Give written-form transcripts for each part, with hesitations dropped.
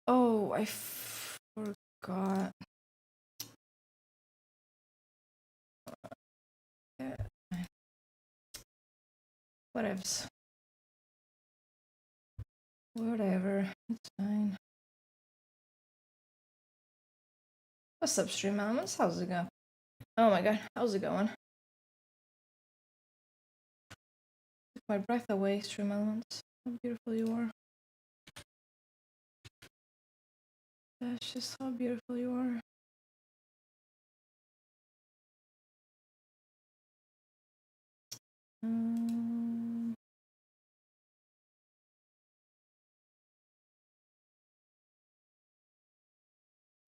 Oh, I forgot. Yeah. Whatevs. Whatever. It's fine. What's up, Stream Elements? How's it going? Oh my god, how's it going? Took my breath away, Stream Elements. How beautiful you are. That's just how beautiful you are.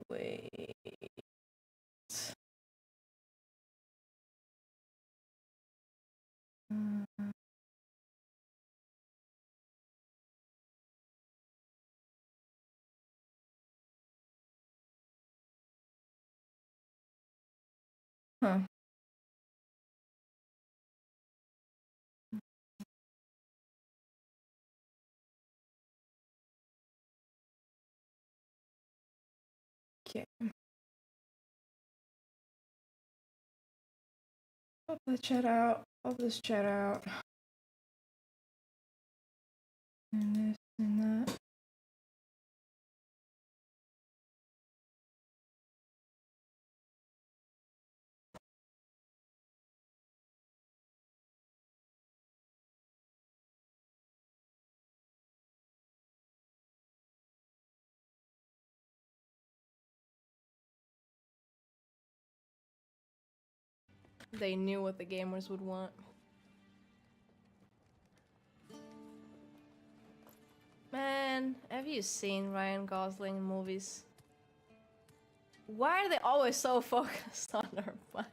Wait. Huh. Okay. Pop the chat out. Pop this chat out. And this and that. They knew what the gamers would want. Man, have you seen Ryan Gosling in movies? Why are they always so focused on her butt?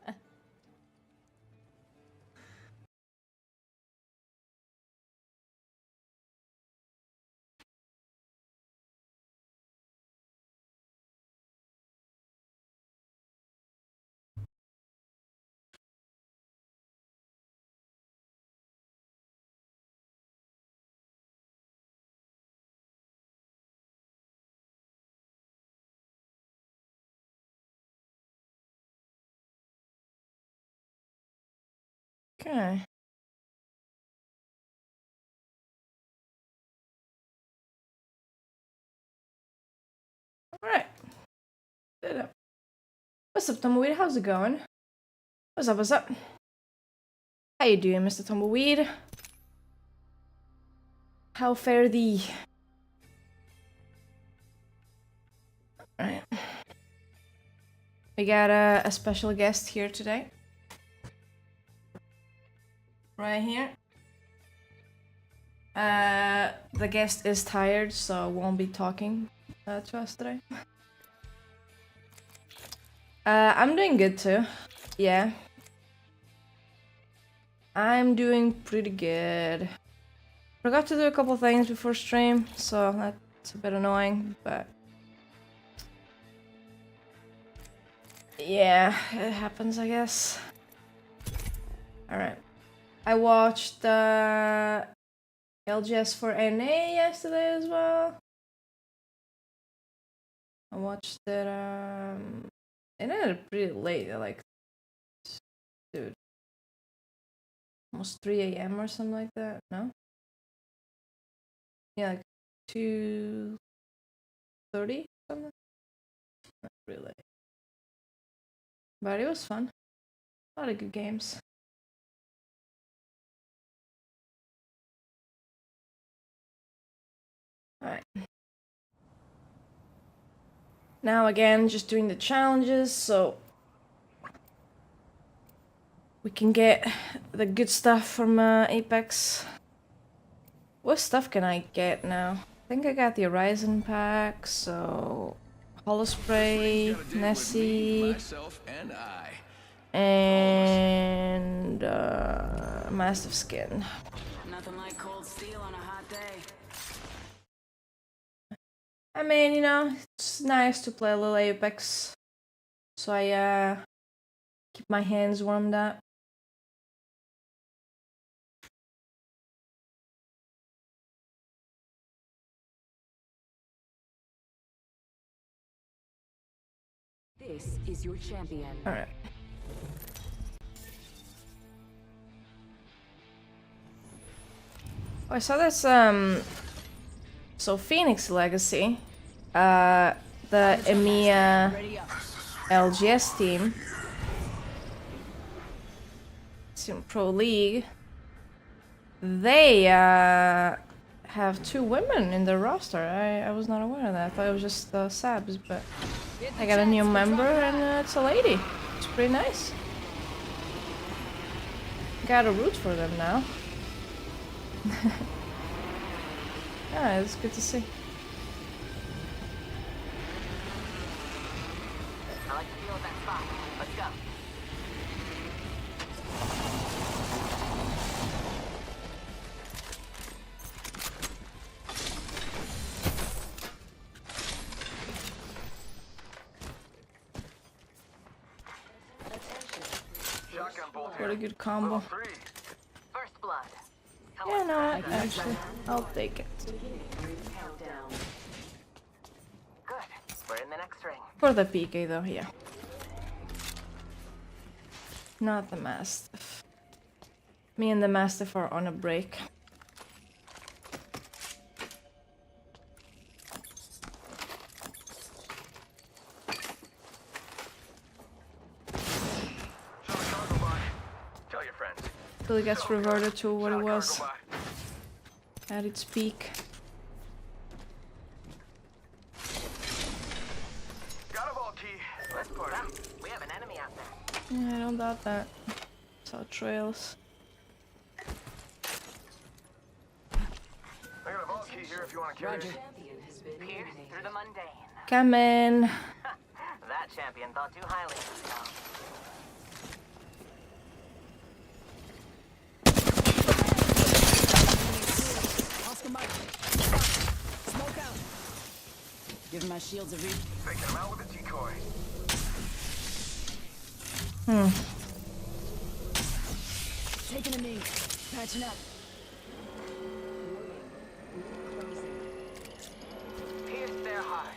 Okay. Alright. What's up, Tumbleweed? How's it going? What's up, what's up? How you doing, Mr. Tumbleweed? How fare thee? Alright. We got a special guest here today. Right here. The guest is tired, so won't be talking to us today. I'm doing good too. Yeah. I'm doing pretty good. Forgot to do a couple things before stream, so that's a bit annoying, but yeah, it happens, I guess. Alright. I watched LGS for Emea yesterday as well. I watched it, it ended pretty late, like, dude, almost 3 a.m. or something like that, no? Yeah, like 2:30, something? Not really. But it was fun. A lot of good games. Alright. Now again, just doing the challenges, so we can get the good stuff from Apex. What stuff can I get now? I think I got the Horizon pack, so Hollow Spray, Nessie, and Massive Skin. Nothing like cold steel on a hot day. I mean, you know, it's nice to play a little Apex, so I keep my hands warmed up. This is your champion. Alright. Oh, I saw this, so Phoenix Legacy, the Emea LGS team, it's in Pro League, they, have 2 women in their roster. I was not aware of that. I thought it was just Sabs, but I got a new member and it's a lady. It's pretty nice. Gotta root for them now. Yeah, it's good to see. I like the feel of that spot. Let's go. What a good combo. First blood. Yeah, no, actually, I'll take it. Countdown. Good. We're in the next ring. For the PK though, yeah. Not the Mastiff. Me and the Mastiff are on a break. Tell your friends. Till it gets reverted to what it was at its peak. Got a vault key. Let's port up. We have an enemy out there. Yeah, I don't doubt that. Saw trails. I got a vault key here if you want to carry it. Pierce through the mundane. Come in. That champion thought too highly of himself. Smoke out. Give my shields a read. Taking him out with a decoy. Taking a knee. Patching up. Pierce their heart.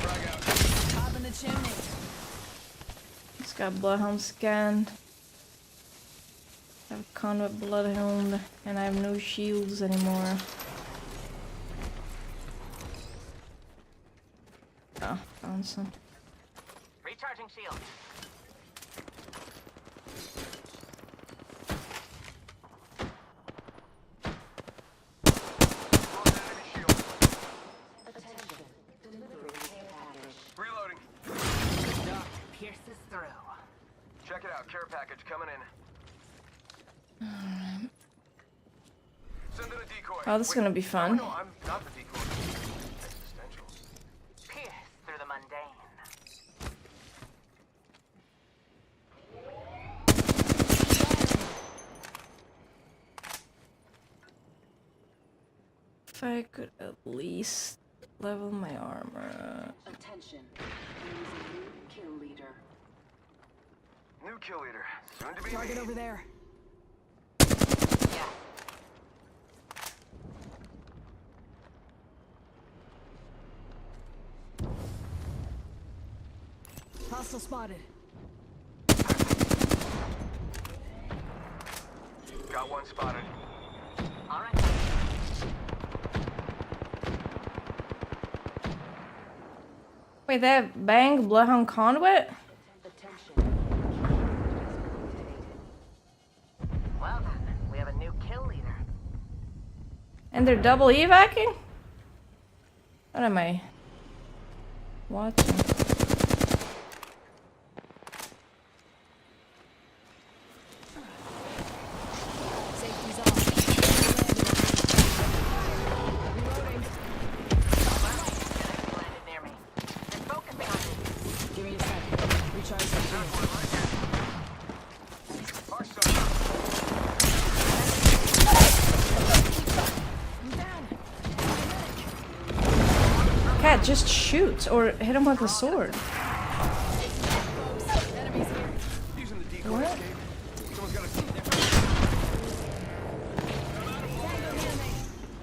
Frag out. Top in the chimney. It's got Bloodhound scanned. I have Conduit Bloodhound, and I have no shields anymore. Oh, found some. Recharging shield. Lost enemy shield. Reloading. Pierces through. Check it out. Care package coming in. Send in a decoy. Oh, this is gonna be Oh, fun. no, I'm not the decoy. Existential. Pierce through the mundane. If I could at least level my armor. Attention. There is a new kill leader. New kill leader. Soon to be Target me. over there. Yeah. Hostile spotted. Got one spotted. All right. Wait, that bang Bloodhound Conduit? Attention. Well then, we have a new kill leader. And they're double evacing? What am I watching? Safety's off. Reloading. Landed near me. They're focusing on me. Give me a sec. Recharge the shield. Mark some. I'm down. Cat, just shoot or hit him with a sword. Enemies here. Using the decoy What? escape. Someone's got a...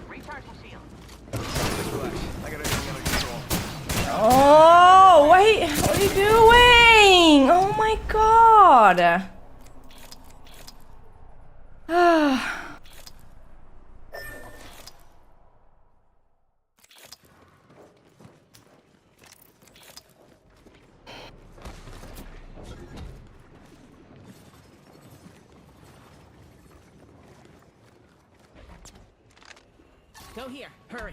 Recharging shield. Relax. I got everything under control. Oh! doing? Oh my god. Ah. Go here. Hurry.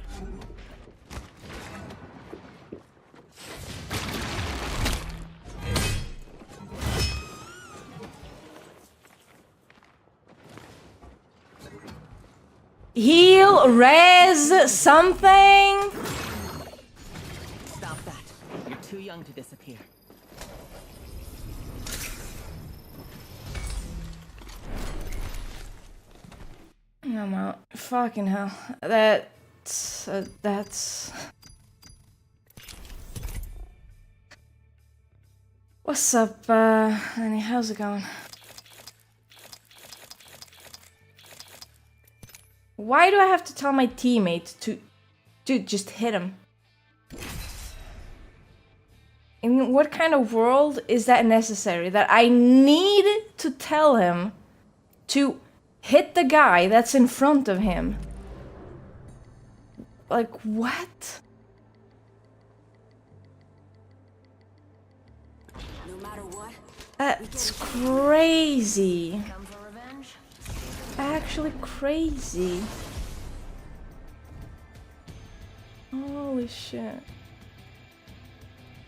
Heal, res, something. Stop that. You're too young to disappear. I'm out. Fucking hell. That's... What's up, Annie? How's it going? Why do I have to tell my teammate to... Dude, just hit him. In what kind of world is that necessary? That I need to tell him to hit the guy that's in front of him? Like, what? No matter what. That's crazy. Come for revenge? Actually crazy. Holy shit.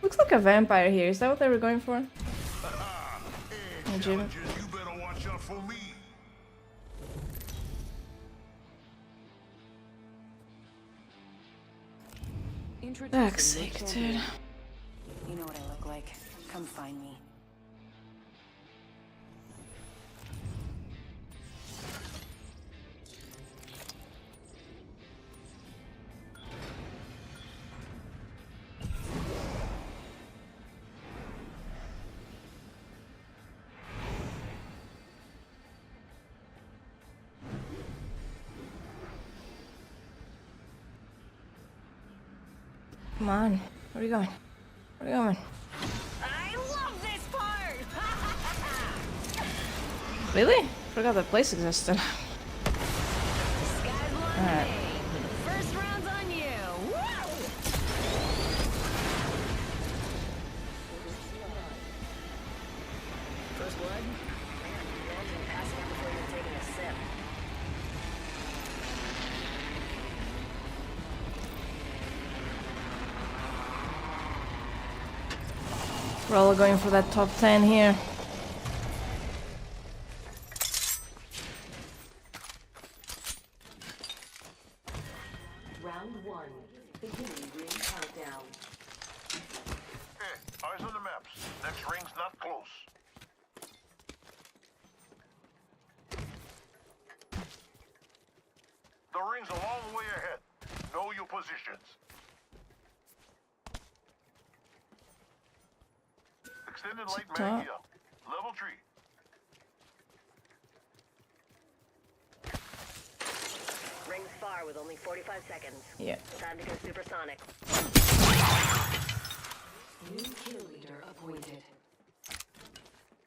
Looks like a vampire here. Is that what they were going for? Jim. You better watch out for me. Fuck's sake, dude. You know what I look like. Come find me. Come on. Where are you going? Where are you going? I love this part! Really? Forgot that place existed. Sky's blue. Alright. First round's on you. Woo! First blood? Man, you all didn't pass out before you're taking a sip. We're all going for that top 10 here. Round 1. Beginning ring countdown. Eyes on the maps. Next ring's not close. The ring's a long way ahead. Know your positions. Extended light mag here. Level 3. Rings far with only 45 seconds. Yeah. Time to go supersonic. New kill leader appointed.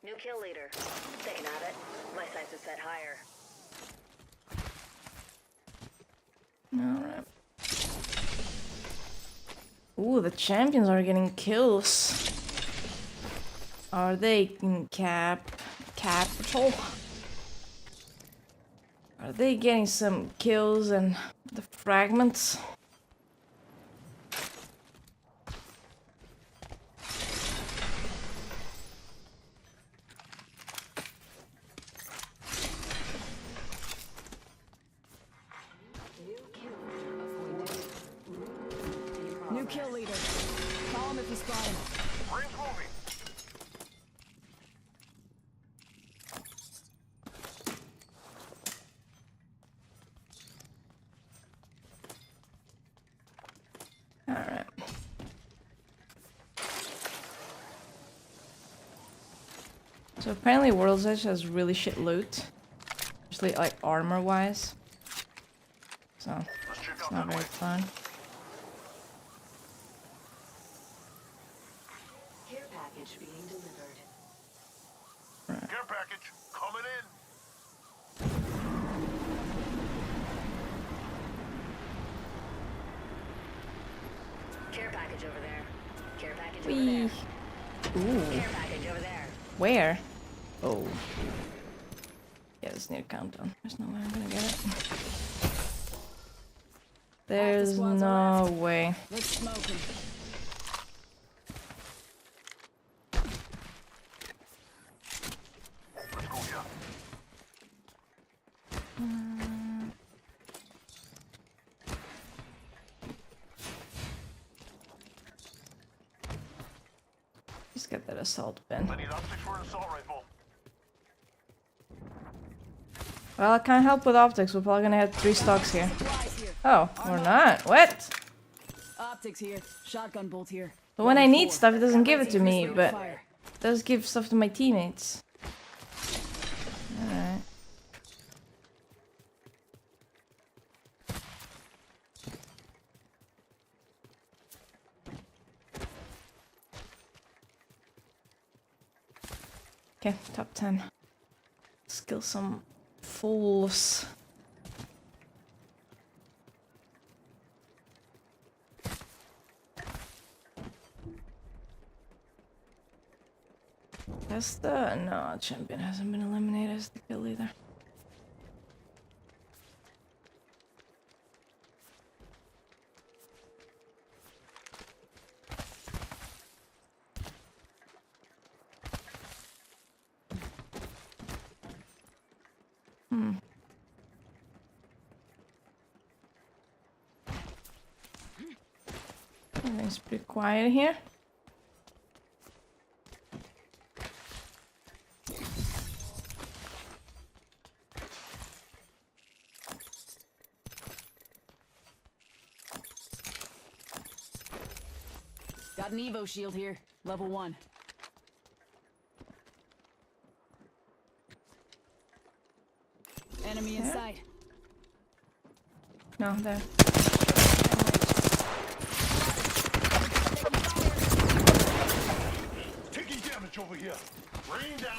New kill leader. Taking at it. My sights are set higher. Alright. Ooh, the champions are getting kills. Are they in capital? Are they getting some kills and the fragments? New kill leader. Call him if you spot him. Ring's moving. Alright. So apparently World's Edge has really shit loot. Especially like armor wise. So Let's check it's out not that very way. fun. Care package being delivered. Care package coming in. Care package over there. Care package over Whee. there. Ooh. Care package over there. Where? Oh. Yeah, it's near countdown. There's no way I'm gonna get it. There's squads are no left. way. Let's smoke him. Let's go here. Just get that assault bin. I need optics for an assault rifle. Well, I can't help with optics. We're probably gonna have 3 stocks here. Supplies here. Oh, we're not. What? Optics here. Shotgun bolt here. But when I Level need 4. stuff, it doesn't give it to me, Rate of but fire. it does give stuff to my teammates. Alright. Okay, top 10. Let's kill some fools. That's the... No, champion hasn't been eliminated as the kill leader. Everything's pretty quiet here. Got an Evo shield here. Level 1. Enemy in Yeah. sight. No, there. Taking damage over here. Rain down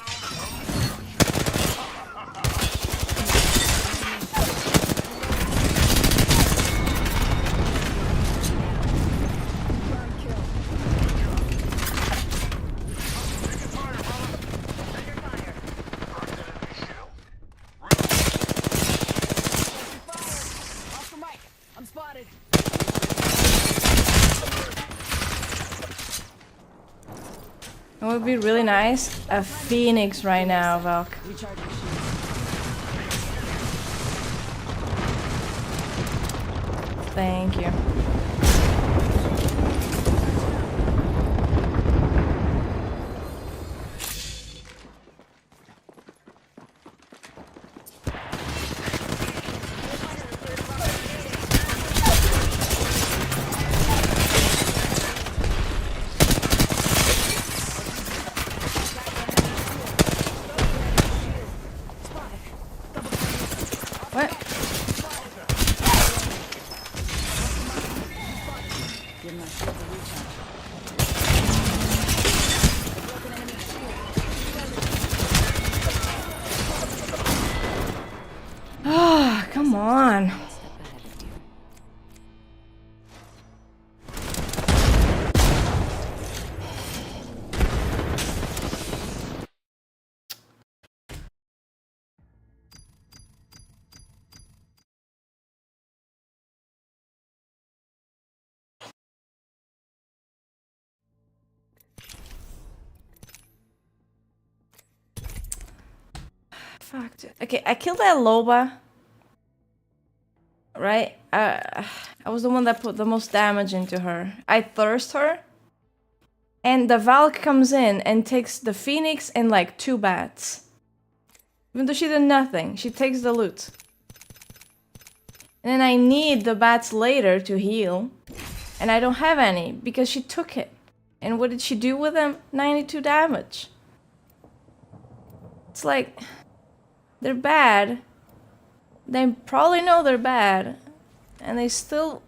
Burn kill. Taking fire, brother. Under fire. Burn that enemy shield. Fire. Off the mic. I'm spotted. It would be really nice. A phoenix right now, Valk. Recharging shield. Thank you. What? Give my shield a recharge. Ah, come on. Fuck. Okay, I killed that Loba. Right? I was the one that put the most damage into her. I thirst her. And the Valk comes in and takes the Phoenix and like 2 bats. Even though she did nothing, she takes the loot. And then I need the bats later to heal. And I don't have any because she took it. And what did she do with them? 92 damage. It's like... They're bad. They probably know they're bad. And they still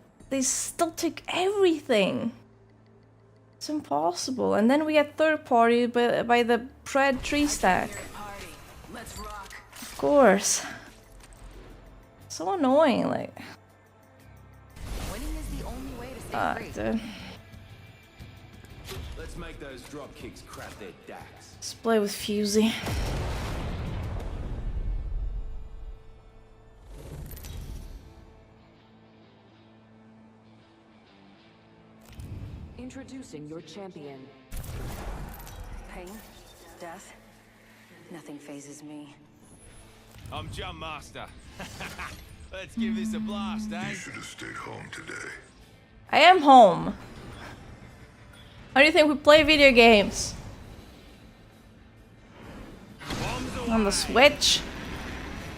take everything. It's impossible. And then we get third party by the Pred 3 stack. Party. Let's rock. Of course. So annoying, like. Winning is the only way to stay free. Dude. Let's make those drop kicks crap their dacks. Let's play with Fusey. Introducing your champion. Pain, death, nothing phases me. I'm Jump Master. Let's give this a blast, eh? You should have stayed home today. I am home. How do you think we play video games? Bombs On the away. Switch?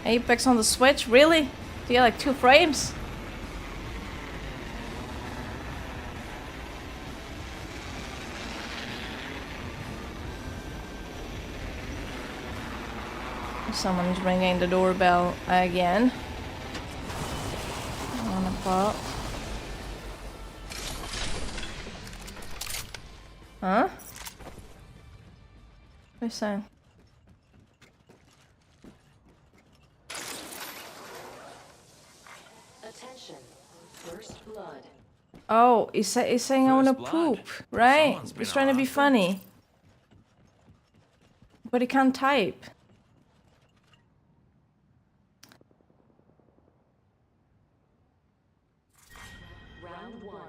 Apex on the Switch? Really? Do you get like 2 frames? Someone's ringing the doorbell again. I wanna pop. Huh? What are you saying? Attention. First blood. Oh, he's saying I wanna First blood. poop, right? Someone's been He's trying to be after. funny. But he can't type. Round 1.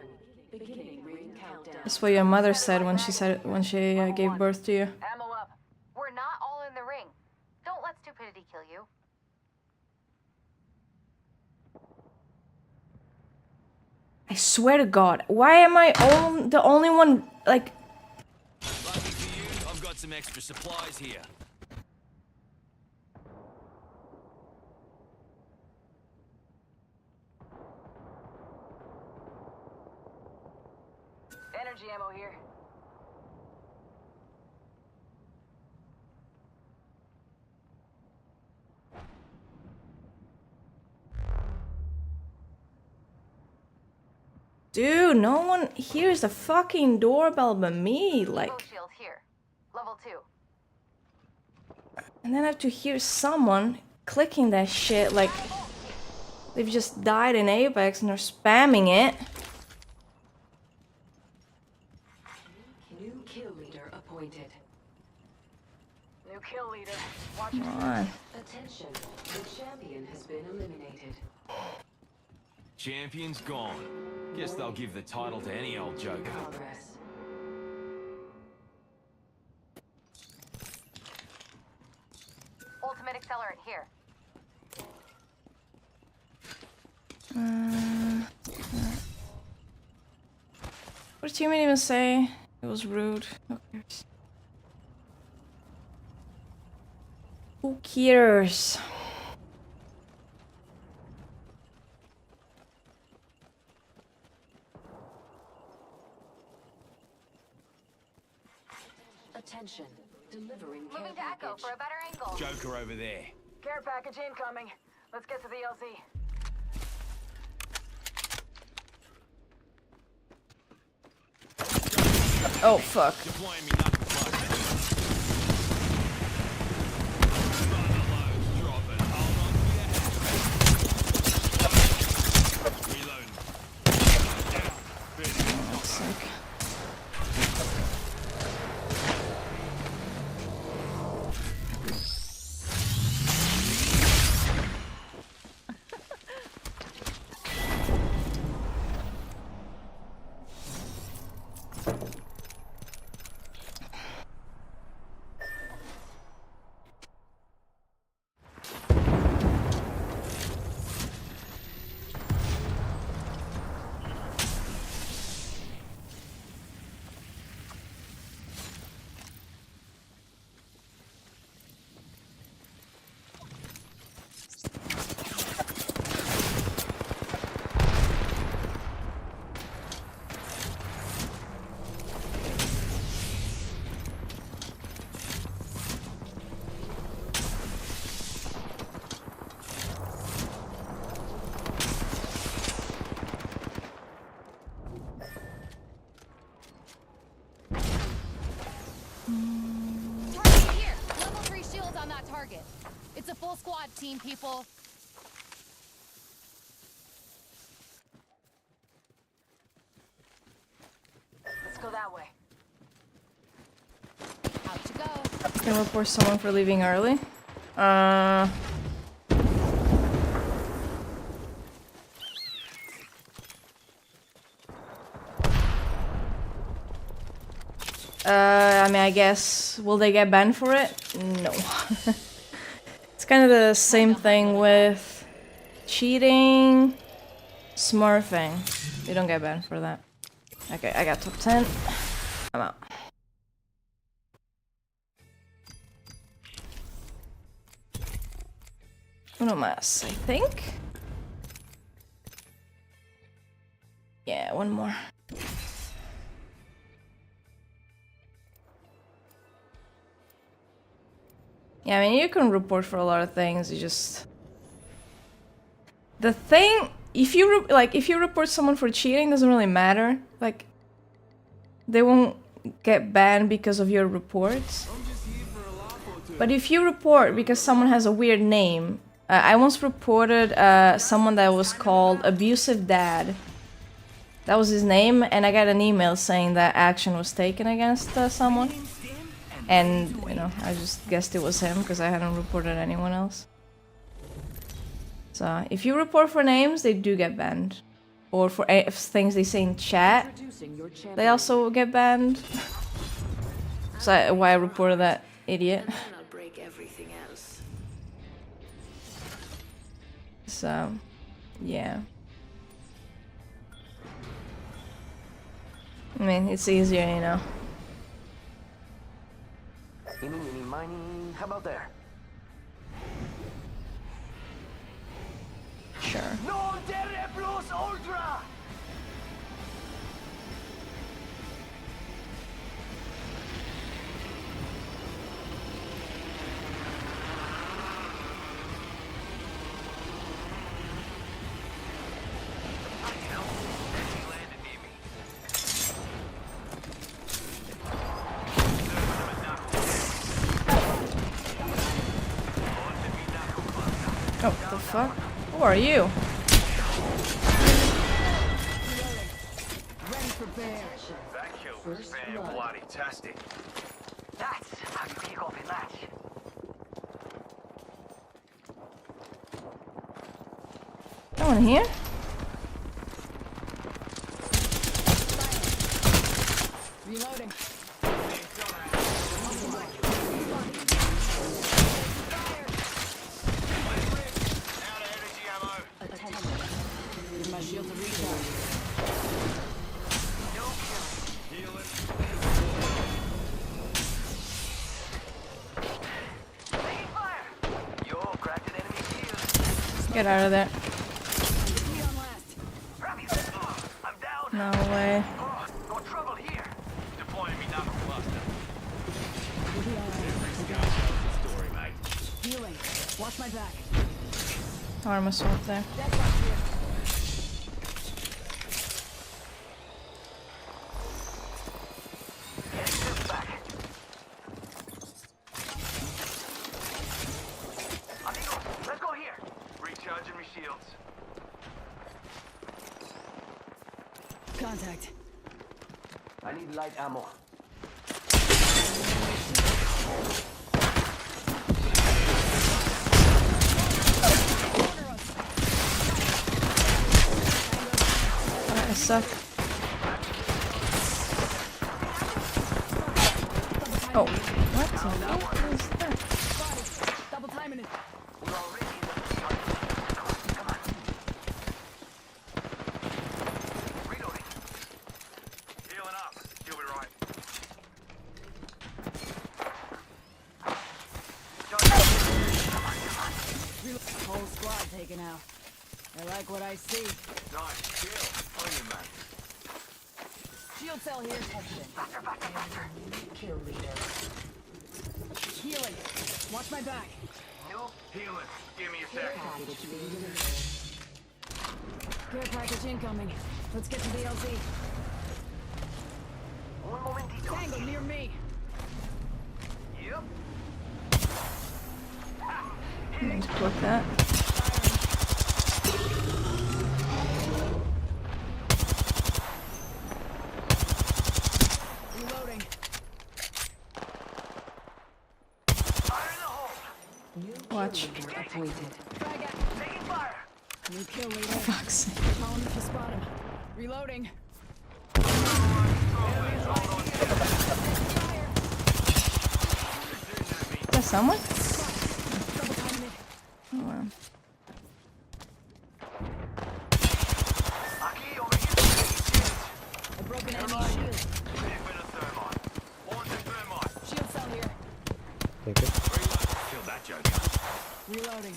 Beginning ring countdown. That's what your mother said when she gave birth to you. Ammo up. We're not all in the ring. Don't let stupidity kill you. I swear to God, why am I the only one, like... Lucky for you, I've got some extra supplies here. Energy ammo here. Dude, no one hears the fucking doorbell but me, like... Bow shield here. Level 2. And then I have to hear someone clicking that shit, like... They've just died in Apex and they're spamming it. New kill leader appointed. New kill leader. Watch Come on. Attention. The champion has been eliminated. Champion's gone. Guess they'll give the title to any old joker. Progress. Ultimate accelerant here. What did teammate even say? It was rude. Who cares? Who cares? Attention. Delivering care Moving to Echo package. for a better angle. Joker over there. Care package incoming. Let's get to the LZ. Oh, fuck. Deploying me knuckle clutch. Drop it. Hold on to your head. Reloading. Down. Finish. That's sick. target. It's a full squad team, people. Let's go that way. Out to go. Can report someone for leaving early. I mean, I guess, will they get banned for it? No. It's kind of the same thing with cheating, smurfing. You don't get banned for that. Okay, I got top 10. I'm out. Uno más, I think. Yeah, one more. Yeah, I mean, you can report for a lot of things. You just the thing, if you if you report someone for cheating, doesn't really matter. Like, they won't get banned because of your reports. But if you report because someone has a weird name, I once reported someone that was called Abusive Dad. That was his name, and I got an email saying that action was taken against someone. And, you know, I just guessed it was him because I hadn't reported anyone else. So, if you report for names, they do get banned. Or for things they say in chat, they also get banned. So, why I reported that idiot. I'll break everything else. So, yeah. I mean, it's easier, you know. Eeny, meeny, miny. How about there? Sure. No terre plus ultra! Oh, the fuck? Who are you? Ready for bear. That kill was fantastic. That's how you kick off a match. No one here? Reloading. Use my shield to recharge. Get out of there. Be on last. I'm down. No way. Oh, no trouble here. Deploying me knuckle cluster. We'll be alright. Story, mate. Healing. Watch my back. Armor sword there. That's up here. Amigo, let's go here. Recharging my shields. Contact. I need light ammo. I suck. Oh, what the fuck is that? Spotted. Double timing it. We're already in the Come on. Reloading. Healing up. You'll be right. Whole squad taken out. I like what I see. Nice kill. On you, man. Shield cell here. Faster, faster, faster. Kill leader. Healing. Watch my back. Nope. Healing. Give me a sec. Package being delivered. Care package incoming. Let's get to the LZ. Un momentito. Tango near me. Yep. Let's block that. Reloading. Fire in the hole. Watch. Appointed. Frag out. Taking fire. New kill leader. Fuck's sake. Calling if you spot him. Reloading. Is that someone? Double timing it. Oh wow. Aquí, over here. Shields. I broke an enemy shield. Bit of thermite. Launch a thermite. Shield cell here. Take it. Kill that joker. Reloading.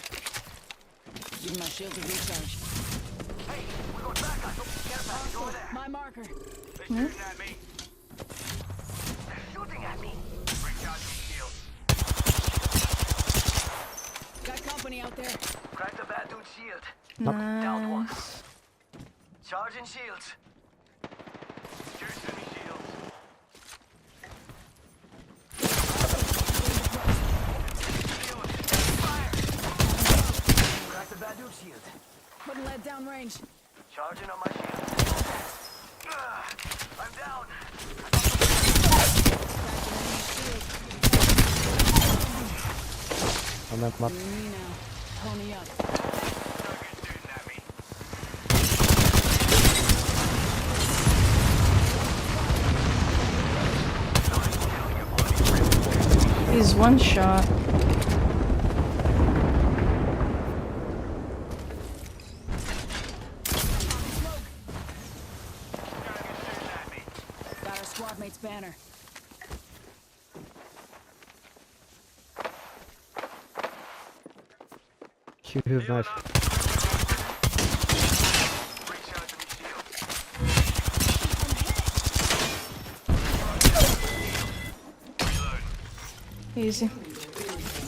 Give my shield to recharge. Hey, we got that guy. Get back. He's over there. My marker. They're shooting at me. They're shooting at me. Recharging shield. Got company out there. Crack the bad dude's shield. Down one. Nice. Charging shields. Juicing me shields. Fire! Crack the bad dude's shield. Putting lead down range. Charging on my shield. I'm down. On that map. Me now. Pony up. Target's shooting at me. He's one shot. Got our squad mate's banner. Huge knife. Recharging me shield. Easy.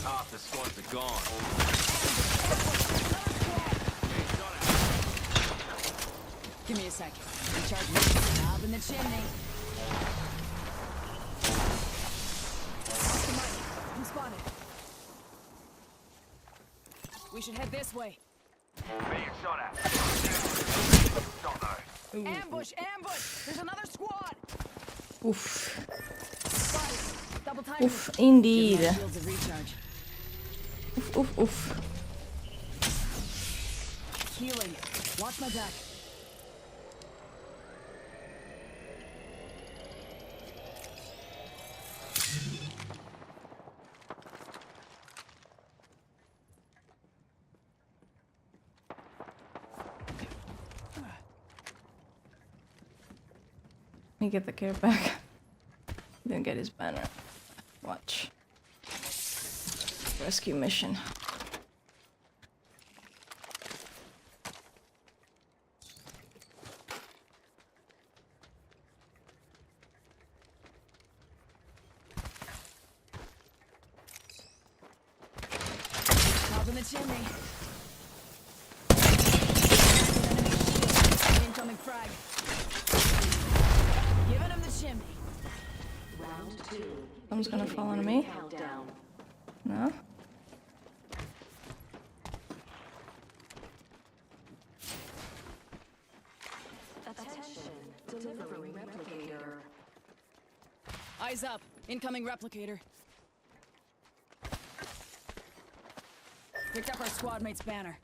Half the squads are gone. Give me a sec. Recharge me. Knob in the chimney. Off the mic. I'm spotted. We should head this way. Being shot at. Don't know. Ambush! Ambush! There's another squad! Oof. Spotted. Double time. Oof, indeed. Give my shields a recharge. Oof, oof, oof. Healing. Watch my back. Let me get the care back. Didn't get his banner. Watch. Rescue mission. Knob in the chimney. Incoming frag. Giving him the chimney. Round 2. Someone's gonna fall on me. Countdown. No? Attention. Delivering replicator. Eyes up. Incoming replicator. Picked up our squad mate's banner.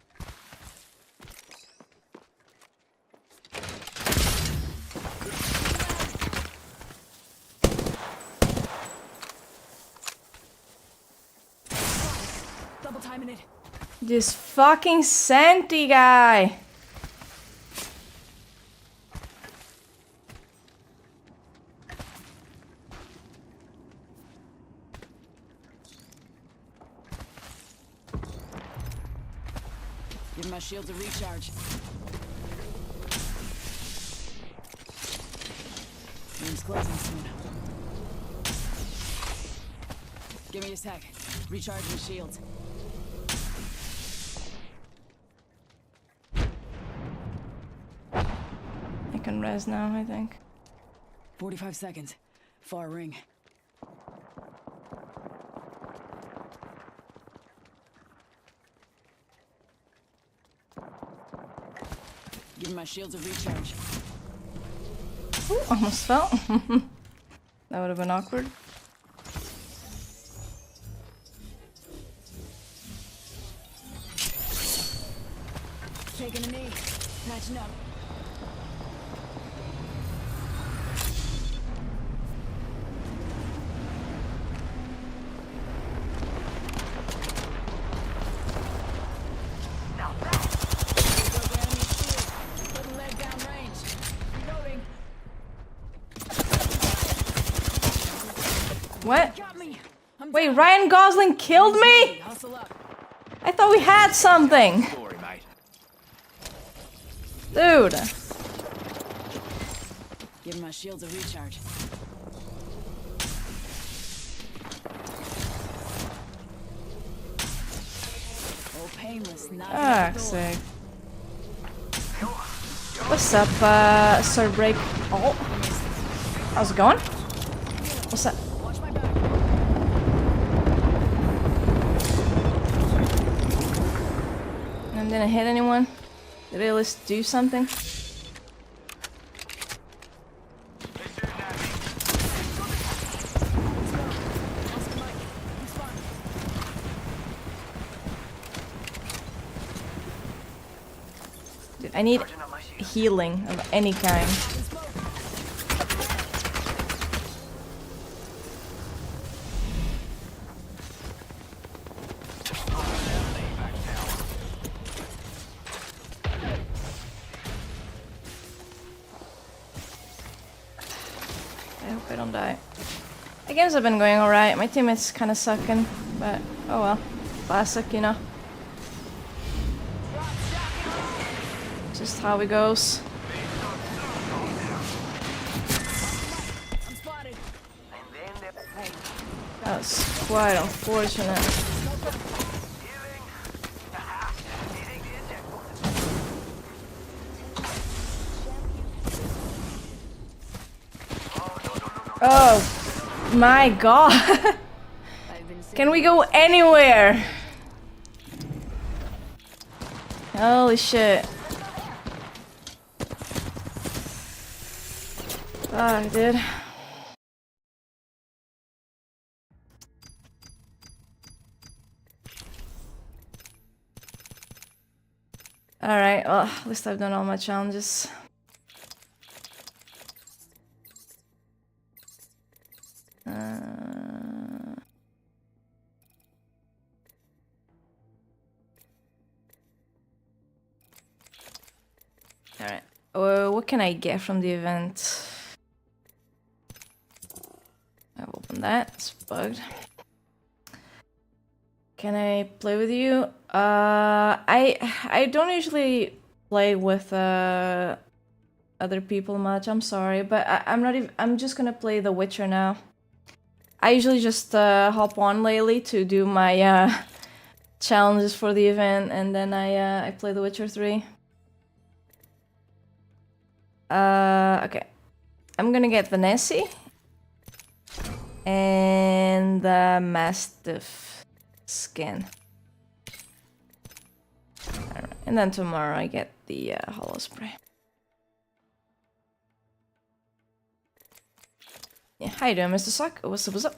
Double timing it. This fucking Santi guy! Give my shields a recharge. Ring's closing soon. Give me a sec. Recharge my shields. I can res now, I think. 45 seconds. Far ring. Give my shields a recharge. Ooh, almost fell. That would have been awkward. Taking a knee. Patching up. What? Got me. I'm Wait, down. Ryan Gosling killed me? Hustle up. I thought we had something. Story, mate. Dude. Give my shields a recharge. Oh, painless. Not Ah, sick. What's up, Sir Break? Oh. How's it going? What's up? Watch my back. I didn't hit anyone. Did I at least do something? Dude, I need healing of any kind. I hope I don't die. The games have been going alright. My teammates kind of sucking, but oh well. Classic, you know. Just how it goes. I'm spotted. That was quite unfortunate. Oh my god. Can we go anywhere? Holy shit. Fuck, dude. Alright, well, at least I've done all my challenges. Alright. What can I get from the event? I've opened that. It's bugged. Can I play with you? I don't usually play with other people much. I'm sorry, but I'm not even. I'm just gonna play The Witcher now. I usually just hop on lately to do my challenges for the event, and then I play The Witcher 3. Okay. I'm gonna get the Nessie and the Mastiff skin. Alright, and then tomorrow I get the hollow spray. Yeah, how you doing, Mr. Sock? What's up, what's up?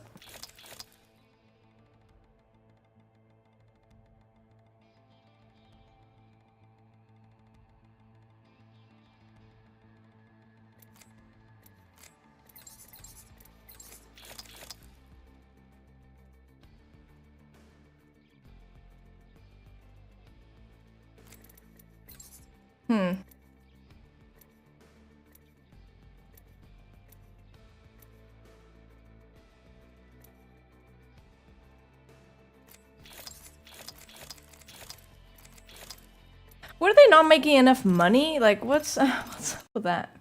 Were they not making enough money? Like, what's up with that?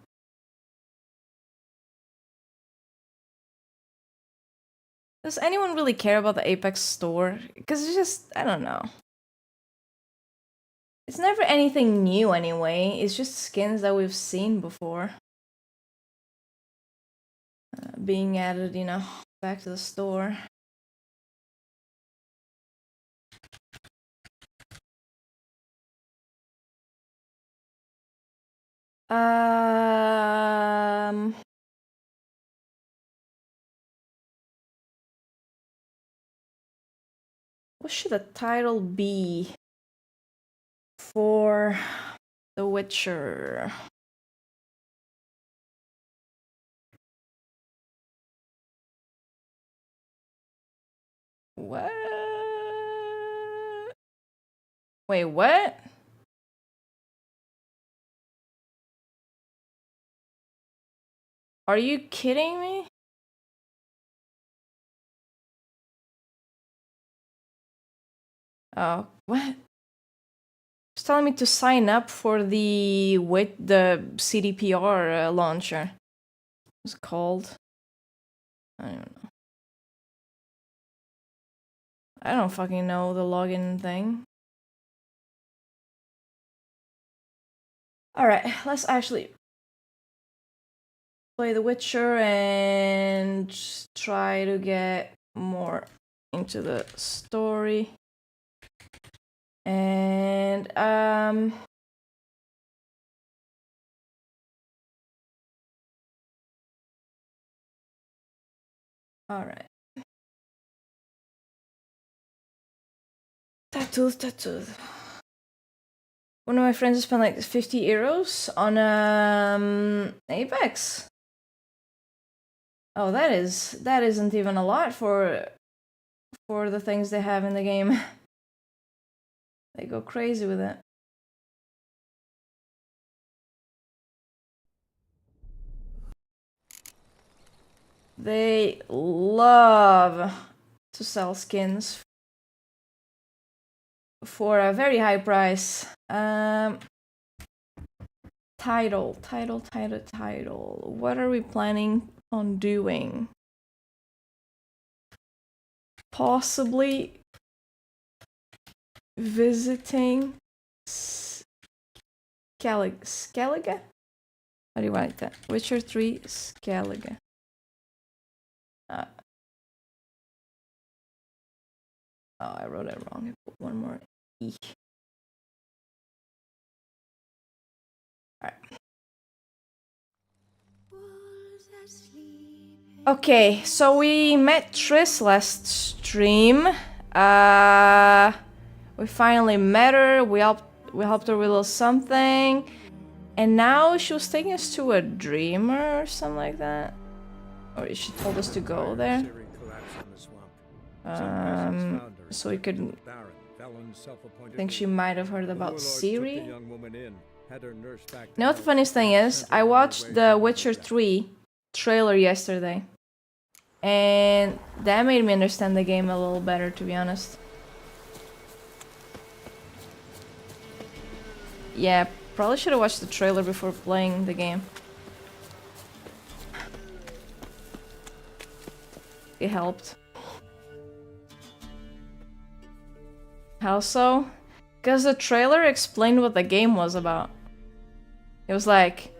Does anyone really care about the Apex store? Because it's just, I don't know. It's never anything new anyway. It's just skins that we've seen before. Being added, you know, back to the store. What should the title be for The Witcher? What? Wait, what? Are you kidding me? Oh, what? It's telling me to sign up for the CDPR launcher. What's it called? I don't know. I don't fucking know the login thing. Alright, let's actually play The Witcher and try to get more into the story. And alright. Tattoo. One of my friends spent like 50 euros on Apex. Oh, that isn't even a lot for the things they have in the game. They go crazy with it. They love to sell skins for a very high price. Title. What are we planning on doing? Possibly visiting Skellige? How do you write that? Witcher 3 Skellige. Oh, I wrote it wrong. I put one more E. Alright. Okay, so we met Triss last stream. We finally met her. We helped her with a little something. And now she was taking us to a dreamer or something like that. Or she told us to go there. So we could... I think she might have heard about Siri. You know what the funniest thing is? I watched the Witcher 3 trailer yesterday. And that made me understand the game a little better, to be honest. Yeah, probably should have watched the trailer before playing the game. It helped. How so? Because the trailer explained what the game was about. It was like,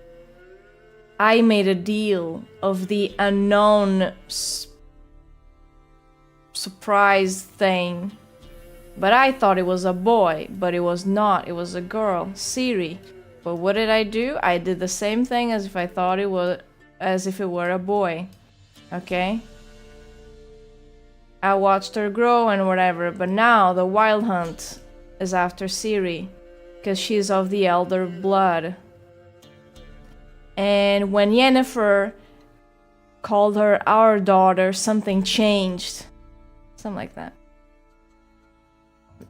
I made a deal of the unknown surprise thing. But I thought it was a boy, but it was not. It was a girl, Siri. But what did I do? I did the same thing as if I thought it was, as if it were a boy. Okay? I watched her grow and whatever, but now the Wild Hunt is after Siri, because she's of the elder blood. And when Yennefer called her our daughter, something changed. Something like that.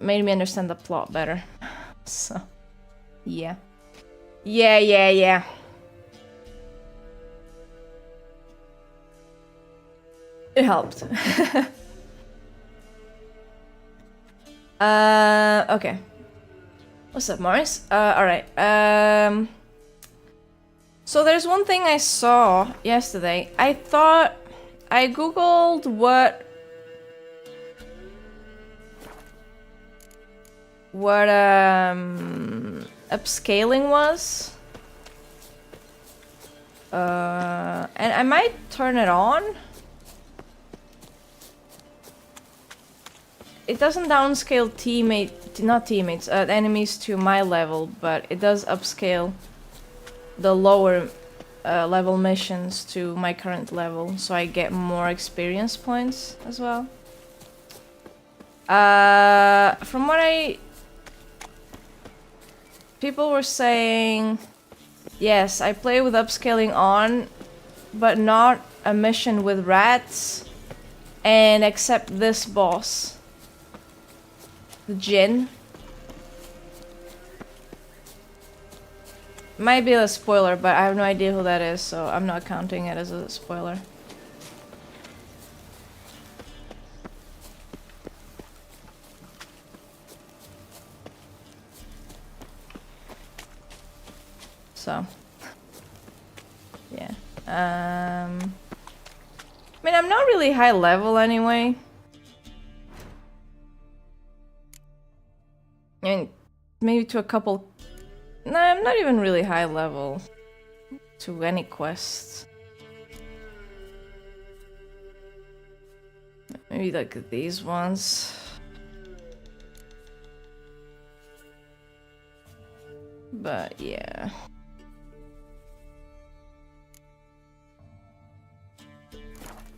Made me understand the plot better. So, yeah. Yeah. It helped. Okay. What's up, Morris? Alright. So there's one thing I saw yesterday. I thought... I googled what upscaling was. And I might turn it on. It doesn't downscale enemies to my level, but it does upscale the lower level missions to my current level, so I get more experience points as well. From what people were saying, yes, I play with upscaling on, but not a mission with rats, and except this boss, the Jinn. Might be a spoiler, but I have no idea who that is, so I'm not counting it as a spoiler. So, yeah. I mean, I'm not really high level anyway. I mean, maybe to a couple. No, I'm not even really high level to any quests. Maybe like these ones. But yeah.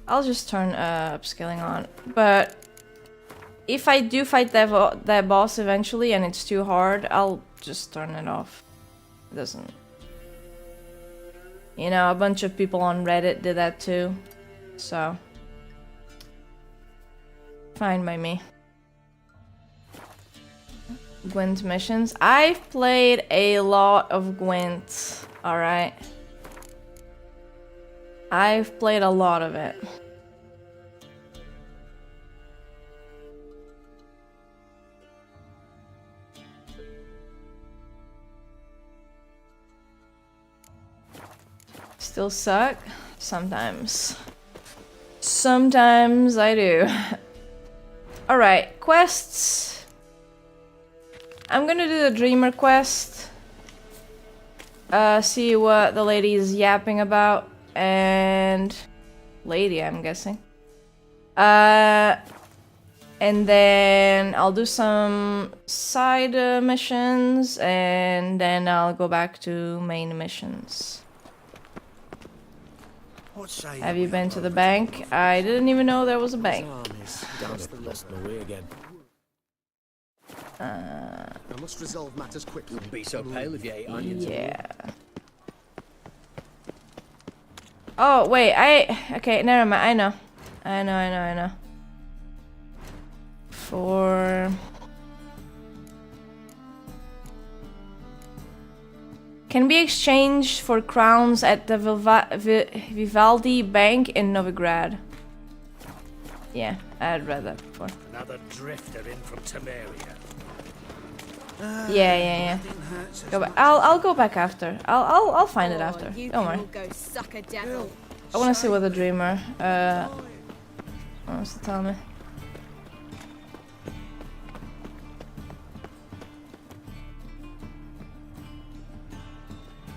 I'll just turn upscaling on. But if I do fight that boss eventually and it's too hard, I'll just turn it off. It doesn't. You know, a bunch of people on Reddit did that too. So. Fine by me. Gwent missions. I've played a lot of Gwent. Alright. I've played a lot of it. Still suck? Sometimes. Sometimes I do. Alright, quests. I'm gonna do the Dreamer quest. See what the lady is yapping about. And lady, I'm guessing. And then I'll do some side missions, and then I'll go back to main missions. Have you been to the bank? I didn't even know there was a bank. I must resolve matters quickly. You'll be so pale if you ate onions. Yeah. Oh, wait, okay, never mind, I know. Can be exchanged for crowns at the Vivaldi Bank in Novigrad. Yeah, I had read that before. Another drifter in from Temeria. Yeah. Go back. I'll go back after. I'll find it after. Don't worry. Go suck a devil. I want to see what the Dreamer wants to tell me.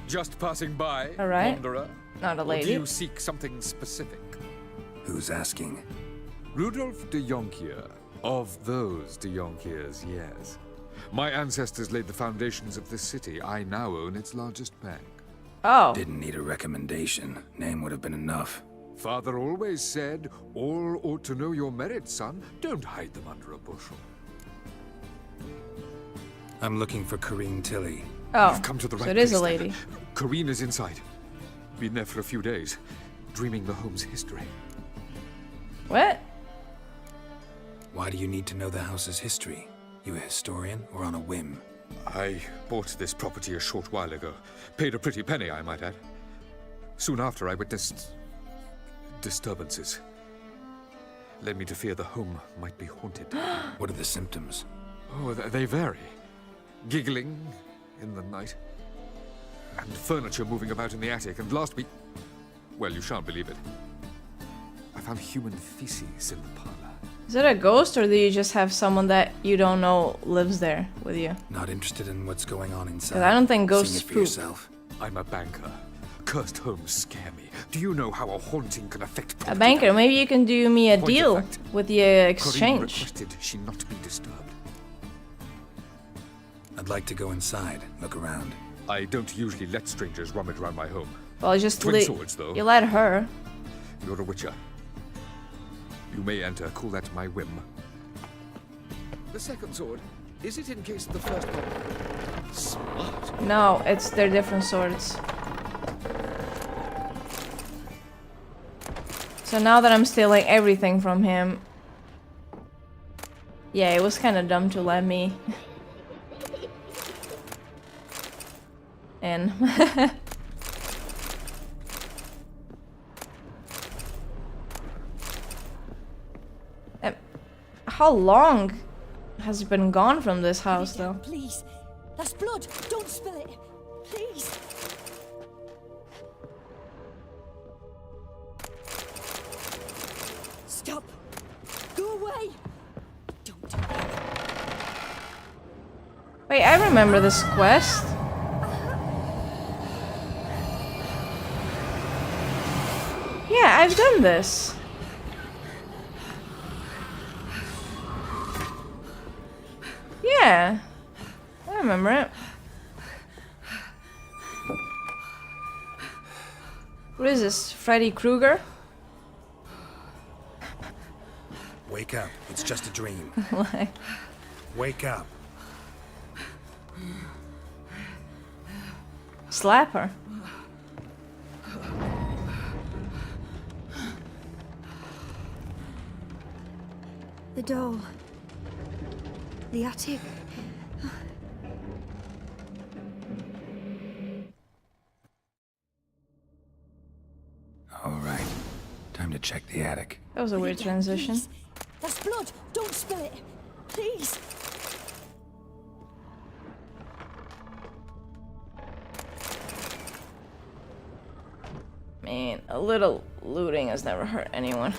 Just passing by, Alright. wanderer. Not a Or do lady. you seek something specific? Who's asking? Rudolf de Jonkier. Of those de Jonkiers, yes. My ancestors laid the foundations of this city. I now own its largest bank. Oh. Didn't need a recommendation. Name would have been enough. Father always said, all ought to know your merits, son. Don't hide them under a bushel. I'm looking for Corrine Tilly. Oh, You've come to the right so it is a place, lady. then. Corrine is inside. Been there for a few days, dreaming the home's history. What? Why do you need to know the house's history? You a historian or on a whim? I bought this property a short while ago. Paid a pretty penny, I might add. Soon after, I witnessed disturbances. Led me to fear the home might be haunted. What are the symptoms? Oh, they vary. Giggling in the night. And furniture moving about in the attic. And last week... Well, you shan't believe it. I found human feces in the parlor. Is it a ghost, or do you just have someone that you don't know lives there with you? Not interested in what's going on inside. 'Cause I don't think ghosts Seeing it for poop. yourself. I'm a banker. Cursed homes scare me. Do you know how a haunting can affect A property banker? value? Maybe you can do me a Point of deal fact, with the Corrine exchange. requested she not be disturbed. I'd like to go inside, look around. I don't usually let strangers rummage around my home. Well, I just Twin swords, though. You let her. You're a witcher. You may enter, call that my whim. The second sword, is it in case the first one? Smart. No, they're different swords. So now that I'm stealing everything from him, yeah, it was kind of dumb to let me in. How long has he been gone from this house, though? Please. That's blood. Don't spill it. Please. Stop. Go away. Don't do that. Wait, I remember this quest. Yeah, I've done this. Yeah, I remember it. What is this, Freddy Krueger? Wake up. It's just a dream. Like, Wake up. slap her. The doll. The attic. All right. Time to check the attic. That was a weird transition. Please. That's blood. Don't spill it. Please. Man, a little looting has never hurt anyone.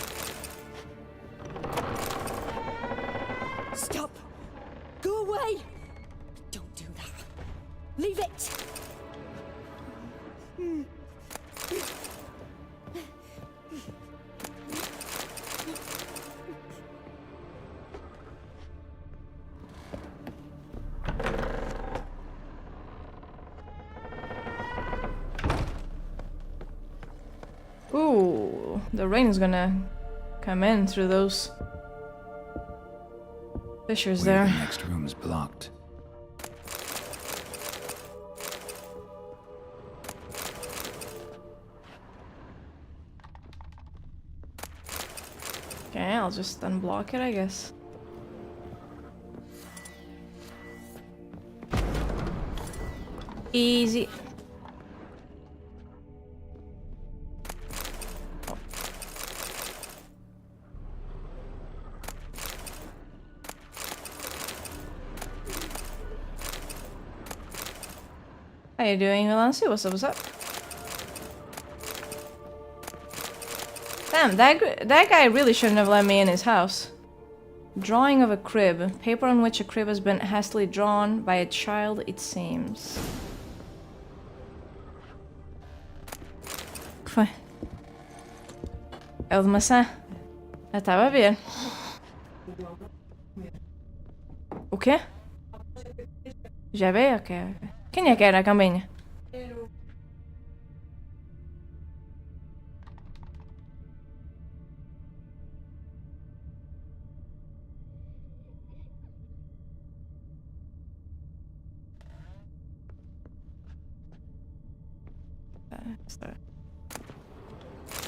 Stop. Go away. Don't do that. Leave it. Ooh, the rain is gonna come in through those fissures Weird, there. the next room's blocked. Okay, I'll just unblock it, I guess. Easy. How you doing, Valancy? What's up, what's up? Damn, that guy really shouldn't have let me in his house. Drawing of a crib. Paper on which a crib has been hastily drawn by a child, it seems. ¿Qué fue? É o de maçã? Eu estava a ver. O quê? Já veio? Ok, ok. Quem é que era a cambinha?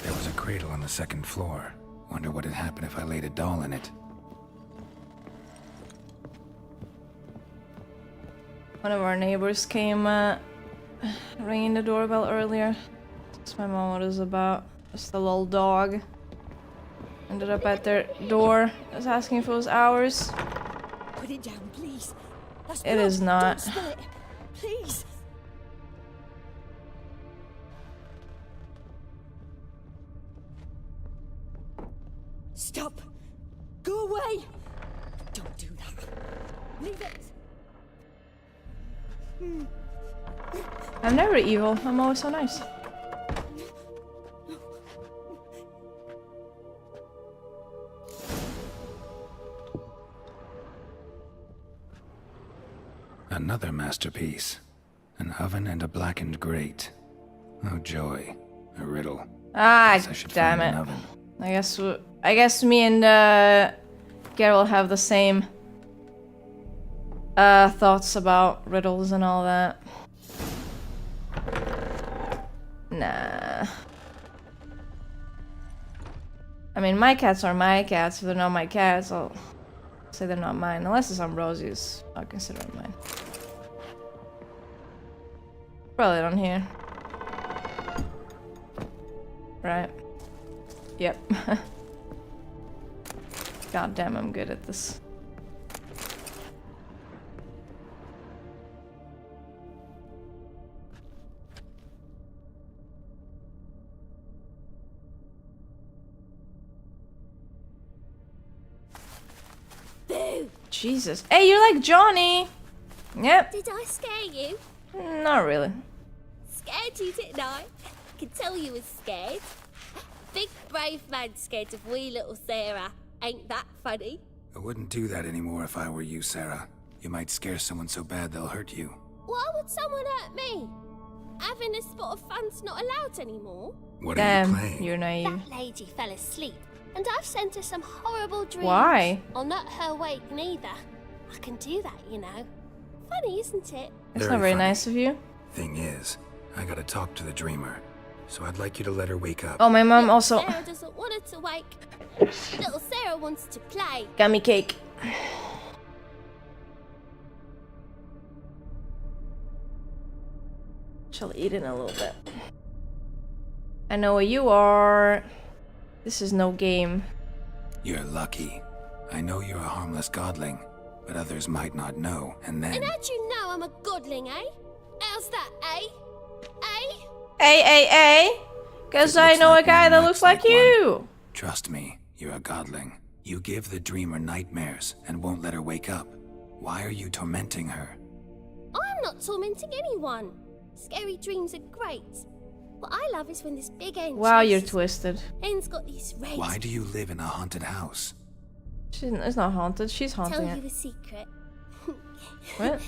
There was a cradle on the second floor. Wonder what had happened if I laid a doll in it. One of our neighbors came ringing the doorbell earlier. That's my mom was about. Just a little dog. Ended up at their door. Was asking if it was ours. Put it down, please. That's It blood. is not. Don't spill it. Please. Stop. Go away. Don't do that. Leave it. I'm never evil. I'm always so nice. Another masterpiece. An oven and a blackened grate. Oh joy, a riddle. Ah, Guess I should damn find it. an oven. I guess me and Geralt have the same thoughts about riddles and all that. Nah. I mean, my cats are my cats. If they're not my cats, I'll say they're not mine. Unless it's Ambrosius, I'll consider it mine. Probably down here. Right. Yep. God damn, I'm good at this. Boo! Jesus. Hey, you're like Johnny! Yep. Did I scare you? Not really. Scared you, didn't I? I could tell you was scared. Big brave man scared of wee little Sarah. Ain't that funny? I wouldn't do that anymore if I were you, Sarah. You might scare someone so bad they'll hurt you. Why would someone hurt me? Having a spot of fun's not allowed anymore. What are you Damn, playing? you're naive. That lady fell asleep, and I've sent her some horrible dreams. Why? I'll not her wake neither. I can do that, you know. Funny, isn't it? That's not very funny. nice of you. Thing is, I gotta talk to the dreamer. So I'd like you to let her wake up. Oh, my mom Little also... Sarah doesn't want her to wake. Little Sarah wants to play. Gummy cake. Shall eat in a little bit. I know where you are. This is no game. You're lucky. I know you're a harmless godling, but others might not know, and then... And how'd you know I'm a godling, eh? How's that, eh? Eh? Hey. Cause I know a guy that looks like you. Trust me, you're a godling. You give the dreamer nightmares and won't let her wake up. Why are you tormenting her? I'm not tormenting anyone. Scary dreams are great. What I love is when this big end. Wow, you're chases- twisted. End's got these red. Why do you live in a haunted house? It's not haunted. She's haunting Tell it. you a secret. What?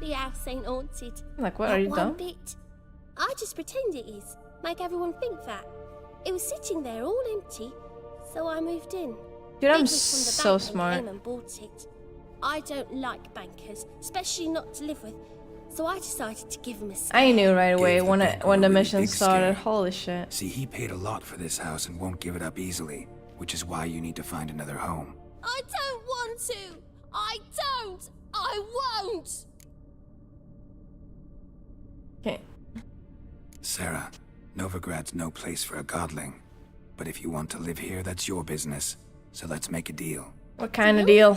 The house ain't haunted. Like, what Not are you one dumb? bit. I just pretend it is. Make everyone think that. It was sitting there all empty, so I moved in. Dude, I'm Big wig from the so bank smart. came and bought it. I don't like bankers, especially not to live with, so I decided to give them a scare. I knew right away Gave the when banker when a the really mission big started. scare. Holy shit. See, he paid a lot for this house and won't give it up easily, which is why you need to find another home. I don't want to! I don't! I won't! Okay. Sarah, Novigrad's no place for a godling. But if you want to live here, that's your business. So let's make a deal. What kind of deal?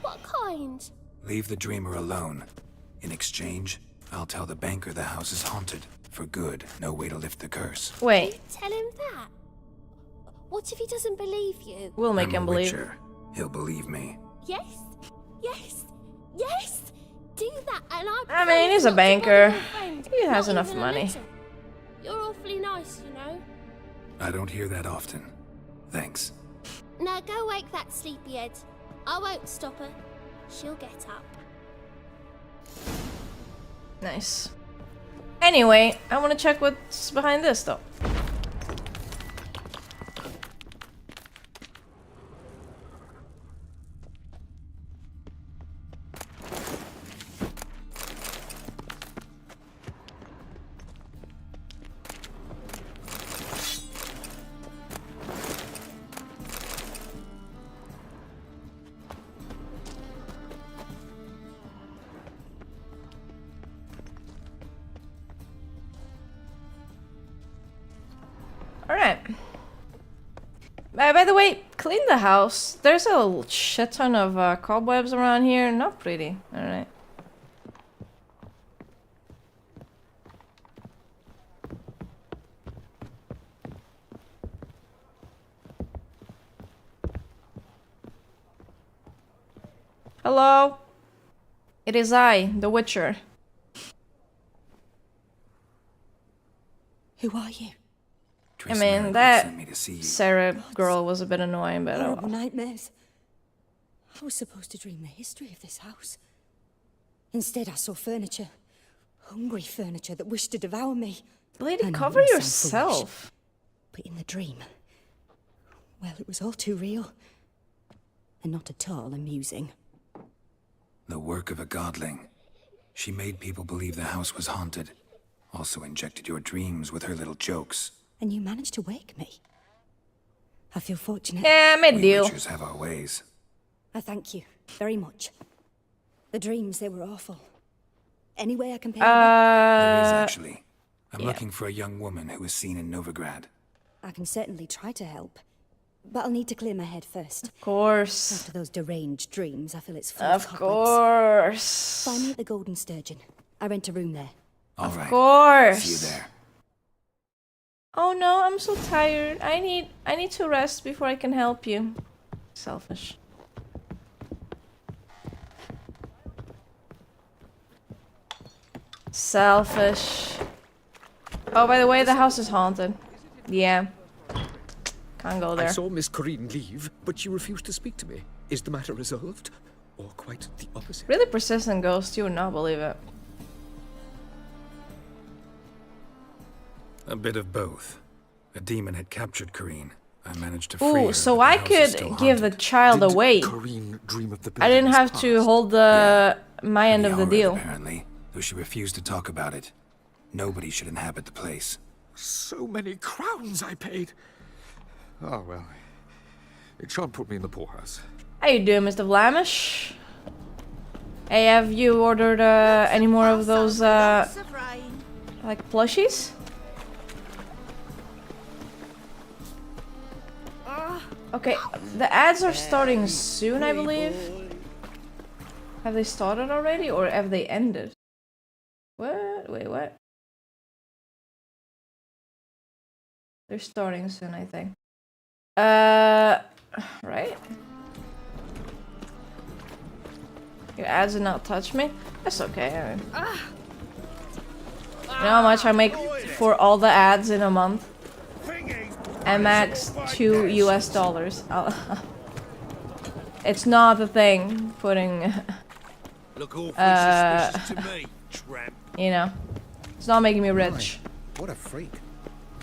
What kind? Leave the dreamer alone. In exchange, I'll tell the banker the house is haunted. For good, no way to lift the curse. Wait, Tell him that. What if he doesn't believe you? we'll make I'm him a believe. witcher. He'll believe me. Yes? Yes? Yes? Do that and I I mean, promise he's a not to banker. bother your friend. He has Not enough even a money. little. You're awfully nice, you know. I don't hear that often. Thanks. Now go wake that sleepyhead. I won't stop her. She'll get up. Nice. Anyway, I want to check what's behind this, though. Alright. By the way, clean the house. There's a shit ton of cobwebs around here. Not pretty. Alright. Hello? It is I, the Witcher. Who are you? I mean, that Sarah Gods. girl was a bit annoying, but Horrible nightmares. I was supposed to dream the history of this house. Instead, I saw furniture. Hungry furniture that wished to devour me. Lady, I know cover it may sound foolish, yourself. but in the dream, well, it was all too real. And not at all amusing. The work of a godling. She made people believe the house was haunted. Also injected your dreams with her little jokes. And you managed to wake me. I feel fortunate. Yeah, made We deal. witchers have our ways. I thank you very much. The dreams, they were awful. Any way I can pay you back? There is actually. I'm yeah. looking for a young woman who was seen in Novigrad. I can certainly try to help. But I'll need to clear my head first. Of course. After those deranged dreams, I feel it's full Of cobwebs. course. Find me at the Golden Sturgeon. I rent a room there. All right. Of course. See you there. Oh no, I'm so tired. I need to rest before I can help you. Selfish. Selfish. Oh, by the way, the house is haunted. Yeah. Can't go I there. saw Miss Corrine leave, but she refused to speak to me. Is the matter resolved? Or quite the opposite? Really persistent ghost, you would not believe it. A bit of both. A demon had captured Corrine. I managed to free her. Ooh, so but I the house is could still give the haunted. child Did away. Corrine dream of the I didn't building's have to past? hold the my end The of the hour, deal. Apparently, though she refused to talk about it. Nobody should inhabit the place. So many crowns I paid. Oh well. It shan't put me in the poorhouse. How you doing, Mr. Vlamish? Hey, have you ordered any more of those like plushies? Okay, the ads are starting soon, I believe. Have they started already, or have they ended? What? Wait, what? They're starting soon, I think. Right? Your ads did not touch me? That's okay. I mean, you know how much I make for all the ads in a month? I max $2 US. It's not the thing putting, Look awfully suspicious to me, tramp. you know, it's not making me rich. What a freak.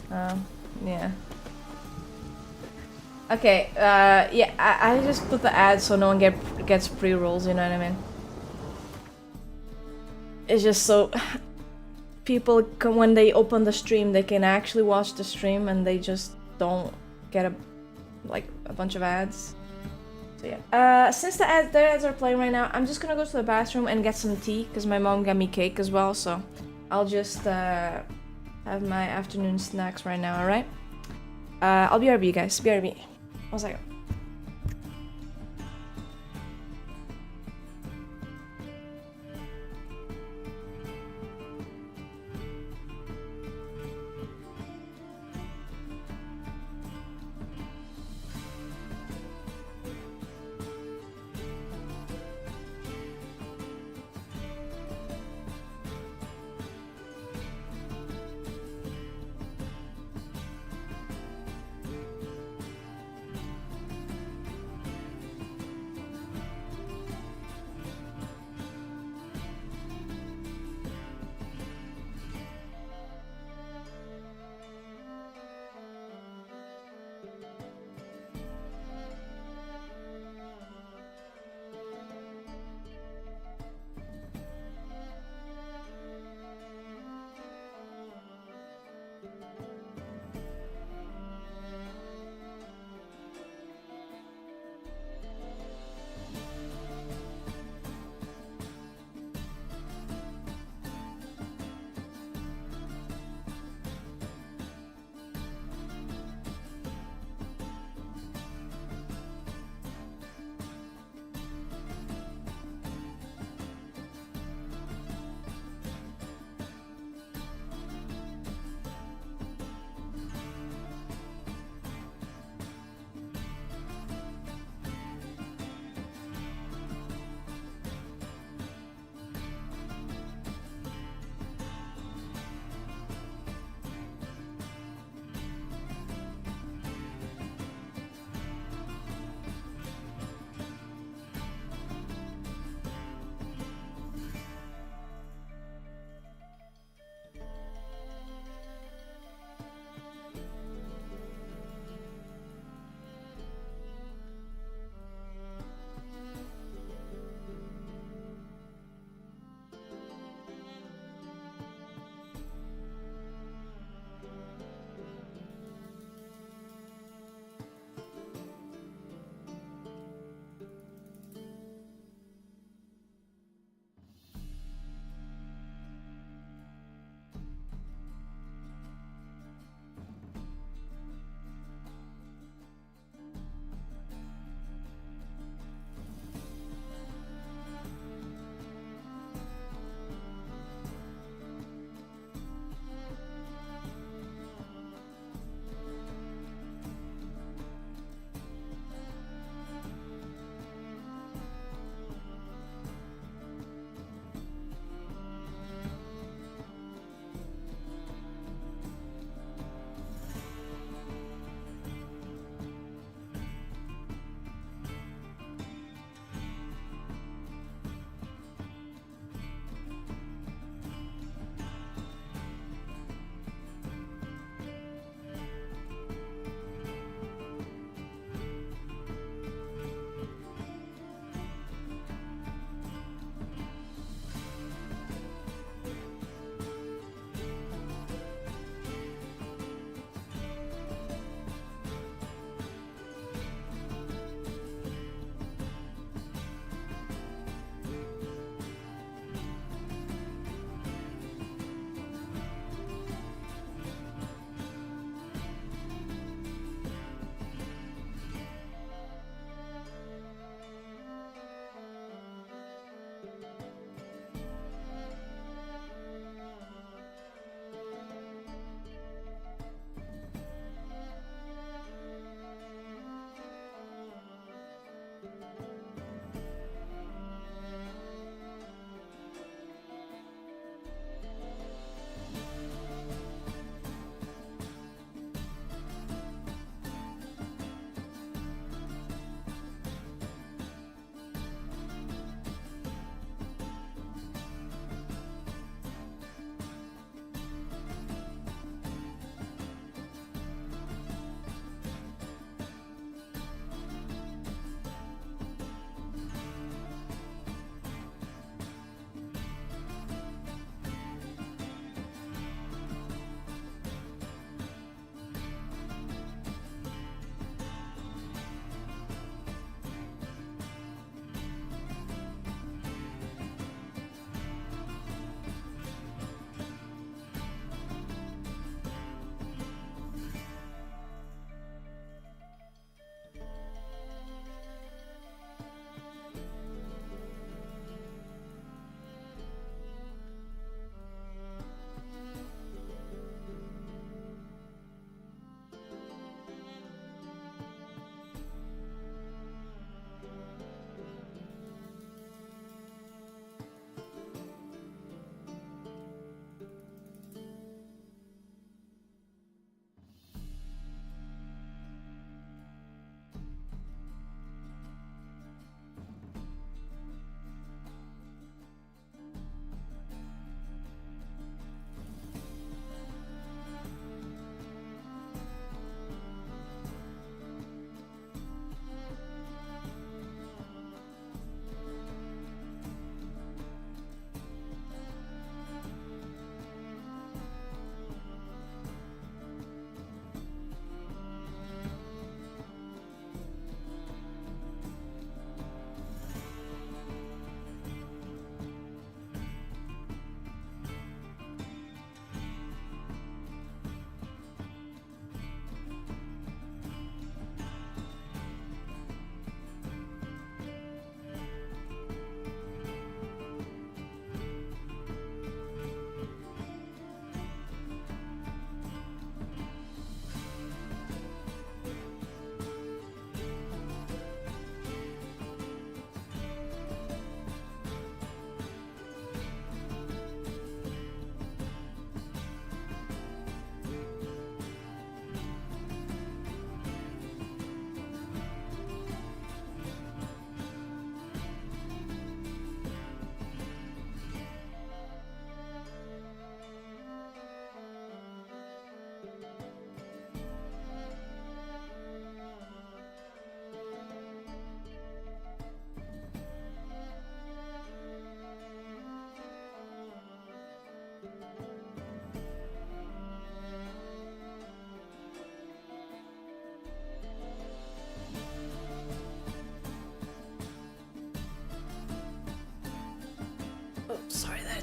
Yeah. Okay, yeah, I just put the ads so no one gets pre-rolls, you know what I mean? It's just so people can, when they open the stream, they can actually watch the stream and they just don't get a bunch of ads. So yeah. Since the ads are playing right now, I'm just gonna go to the bathroom and get some tea because my mom got me cake as well. So I'll just have my afternoon snacks right now. All right. I'll BRB, guys. BRB. 1 second.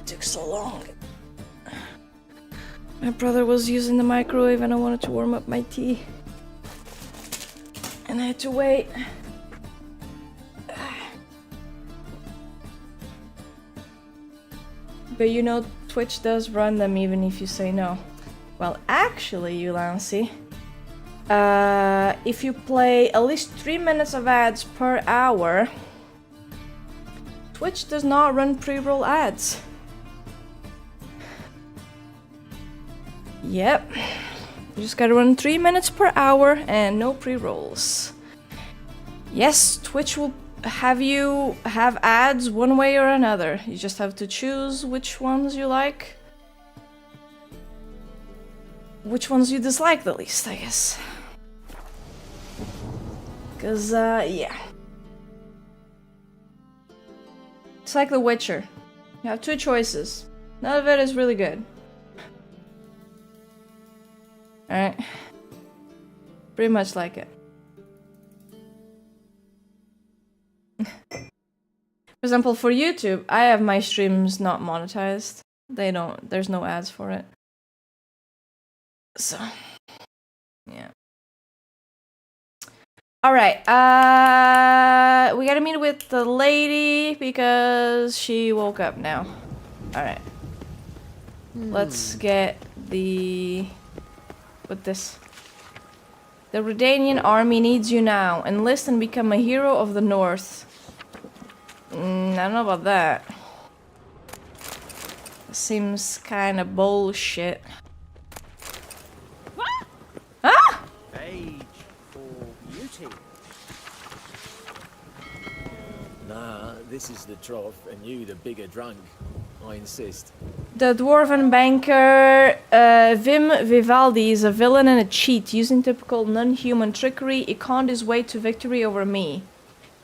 took so long. My brother was using the microwave and I wanted to warm up my tea. And I had to wait. But you know, Twitch does run them even if you say no. Well, actually, Ulancy, if you play at least 3 minutes of ads per hour, Twitch does not run pre-roll ads. Yep. You just gotta run 3 minutes per hour and no pre-rolls. Yes, Twitch will have you have ads one way or another. You just have to choose which ones you like. Which ones you dislike the least, I guess. Cause, yeah. It's like The Witcher. You have two choices. None of it is really good. Alright. Pretty much like it. For example, for YouTube, I have my streams not monetized. There's no ads for it. So, yeah. Alright, we gotta meet with the lady because she woke up now. Alright. Let's get with this. The Redanian army needs you now. Enlist and become a hero of the North. I don't know about that. Seems kinda bullshit. Ah! Age for beauty. Nah, this is the trough, and you the bigger drunk. I insist. The dwarven banker Wim Vivaldi is a villain and a cheat. Using typical non-human trickery, he conned his way to victory over me.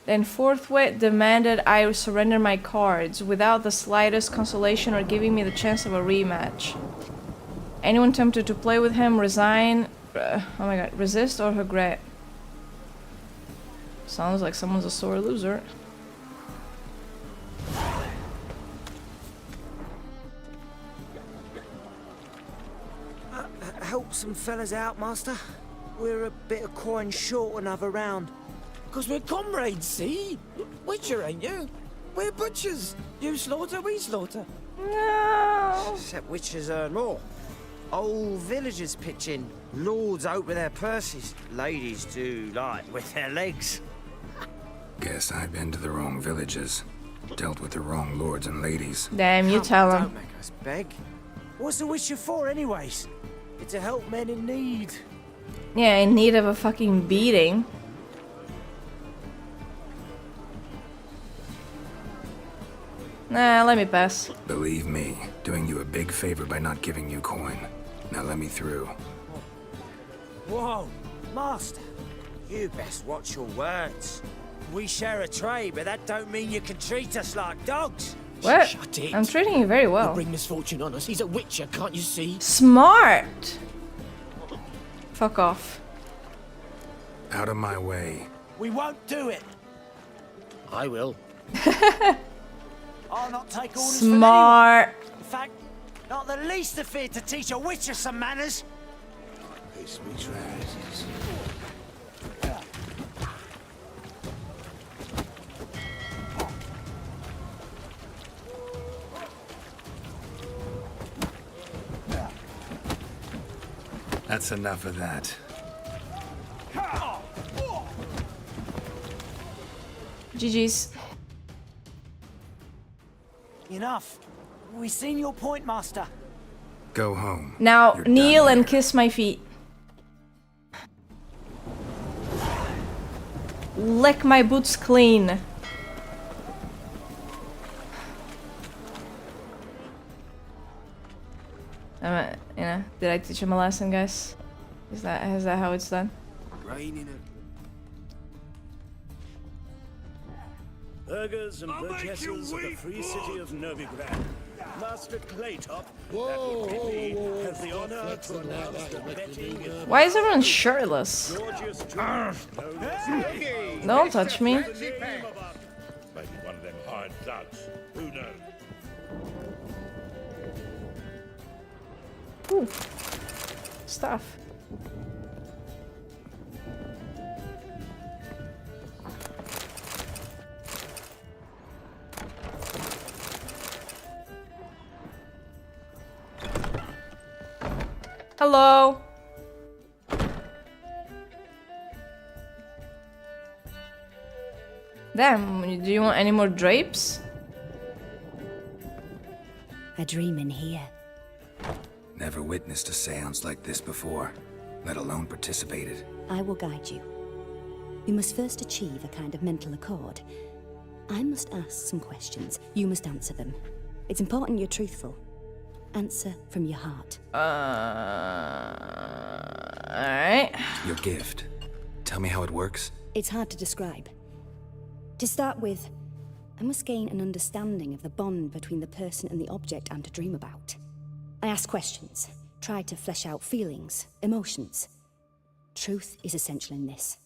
Then forthwith demanded I surrender my cards, without the slightest consolation or giving me the chance of a rematch. Anyone tempted to play with him, resign, oh my god, resist or regret. Sounds like someone's a sore loser. Help some fellas out, master. We're a bit of coin short another round. Because we're comrades, see? Witcher, ain't you? We're butchers. You slaughter, we slaughter. No. Except witchers earn more. Old villagers pitch in. Lords out with their purses. Ladies do like with their legs. Guess I've been to the wrong villages. Dealt with the wrong lords and ladies. Damn, you tell him. Don't make us beg. What's the witcher for, anyways? It's to help men in need. Yeah, in need of a fucking beating. Nah, let me pass. Believe me, doing you a big favor by not giving you coin. Now let me through. Whoa, master. You best watch your words. We share a trade, but that don't mean you can treat us like dogs. What? Shut it. I'm treating you very well. He'll bring misfortune on us. He's a witcher, can't you see? Smart! Fuck off. Out of my way. We won't do it. I will. I'll not take orders Smart. from anyone. In fact, not the least afraid to teach a witcher some manners. Kiss me, trousers. That's enough of that. GG's. Enough. We've seen your point, master. Go home. Now You're kneel done and here. kiss my feet. Lick my boots clean. You know, did I teach him a lesson, guys? Is that how it's done? Burghers and burgesses of the free city of Novigrad. Master Claytop, has the honor to announce the betting is Why is everyone shirtless? Don't touch me. maybe one of them hard thugs. Who knows? Ooh. Stuff. Hello. Damn, do you want any more drapes? A dream in here. Never witnessed a seance like this before, let alone participated. I will guide you. You must first achieve a kind of mental accord. I must ask some questions. You must answer them. It's important you're truthful. Answer from your heart. Alright. Your gift. Tell me how it works. It's hard to describe. To start with, I must gain an understanding of the bond between the person and the object I'm to dream about. I ask questions, try to flesh out feelings, emotions. Truth is essential in this.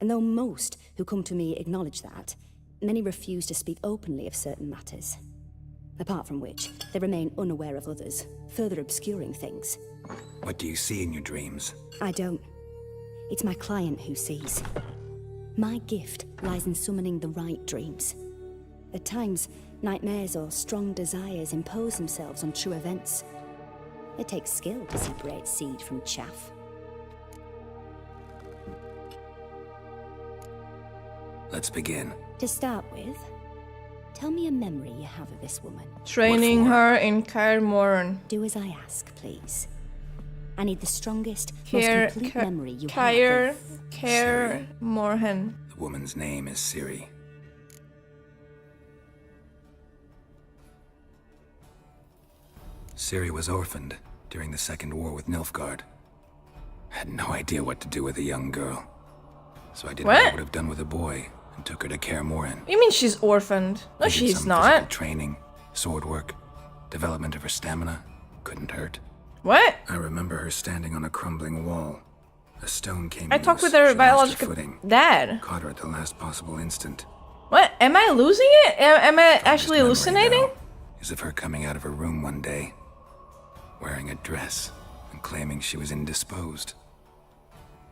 And though most who come to me acknowledge that, many refuse to speak openly of certain matters. Apart from which, they remain unaware of others, further obscuring things. What do you see in your dreams? I don't. It's my client who sees. My gift lies in summoning the right dreams. At times, nightmares or strong desires impose themselves on true events. It takes skill to separate seed from chaff. Let's begin. To start with, tell me a memory you have of this woman. Training her in Kaer Morhen. Do as I ask, please. I need the strongest, most complete memory you Kaer have. Morhen. The woman's name is Ciri. Ciri was orphaned during the Second War with Nilfgaard. Had no idea what to do with a young girl. So I did what I would have done with a boy and took her to Kaer Morhen. You mean she's orphaned? No, she's not. Physical training, sword work, development of her stamina. Couldn't hurt. What? I remember her standing on a crumbling wall. A stone came I loose. talked with her She lost biological footing. dad. Caught her at the last possible instant. What? Am I losing it? Am I actually hallucinating? Is of her coming out of her room one day, wearing a dress and claiming she was indisposed.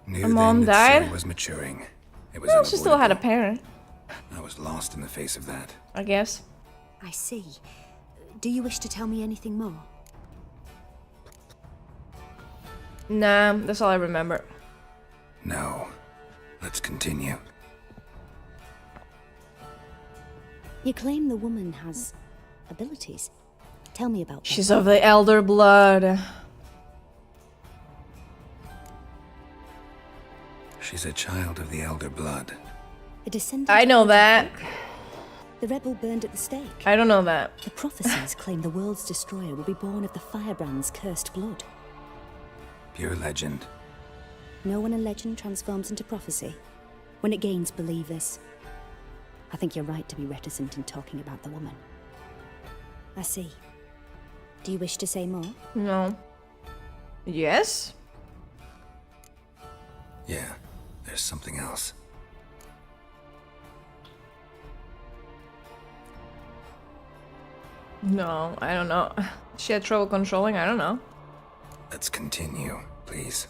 Knew Her mom then that died? Ciri was maturing. It was Well, she still had a unavoidable. parent, I was lost in the face of that. I guess. I see. Do you wish to tell me anything more? Nah, that's all I remember. No. Let's continue. You claim the woman has abilities. Tell me about them. She's of the elder blood. She's a child of the elder blood. A descendant. I know that. The rebel burned at the stake. I don't know that. The prophecies claim the world's destroyer will be born of the firebrand's cursed blood. Pure legend. No one in legend transforms into prophecy. When it gains believers. I think you're right to be reticent in talking about the woman. I see. Do you wish to say more? No. Yes? Yeah, there's something else. No, I don't know. She had trouble controlling? I don't know. Let's continue, please.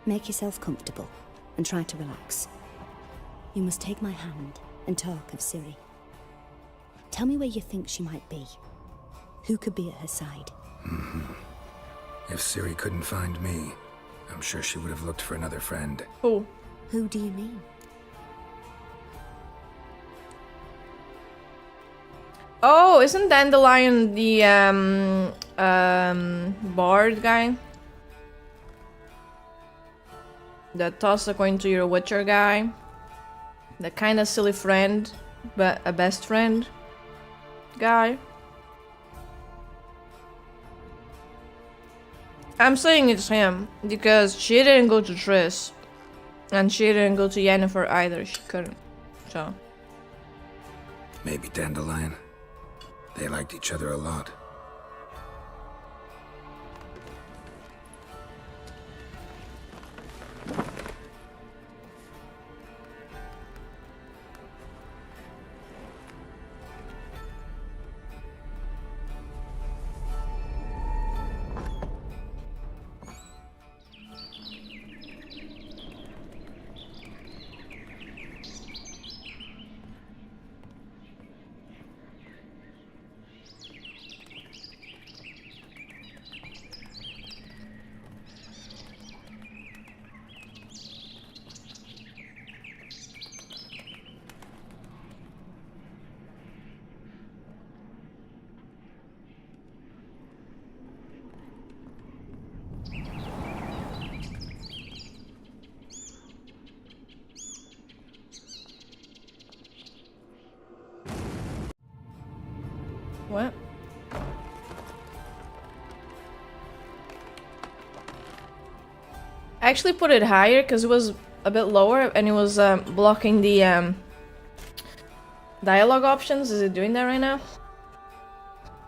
Make yourself comfortable and try to relax. You must take my hand and talk of Ciri. Tell me where you think she might be. Who could be at her side? If Ciri couldn't find me, I'm sure she would have looked for another friend. Who? Who do you mean? Oh, isn't Dandelion the bard guy? The toss a coin to your Witcher guy? The kinda silly friend, but a best friend guy? I'm saying it's him, because she didn't go to Triss. And she didn't go to Yennefer either, she couldn't. So. Maybe Dandelion. They liked each other a lot. What? I actually put it higher because it was a bit lower and it was blocking the dialogue options. Is it doing that right now?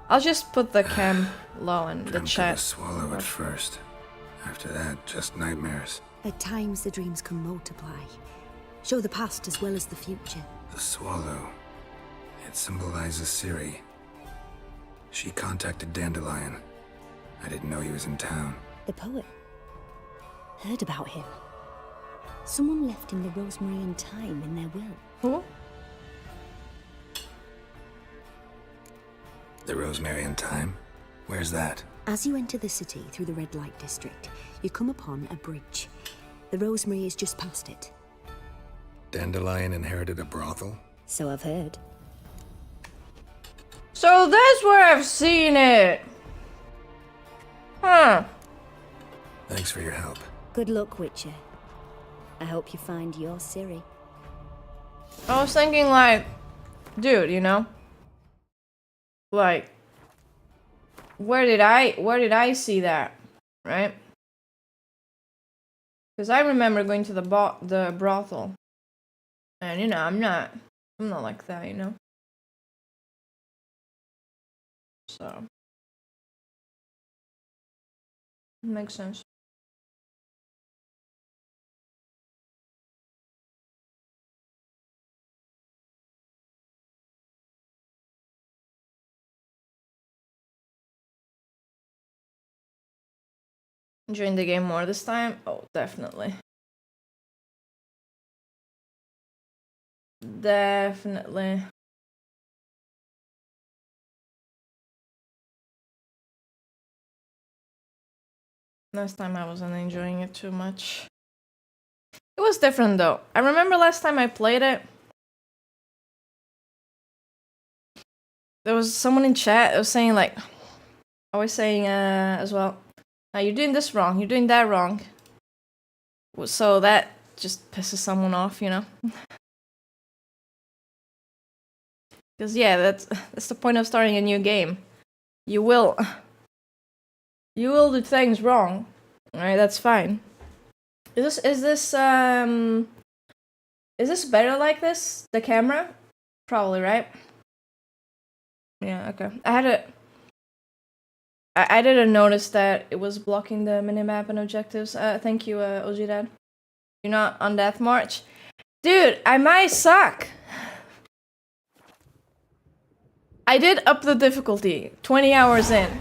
I'll just put the cam low and the chat. Swallow at first. After that, just nightmares. At times, the dreams can multiply. Show the past as well as the future. The swallow. It symbolizes Ciri. She contacted Dandelion. I didn't know he was in town. The poet. Heard about him. Someone left him the rosemary and thyme in their will. Who? The rosemary and thyme? Where's that? As you enter the city through the red light district, you come upon a bridge. The rosemary is just past it. Dandelion inherited a brothel? So I've heard. So that's where I've seen it. Huh. Thanks for your help. Good luck, Witcher. I hope you find your Ciri. I was thinking like, dude, you know? Like, where did I see that? Right? Because I remember going to the brothel. And you know, I'm not like that, you know? So makes sense. Enjoying the game more this time? Oh, definitely. Definitely. Last time I wasn't enjoying it too much. It was different though. I remember last time I played it, there was someone in chat that was saying like, I was saying as well, now you're doing this wrong, you're doing that wrong. So that just pisses someone off, you know? Because yeah, that's the point of starting a new game. You will do things wrong. Alright, that's fine. Is this better like this? The camera? Probably, right? Yeah, okay. I didn't notice that it was blocking the minimap and objectives. Thank you, OG Dad. You're not on Death March? Dude, I might suck. I did up the difficulty. 20 hours in.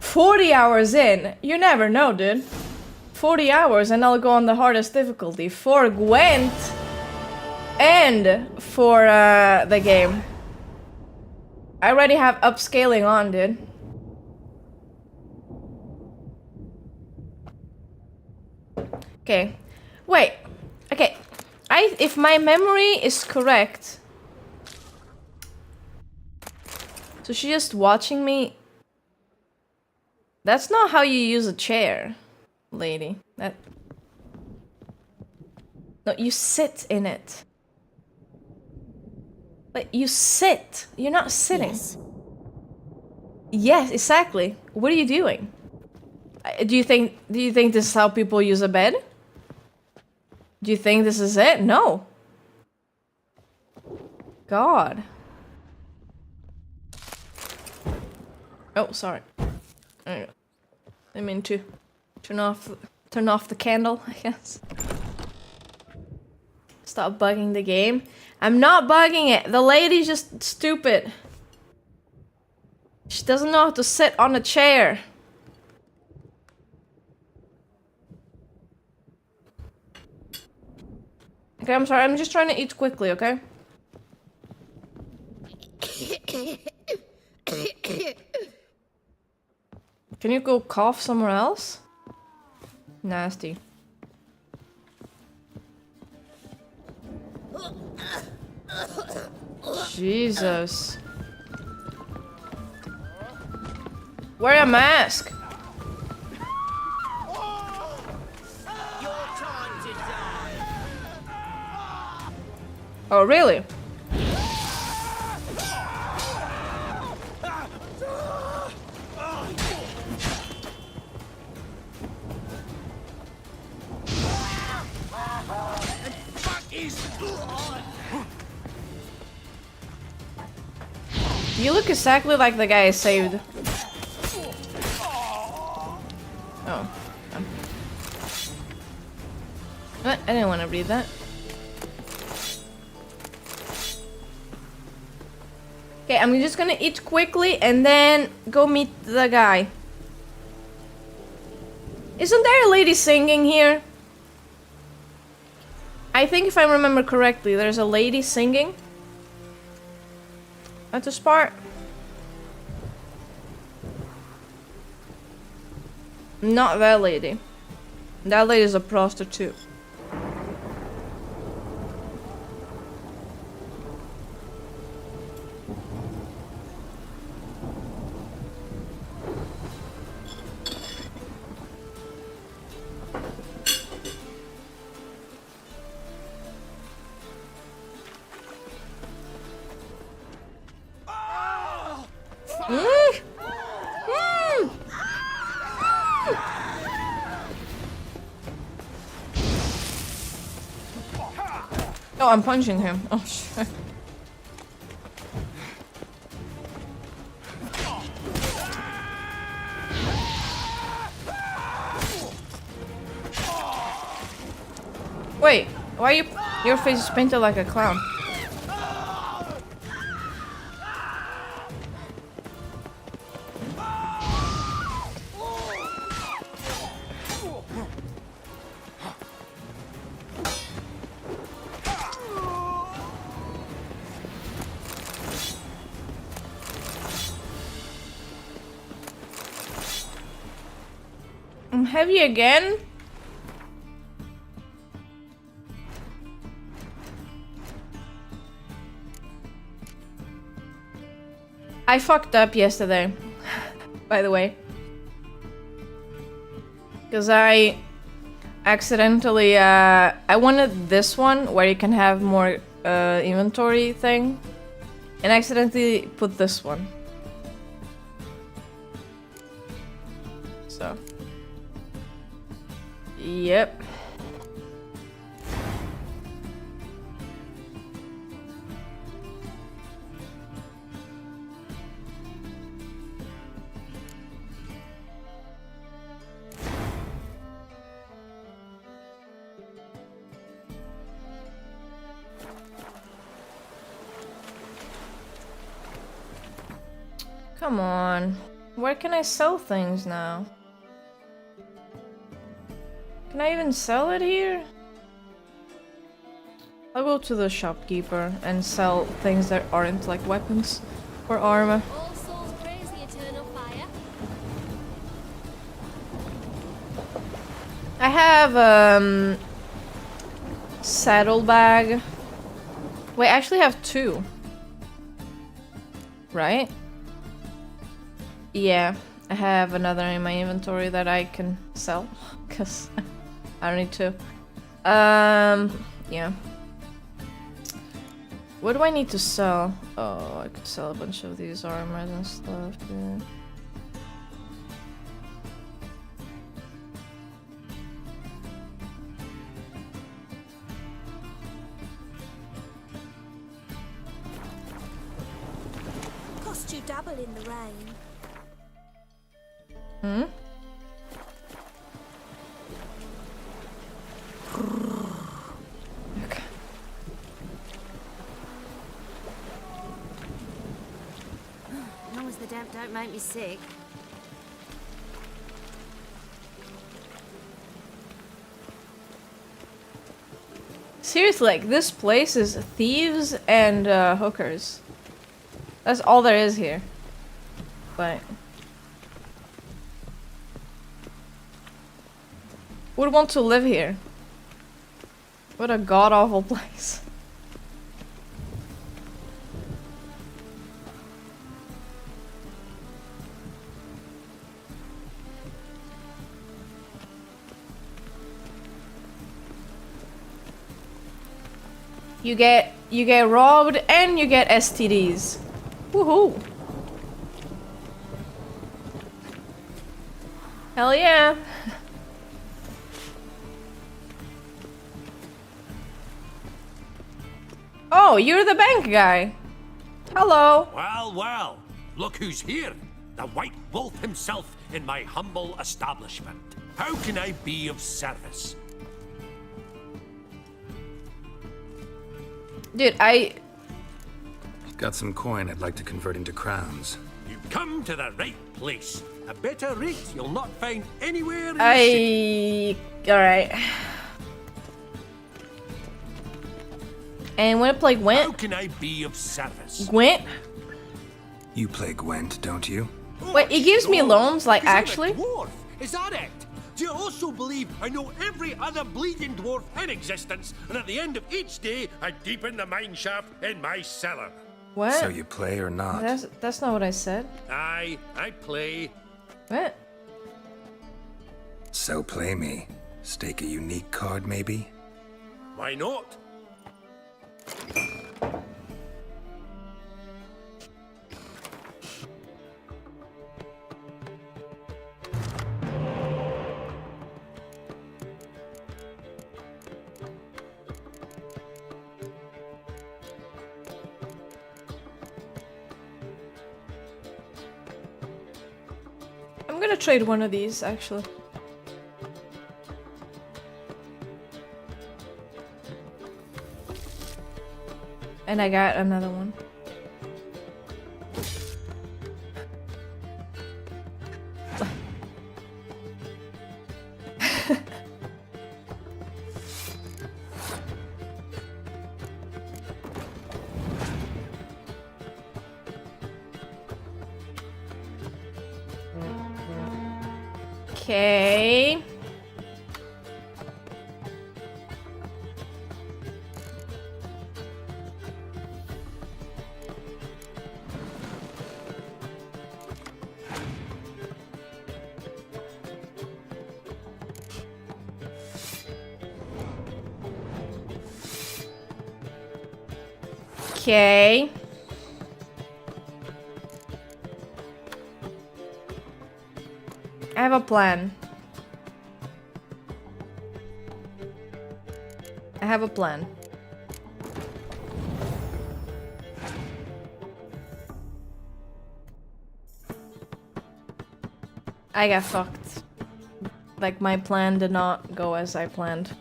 40 hours in. You never know, dude. 40 hours and I'll go on the hardest difficulty for Gwent and for the game. I already have upscaling on, dude. Okay. Wait. Okay. If my memory is correct. So she's just watching me. That's not how you use a chair, lady. No, you sit in it. Like, you sit. You're not sitting. Yes, exactly. What are you doing? Do you think this is how people use a bed? Do you think this is it? No. God. Oh, sorry. I mean to turn off the candle, I guess. Stop bugging the game. I'm not bugging it. The lady's just stupid. She doesn't know how to sit on a chair. Okay, I'm sorry. I'm just trying to eat quickly, okay? Can you go cough somewhere else? Nasty. Jesus. Wear a mask. Oh, really? You look exactly like the guy I saved. Oh. I didn't want to read that. Okay, I'm just gonna eat quickly and then go meet the guy. Isn't there a lady singing here? I think if I remember correctly, there's a lady singing at this part. Not that lady. That lady is a prostitute. Oh, I'm punching him. Oh, shit. Wait, why are you... Your face is painted like a clown. I'm heavy again? I fucked up yesterday, by the way. Because I accidentally, I wanted this one where you can have more inventory thing. And I accidentally put this one. So. Yep. Come on. Where can I sell things now? Can I even sell it here? I'll go to the shopkeeper and sell things that aren't like weapons or armor. All souls praise the eternal fire. I have saddlebag. Wait, I actually have 2. Right? Yeah, I have another in my inventory that I can sell because I don't need to. Yeah. What do I need to sell? Oh, I could sell a bunch of these armors and stuff, yeah. Cost you double in the rain. Hmm? Okay. As long as the damp don't make me sick. Seriously, like, this place is thieves and hookers. That's all there is here. But... would want to live here. What a god-awful place. You get robbed and you get STDs. Woohoo! Hell yeah! Oh, you're the bank guy. Hello. Well, well. Look who's here. The White Wolf himself in my humble establishment. How can I be of service? Dude, Got some coin I'd like to convert into crowns. You've come to the right place. A better rate you'll not find anywhere in the city. Alright. And wanna play Gwent? How can I be of service? Gwent? You play Gwent, don't you? Wait, it gives me loans, like, Is that a actually? dwarf? Is that it? Do you also believe I know every other bleeding dwarf in existence, and at the end of each day, I deepen the mine shaft in my cellar? What? So you play or not? That's not what I said. Aye, I play. What? So play me. Stake a unique card, maybe? Why not? I'm gonna trade one of these, actually. And I got another one. Okay. Okay. I have a plan. I have a plan. I got fucked. Like, my plan did not go as I planned.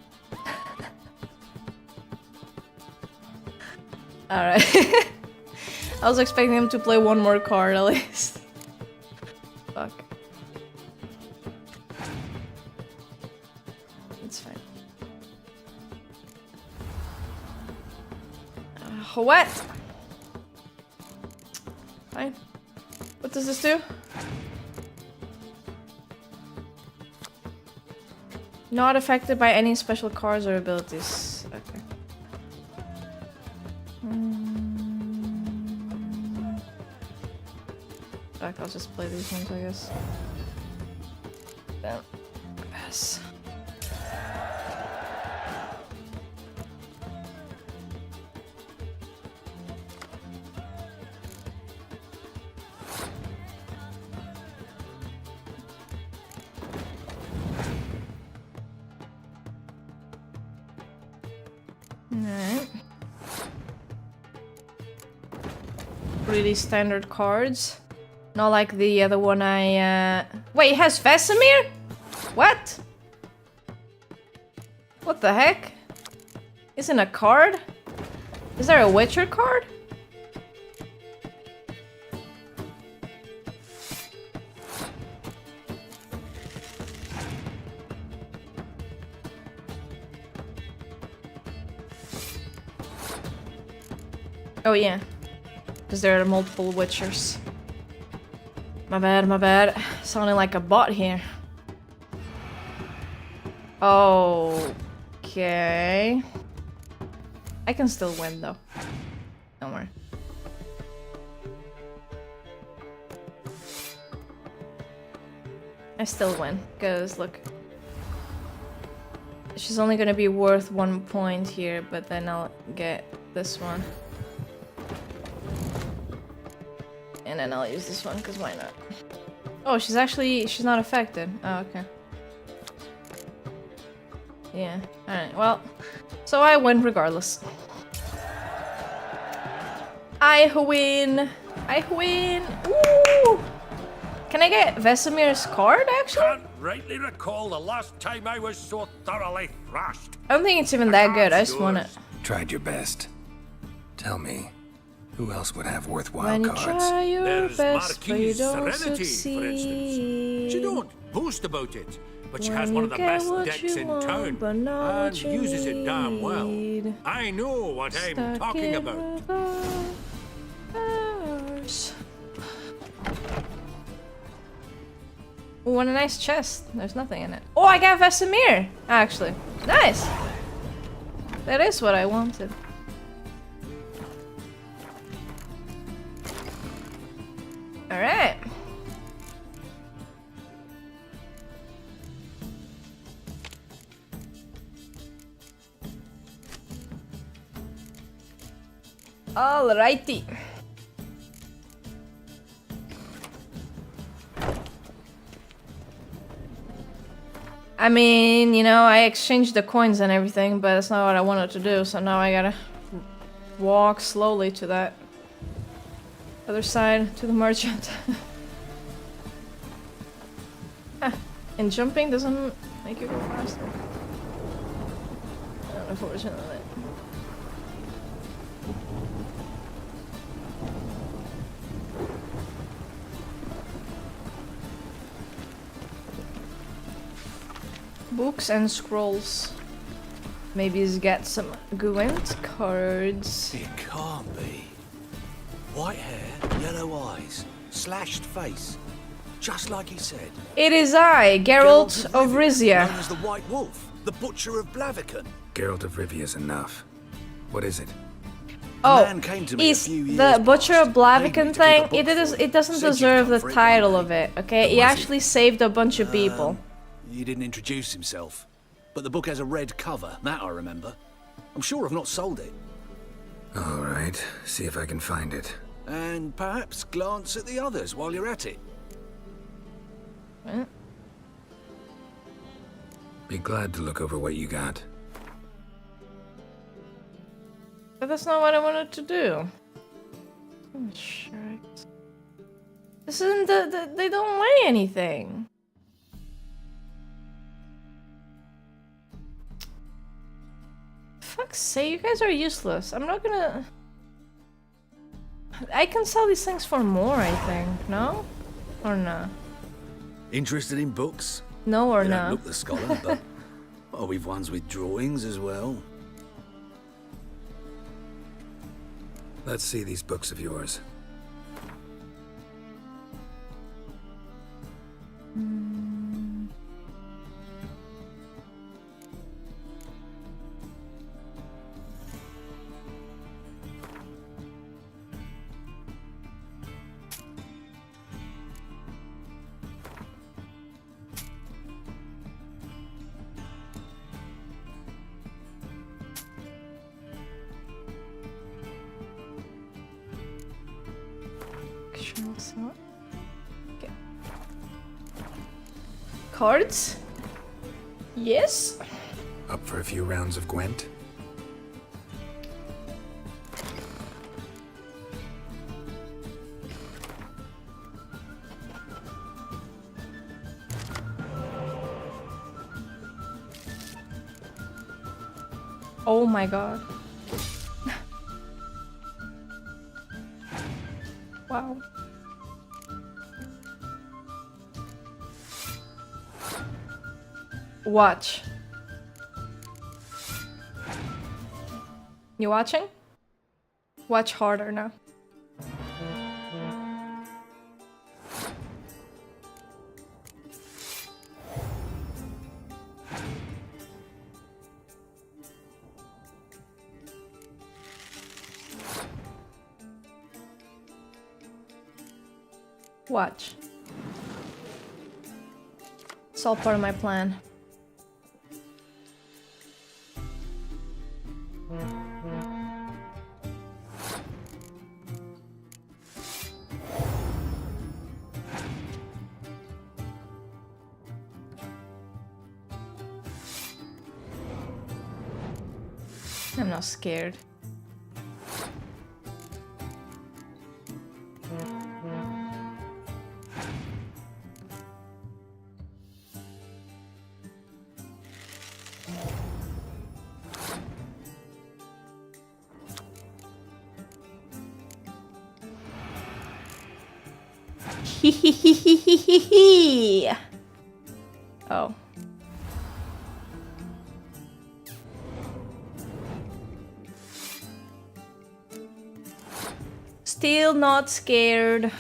Alright. I was expecting him to play one more card at least. Fuck. It's fine. What? Fine. What does this do? Not affected by any special cards or abilities. Okay. Fuck, I'll just play these ones, I guess. Damn. Pass. Alright. Pretty standard cards. Not like the other one I, Wait, it has Vesemir? What? What the heck? Isn't a card? Is there a Witcher card? Oh yeah, because there are multiple Witchers. My bad, my bad. Sounding like a bot here. Okay. I can still win though. Don't worry. I still win, because look. She's only gonna be worth 1 point here, but then I'll get this one. And then I'll use this one, because why not? Oh, she's not affected. Oh, okay. Yeah, alright, well. So I win regardless. I win! I win! Ooh! Can I get Vesemir's card, actually? Can't rightly recall the last time I was so thoroughly thrashed. I don't think it's even that good, I just want it. Tried your best. Tell me, who else would have worthwhile When you cards? try your There's best, but you Marquise don't Serenity, succeed. for instance. She don't boast about it, but she When has you one of the get best what decks you in want, town, but not and what you uses it damn well. need. I know what I'm Stuck talking in about. reverse. Ooh, what a nice chest. There's nothing in it. Oh, I got Vesemir, actually. Nice. That is what I wanted. All right. Alrighty. I mean, you know, I exchanged the coins and everything, but that's not what I wanted to do, so now I gotta walk slowly to that other side, to the merchant. And jumping doesn't make you go faster. Unfortunately. Books and scrolls. Maybe he's got some Gwent cards. It can't be. White hair, yellow eyes, slashed face. Just like he said. It is I, Geralt of Rivia. Known as the White Wolf, the Butcher of Blaviken. Geralt of Rivia is enough. What is it? Oh, man came to me a is few years the Butcher of paid me Blaviken to thing? keep a book It doesn't Said you'd deserve come the for it title one of day. it, okay? He actually saved a bunch of people. He didn't introduce himself. But the book has a red cover, that I remember. I'm sure I've not sold it. All right, see if I can find it. And perhaps glance at the others while you're at it. Be glad to look over what you got. But that's not what I wanted to do. Oh, shit. This isn't they don't weigh anything. Fuck's sake, you guys are useless. I'm not gonna... I can sell these things for more, I think. No? Or no? Interested in books? No or You no? don't look the scholar, but... Oh, we've ones with drawings as well. Let's see these books of yours. Okay. Cards? Yes? Up for a few rounds of Gwent? Oh my god. Wow. Watch. You watching? Watch harder now. Watch. It's all part of my plan. I'm not scared. Oh. Still not scared.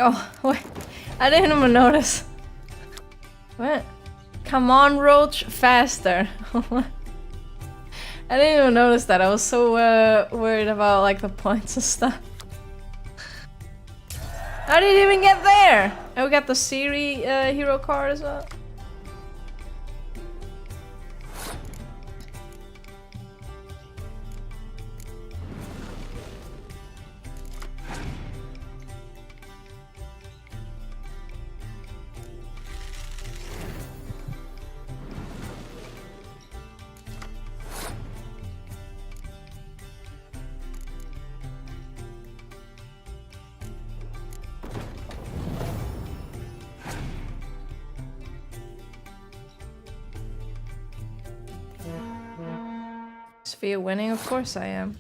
Oh, wait. I didn't even notice. What? Come on, Roach, faster. I didn't even notice that. I was so worried about like the points and stuff. How did it even get there? And we got the Siri hero card as well. Sofia winning? Of course I am.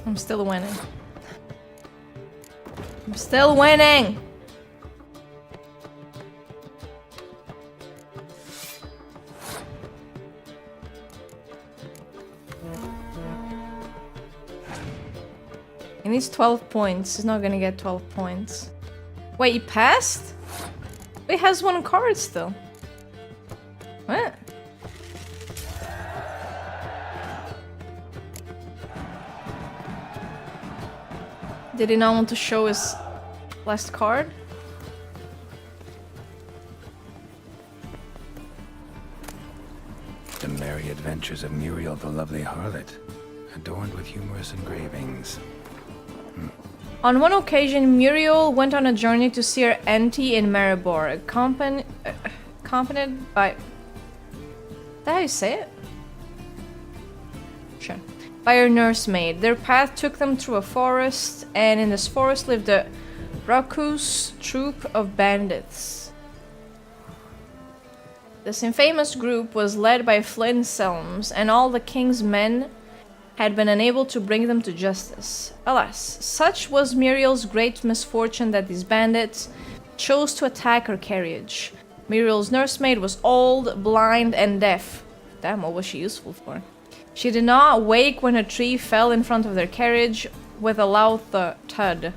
I'm still winning. I'm still winning! He needs 12 points. He's not gonna get 12 points. Wait, he passed? He has one card still. What? Did he not want to show his last card? The merry adventures of Muriel the lovely harlot, adorned with humorous engravings. On one occasion, Muriel went on a journey to see her auntie in Maribor, accompanied by... Is that how you say it? Sure. By her nursemaid. Their path took them through a forest, and in this forest lived a raucous troop of bandits. This infamous group was led by Flynn Selms, and all the king's men had been unable to bring them to justice. Alas, such was Muriel's great misfortune that these bandits chose to attack her carriage. Muriel's nursemaid was old, blind, and deaf. Damn, what was she useful for? She did not wake when a tree fell in front of their carriage with a loud thud.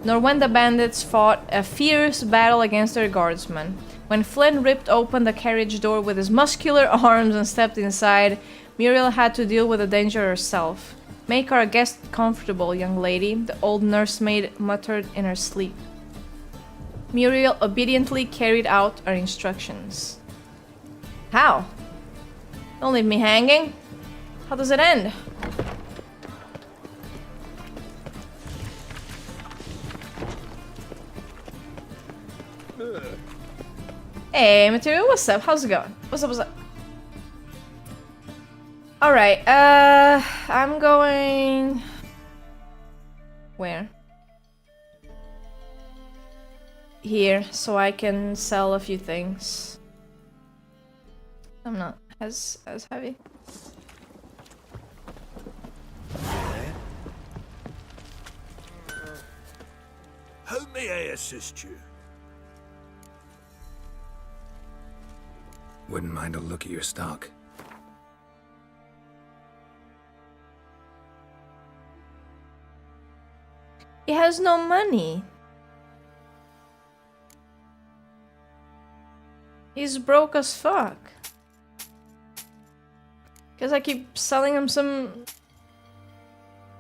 Nor when the bandits fought a fierce battle against their guardsmen. When Flynn ripped open the carriage door with his muscular arms and stepped inside, Muriel had to deal with the danger herself. "Make our guest comfortable, young lady," the old nursemaid muttered in her sleep. Muriel obediently carried out her instructions. How? Don't leave me hanging. How does it end? Hey, Material, what's up? How's it going? What's up, what's up? Alright, I'm going... Where? Here, so I can sell a few things. I'm not as heavy. How may I assist you? Wouldn't mind a look at your stock. He has no money. He's broke as fuck. Because I keep selling him some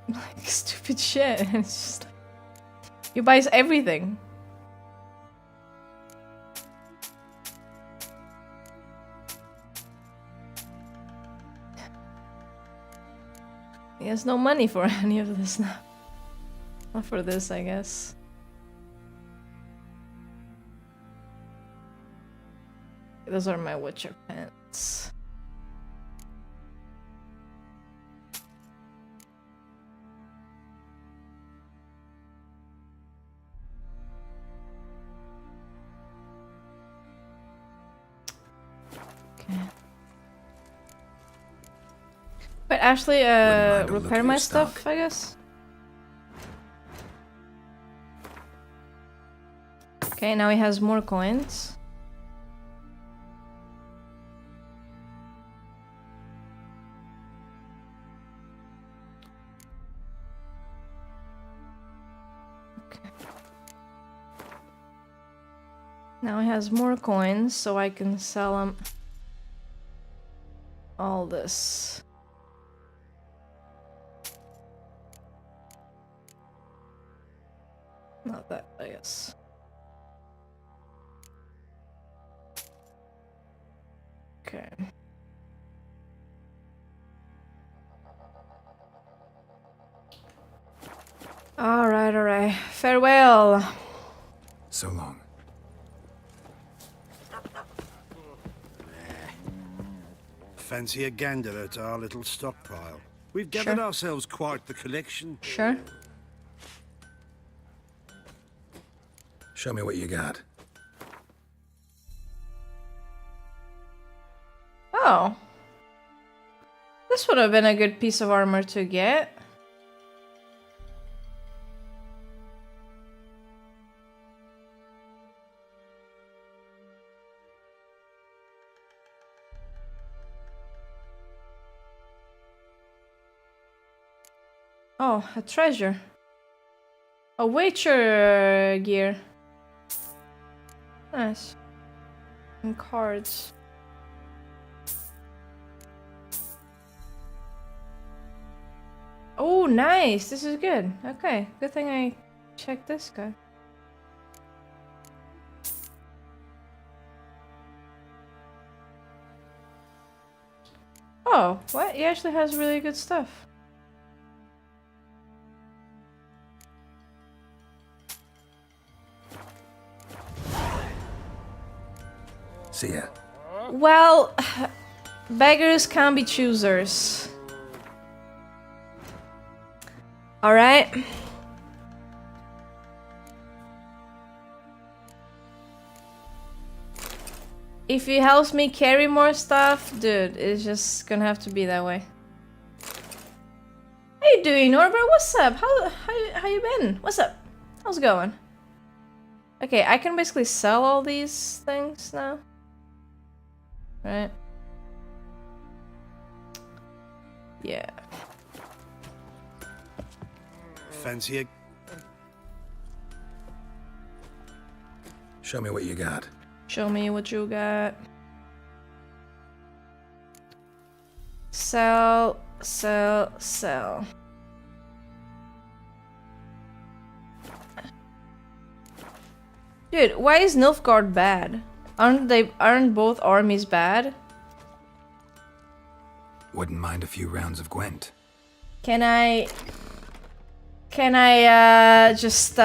like stupid shit. And it's just like, he buys everything. He has no money for any of this now. Not for this, I guess. Those are my Witcher pants. But actually, repair my stuff, I guess. Okay, now he has more coins. Okay. Now he has more coins, so I can sell him all this. Not that, I guess. Okay. Alright, alright. Farewell. So long. Fancy a gander at our little stockpile. We've gathered ourselves quite the collection. Sure. Show me what you got. Oh. This would have been a good piece of armor to get. Oh, a treasure. A Witcher gear. Nice. And cards. Oh, nice! This is good. Okay, good thing I checked this guy. Oh, what? He actually has really good stuff. See ya. Well, beggars can't be choosers. Alright. If he helps me carry more stuff, dude, it's just gonna have to be that way. How you doing, Norbert? What's up? How you been? What's up? How's it going? Okay, I can basically sell all these things now. Right? Yeah. Fancy a... Show me what you got. Show me what you got. Sell, sell, sell. Dude, why is Nilfgaard bad? Aren't both armies bad? Wouldn't mind a few rounds of Gwent. Can I just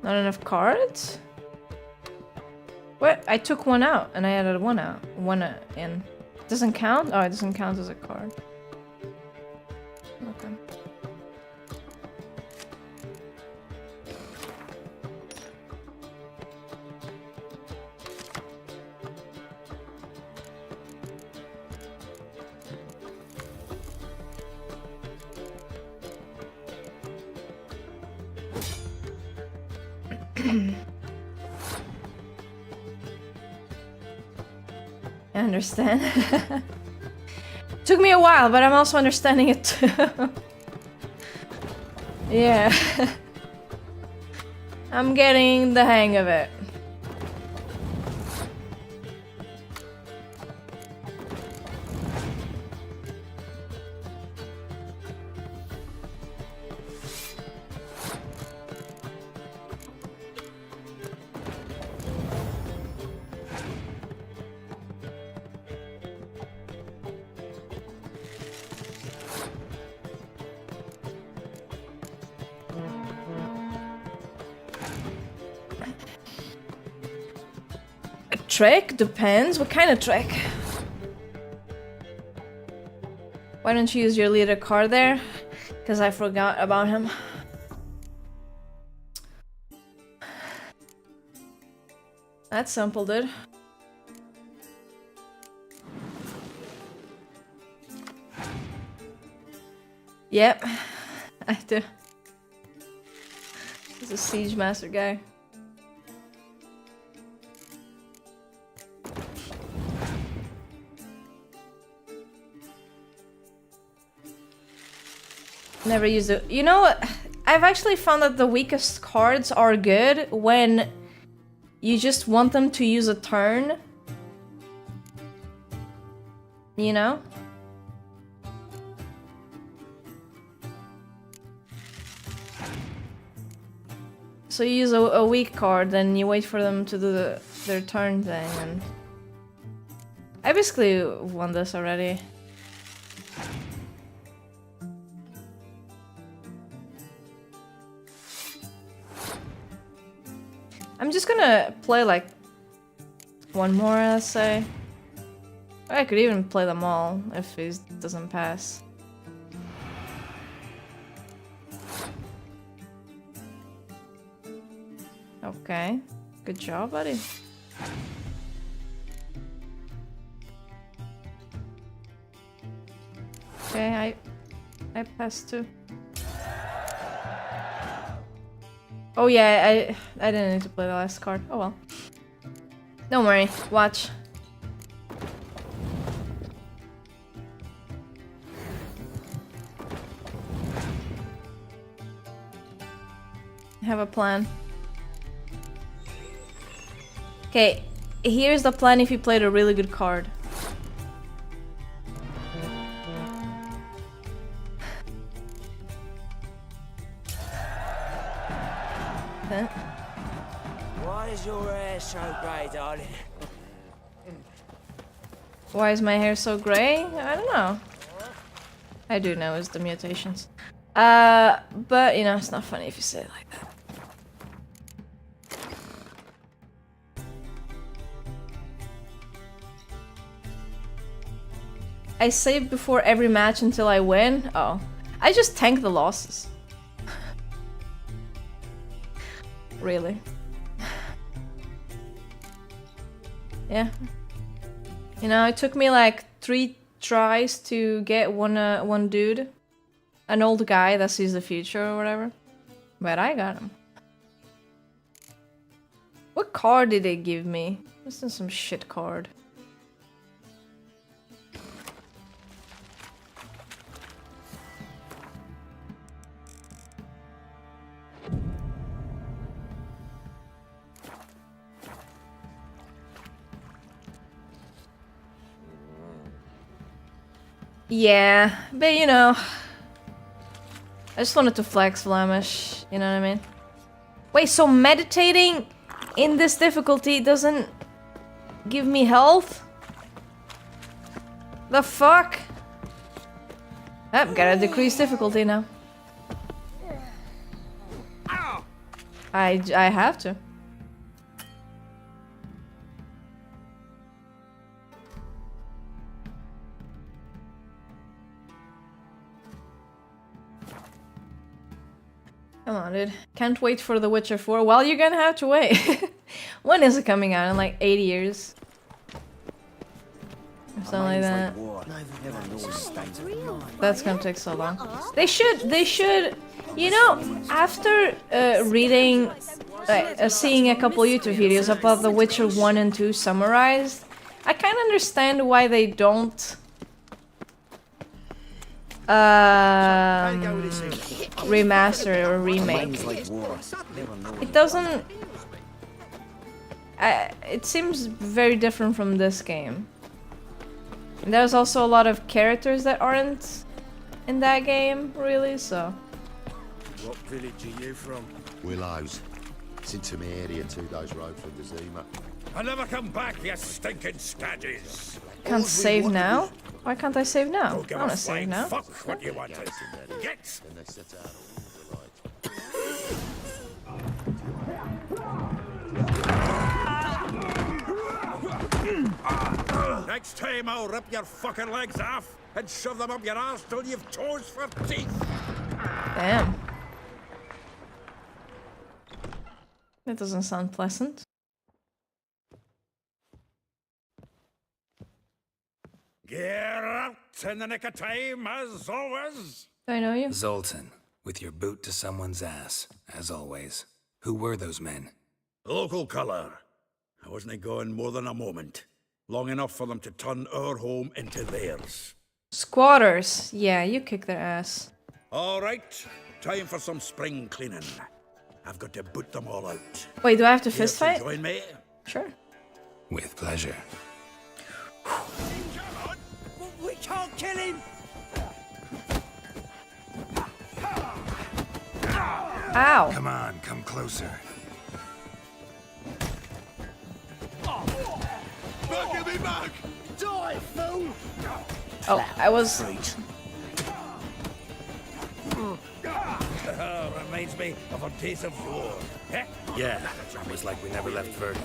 Not enough cards? What? I took one out and I added one out. One in. Doesn't count? Oh, it doesn't count as a card. Okay. I understand. Took me a while, but I'm also understanding it too. Yeah. I'm getting the hang of it. trick? Depends. What kind of trick? Why don't you use your leader card there? Because I forgot about him. That's simple, dude. Yep, I do. He's a siege master guy. Never use it. You know, I've actually found that the weakest cards are good when you just want them to use a turn. You know? So you use a weak card, then you wait for them to do their turn thing, and... I basically won this already. I'm just gonna play like one more, let's say. I could even play them all if he doesn't pass. Okay, good job, buddy. Okay, I passed too. Oh yeah, I didn't need to play the last card. Oh well. Don't worry, watch. I have a plan. Okay, here's the plan if you played a really good card. Why is your hair so grey, darling? Why is my hair so grey? I don't know. I do know it's the mutations. But you know, it's not funny if you say it like that. I save before every match until I win? Oh. I just tank the losses. Really? Yeah. You know, it took me like 3 tries to get one dude. An old guy that sees the future or whatever. But I got him. What card did they give me? This is some shit card. Yeah, but you know, I just wanted to flex Flemish, you know what I mean? Wait, so meditating in this difficulty doesn't give me health? The fuck? I've gotta decrease difficulty now. I have to. Come on, dude. Can't wait for The Witcher 4. Well, you're gonna have to wait. When is it coming out? In like 80 years? Or something like that. That's gonna take so long. They should, you know, after reading, seeing a couple YouTube videos about The Witcher 1 and 2 summarized, I kind of understand why they don't remaster or remake. It doesn't... it seems very different from this game. And there's also a lot of characters that aren't in that game, really, so... What village are you from? Willows. It's into my area, 2 days road from the Zima. I'll never come back, you stinking scaddies! Can't save now? Why can't I save now? Don't give I wanna a save flying now. fuck what you wanted. Get! Then they set out all the right. Next time I'll rip your fucking legs off and shove them up your arse till you've toes for teeth. Damn. That doesn't sound pleasant. Get out in the nick of time, as always. Do I know you? Zoltan, with your boot to someone's ass, as always. Who were those men? Local colour. I wasn't gone more than a moment. Long enough for them to turn our home into theirs. Squatters. Yeah, you kick their ass. All right, time for some spring cleaning. I've got to boot them all out. Wait, do I have to Here fist fight? Join me? Sure. With pleasure. We can't kill him! Ow. Come on, come closer. Back me back! Die, fool! Oh, I was... Reminds me of a days of yore. Eh? Yeah, almost like we never left Verdun.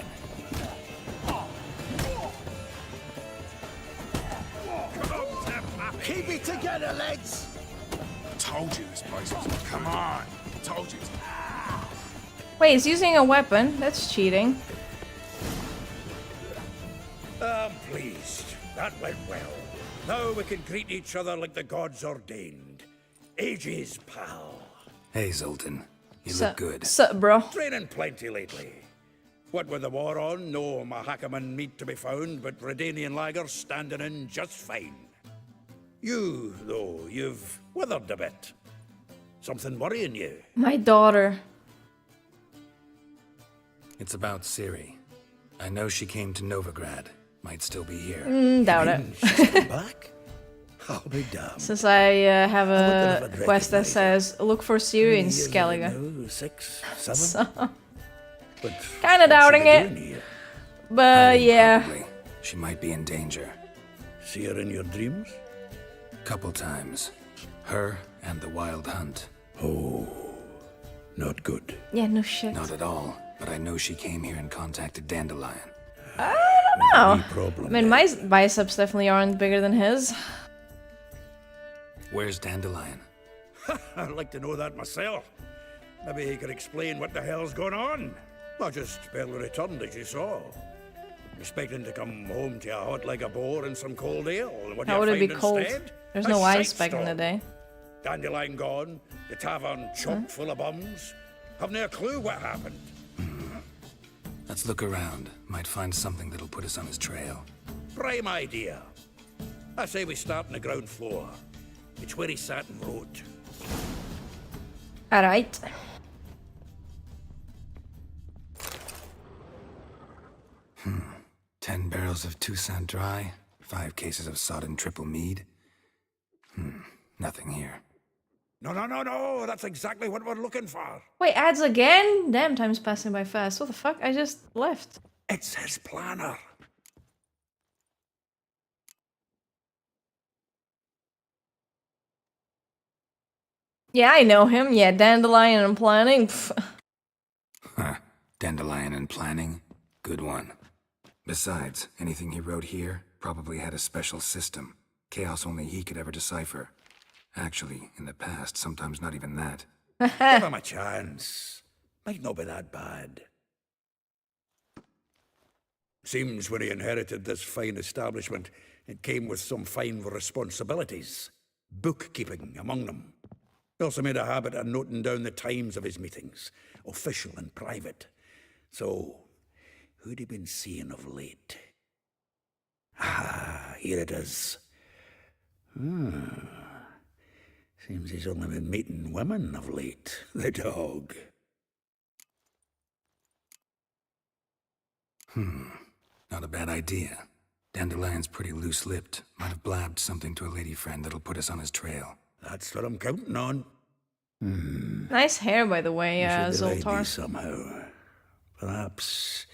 Keep it together, lads! Told you this place was... Come on! Told you. Wait, he's using a weapon. That's cheating. I'm pleased. That went well. Now we can greet each other like the gods ordained. Ages, pal. Hey, Zoltan. You look good. Sup, bro? Training plenty lately. What with the war on, no Mahakaman meat to be found, but Redanian lagers standing in just fine. You, though, you've withered a bit. Something worrying you? My daughter. It's about Ciri. I know she came to Novigrad. Might still be here. Doubt it. She's come back? I'll be damned. Since I have a quest that says look for Ciri in Skellige. 6, 7? So, kinda doubting it. But yeah. Probably. She might be in danger. See her in your dreams? Couple times. Her and the Wild Hunt. Oh, not good. Yeah, no shit. Not at all, but I know she came here and contacted Dandelion. I don't know. Problem I mean, my biceps definitely aren't bigger than his. Where's Dandelion? I'd like to know that myself. Maybe he could explain what the hell's going on. I just barely returned, as you saw. Expecting to come home to a hot leg of boar and some cold ale. And what How would it be cold? Instead? There's A no ice shite back in the storm. day. Dandelion gone, the tavern chock full of bums. Have no clue what happened. Let's look around. Might find something that'll put us on his trail. Prime idea. I say we start on the ground floor. It's where he sat and wrote. Alright. Hmm. 10 barrels of Toussaint Dry, 5 cases of sodden triple mead. Nothing here. No, that's exactly what we're looking for. Wait, ads again? Damn, time's passing by fast. What the fuck? I just left. It's his planner. Yeah, I know him. Yeah, Dandelion and planning. Pff. Huh. Dandelion and planning? Good one. Besides, anything he wrote here probably had a special system. Chaos only he could ever decipher. Actually, in the past, sometimes not even that. Give him a chance. Might not be that bad. Seems when he inherited this fine establishment, it came with some fine responsibilities. Bookkeeping among them. He also made a habit of noting down the times of his meetings, official and private. So, who'd he been seeing of late? Ah, here it is. Seems he's only been meeting women of late, the dog. Not a bad idea. Dandelion's pretty loose-lipped. Might have blabbed something to a lady friend that'll put us on his trail. That's what I'm counting on. Nice hair, by the way, Should be ladies Zoltar. somehow. Perhaps.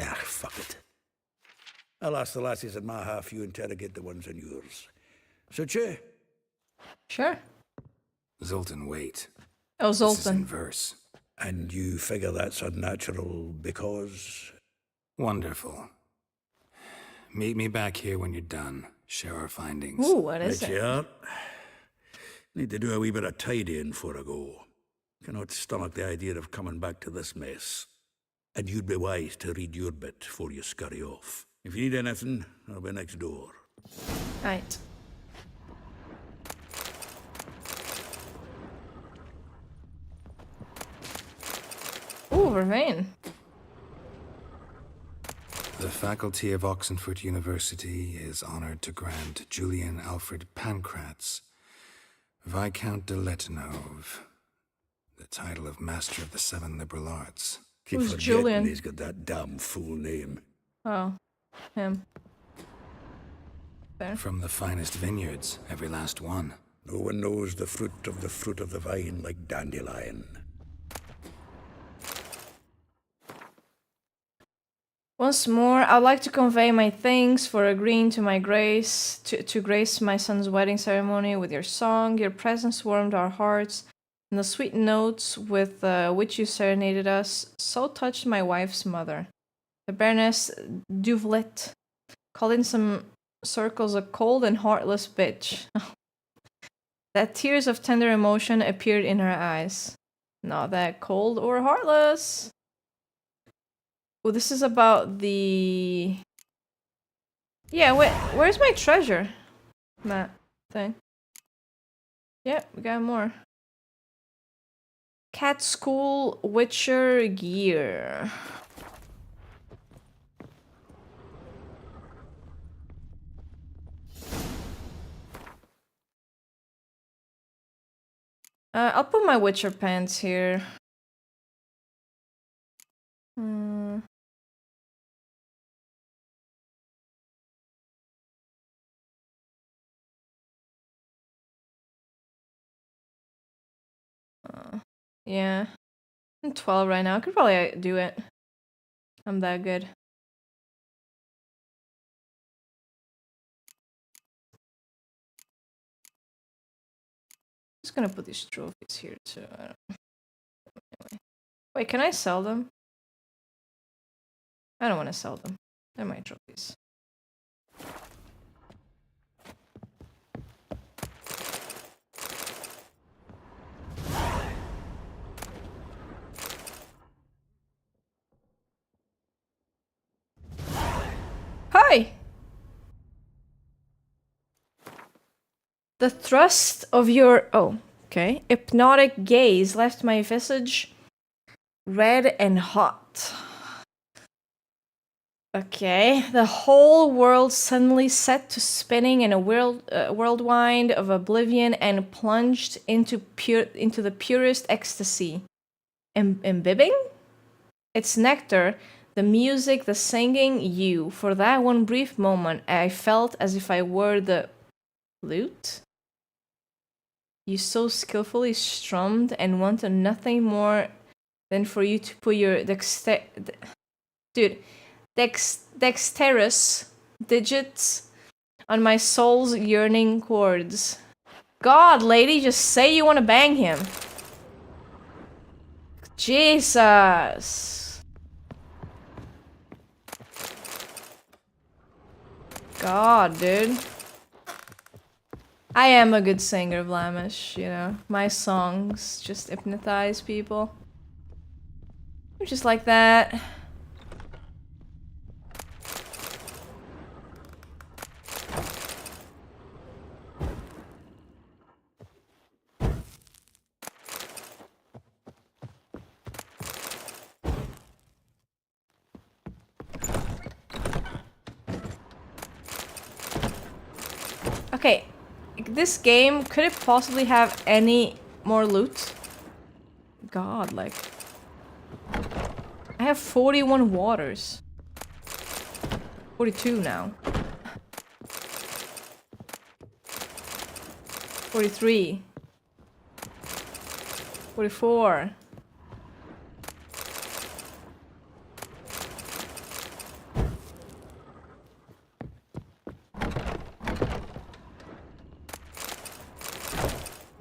Ah, fuck it. I'll ask the lassies in my half, you interrogate the ones in yours. Suit you? Sure. Zoltan, wait. Oh, This is in Zoltan. verse. And you figure that's unnatural because? Wonderful. Meet me back here when you're done. Share our findings. Ooh, what is Right it? you are. Need to do a wee bit of tidying before I go. Cannot stomach the idea of coming back to this mess. And you'd be wise to read your bit before you scurry off. If you need anything, I'll be next door. Right. Ooh, Vervain. The faculty of Oxenford University is honored to grant Julian Alfred Pancratz, Viscount de Letenove, the title of Master of the Seven Liberal Arts. Keep Who's forgetting Julian? he's got that damn full name. Oh, him. Fair. From the finest vineyards, every last one. No one knows the fruit of the vine like Dandelion. Once more, I'd like to convey my thanks for agreeing to my grace to grace my son's wedding ceremony with your song. Your presence warmed our hearts, and the sweet notes with which you serenaded us so touched my wife's mother, the Baroness Duvelet, called in some circles a cold and heartless bitch. That tears of tender emotion appeared in her eyes. Not that cold or heartless. Well, this is about the... Yeah, wait, where's my treasure? Map thing. Yep, we got more. Cat School Witcher gear. I'll put my Witcher pants here. Yeah. I'm 12 right now. I could probably do it. I'm that good. Just gonna put these trophies here too. Anyway. Wait, can I sell them? I don't want to sell them. They're my trophies. Hi! The thrust of your... Oh, okay. Hypnotic gaze left my visage red and hot. Okay. The whole world suddenly set to spinning in a whirlwind of oblivion and plunged into the purest ecstasy. Imbibing? Its nectar, the music, the singing, you. For that one brief moment, I felt as if I were the flute you so skillfully strummed and wanted nothing more than for you to put your dexterous digits on my soul's yearning chords. God, lady, just say you want to bang him. Jesus. God, dude. I am a good singer, Vlamish, you know. My songs just hypnotize people. I'm just like that. Okay. This game, could it possibly have any more loot? God, like... I have 41 waters. 42 now. 43. 44.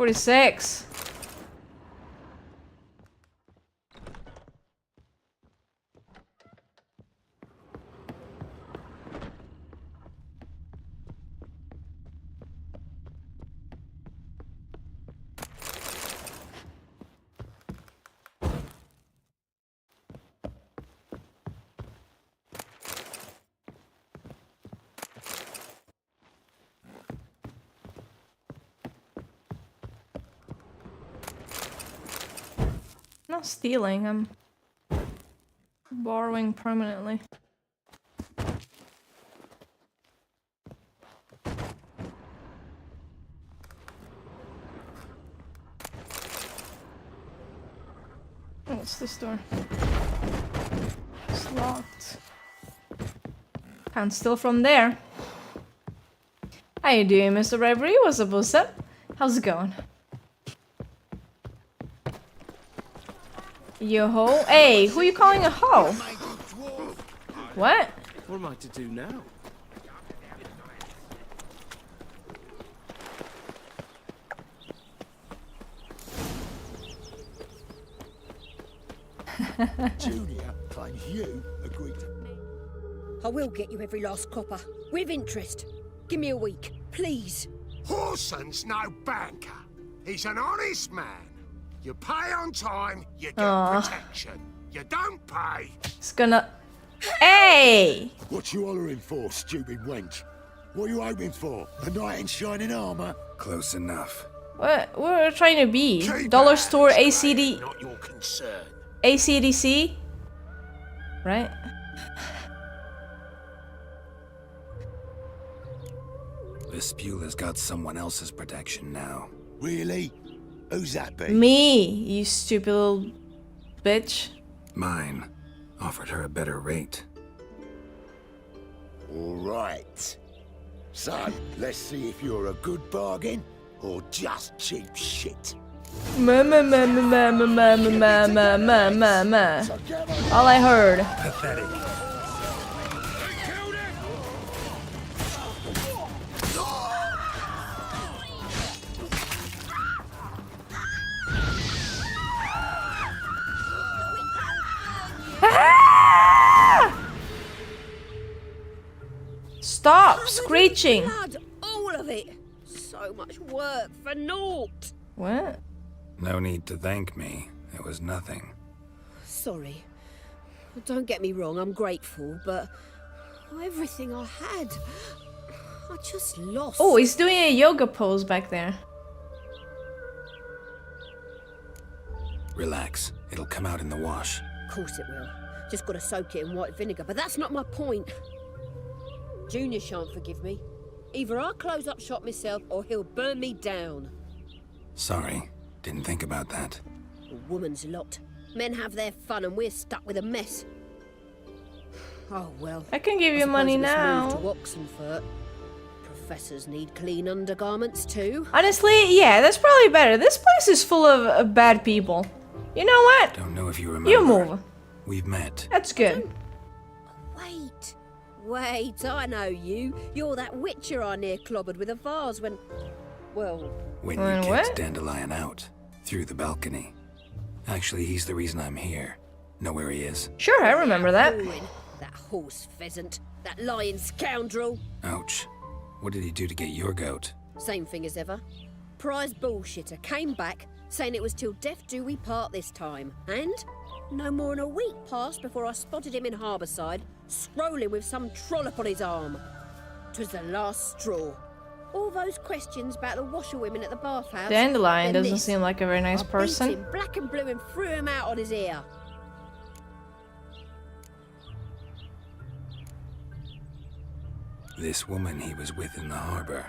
$46. not stealing, I'm borrowing permanently. What's this door? It's locked. Can't steal from there. How you doing, Mr. Reverie? What's up, what's up? How's it going? You ho? Hey, who you calling a hoe? What? What am I to do now? Julia claims you agreed to... I will get you every last copper, with interest. Give me a week, please. Horson's no banker. He's an honest man. You pay on time, you get protection. You don't pay. It's gonna... Hey! What you hollering for, stupid wench? What are you hoping for? A knight in shining armor? Close enough. What we're trying to be? Dollar store ACD... Not your concern. ACDC? Right? This Spewler's got someone else's protection now. Really? Who's that be? Me, you stupid little bitch. Mine. Offered her a better rate. All right. So, let's see if you're a good bargain or just cheap shit. Ma. All I heard. Pathetic. Stop screeching. Blood, all of it. So much work for naught. What? No need to thank me. It was nothing. Sorry. Don't get me wrong, I'm grateful, but everything I had, I just lost. Oh, he's doing a yoga pose back there. Relax. It'll come out in the wash. Of course it will. Just gotta soak it in white vinegar, but that's not my point. Junior shan't forgive me. Either I'll close up shop myself or he'll burn me down. Sorry. Didn't think about that. A woman's lot. Men have their fun and we're stuck with a mess. Oh well. I can give you money now. Move to Oxenfurt. Professors need clean undergarments too. Honestly, yeah, that's probably better. This place is full of bad people. You know what? Don't know if you remember. You move. We've met. That's good. Wait, I know you. You're that witcher I near clobbered with a vase when... Well... When you kicked Dandelion out. Through the balcony. Actually, he's the reason I'm here. Know where he is? Sure, I remember that. That horse pheasant. That lying scoundrel. Ouch. What did he do to get your goat? Same thing as ever. Prize bullshitter came back, saying it was till death do we part this time. And no more than a week passed before I spotted him in Harbourside, scrolling with some trollop on his arm. 'Twas the last straw. All those questions about the washerwomen at the bathhouse. Dandelion doesn't seem like a very nice person. Beat him black and blue and threw him out on his ear. This woman he was with in the harbor.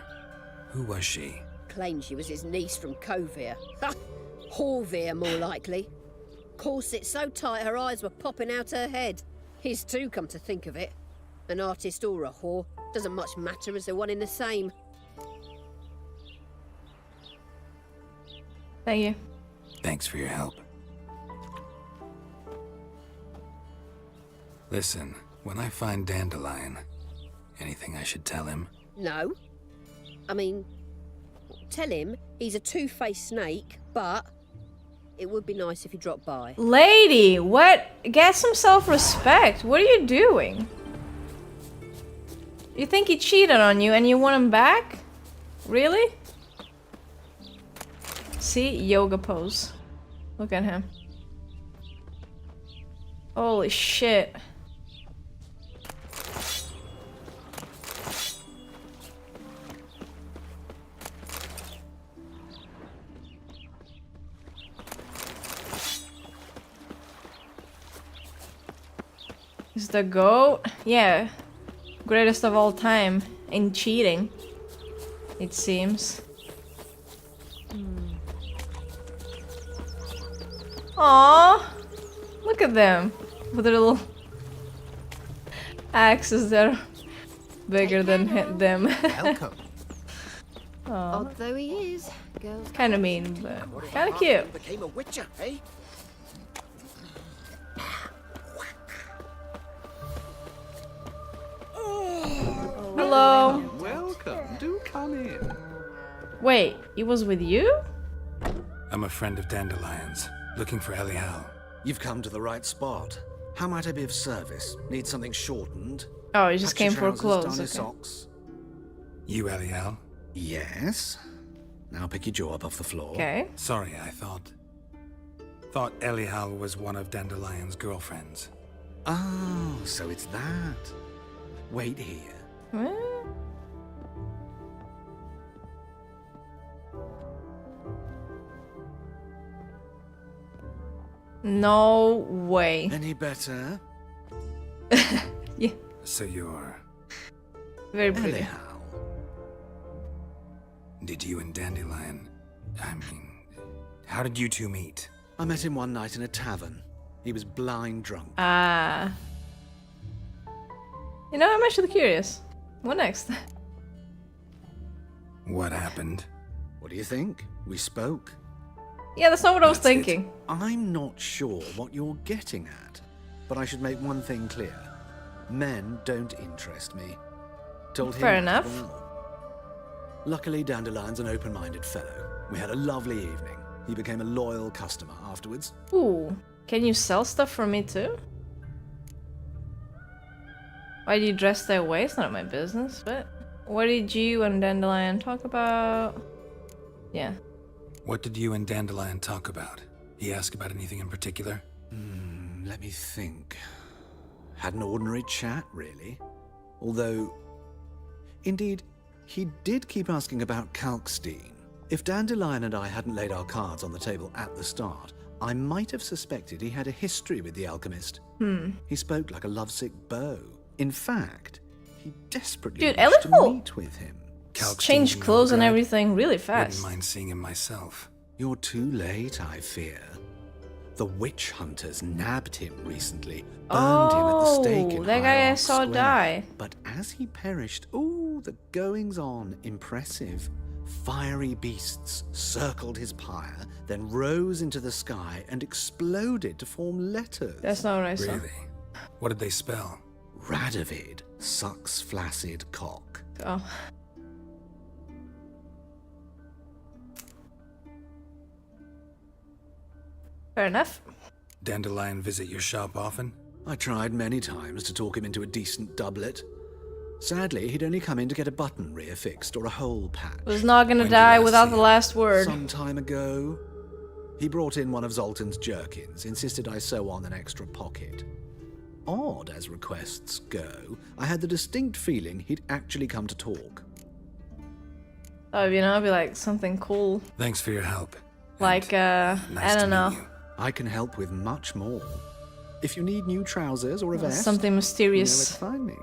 Who was she? Claimed she was his niece from Kovir. Ha! Horvir, more likely. Corset so tight her eyes were popping out her head. His too, come to think of it. An artist or a whore. Doesn't much matter as they're one in the same. Thank you. Thanks for your help. Listen, when I find Dandelion, anything I should tell him? No. I mean, tell him he's a two-faced snake, but it would be nice if he dropped by. Lady, what? Get some self-respect. What are you doing? You think he cheated on you and you want him back? Really? See? Yoga pose. Look at him. Holy shit. Is the GOAT? Yeah. Greatest of all time in cheating, it seems. Aww! Look at them with their little axes that are bigger than them. Welcome. Although he is, girls. Kind of mean, but kind of cute. Became a witcher, eh? Hello. Welcome. Do come in. Wait, he was with you? I'm a friend of Dandelion's, looking for Elial. You've come to the right spot. How might I be of service? Need something shortened? Oh, you just Patchy came for trousers, clothes. darny Okay. socks. You Elial? Yes. Now pick your jaw up off the floor. Okay. Sorry, I thought Elial was one of Dandelion's girlfriends. Oh, so it's that. Wait here. What? No way. Any better? Yeah. So you're... Very pretty. Anyhow. Did you and Dandelion... I mean... How did you two meet? I met him one night in a tavern. He was blind drunk. Ah. You know, I'm actually curious. What next? What happened? What do you think? We spoke. Yeah, that's not what I was That's it. thinking. I'm not sure what you're getting at, but I should make one thing clear. Men don't interest me. Told him Fair that as enough. well. Luckily, Dandelion's an open-minded fellow. We had a lovely evening. He became a loyal customer afterwards. Ooh. Can you sell stuff for me too? Why do you dress that way? It's none of my business, but... What did you and Dandelion talk about? Yeah. What did you and Dandelion talk about? He asked about anything in particular? Let me think. Had an ordinary chat, really. Although... Indeed, he did keep asking about Kalkstein. If Dandelion and I hadn't laid our cards on the table at the start, I might have suspected he had a history with the alchemist. He spoke like a lovesick beau. In fact, he desperately Dude, wished to Elial meet with him. Change clothes and everything really Wouldn't fast. mind seeing him myself. You're too late, I fear. The witch hunters nabbed him recently, burned him at the stake in that guy I High Ark saw Square. die. But as he perished, ooh, the goings-on impressive. Fiery beasts circled his pyre, then rose into the sky and exploded to form letters. That's not what I saw. Really? What did they spell? Radovid sucks flaccid cock. Oh. Fair enough. Dandelion visit your shop often? I tried many times to talk him into a decent doublet. Sadly, he'd only come in to get a button reaffixed or a hole patched. Was not gonna When did die I without see the him? last word. Some time ago. He brought in one of Zoltan's jerkins, insisted I sew on an extra pocket. Odd as requests go, I had the distinct feeling he'd actually come to talk. Oh, you know, it'd be like something cool. Thanks for your help. Like, I don't know. I can help with much more. If you need new trousers or a vest, Something mysterious. you know where to find me.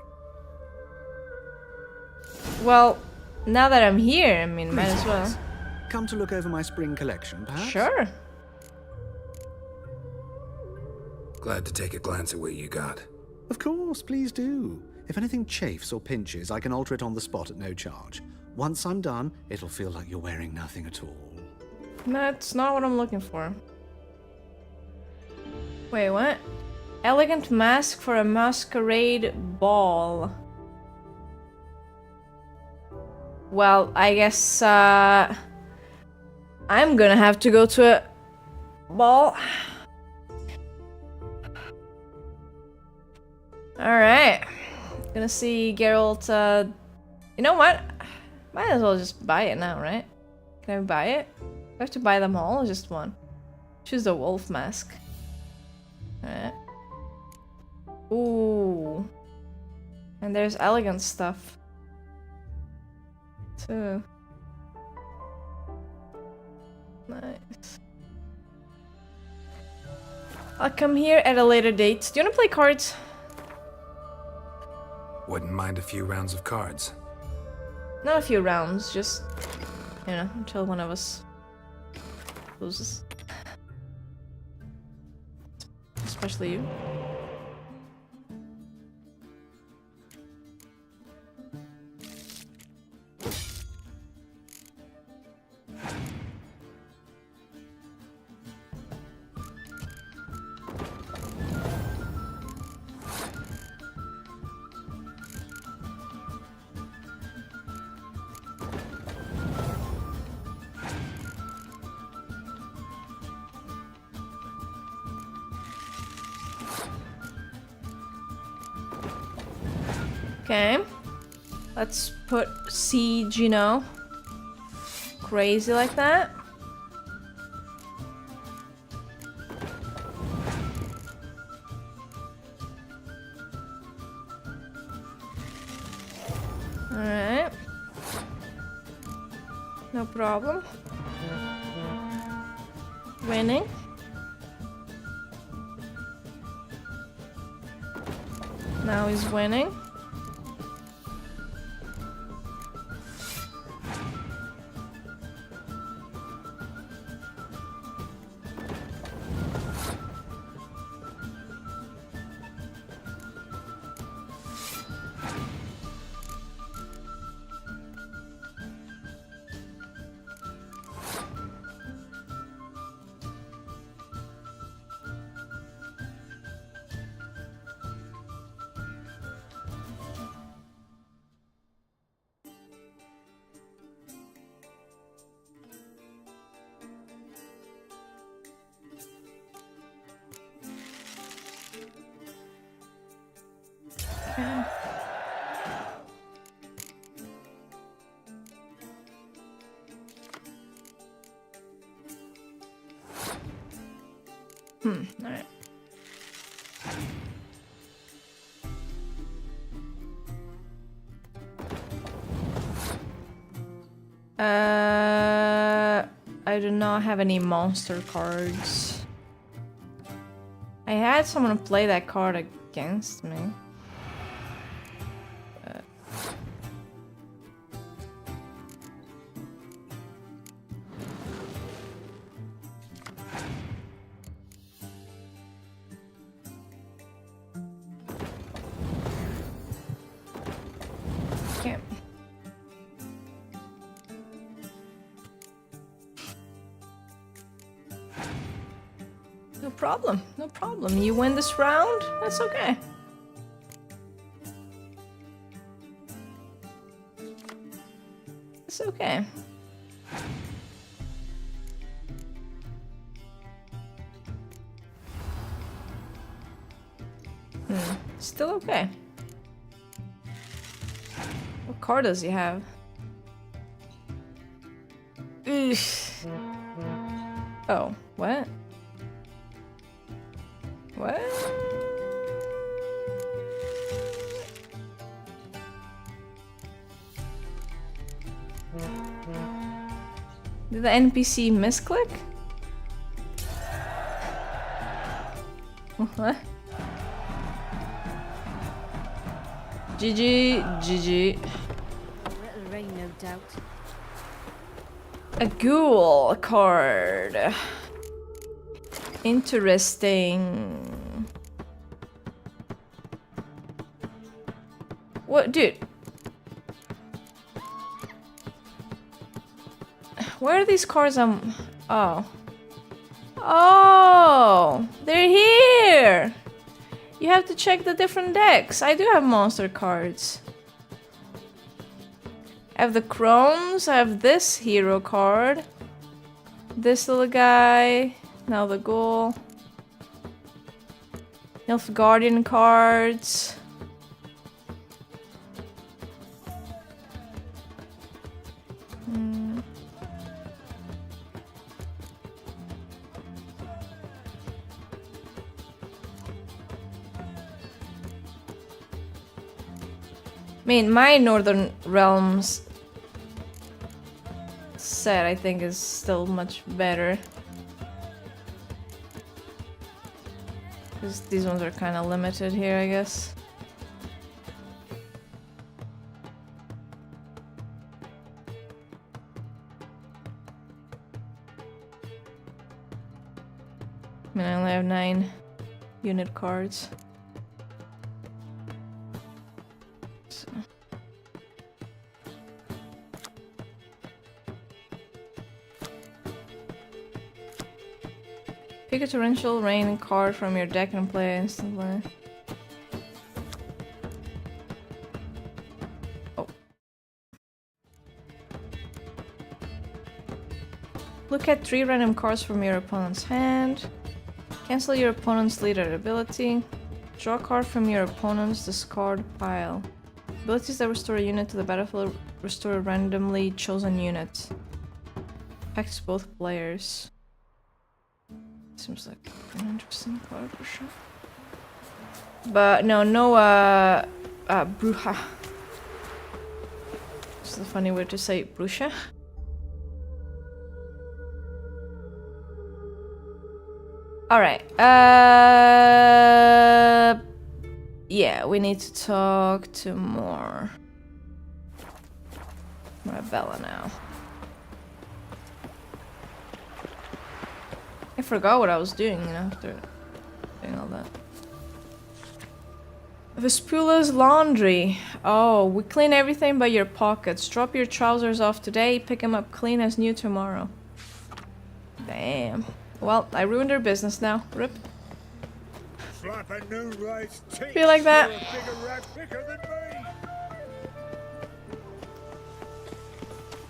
Well, now that I'm here, I mean, might as well. Come to look over my spring collection, perhaps? Sure. Glad to take a glance at what you got. Of course, please do. If anything chafes or pinches, I can alter it on the spot at no charge. Once I'm done, it'll feel like you're wearing nothing at all. That's not what I'm looking for. Wait, what? Elegant mask for a masquerade ball. Well, I guess, I'm gonna have to go to a ball. Alright. Gonna see Geralt, you know what? Might as well just buy it now, right? Can I buy it? Do I have to buy them all or just one? Choose the wolf mask. Alright. Ooh. And there's elegant stuff. Too. Nice. I'll come here at a later date. Do you wanna play cards? Wouldn't mind a few rounds of cards. Not a few rounds, just, you know, until one of us loses. Especially you. Okay, let's put siege, you know, crazy like that. Alright, no problem. Winning. Now he's winning. Alright. I do not have any monster cards. I had someone play that card against me. No problem. You win this round, that's okay. It's okay. Still okay. What card does he have? Oof. Oh, what? What? Did the NPC misclick? What? GG. Little rain, no doubt. A ghoul card. Interesting. What, dude? Where are these cards? Oh. Oh! They're here! You have to check the different decks. I do have monster cards. I have the Chromes, I have this hero card. This little guy. Now the ghoul. Elf Guardian cards. I mean, my Northern Realms set, I think, is still much better. Because these ones are kind of limited here, I guess. I mean, I only have 9 unit cards. So. Pick a torrential rain card from your deck and play it instantly. Oh. Look at 3 random cards from your opponent's hand. Cancel your opponent's leader ability. Draw a card from your opponent's discard pile. Abilities that restore a unit to the battlefield restore a randomly chosen unit. Affects both players. Seems like an interesting card for sure. But no Bruja. It's a funny way to say Bruja. Alright, yeah, we need to talk to more Marabella now. I forgot what I was doing, you know, after doing all that. Vespula's laundry. Oh, we clean everything but your pockets. Drop your trousers off today, pick them up clean as new tomorrow. Damn. Well, I ruined her business now. Rip. Feel like that.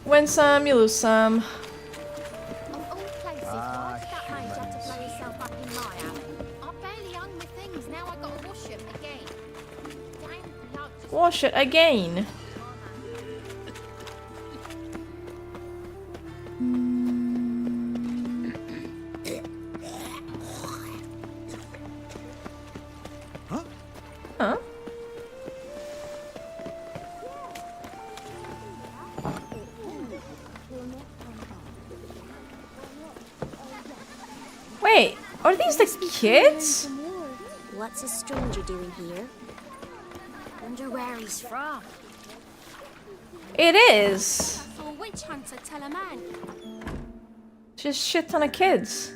Win some, you lose some. Wash it again. Huh? Wait, are these the kids? What's a stranger doing here? Wonder where he's from. It is. For witch hunter, tell a man. Just shit ton of kids.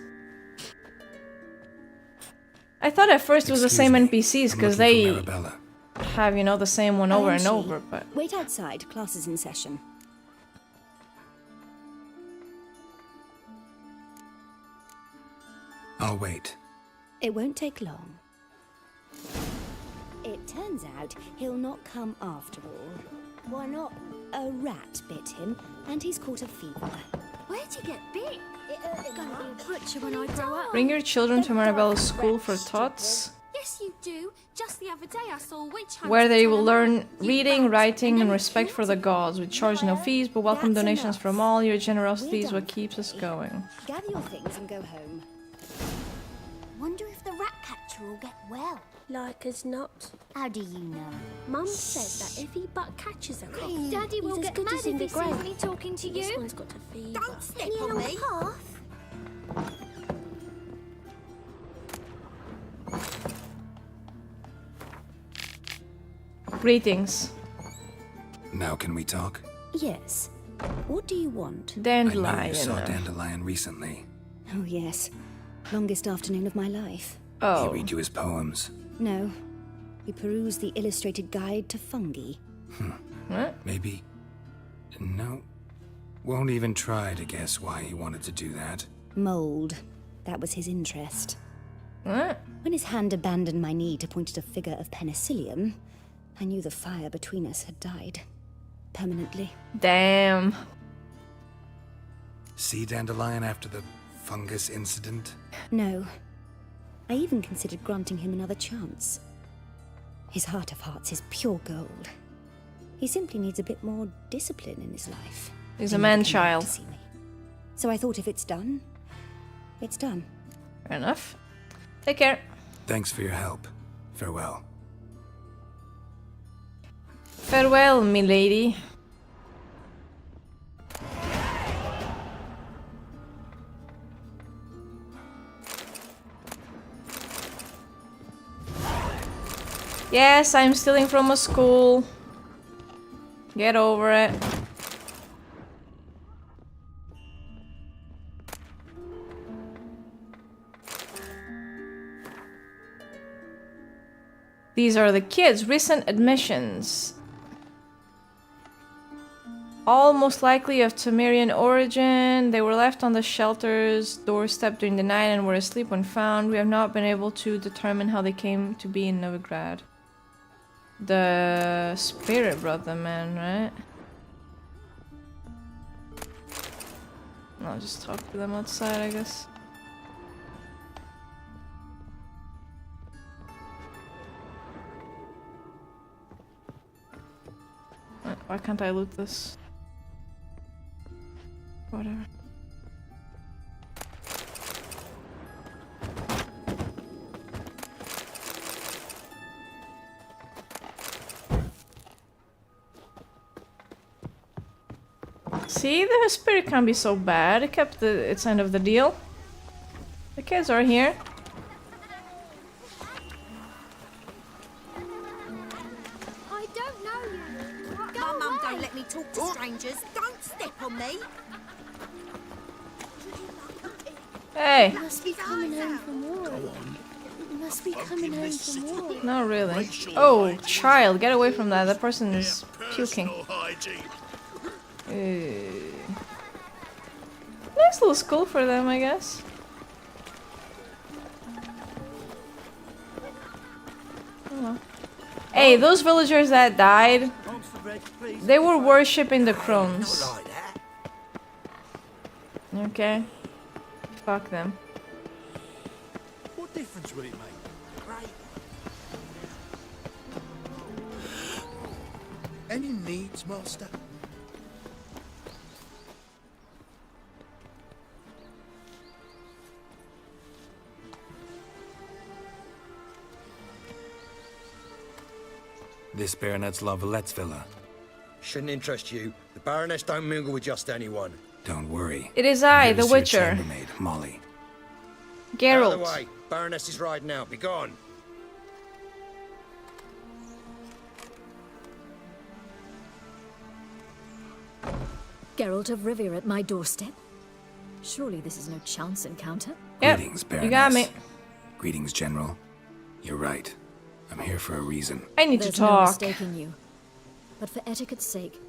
I thought at first it was the same NPCs because they have, you know, the same one over and over, but... Wait outside, class is in session. I'll wait. It won't take long. It turns out he'll not come after all. Why not? A rat bit him, and he's caught a fever. Where'd you get bit? Gonna be a butcher when I grow up. Bring your children to Marabella's school for tots, Yes, you do. Just the other day I saw a witch hunter. where they will learn reading, writing, and respect for the gods. We charge no fees, but welcome donations from all. Your generosity is what keeps us going. Gather your things and go home. Wonder if the rat catcher will get well. Like as not. How do you know? Mum says that if he but catches a cough, Daddy will he's as get good mad as in if the he sees grave. me talking to This you. one's got a fever. Don't step on me. Path. Greetings. Now can we talk? Yes. What do you want? Dandelion. I know you saw Dandelion recently. Oh, yes. Longest afternoon of my life. Oh. He read you his poems. No. We perused the illustrated guide to fungi. What? Maybe... No. Won't even try to guess why he wanted to do that. Mold. That was his interest. What? When his hand abandoned my knee to point at a figure of penicillium, I knew the fire between us had died. Permanently. Damn. See Dandelion after the fungus incident? No. I even considered granting him another chance. His heart of hearts is pure gold. He simply needs a bit more discipline in his life. He's a man-child. So I thought if it's done, it's done. Fair enough. Take care. Thanks for your help. Farewell. Farewell, milady. Yes, I'm stealing from a school. Get over it. These are the kids. Recent admissions. All most likely of Temerian origin. They were left on the shelter's doorstep during the night and were asleep when found. We have not been able to determine how they came to be in Novigrad. The spirit brought them in, right? I'll just talk to them outside, I guess. Why can't I loot this? Whatever. See, the spirit can't be so bad. It kept its end of the deal. The kids are here. I don't know you. My mum don't let me talk to strangers. Don't step on me. Hey. You must be coming home from war. You must be coming home from war. Not really. Oh, child, get away from that. That person is puking. Nice little school for them, I guess. Oh. Hey, those villagers that died, they were worshipping the crones. Okay. Fuck them. What difference would it make? Great. Any needs, Master? This Baronet's La Vallette's villa. Shouldn't interest you. The Baroness don't mingle with just anyone. Don't worry. It is I, the Here's your Witcher. chambermaid, Molly. Geralt. Out of the way. Baroness is riding out. Be gone. Geralt of Rivia at my doorstep? Surely this is no chance encounter? Yep, Greetings, Baroness. you got me. Greetings, General. You're right. I'm here for a reason. I need There's to talk. no mistaking you. But for etiquette's sake,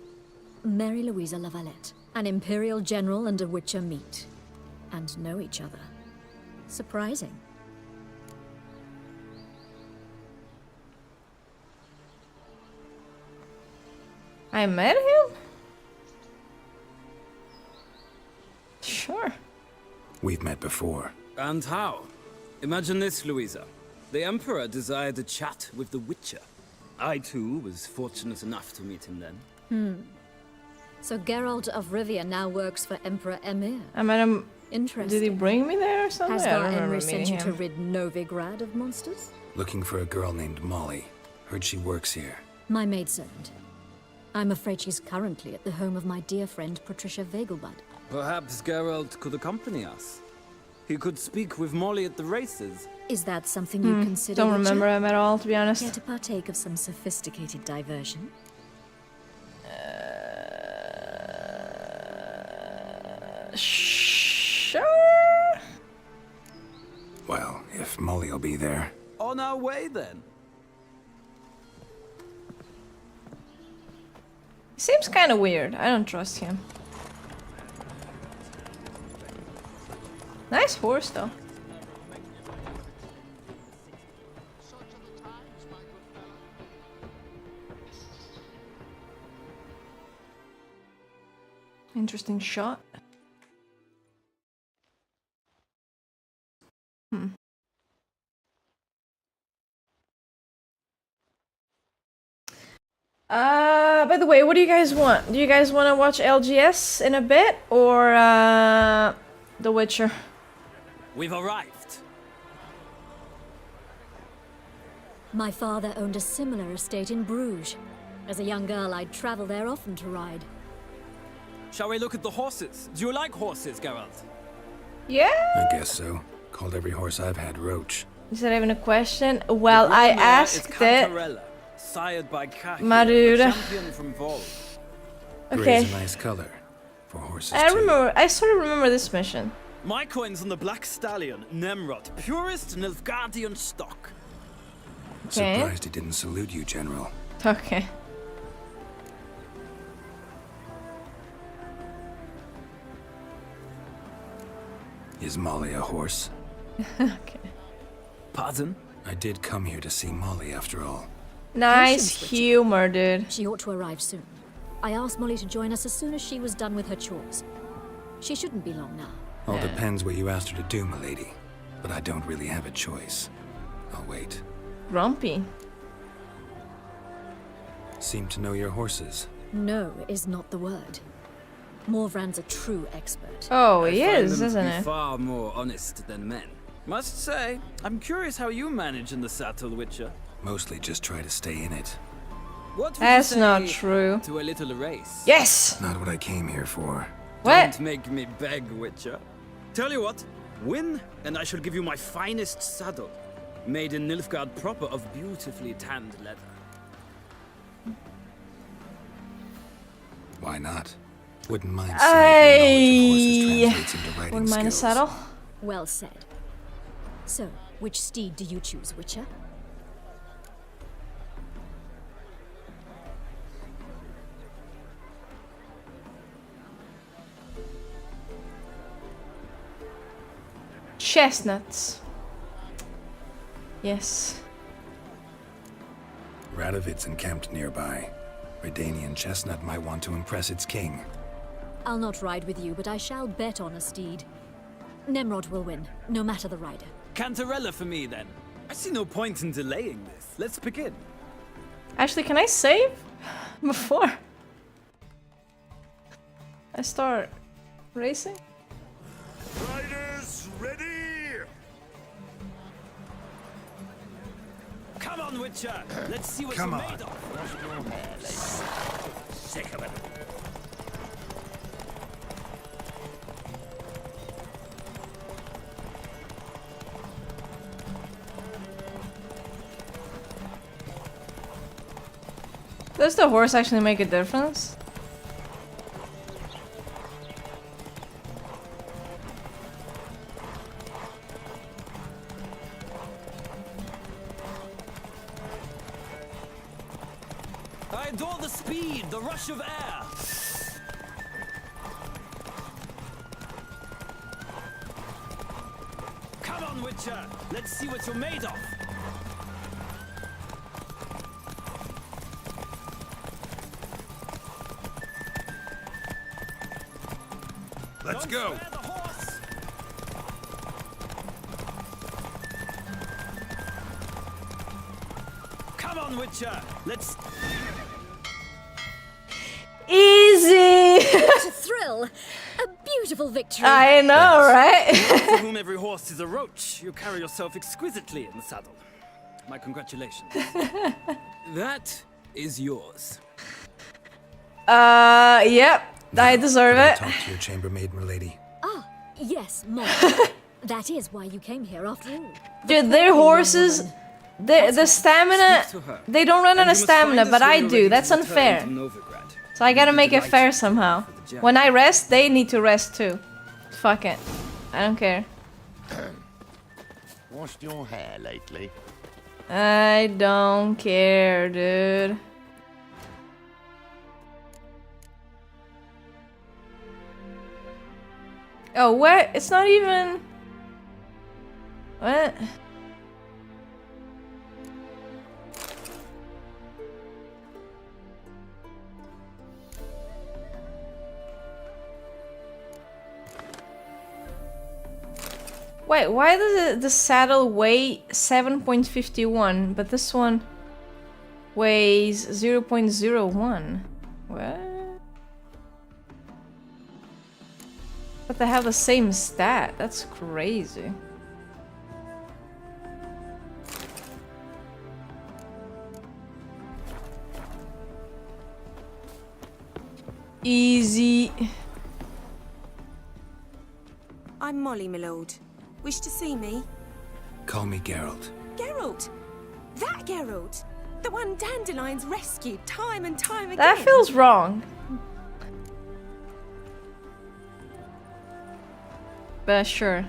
Mary Louisa La Valette, an Imperial General and a Witcher meet. And know each other. Surprising. I met him? Sure. We've met before. And how? Imagine this, Louisa. The Emperor desired a chat with the Witcher. I, too, was fortunate enough to meet him then. So Geralt of Rivia now works for Emperor Emea. I met him. Interesting. Did he bring me there or something? Has I don't Gar remember Emry sent meeting you to him. rid Novigrad of monsters? Looking for a girl named Molly. Heard she works here. My maidservant. I'm afraid she's currently at the home of my dear friend Patricia Vegelbud. Perhaps Geralt could accompany us. He could speak with Molly at the races. Is that something you consider? Don't Witcher? remember him at all, to be honest. Care to partake of some sophisticated diversion? Sure. Well, if Molly'll be there. On our way, then. Seems kind of weird. I don't trust him. Nice horse, though. Interesting shot. By the way, what do you guys want? Do you guys want to watch LGS in a bit or The Witcher? We've arrived. My father owned a similar estate in Bruges. As a young girl, I'd travel there often to ride. Shall we look at the horses? Do you like horses, Geralt? Yeah. I guess so. Called every horse I've had Roach. Is that even a question? Well, I asked it. Sired by Kahi, Maruda. champion from Vol. Okay. Gray's a nice color for horses. I remember. I sort of remember this mission. My coin's on the Black Stallion, Nemrod, purest Nilfgaardian stock. Okay. Surprised he didn't salute you, General. Okay. Is Molly a horse? Okay. Pardon? I did come here to see Molly after all. Nice Patience, humor, dude. She ought to arrive soon. I asked Molly to join us as soon as she was done with her chores. She shouldn't be long now. All depends what you asked her to do, milady. But I don't really have a choice. I'll wait. Grumpy. Seem to know your horses. No is not the word. Morvran's a true expert. Oh, I he find is, them to isn't be it? far more honest than men. Must say, I'm curious how you manage in the saddle, Witcher. Mostly just try to stay in it. What would That's you say not true. to a little race? Yes! Not what I came here for. What? Don't make me beg, Witcher. Tell you what, win, and I shall give you my finest saddle, made in Nilfgaard proper of beautifully tanned leather. Why not? Wouldn't mind seeing if your knowledge of horses translates into riding Wouldn't mind a skills. saddle. Well said. So, which steed do you choose, Witcher? Chestnuts. Yes. Radovid's encamped nearby. Redanian chestnut might want to impress its king. I'll not ride with you, but I shall bet on a steed. Nemrod will win, no matter the rider. Cantarella for me, then. I see no point in delaying this. Let's begin. Actually, can I save before I start racing? Riders ready! Come on, Witcher! Let's see what Come you're on. made of! Sick of it. Does the horse actually make a difference? I adore the speed, the rush of air! Come on, Witcher! Let's see what you're made of! Let's go. Come on, Witcher! Let's... Easy! What a thrill! A beautiful victory! I know, right? For whom every horse is a roach, you carry yourself exquisitely in the saddle. My congratulations. That is yours. Yep. I deserve it. Talk to your chambermaid, milady. Ah, yes, Molly. That is why you came here after all. Dude, their horses, the stamina, they don't run out of stamina, but I do. That's unfair. So I gotta make it fair somehow. When I rest, they need to rest too. Fuck it. I don't care. Washed your hair lately? I don't care, dude. Oh, what? It's not even... What? Wait, why does the saddle weigh 7.51, but this one weighs 0.01? What? But they have the same stat. That's crazy. Easy. I'm Molly, my lord. Wish to see me? Call me Geralt. Geralt! That Geralt! The one Dandelion's rescued time and time again! That feels wrong. But sure.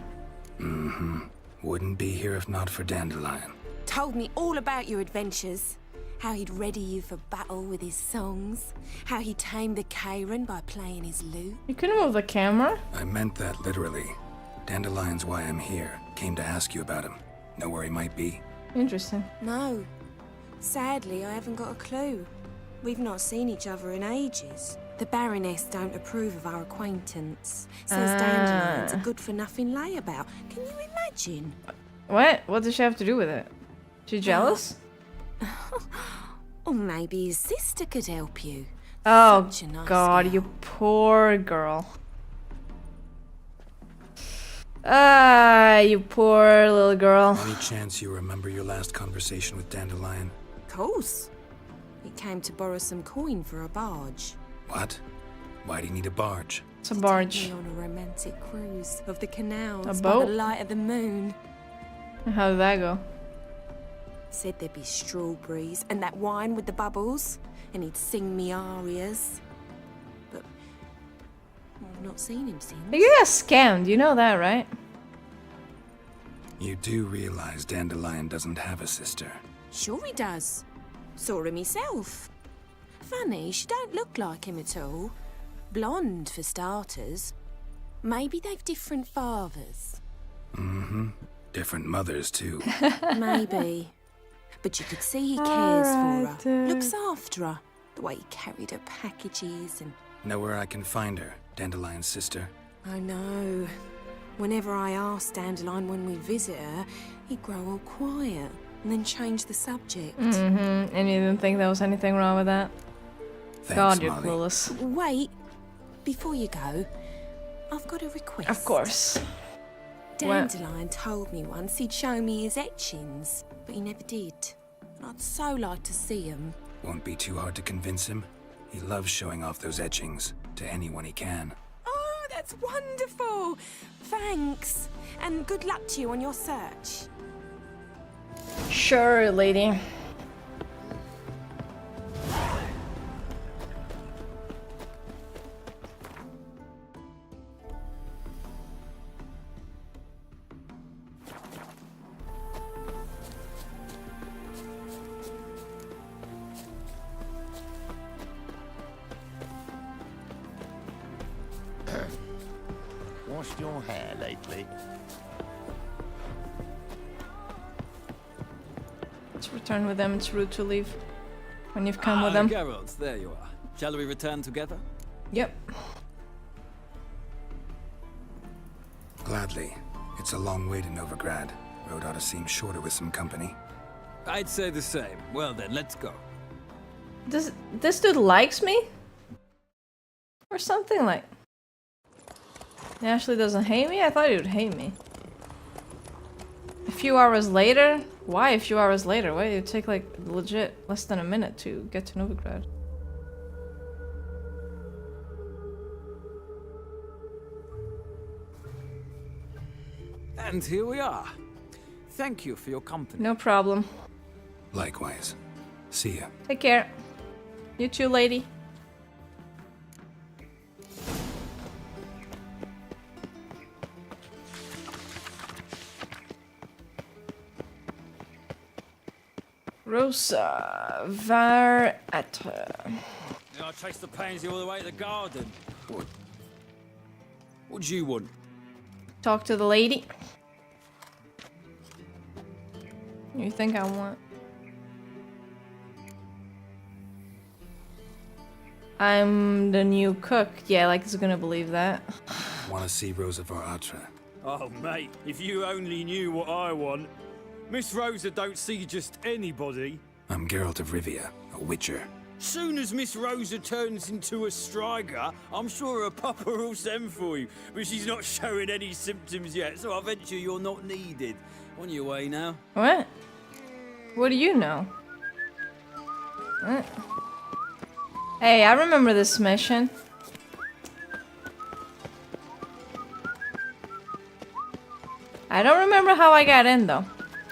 Mm-hmm. Wouldn't be here if not for Dandelion. told me all about your adventures. How he'd ready you for battle with his songs. How he tamed the Karen by playing his lute. You couldn't move the camera? I meant that literally. Dandelion's why I'm here. Came to ask you about him. Know where he might be? Interesting. No. Sadly, I haven't got a clue. We've not seen each other in ages. The Baroness don't approve of our acquaintance. Says Dandelion's a good-for-nothing layabout. Can you imagine? What? What does she have to do with it? She jealous? Or maybe his sister could help you. Oh, Such a nice God, girl. you poor girl. Ah, you poor little girl. Any chance you remember your last conversation with Dandelion? Of course. He came to borrow some coin for a barge. What? Why do you need a barge? It's a barge. Take me on a romantic cruise of the canals A by boat? the light of the moon. How did that go? Said there'd be strawberries and that wine with the bubbles, and he'd sing me arias. But I've not seen him since. You got scammed, you know that, right? You do realize Dandelion doesn't have a sister. Sure he does. Saw him myself. Funny, she don't look like him at all. Blonde, for starters. Maybe they've different fathers. Mm-hmm. Different mothers, too. Maybe. But you could see he cares Alright, for her. Looks after her. The way he carried her packages and... Know where I can find her, Dandelion's sister? I know. Whenever I asked Dandelion when we'd visit her, he'd grow all quiet and then change the subject. Mm-hmm. And you didn't think there was anything wrong with that? Thanks, God, you're Molly. clueless. Wait. Before you go, I've got a request. Of course. Dandelion told me once he'd show me his etchings, but he never did. And I'd so like to see them. Won't be too hard to convince him. He loves showing off those etchings to anyone he can. Oh, that's wonderful! Thanks. And good luck to you on your search. Sure, lady. Washed your hair lately? Let's return with them. It's rude to leave when you've come with them. Geralt, there you are. Shall we return together? Yep. Gladly. It's a long way to Novigrad. Road ought to seem shorter with some company. I'd say the same. Well then, let's go. This dude likes me? Or something like... He actually doesn't hate me? I thought he would hate me. A few hours later? Why a few hours later? Why did it take like legit less than a minute to get to Novigrad? And here we are. Thank you for your company. No problem. Likewise. See ya. Take care. You too, lady. Rosa var at I chased the pansy all the way to the garden. What do you want? talk to the lady. You think I want? I'm the new cook. Yeah, like he's gonna believe that. Want to see Rosa var Atra? Oh, mate, if you only knew what I want. Miss Rosa don't see just anybody. I'm Geralt of Rivia, a witcher. Soon as Miss Rosa turns into a striker, I'm sure her papa will send for you. But she's not showing any symptoms yet, so I venture you're not needed. On your way now. What? What do you know? What? Hey, I remember this mission. I don't remember how I got in though,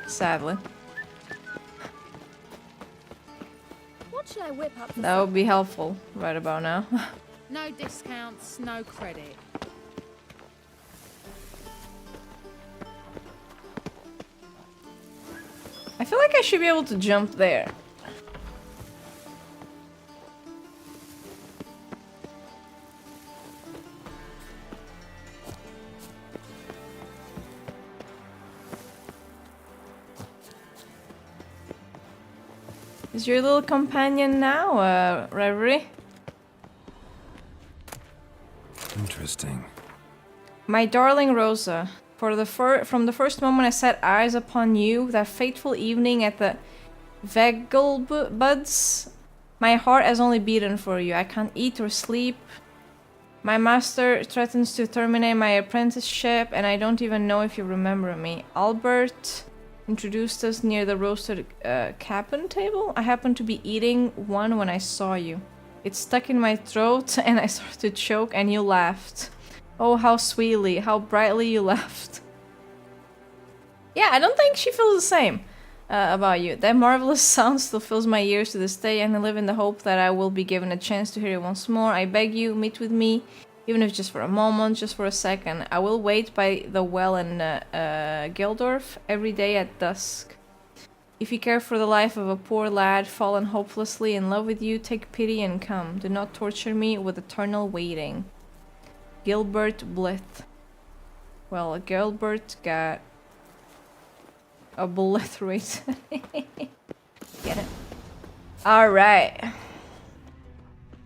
sadly. What should I whip up? That would be helpful right about now. No discounts, no credit. I feel like I should be able to jump there. Is your little companion now, Reverie? Interesting. My darling Rosa, from the first moment I set eyes upon you, that fateful evening at the Vegelbuds, my heart has only beaten for you. I can't eat or sleep. My master threatens to terminate my apprenticeship, and I don't even know if you remember me. Albert introduced us near the roasted capon table. I happened to be eating one when I saw you. It stuck in my throat and I started to choke and you laughed. Oh, how sweetly, how brightly you laughed. Yeah, I don't think she feels the same about you. That marvelous sound still fills my ears to this day, and I live in the hope that I will be given a chance to hear it once more. I beg you, meet with me, even if just for a moment, just for a second. I will wait by the well in Geldorf every day at dusk. If you care for the life of a poor lad fallen hopelessly in love with you, take pity and come. Do not torture me with eternal waiting. Gilbert Blith. Well, Gilbert got obliterated. Get it? Alright.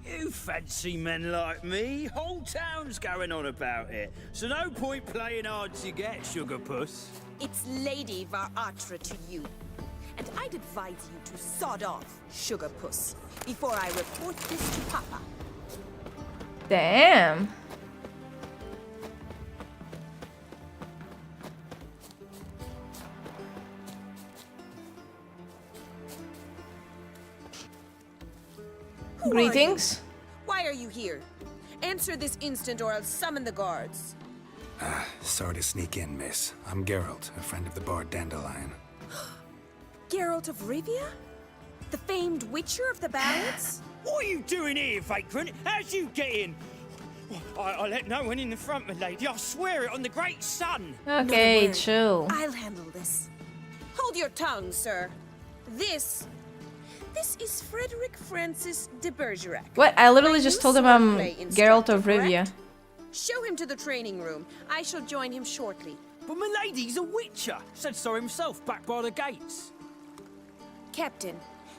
You fancy men like me? Whole town's going on about it. So no point playing hard to get, sugar puss. It's Lady Varatra to you. And I'd advise you to sod off, sugar puss, before I report this to Papa. Damn. Greetings. Why are you here? Answer this instant or I'll summon the guards. Sorry to sneak in, miss. I'm Geralt, a friend of the bard Dandelion. Geralt of Rivia? The famed witcher of the ballads? What are you doing here, vagrant? How'd you get in? I let no one in the front, my lady. I swear it on the great sun. Okay, chill. I'll handle this. Hold your tongue, sir. This is Frederick Francis de Bergerac. What? I literally just told him I'm Geralt of Rivia. Show him to the training room. I shall join him shortly. But my lady's a witcher. Said so himself back by the gates. Captain,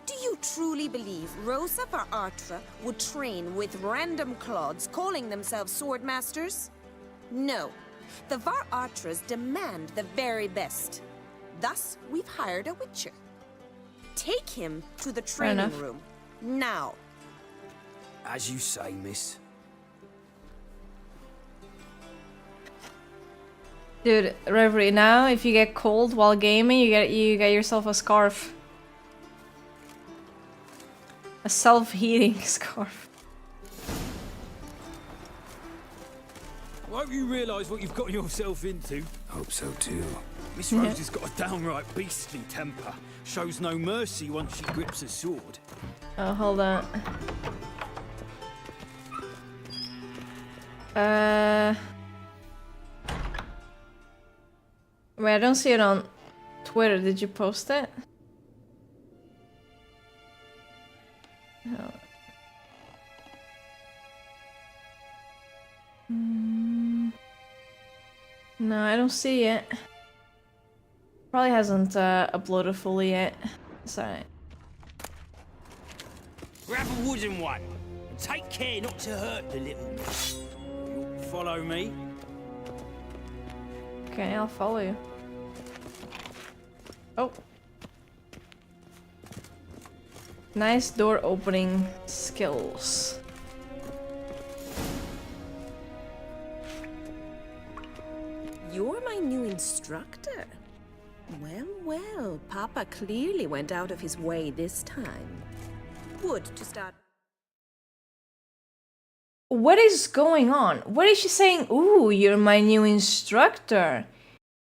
do you truly believe Rosa Varatra would train with random clods calling themselves swordmasters? No. The Varatras demand the very best. Thus, we've hired a witcher. Take him to the training room. Now. As you say, miss. Dude, Reverie, now if you get cold while gaming, you get yourself a scarf. A self-heating scarf. I hope you realise what you've got yourself into. Hope so too. Miss Rose has got a downright beastly temper. Shows no mercy once she grips a sword. Oh, hold on. Wait, I don't see it on Twitter. Did you post it? No. No, I don't see it. Probably hasn't uploaded fully yet. Sorry. Grab a wooden one. And take care not to hurt the little miss. You'll follow me? Okay, I'll follow you. Oh. Nice door opening skills. You're my new instructor. Well, well, Papa clearly went out of his way this time. Would to start. What is going on? What is she saying? Ooh, you're my new instructor.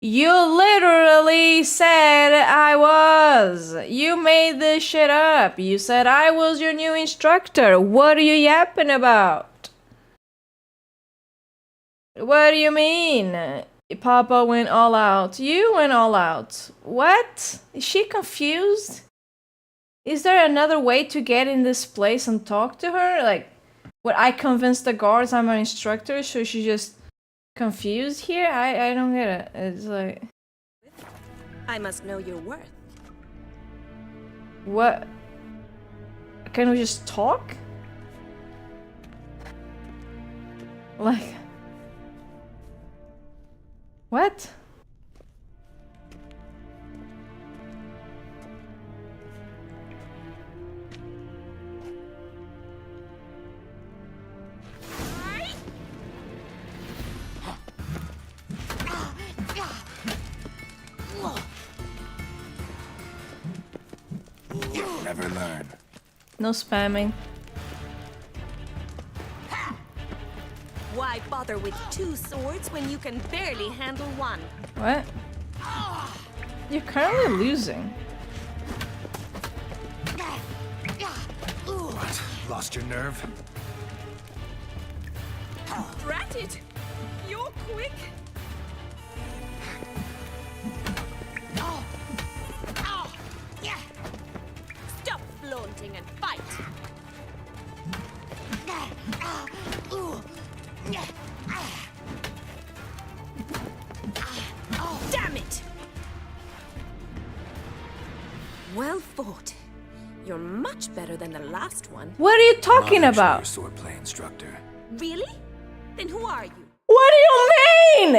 You literally said I was. You made this shit up. You said I was your new instructor. What are you yapping about? What do you mean? Papa went all out. You went all out. What? Is she confused? Is there another way to get in this place and talk to her? Like, would I convince the guards I'm an instructor, so she's just confused here? I don't get it. It's like... I must know your worth. What? Can we just talk? Like... What? Never learn. No spamming. Why bother with 2 swords when you can barely handle one? What? You're currently losing. What? Lost your nerve? Drat it! You're quick! Stop flaunting and fight! Damn it! Well fought. You're much better than the last one. What are you talking I'm actually about? your swordplay instructor. Really? Then who are you? What do you mean?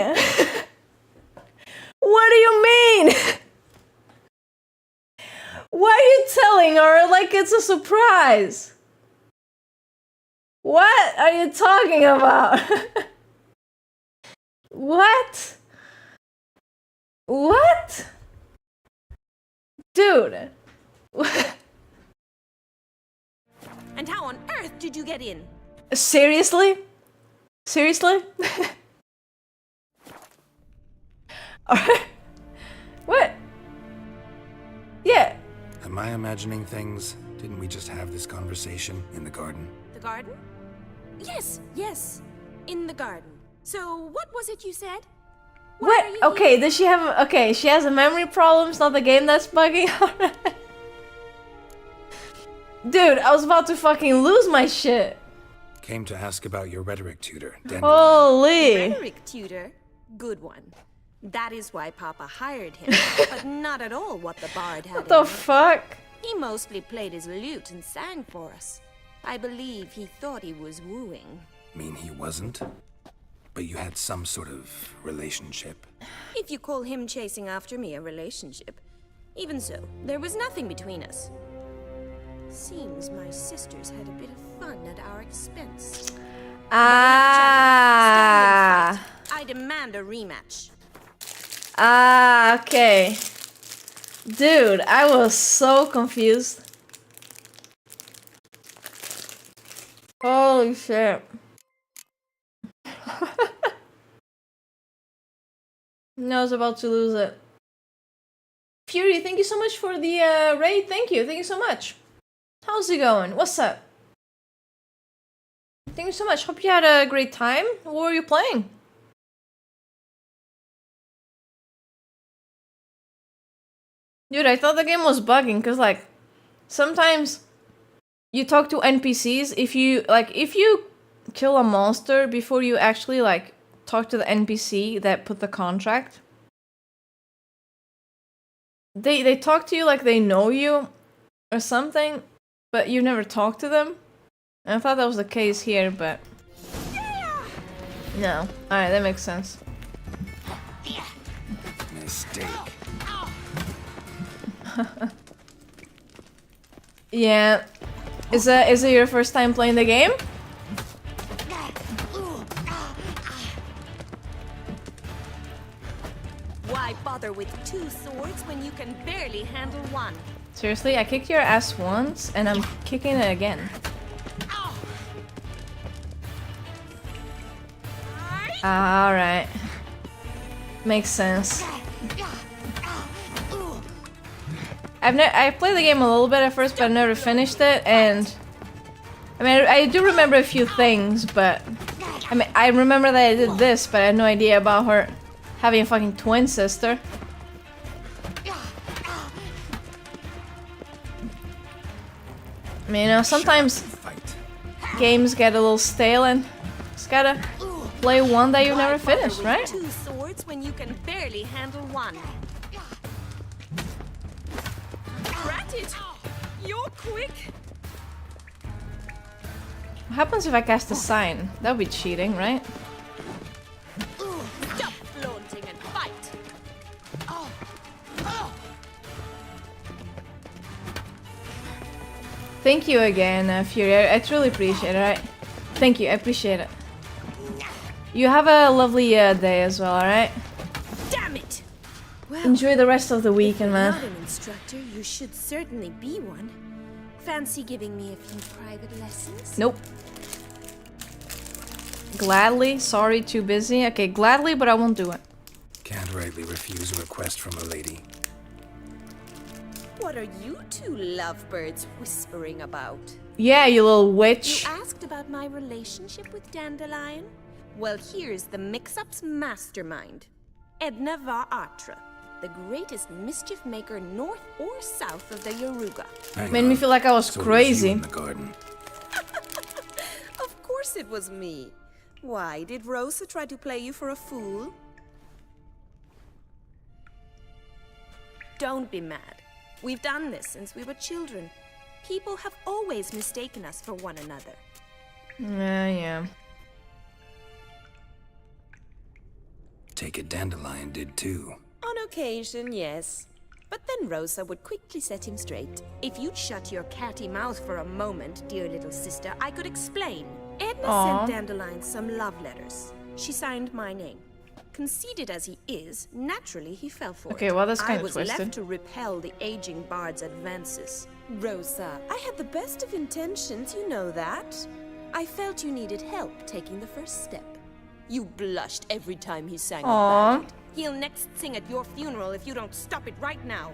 What do you mean? Why are you telling her like it's a surprise? What are you talking about? What? What? Dude. And how on earth did you get in? Seriously? Seriously? Alright. What? Yeah. Am I imagining things? Didn't we just have this conversation in the garden? The garden? Yes, yes. In the garden. So, what was it you said? What? Okay, does she have... Okay, she has a memory problem. It's not the game that's bugging. Alright. Dude, I was about to fucking lose my shit. Came to ask about your rhetoric tutor, Holy. Rhetoric tutor? Good one. That is why Papa hired him, but not at all what the bard had What the in mind. fuck? He mostly played his lute and sang for us. I believe he thought he was wooing. Mean he wasn't? But you had some sort of relationship. If you call him chasing after me a relationship. Even so, there was nothing between us. Seems my sisters had a bit of fun at our expense. Ah. I demand a rematch. Ah, okay. Dude, I was so confused. Holy shit. I was about to lose it. Fury, thank you so much for the raid. Thank you so much. How's it going? What's up? Thank you so much. Hope you had a great time. What were you playing? Dude, I thought the game was bugging because, like, sometimes you talk to NPCs. If you kill a monster before you actually, like, talk to the NPC that put the contract, they talk to you like they know you or something, but you never talk to them. And I thought that was the case here, but no. Alright, that makes sense. Mistake. Yeah. Is it your first time playing the game? Why bother with 2 swords when you can barely handle one? Seriously, I kicked your ass once and I'm kicking it again. Alright. Makes sense. I played the game a little bit at first, but I never finished it, and I mean, I do remember a few things, but I mean, I remember that I did this, but I had no idea about her Having a fucking twin sister. I mean, you know, sometimes games get a little stale and just gotta play one that you never finished, right? Two swords when you can barely handle one. Rat it! You're quick! What happens if I cast a sign? That would be cheating, right? Stop flaunting and fight! Thank you again, Fury. I truly appreciate it, right? Thank you, I appreciate it. You have a lovely day as well, alright? Damn it! Well, enjoy the rest of the if weekend, you're man. not an instructor, you should certainly be one. Fancy giving me a few private lessons? Nope. Gladly. Sorry, too busy. Okay, gladly, but I won't do it. Can't rightly refuse a request from a lady. What are you two lovebirds whispering about? Yeah, you little witch. You asked about my relationship with Dandelion? Well, here's the mix-up's mastermind. Edna var Atra, the greatest mischief maker north or south of the Yaruga. Made me feel like I was So it was crazy. you in the garden. Of course it was me. Why, did Rosa try to play you for a fool? Don't be mad. We've done this since we were children. People have always mistaken us for one another. Yeah. Take it Dandelion did too. On occasion, yes. But then Rosa would quickly set him straight. If you'd shut your catty mouth for a moment, dear little sister, I could explain. Edna Aw. sent Dandelion some love letters. She signed my name. Conceited as he is, naturally he fell for it. Okay, well, that's kinda I was twisted. left to repel the aging bard's advances. Rosa, I had the best of intentions, you know that. I felt you needed help taking the first step. You blushed every time he sang a Aw. ballad. He'll next sing at your funeral if you don't stop it right now.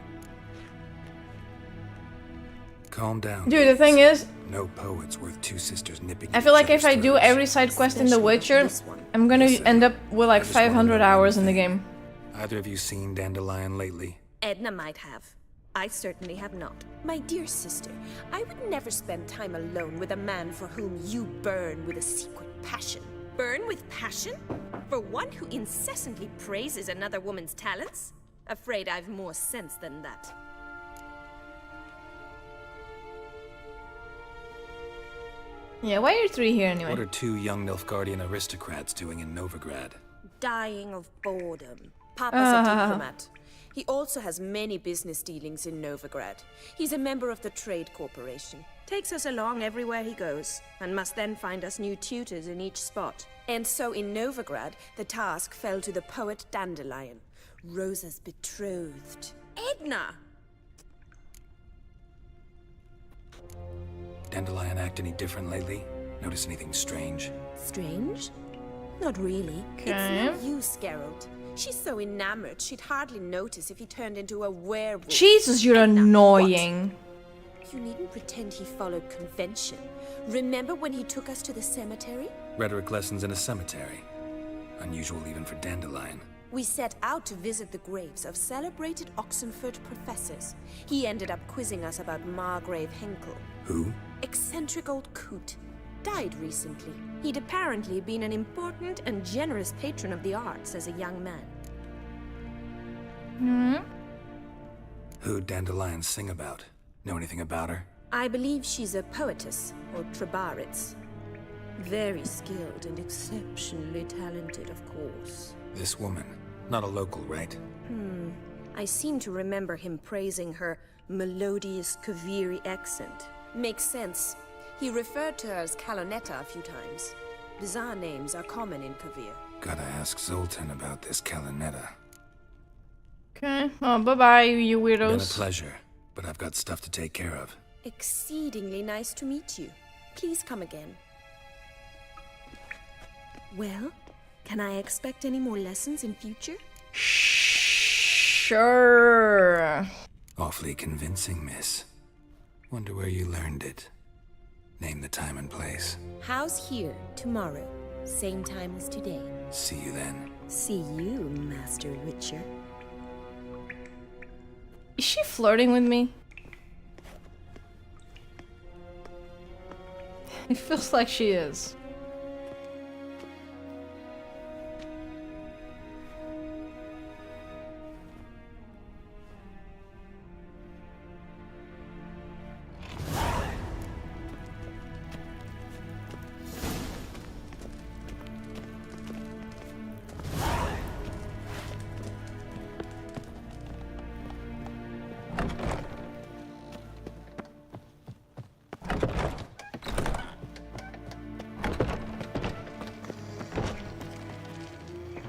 Calm down. Dude, the thing is, No poet's worth two sisters nipping. I feel like if I do every side quest in The Witcher, I'm gonna end up with like 500 hours in the game. Either of you seen Dandelion lately? Edna might have. I certainly have not. My dear sister, I would never spend time alone with a man for whom you burn with a secret passion. Burn with passion? For one who incessantly praises another woman's talents? Afraid I've more sense than that. Yeah, why are three here anyway? What are two young Nilfgaardian aristocrats doing in Novigrad? Dying of boredom. Papa's a diplomat. He also has many business dealings in Novigrad. He's a member of the Trade Corporation. Takes us along everywhere he goes, and must then find us new tutors in each spot. And so in Novigrad, the task fell to the poet Dandelion, Rosa's betrothed. Edna! Dandelion act any different lately? Notice anything strange? Strange? Not really. Okay. It's no use, Geralt. She's so enamored, she'd hardly notice if he turned into a werewolf. Jesus, you're annoying. You needn't pretend he followed convention. Remember when he took us to the cemetery? Rhetoric lessons in a cemetery. Unusual even for Dandelion. We set out to visit the graves of celebrated Oxenford professors. He ended up quizzing us about Margrave Henkel. Who? Eccentric old coot. Died recently. He'd apparently been an important and generous patron of the arts as a young man. Who'd Dandelion sing about? Know anything about her? I believe she's a poetess, or Trebaritz. Very skilled and exceptionally talented, of course. This woman. Not a local, right? I seem to remember him praising her melodious Kaviri accent. Makes sense. He referred to her as Kalonetta a few times. Bizarre names are common in Kavir. Gotta ask Zoltan about this Kalinetta. Okay. Oh, bye-bye, you Been a weirdos. pleasure, but I've got stuff to take care of. Exceedingly nice to meet you. Please come again. Well, can I expect any more lessons in future? Sure. Awfully convincing, miss. Wonder where you learned it. Name the time and place. House here, tomorrow. Same time as today. See you then. See you, Master Witcher. Is she flirting with me? It feels like she is.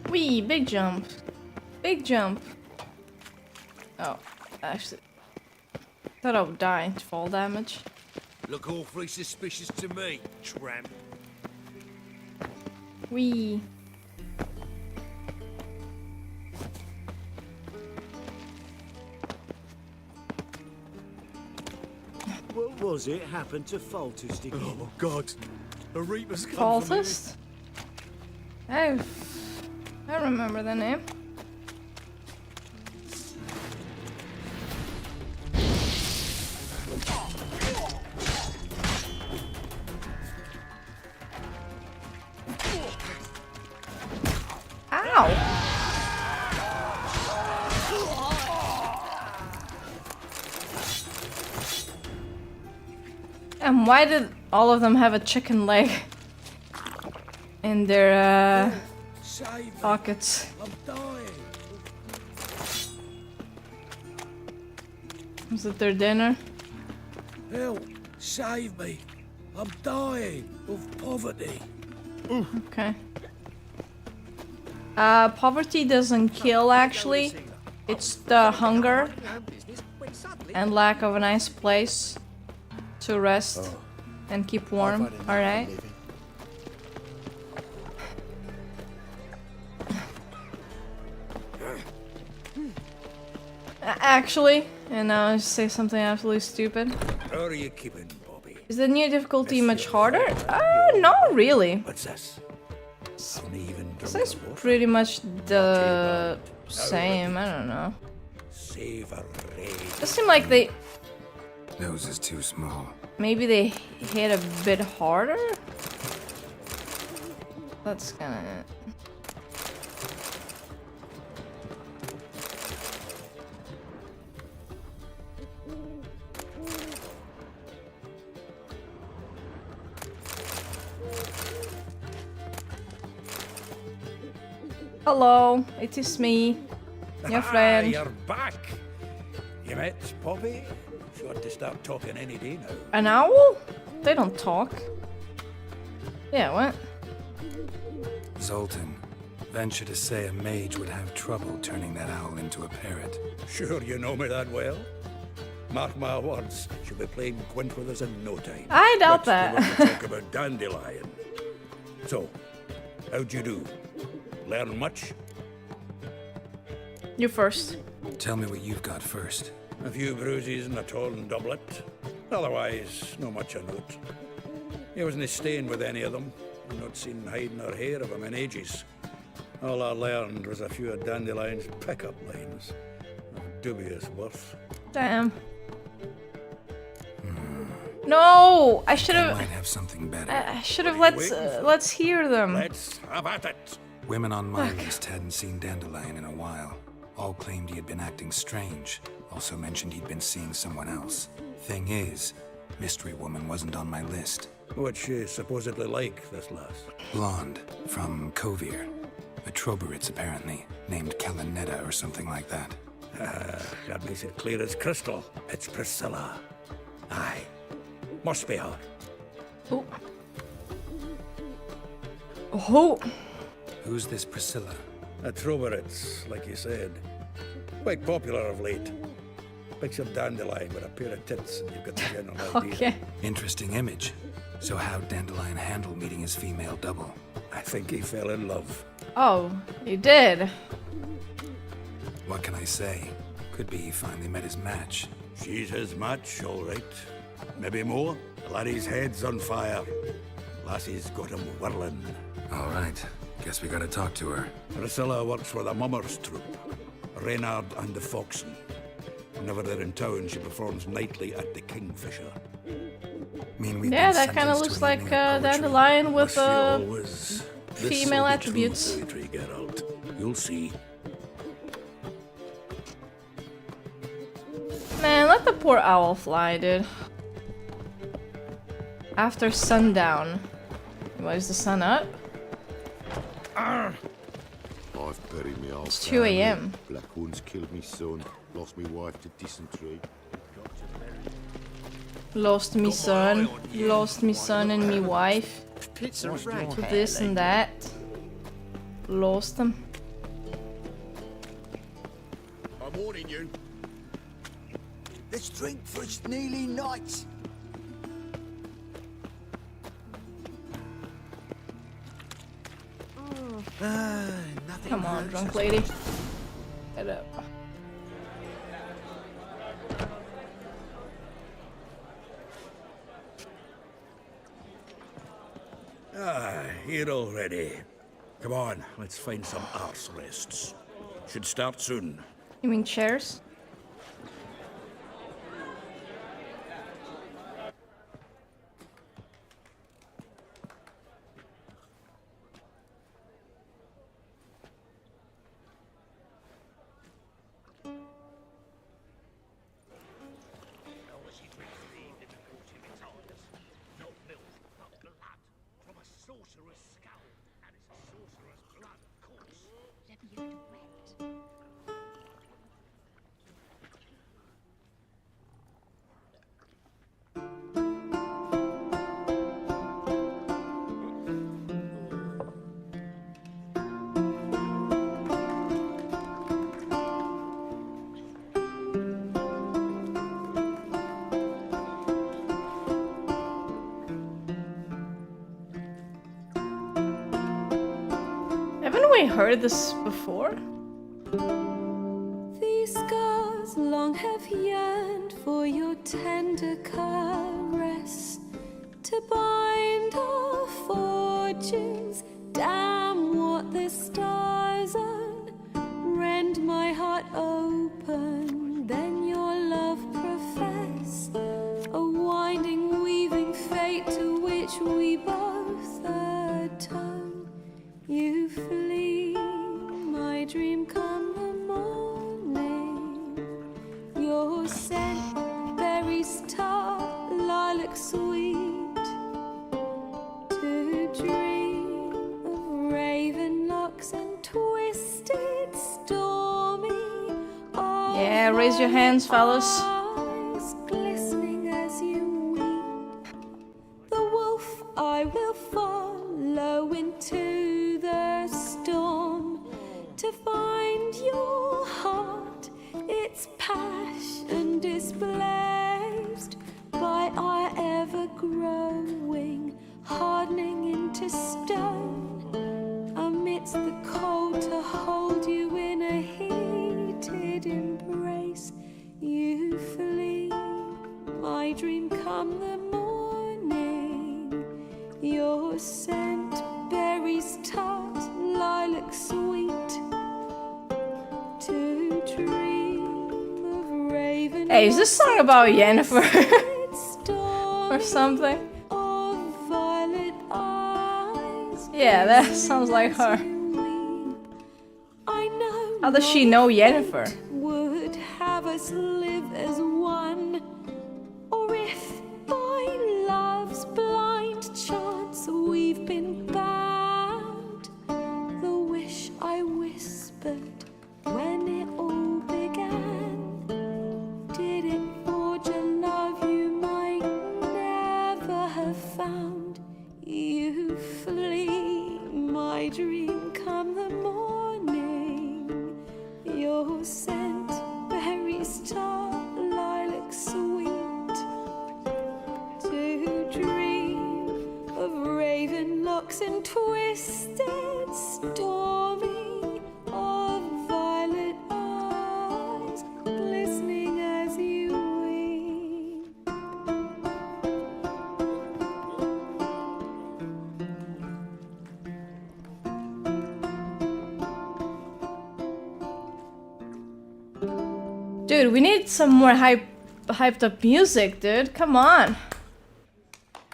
Wee, big jump. Big jump. Oh, actually. Thought I would die to fall damage. Look awfully suspicious to me, tramp. Wee. What was it happened to Faltist again? Oh, God. A Reaper's come for me. Faltist? I remember the name. Ow! And why did all of them have a chicken leg in their pockets? I'm dying. Was it their dinner? Help! Save me! I'm dying of poverty. Okay. Poverty doesn't kill, actually. It's the hunger and lack of a nice place to rest and keep warm. Alright. Actually, and now I say something absolutely stupid. How are you keeping, Bobby? Is the new difficulty much harder? Not really. What's this? This is pretty much the same. I don't know. It seemed like they Nose is too small. maybe they hit a bit harder. That's kind of it. Hello, it is me, your friend. You're back. You met Poppy? She ought to start talking any day now. An owl? They don't talk. Yeah, what? Zoltan, venture to say a mage would have trouble turning that owl into a parrot. Sure you know me that well? Mark my words, she'll be playing quint with us in no time. I doubt Let's that. go on to talk about Dandelion. So, how'd you do? Learn much? You first. Tell me what you've got first. A few bruises and a torn doublet. Otherwise, no much of note. He wasn't staying with any of them. I've not seen hiding or hair of him in ages. All I learned was a few of Dandelion's pickup lines. Of dubious worth. Damn. No, I should I might have. have something better. I should have let's hear them. Let's have at it. Women on my list hadn't seen Dandelion in a while. All claimed he had been acting strange. Also mentioned he'd been seeing someone else. Thing is, Mystery Woman wasn't on my list. What's she supposedly like, this lass? Blonde, from Kovir. A Troberitz, apparently, named Kalinetta or something like that. That makes it clear as crystal. It's Priscilla. Aye. Must be her. Oh. Oh. Who's this Priscilla? A Troberitz, like you said. Quite popular of late. Picture Dandelion with a pair of tits and you've got the general idea. Okay. Interesting image. So how'd Dandelion handle meeting his female double? I think he fell in love. Oh, you did. What can I say? Could be he finally met his match. She's his match, all right. Maybe more. The laddie's head's on fire. Lassie's got him whirling. All right. Guess we gotta talk to her. Priscilla works for the Mummers troupe. Reynard and the Foxen. Whenever they're in town, she performs nightly at the Kingfisher. Yeah, that kind of looks like Dandelion with female attributes. Poetry, Geralt. You'll see. Man, let the poor owl fly, dude. After sundown. Why is the sun up? I've buried me old It's 2 a.m. Black Wounds killed me son. Lost me wife to dysentery. Lost me son. Lost me son and me wife. To this and that. Lost them. I'm warning you. Let's drink for it's nearly night. Come on, drunk lady. Get up. Here already. Come on, let's find some arse rests. Should start soon. You mean chairs? Haven't we heard this before? These scars long have yearned for your tender caress, to bind our fortunes. Damn what the stars own. Rend my heart open, then your love profess. A winding, weaving fate to which we both atone. You flee, my dream come the morning. Your scent, berries tart, lilac sweet. To dream of raven locks and twisted, stormy. Yeah, raise your hands, fellas. Eyes glistening as you weep. The wolf I will follow into the storm, to find your heart, its passion displaced by our ever-growing, hardening into stone. Amidst the cold, to hold you in a heated embrace. You flee, my dream come the morning. Your scent, berries tart, lilac sweet. To dream of raven. Hey, is this song about Yennefer? Or something? Of violet eyes. Yeah, that sounds like her. I know. How does she know Yennefer? Would have us live as one, or if by love's blind chance we've been bound. The wish I whispered when it all began, did it forge a love you might never have found? You flee, my dream come the morning. Your scent, berries tart, lilac Dude, we need some more hyped up music, dude. Come on.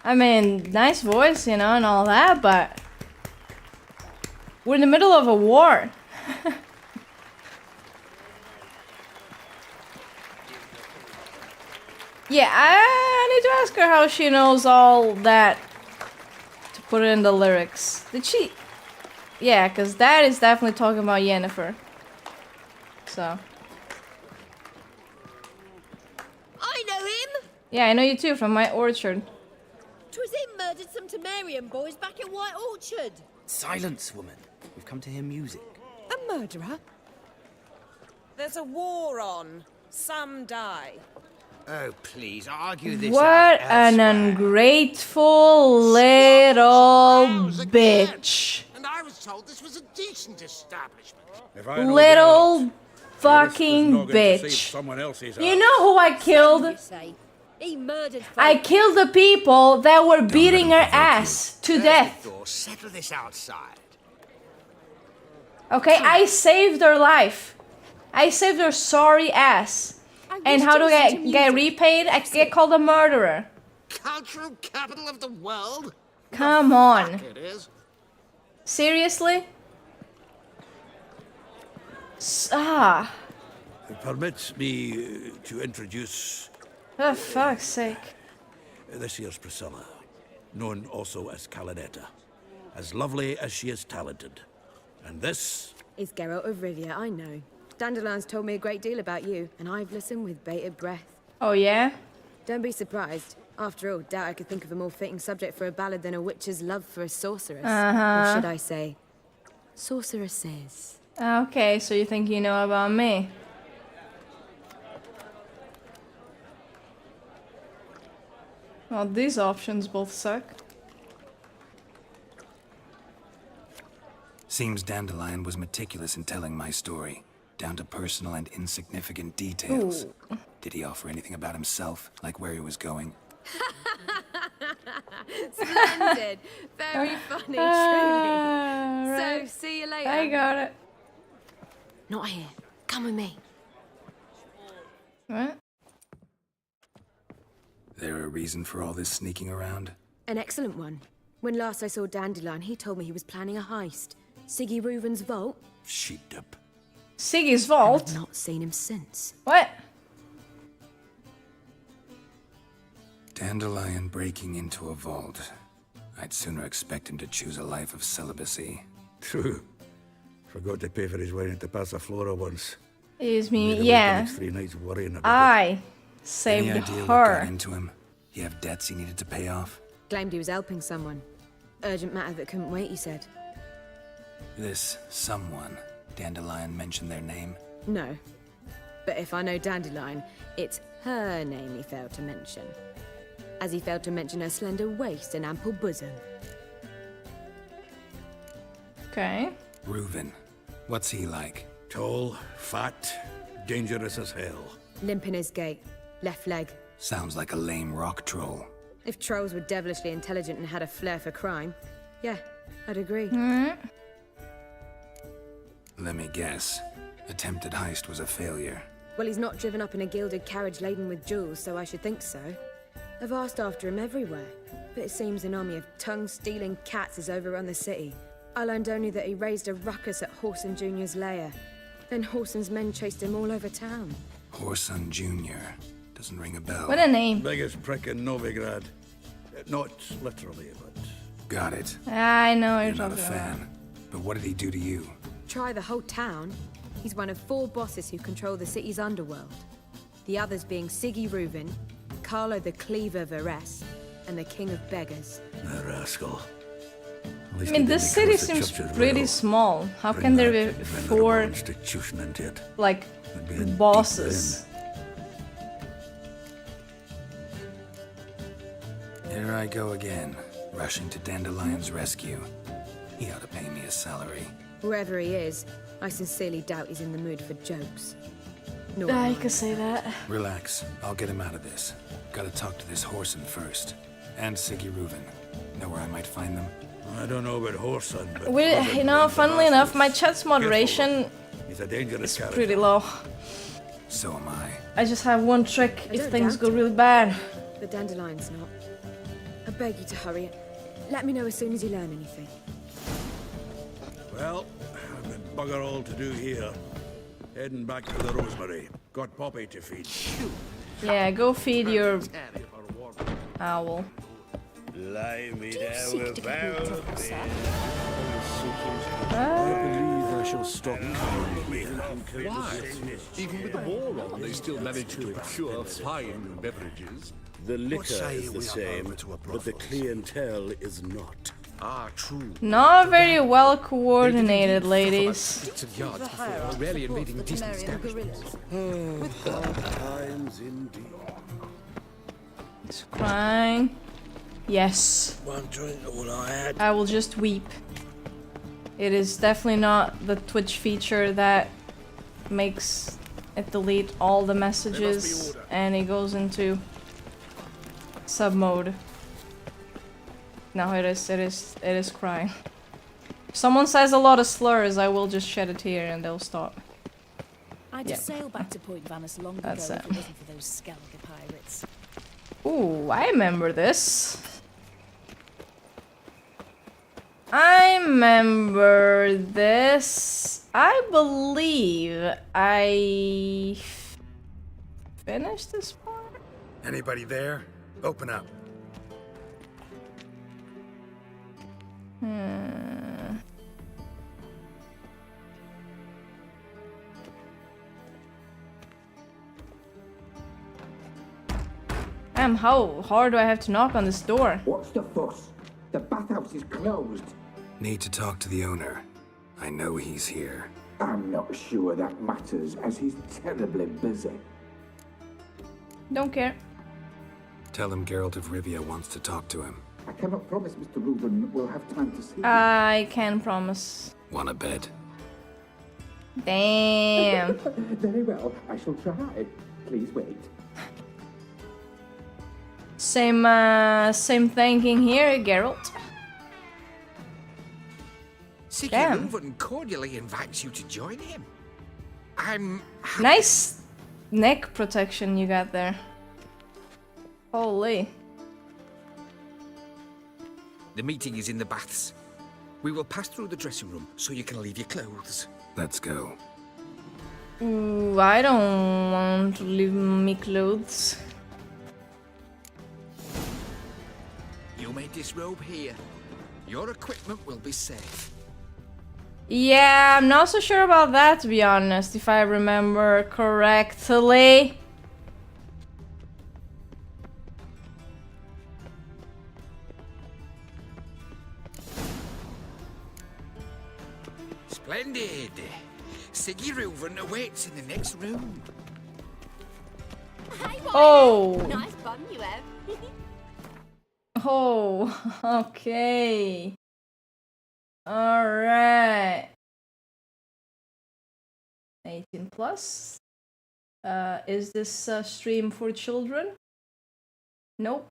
I mean, nice voice, you know, and all that, but we're in the middle of a war. Yeah, I need to ask her how she knows all that to put it in the lyrics. Did she? Yeah, because that is definitely talking about Yennefer. So. I know him! Yeah, I know you too, from my orchard. 'Twas him murdered some Temerian boys back at White Orchard. Silence, woman. We've come to hear music. A murderer? There's a war on. Some die. Oh, please, argue this What out an elsewhere. ungrateful little bitch. And I was told this was a decent establishment. If I know Little Geralt, fucking the risk is noggin to save bitch. someone else's You ass. know who I killed? He murdered I killed the people that were beating her ass to death. Settle this outside. Okay, I saved her life. I saved her sorry ass. And how do I get repaid? I get called a murderer. Cultural capital of the world? Come on. It is. Seriously? Permit me to introduce For fuck's sake. this here's Priscilla, known also as Calinetta. As lovely as she is talented. And this It's Geralt of Rivia, I know. Dandelion's told me a great deal about you, and I've listened with bated breath. Oh, yeah? Don't be surprised. After all, doubt I could think of a more fitting subject for a ballad than a witch's love for a sorceress. Uh-huh. Or should I say, sorceresses. Okay, so you think you know about me. Well, these options both suck. Seems Dandelion was meticulous in telling my story, down to personal and insignificant details. Ooh. Did he offer anything about himself, like where he was going? Splendid. Very funny, truly. Right. So, see you later. I got it. Not here. Come with me. What? There a reason for all this sneaking around? An excellent one. When last I saw Dandelion, he told me he was planning a heist. Siggy Reuven's vault. sheet up. Siggy's vault? I've not seen him since. What? Dandelion breaking into a vault. I'd sooner expect him to choose a life of celibacy. True. Forgot to pay for his wedding to Passaflora once. Is me, Made away yeah. the next 3 nights worrying about I saved Any idea what her. got into him? He have debts he needed to pay off? Claimed he was helping someone. Urgent matter that couldn't wait, he said. This someone, Dandelion mentioned their name? No. But if I know Dandelion, it's her name he failed to mention. As he failed to mention her slender waist and ample bosom. Okay. Reuven. What's he like? Tall, fat, dangerous as hell. Limp in his gait. Left leg. Sounds like a lame rock troll. If trolls were devilishly intelligent and had a flair for crime, yeah, I'd agree. Let me guess. Attempted heist was a failure. Well, he's not driven up in a gilded carriage laden with jewels, so I should think so. I've asked after him everywhere, but it seems an army of tongue-stealing cats has overrun the city. I learned only that he raised a ruckus at Whoreson Jr.'s lair. Then Whoreson's men chased him all over town. Whoreson Jr. Doesn't ring a bell. What a name. Biggest prick in Novigrad. Not literally, but... Got it. I know what You're you're not a talking about. fan. But what did he do to you? Try the whole town. He's one of 4 bosses who control the city's underworld. The others being Siggy Reuven, Carlo the Cleaver Varese, and the King of Beggars. The rascal. I mean, this city seems pretty small. How can there be 4, institution into it? like, It'd be in bosses? Here I go again, rushing to Dandelion's rescue. He ought to pay me a salary. Whoever he is, I sincerely doubt he's in the mood for jokes. Nor I am I. could say that. Relax, I'll get him out of this. Gotta talk to this Whoreson first. And Siggy Reuven. Know where I might find them? I don't know about Whoreson, but... You know, funnily enough, my chat's moderation He's a dangerous is character. pretty low. So am I. I just have one trick I if don't things doubt go it. really bad. The dandelion's not. I beg you to hurry. Let me know as soon as you learn anything. Well, I've got bugger all to do here. Heading back to the Rosemary. Got Poppy to feed. Yeah, go feed your owl. Lay me Do you down seek with to barrel compete of with us, beer. I believe I shall stop coming here. Why? Even with the war on, they still manage to procure fine beverages. The What liquor say is the we hop same, over to a but the brothels? clientele is not. Ah, true. Not very well coordinated, ladies. Sticks of yards before, rarely invading decent establishments. Times indeed. It's crying. Yes. One drink, all I had. I will just weep. It is definitely not the Twitch feature that makes it delete all the messages and it goes into sub mode. No, it is crying. If someone says a lot of slurs, I will just shed a tear and they'll stop. I'd Yeah. sail back to Point Vanus long ago That's if it. it wasn't for those Skellige pirates. Ooh, I remember this. I remember this. I believe I finished this part. Anybody there? Open up. How hard do I have to knock on this door? What's the fuss? The bathhouse is closed. Need to talk to the owner. I know he's here. I'm not sure that matters, as he's terribly busy. Don't care. Tell him Geralt of Rivia wants to talk to him. I cannot promise Mr. Reuben will have time to see I can promise. Want a bed? Damn. Very well, I shall try. Please wait. Same thinking here, Geralt. Damn. Reuben cordially invites you to join him. I'm Nice neck protection you got there. Holy. The meeting is in the baths. We will pass through the dressing room so you can leave your clothes. Let's go. Ooh, I don't want to leave me clothes. You may disrobe here. Your equipment will be safe. Yeah, I'm not so sure about that, to be honest, if I remember correctly. Splendid. Siggy Reuben awaits in the next room. Oh. Nice bun you have. Oh, okay. Alright. 18 plus. Is this stream for children? Nope.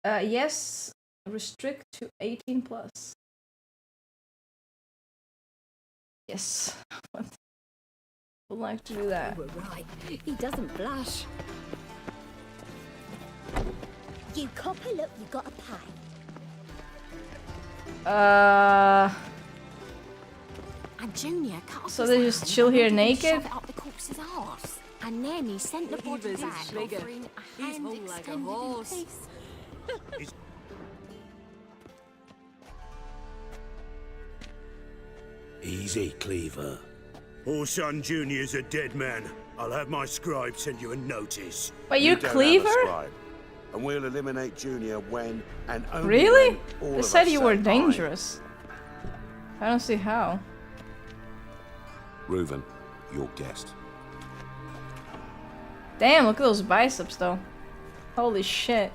Yes. Restrict to 18 plus. Yes. Would like to do that. You were right. He doesn't blush. You copper, look, you got a pie. And Junior cut off So his they arm just chill and here wanted to naked? shove it up the corpse's arse. And then he sent the body back, offering a hand hung like a extended in horse. peace. Easy, Cleaver. Orson Junior's a dead man. I'll have my scribe send you a notice. But you're don't have a Cleaver? scribe, and we'll eliminate Junior when and only Really? when all They of said us you were say aye. dangerous. I don't see how. Reuben, your guest. Damn, look at those biceps though. Holy shit.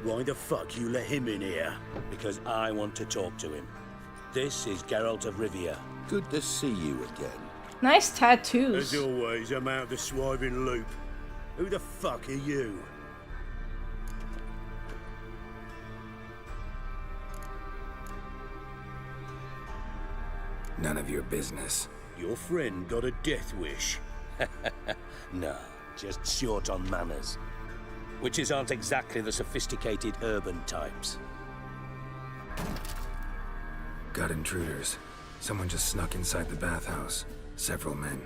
Why the fuck you let him in here? Because I want to talk to him. This is Geralt of Rivia. Good to see you again. Nice tattoos. As always, I'm out the swiving loop. Who the fuck are you? None of your business. Your friend got a death wish. No, just short on manners. Witches aren't exactly the sophisticated urban types. Got intruders. Someone just snuck inside the bathhouse. Several men.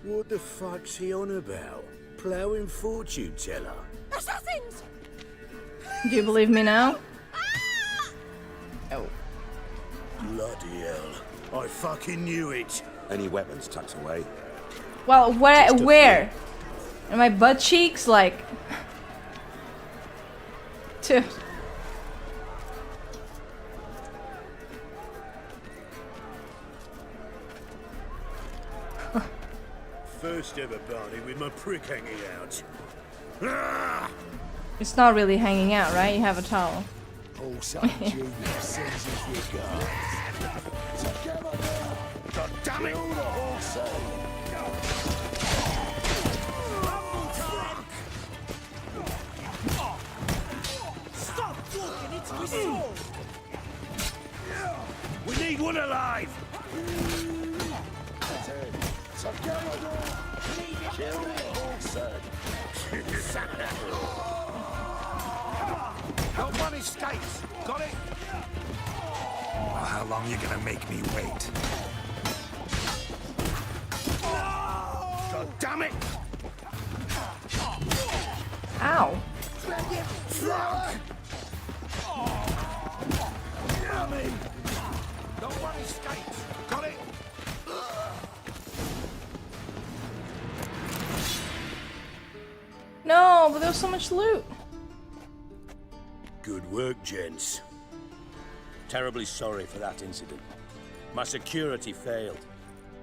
What the fuck's he on about? Ploughing fortune teller? Assassins! Do you believe me now? Oh. Bloody hell. I fucking knew it. Any weapons tucked away? Well, where? In my butt cheeks? Like... Dude. First ever party with my prick hanging out. Ah! It's not really hanging out, right? You have a towel. Also, Junior sends his regards. God damn it! Stop walking into his sword! We need one alive! Help one escapes. Got it? Well, how long you gonna make me wait? God damn it! Ow. Not one escapes. Got it? No, but there's so much loot. Good work, gents. Terribly sorry for that incident. My security failed.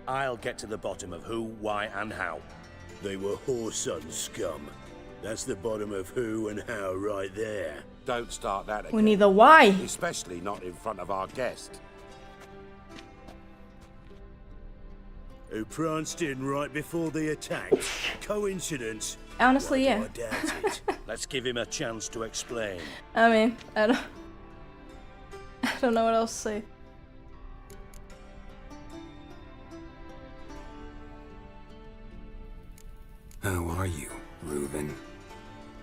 I'll get to the bottom of who, why, and how. They were whoreson scum. That's the bottom of who and how right there. Don't start that again. We need the why. Especially not in front of our guest. Who pranced in right before they attacked. Coincidence? Honestly, yeah. I doubt it. Let's give him a chance to explain. I mean, I don't know what else to say. How are you, Reuben?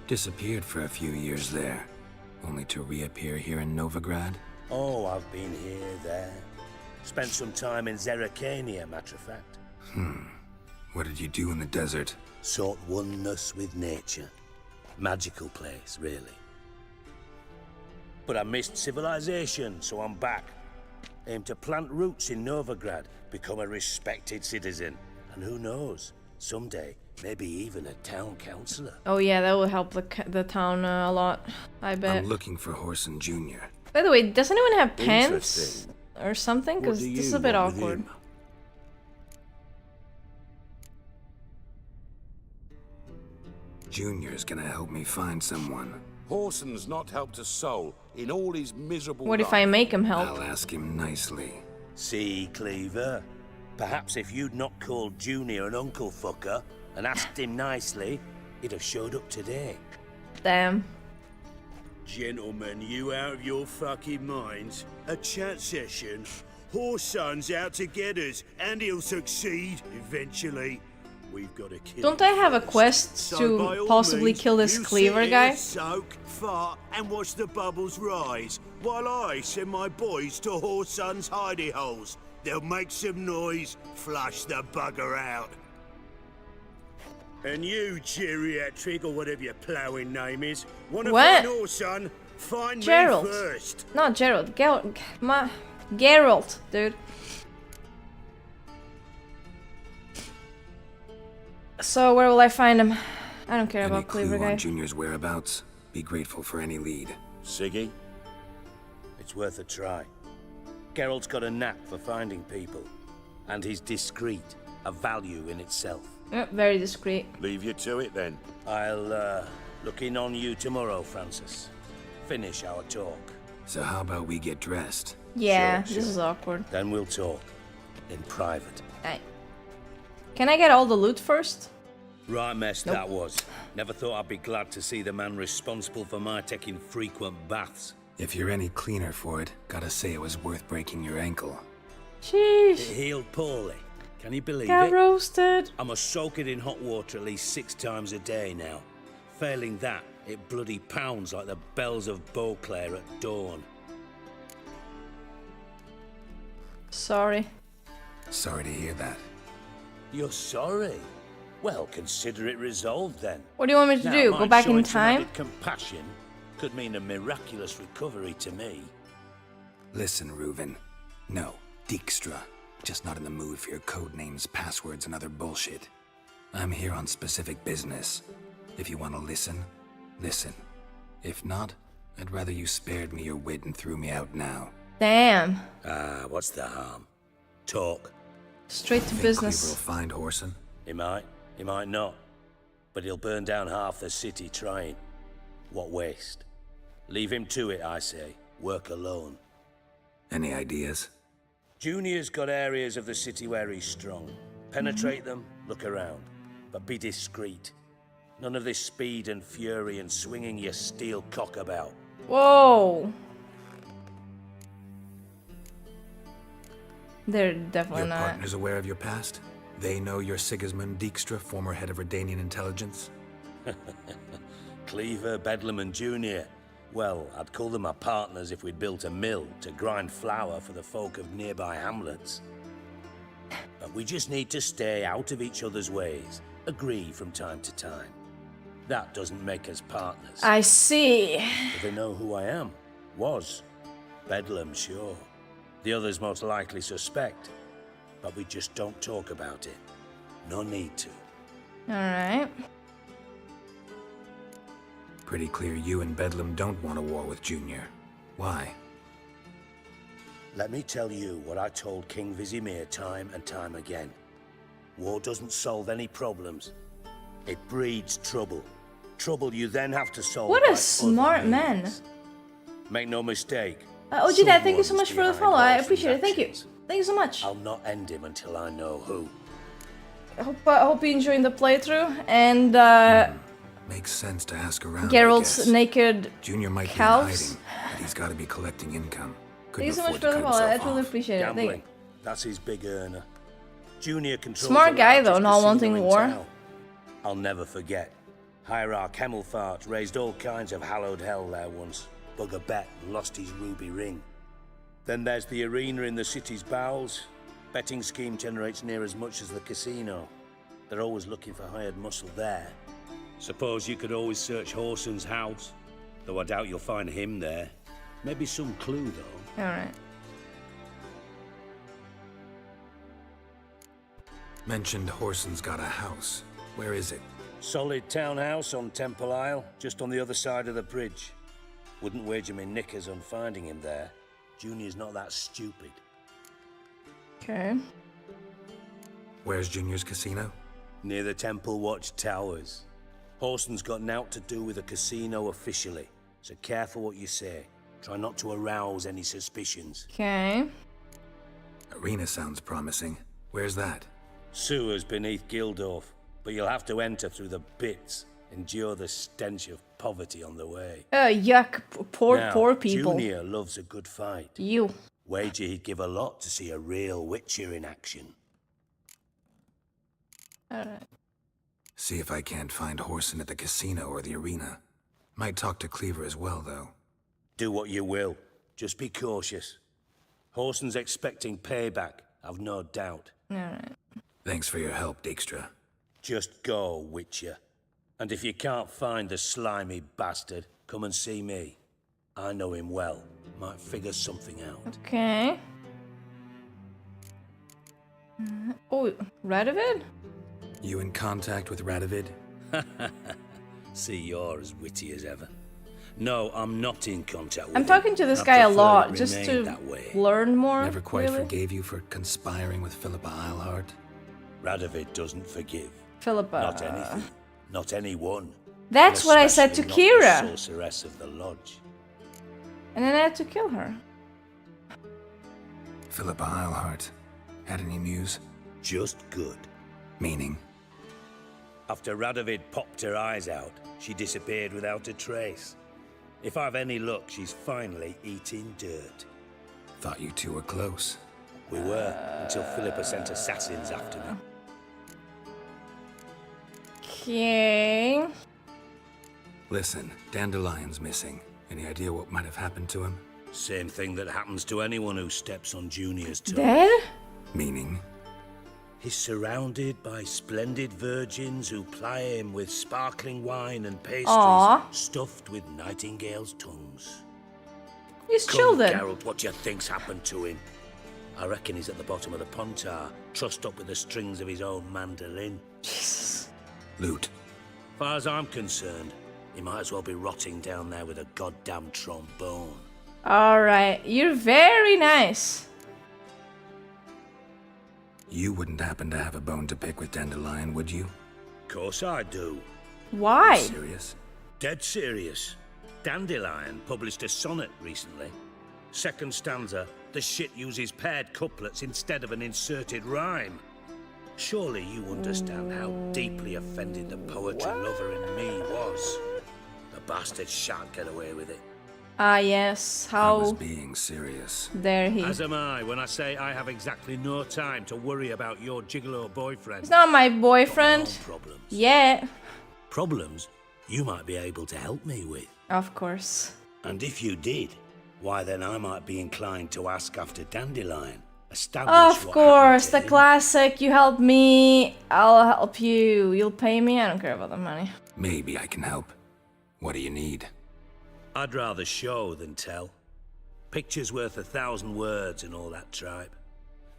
Disappeared for a few years there, only to reappear here in Novigrad? Oh, I've been here, there. Spent some time in Zerrikania, matter of fact. What did you do in the desert? Sought oneness with nature. Magical place, really. But I missed civilization, so I'm back. Aim to plant roots in Novigrad, become a respected citizen. And who knows, someday, maybe even a town councillor. Oh yeah, that will help the town a lot, I bet. I'm looking for Whoreson Jr. By the way, does anyone have pants or something? Because this is a bit awkward. Junior's gonna help me find someone. Whoreson's not helped a soul in all his miserable What if life. I make him help? I'll ask him nicely. See, Cleaver? Perhaps if you'd not called Junior an uncle fucker and asked him nicely, he'd have showed up today. Damn. Gentlemen, you out of your fucking minds? A chat session? Whoreson's out to get us, and he'll succeed eventually. We've got to kill Don't him I have a first. quest So to by all possibly means, kill this you Cleaver sit guy? here, soak, fart, and watch the bubbles rise, while I send my boys to Whoreson's hidey holes. They'll make some noise, flush the bugger out. And you, geriatric, or whatever your ploughing name is, wanna What? find Whoreson? Find Geralt. me first. Not Gerald. Geralt, dude. So where will I find him? I don't care Any about Cleaver clue guy. on Junior's whereabouts? Be grateful for any lead. Siggy? It's worth a try. Geralt's got a knack for finding people. And he's discreet, a value in itself. Yep, very discreet. Leave you to it then. I'll, look in on you tomorrow, Francis. Finish our talk. So how about we get dressed? Yeah, Sure, this sure. is awkward. Then we'll talk. In private. Aye. Can I get all the loot first? Right mess Nope. that was. Never thought I'd be glad to see the man responsible for my taking frequent baths. If you're any cleaner for it, gotta say it was worth breaking your ankle. It Sheesh. healed poorly. Can you believe Got it? roasted. I must soak it in hot water at least 6 times a day now. Failing that, it bloody pounds like the bells of Beauclair at dawn. Sorry. Sorry to hear that. You're sorry? Well, consider it resolved then. What do you want me to Now, do? Go mind back in showing some time? added compassion could mean a miraculous recovery to me. Listen, Reuven. No, Dijkstra. Just not in the mood for your code names, passwords, and other bullshit. I'm here on specific business. If you want to listen, listen. If not, I'd rather you spared me your wit and threw me out now. Damn. What's the harm? Talk. Straight to Think business. Cleaver will find Whoreson? He might not. But he'll burn down half the city trying. What waste? Leave him to it, I say. Work alone. Any ideas? Junior's got areas of the city where he's strong. Penetrate them, look around. But be discreet. None of this speed and fury and swinging your steel cock about. Whoa. They're definitely Your not. partner's aware of your past? They know you're Sigismund Dijkstra, former head of Redanian intelligence? Cleaver, Bedlam and Junior. Well, I'd call them my partners if we'd built a mill to grind flour for the folk of nearby hamlets. But we just need to stay out of each other's ways. Agree from time to time. That doesn't make us partners. I see. But they know who I am. Was. Bedlam, sure. The others most likely suspect. But we just don't talk about it. No need to. Alright. Pretty clear you and Bedlam don't want a war with Junior. Why? Let me tell you what I told King Vizimir time and time again. War doesn't solve any problems. It breeds trouble. Trouble you then have to solve. What by a other smart man. means. Make no mistake. OG Dad, thank you so someone's much for the behind follow. I Whoreson's appreciate it. Thank you. actions. Thank you so much. I'll not end him until I know who. I hope you're enjoying the playthrough. And Makes sense to ask around. Geralt's I guess. naked Junior might calves. be in hiding, but he's got to be collecting income. Thank you Couldn't so much afford for to the cut follow. I himself truly off. appreciate it. Thank you. Gambling. That's his big earner. Junior controls Smart the guy, though, largest not casino wanting in war. town. I'll never forget. Hierarch Hemmelfart raised all kinds of hallowed hell there once. Bug a bet and lost his ruby ring. Then there's the arena in the city's bowels. Betting scheme generates near as much as the casino. They're always looking for hired muscle there. Suppose you could always search Whoreson's house. Though I doubt you'll find him there. Maybe some clue, though. Alright. Mentioned Whoreson's got a house. Where is it? Solid townhouse on Temple Isle, just on the other side of the bridge. Wouldn't wager me knickers on finding him there. Junior's not that stupid. Okay. Where's Junior's casino? Near the Temple Watch Towers. Whoreson's got naught to do with the casino officially, so careful what you say. Try not to arouse any suspicions. Okay. Arena sounds promising. Where's that? Sewers beneath Gildorf, but you'll have to enter through the bits. Endure the stench of poverty on the way. Yuck. Poor Now, people. Junior loves a good fight. You. Wager he'd give a lot to see a real Witcher in action. Alright. See if I can't find Whoreson at the casino or the arena. Might talk to Cleaver as well, though. Do what you will. Just be cautious. Whoreson's expecting payback, I've no doubt. Alright. Thanks for your help, Dijkstra. Just go, Witcher. And if you can't find the slimy bastard, come and see me. I know him well. Might figure something out. Okay. Oh, Radovid? You in contact with Radovid? See, you're as witty as ever. No, I'm not in contact with I'm him. talking to this I guy a prefer lot, it just remain to that way. learn more. Never quite really. forgave you for conspiring with Philippa Eilhart? Radovid doesn't forgive. Philippa. Not anything. Not anyone. That's And what I said to especially not Kira. the sorceress of the lodge. And then I had to kill her. Philippa Eilhart. Had any news? Just good. Meaning? After Radovid popped her eyes out, she disappeared without a trace. If I've any luck, she's finally eating dirt. Thought you two were close. We were, until Philippa sent assassins after me. Okay. Listen, Dandelion's missing. Any idea what might have happened to him? Same thing that happens to anyone who steps on Junior's toes. Dead? Meaning? He's surrounded by splendid virgins who ply him with sparkling wine and pastries stuffed with nightingales' tongues. He's chilled then. Geralt, what do you think's happened to him? I reckon he's at the bottom of the Pontar, trussed up with the strings of his own mandolin. Jesus. Loot. Far as I'm concerned, he might as well be rotting down there with a goddamn trombone. Alright, you're very nice. You wouldn't happen to have a bone to pick with Dandelion, would you? Course I do. Why? Serious? Dead serious. Dandelion published a sonnet recently. Second stanza, the shit uses paired couplets instead of an inserted rhyme. Surely you understand how deeply offended the poetry lover in me was. The bastard shan't get away with it. Ah, yes. How I was being serious. dare he? As am I when I say I have exactly no time to worry about your gigolo boyfriend. He's not my boyfriend. Problems. Yeah. Problems you might be able to help me with. Of course. And if you did, why then I might be inclined to ask after Dandelion. Of course, the classic. You help me, I'll help you. You'll pay me, I don't care about the money. Maybe I can help. What do you need? I'd rather show than tell. Picture's worth 1,000 words and all that tripe.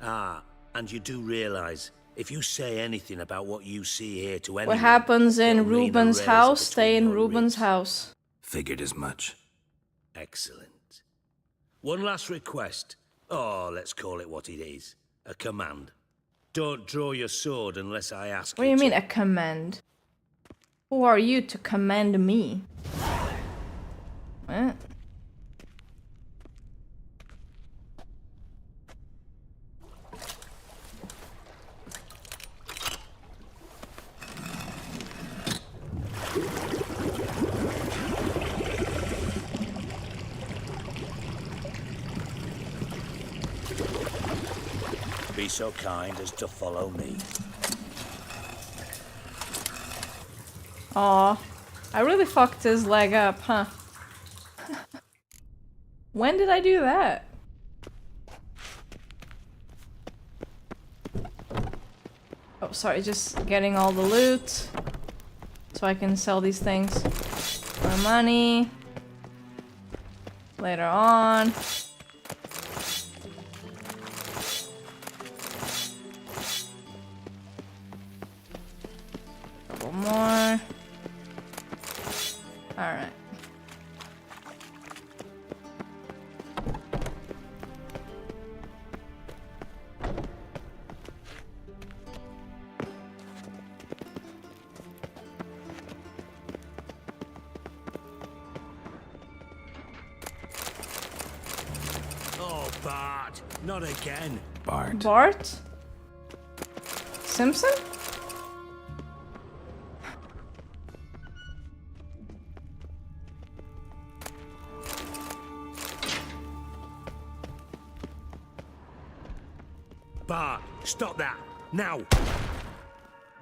Ah, and you do realise, if you say anything about what you see here to anyone... What happens in it'll mean a Ruben's razor house, stay between in your Ruben's ribs. house. Figured as much. Excellent. One last request. Oh, let's call it what it is. A command. Don't draw your sword unless I ask you. What do you mean, a command? Who are you to command me? What? Be so kind as to follow me. Aw, I really fucked his leg up, huh? When did I do that? Oh, sorry, just getting all the loot so I can sell these things for money later on. Couple more. Alright. Oh, Bart, not again. Bart. Bart? Simpson? Bart, stop that, now.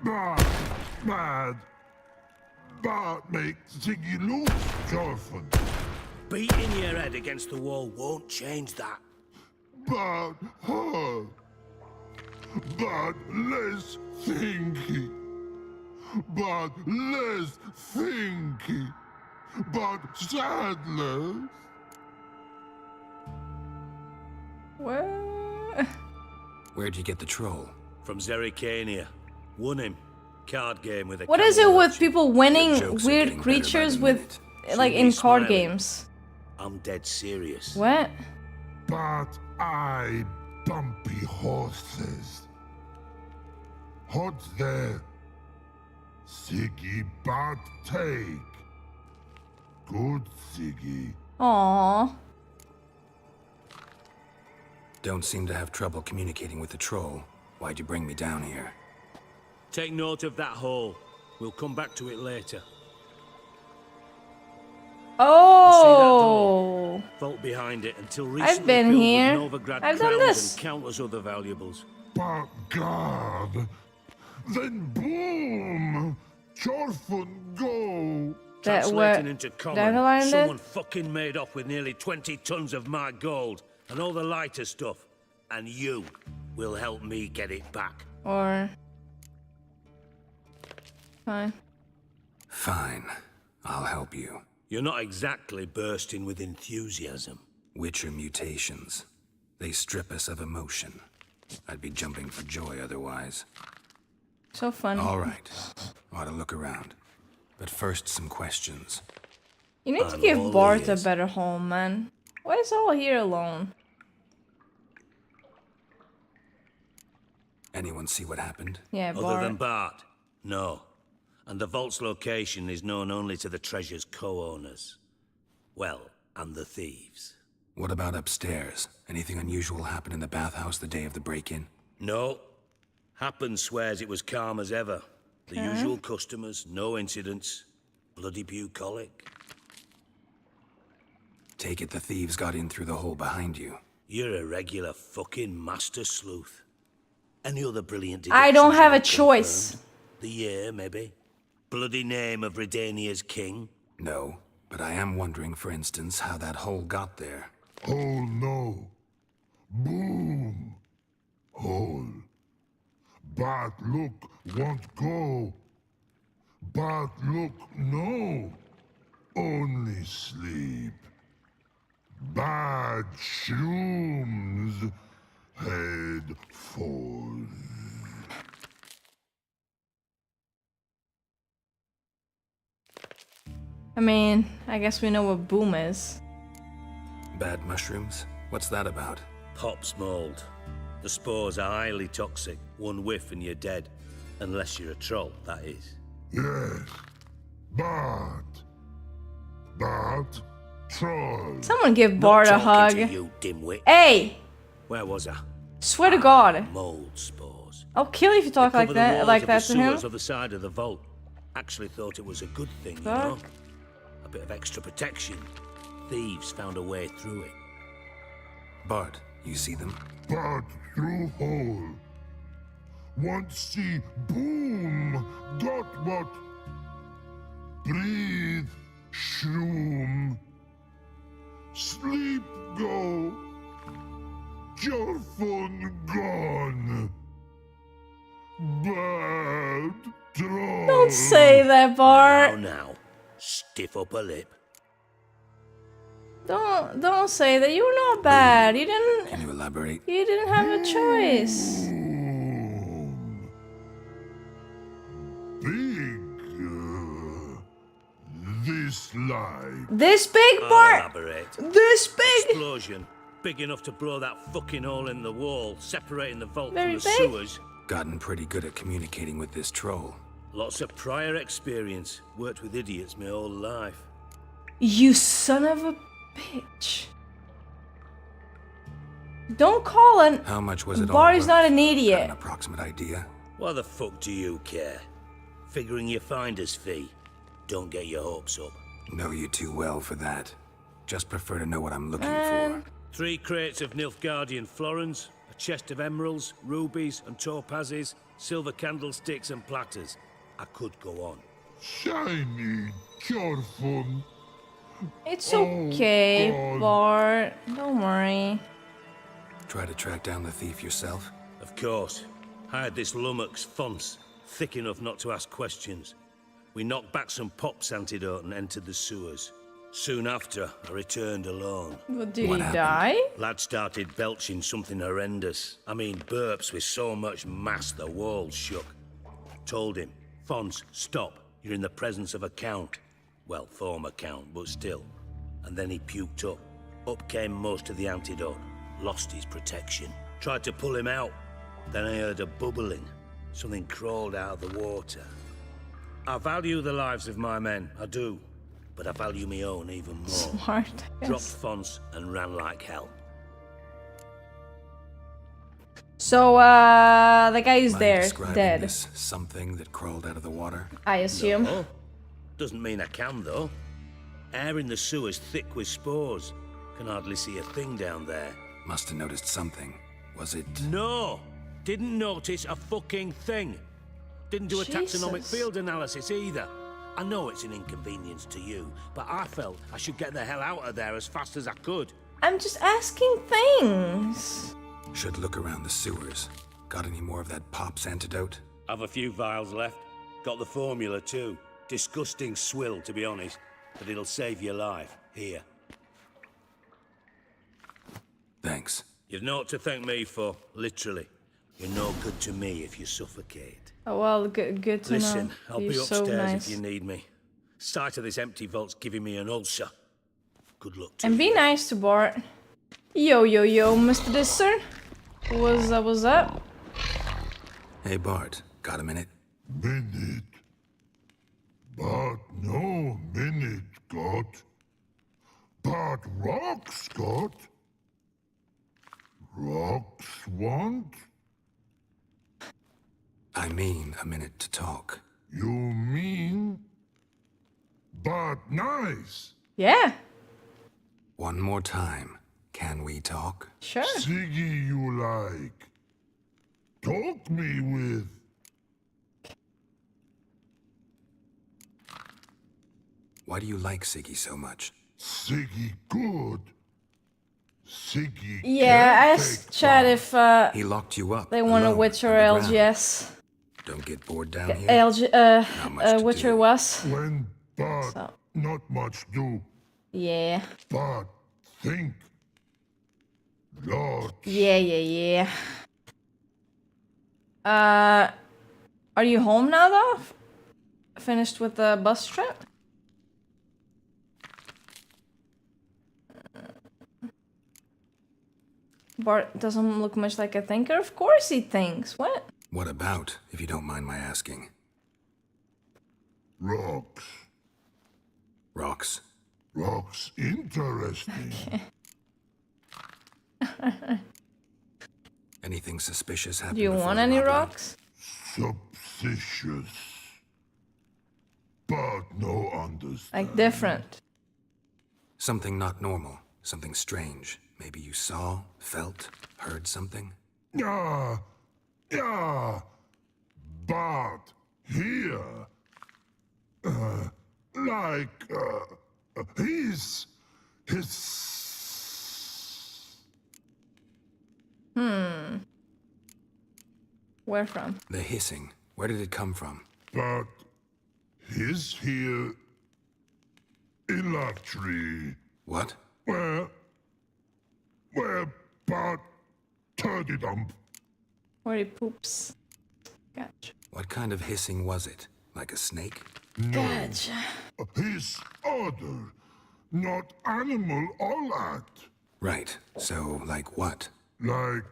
Bart, bad. Bart makes Ziggy lose, Jonathan. Beating your head against the wall won't change that. Bart hurt. Bart less thinky. Bart less thinky. Bart sadless. What? Where'd you get the troll? From Zerrikania. Won him. Card game with a What is it camel with people winning jokes are weird getting better by the creatures with, minute. like, See in me card smiling. games? I'm dead serious. What? But I bumpy horses. Hot there. Siggy Bart take. Good Siggy. Aww. Don't seem to have trouble communicating with the troll. Why'd you bring me down here? Take note of that hole. We'll come back to it later. Oh! vault behind it until I've recently been filled here. with Novigrad I've done crowns this. and countless other valuables. By God! Then boom! Chorfun go! That Translating into common, Dandelion did? someone fucking made off with nearly 20 tons of my gold and all the lighter stuff, and you will help me get it back. Or... Fine. Fine. I'll help you. You're not exactly bursting with enthusiasm. Witcher mutations. They strip us of emotion. I'd be jumping for joy otherwise. So funny. All right. Ought to look around. But first, some questions. You need to give Bart a better home, man. Why is all here alone? Anyone see what happened? Yeah, Bart. Other than Bart? No. And the vault's location is known only to the treasure's co-owners. Well, and the thieves. What about upstairs? Anything unusual happen in the bathhouse the day of the break-in? No. Happen swears it was calm as ever. The usual customers, no incidents. Bloody bucolic. Take it the thieves got in through the hole behind you. You're a regular fucking master sleuth. Any other brilliant I don't have a deductions choice. confirmed? The year, maybe? Bloody name of Redania's king? No, but I am wondering, for instance, how that hole got there. Oh no. Boom. Hole. Bad look won't go. Bad look no. Only sleep. Bad shrooms. Head falls. I mean, I guess we know what boom is. Bad mushrooms? What's that about? Pop's mold. The spores are highly toxic. One whiff and you're dead. Unless you're a troll, that is. Yes. Bad. Bad troll. Someone give Bart a hug. You dimwit. Hey! Where was I? Swear to God. Mold spores. I'll kill you if you talk like that, like that to him. The other side of the vault. Actually thought it was a good thing, you know. A bit of extra protection. Thieves found a way through it. Bart, you see them? Bad through hole. Want see boom. Got what? Breathe. Shroom. Sleep go. Your phone gone. Bad troll. Don't say that, Bart. Now, stiff upper lip. Don't say that. You were not bad. You didn't. Can you elaborate? You didn't have a choice. Big. This life. This big, I'll Bart. elaborate. This big. Explosion. Big enough to blow that fucking hole in the wall, separating the vault Very from the big. sewers. Gotten pretty good at communicating with this troll. Lots of prior experience. Worked with idiots my whole life. You son of a bitch. Don't call an. How much was it all Barty's worth? not an Got idiot. an approximate idea? Why the fuck do you care? Figuring your finder's fee. Don't get your hopes up. Know you too well for that. Just prefer to know what I'm looking Um, for. 3 crates of Nilfgaardian florins, a chest of emeralds, rubies and topazes, silver candlesticks and platters. I could go on. Shiny. Careful. It's okay, Bart. Don't worry. Try to track down the thief yourself? Of course. Hired this lummox, Fons, thick enough not to ask questions. We knocked back some Pop's antidote and entered the sewers. Soon after, I returned alone. Well, did he die? Lad started belching something horrendous. I mean, burps with so much mass the walls shook. Told him, Fons, stop. You're in the presence of a count. Well, former count, but still. And then he puked up. Up came most of the antidote. Lost his protection. Tried to pull him out. Then I heard a bubbling. Something crawled out of the water. I value the lives of my men, I do. But I value my own even more. Smart. Yes. Dropped Fons and ran like hell. So, the guy is Mind there, describing dead. This something that crawled out of the water? I assume. No. Doesn't mean I can, though. Air in the sewer's thick with spores. Can hardly see a thing down there. Must have noticed something. Was it... No! Didn't notice a fucking thing. Didn't do a taxonomic Jesus. field analysis either. I know it's an inconvenience to you, but I felt I should get the hell out of there as fast as I could. I'm just asking things. Should look around the sewers. Got any more of that Pop's antidote? I've a few vials left. Got the formula too. Disgusting swill, to be honest. But it'll save your life. Here. Thanks. You've naught to thank me for, literally. You're no good to me if you suffocate. Oh well, good to know. Listen, I'll You're be so upstairs nice. if you need me. Sight of this empty vault's giving me an ulcer. Good luck to And be nice to Bart. Yo, Mr. Disser. What's up? Hey, Bart. Got a minute? Minute. But no minute, got. But rocks, got. Rocks want? I mean a minute to talk. You mean? But nice. Yeah. One more time. Can we talk? Sure. Siggy you like. Talk me with. Why do you like Siggy so much? Siggy good. Siggy. Yeah, I asked Chad if He locked you up. they want a alone, Witcher underground. LGS. Don't get bored down here. Witcher was. When but So. not much do. Yeah. But think. Lot. Yeah. Are you home now though? Finished with the bus trip? Bart doesn't look much like a thinker. Of course he thinks. What? What about, if you don't mind my asking? Rocks. Rocks. Rocks interesting. Anything suspicious happened? Do you want any rocks? Suspicious. But no understand. Like different. Something not normal. Something strange. Maybe you saw, felt, heard something? Yeah. But here. His. Where from? The hissing. Where did it come from? But his here. Electri. What? Where, but turdy dump. Where he poops. Gotcha. What kind of hissing was it? Like a snake? No. Gotcha. His other, not animal all at. Right. So, like what? Like,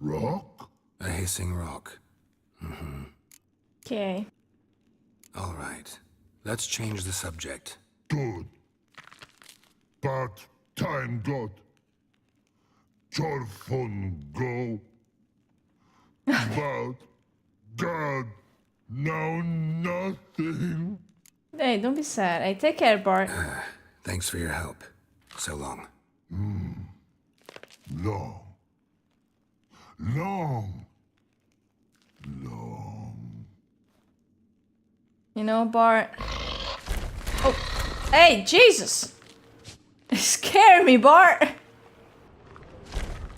rock? A hissing rock. Mm-hmm. Okay. All right. Let's change the subject. Good. But time got. Jorfun go. But God, now nothing. Hey, don't be sad. Hey, take care, Bart. Thanks for your help. So long. Long. You know, Bart. Oh, hey, Jesus! Scare me, Bart!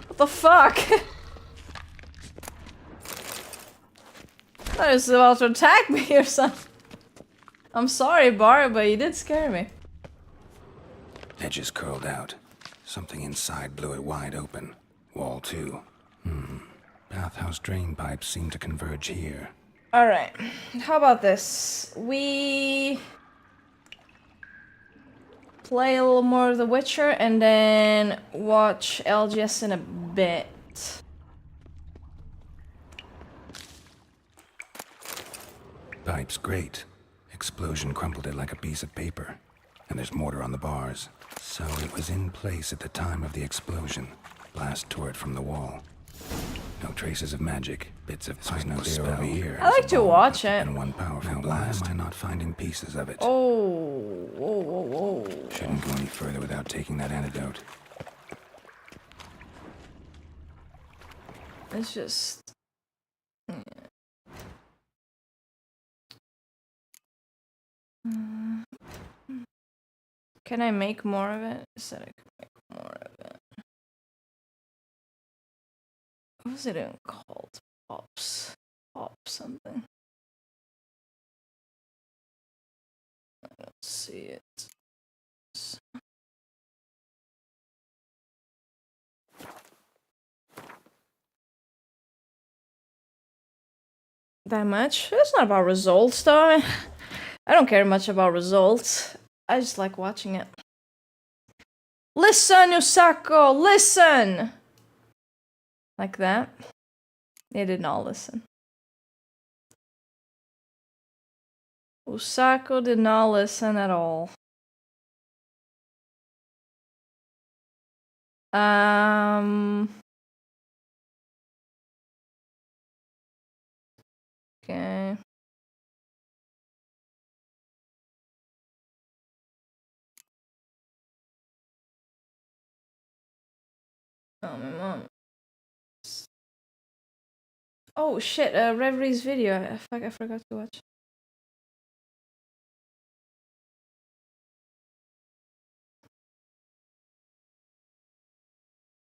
What the fuck? I was about to attack me or something. I'm sorry, Bart, but you did scare me. Edges curled out. Something inside blew it wide open. Wall too. Bathhouse drain pipes seem to converge here. Alright, how about this? We play a little more of The Witcher and then watch LGS in a bit. Pipe's great. Explosion crumpled it like a piece of paper. And there's mortar on the bars. So it was in place at the time of the explosion. Blast tore it from the wall. No traces of magic. Bits of pipe clear over here. I like to watch it. And one powerful blast. Why am I not finding pieces of it? Oh, whoa, whoa, whoa. Shouldn't go any further without taking that antidote. It's just... Can I make more of it? I said I could make more of it. What was it even called? Pops. Pop something. I don't see it. That much? It's not about results though. I don't care much about results. I just like watching it. Listen, Usako! Listen! Like that. They did not listen. Usako did not listen at all. Okay. Oh, my mom. Oh shit, Reverie's video. I forgot to watch.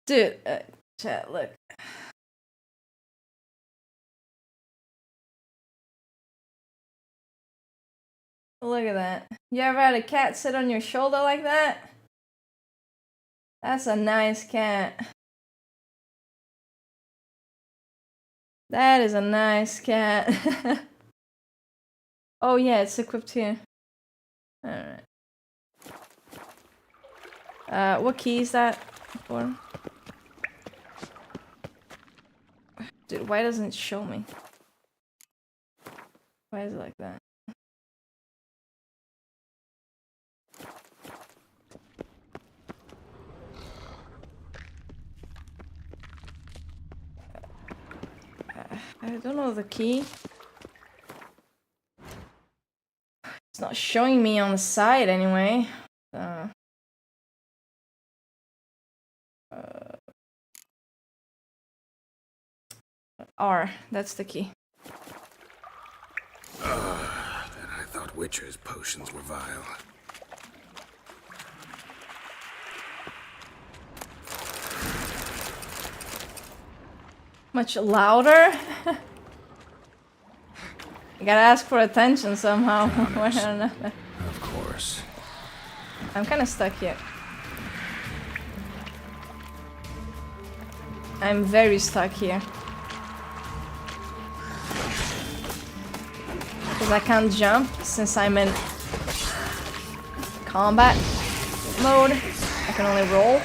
Dude, chat, look. Look at that. You ever had a cat sit on your shoulder like that? That's a nice cat. That is a nice cat. Oh yeah, it's equipped here. Alright. What key is that for? Dude, why doesn't it show me? Why is it like that? I don't know the key. It's not showing me on the side anyway. R, that's the key. And I thought Witcher's potions were vile. Much louder? You gotta ask for attention somehow. I don't know. Of course. I'm kinda stuck here. I'm very stuck here. Because I can't jump since I'm in combat mode. I can only roll.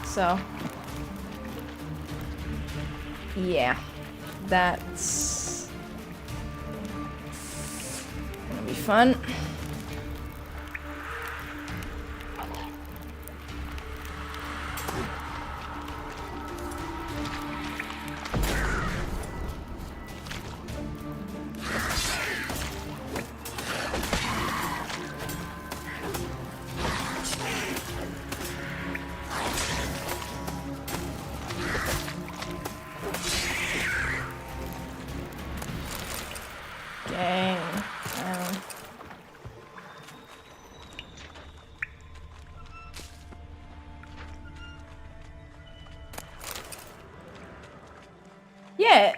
So, yeah, that's gonna be fun.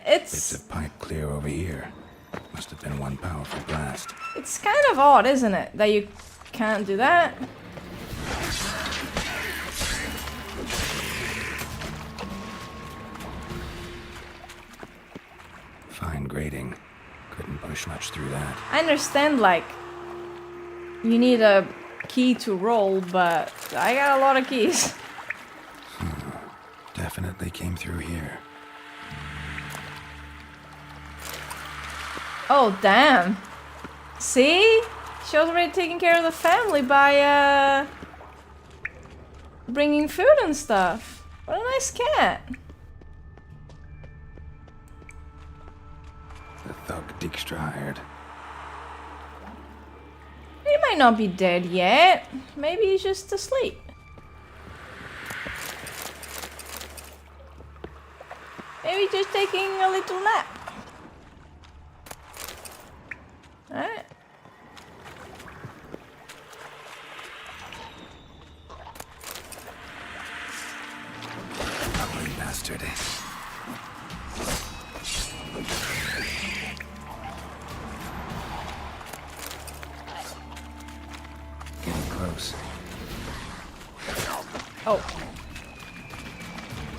Bits of pipe clear over here. Must have been one powerful blast. It's kind of odd, isn't it, that you can't do that? Fine grating. Couldn't push much through that. I understand, like, you need a key to roll, but I got a lot of keys. Definitely came through here. Oh, damn. See? She was already taking care of the family by, bringing food and stuff. What a nice cat. The thug Dijkstra hired. He might not be dead yet. Maybe he's just asleep. Maybe just taking a little nap. Alright. Ugly bastard. Getting close. Oh.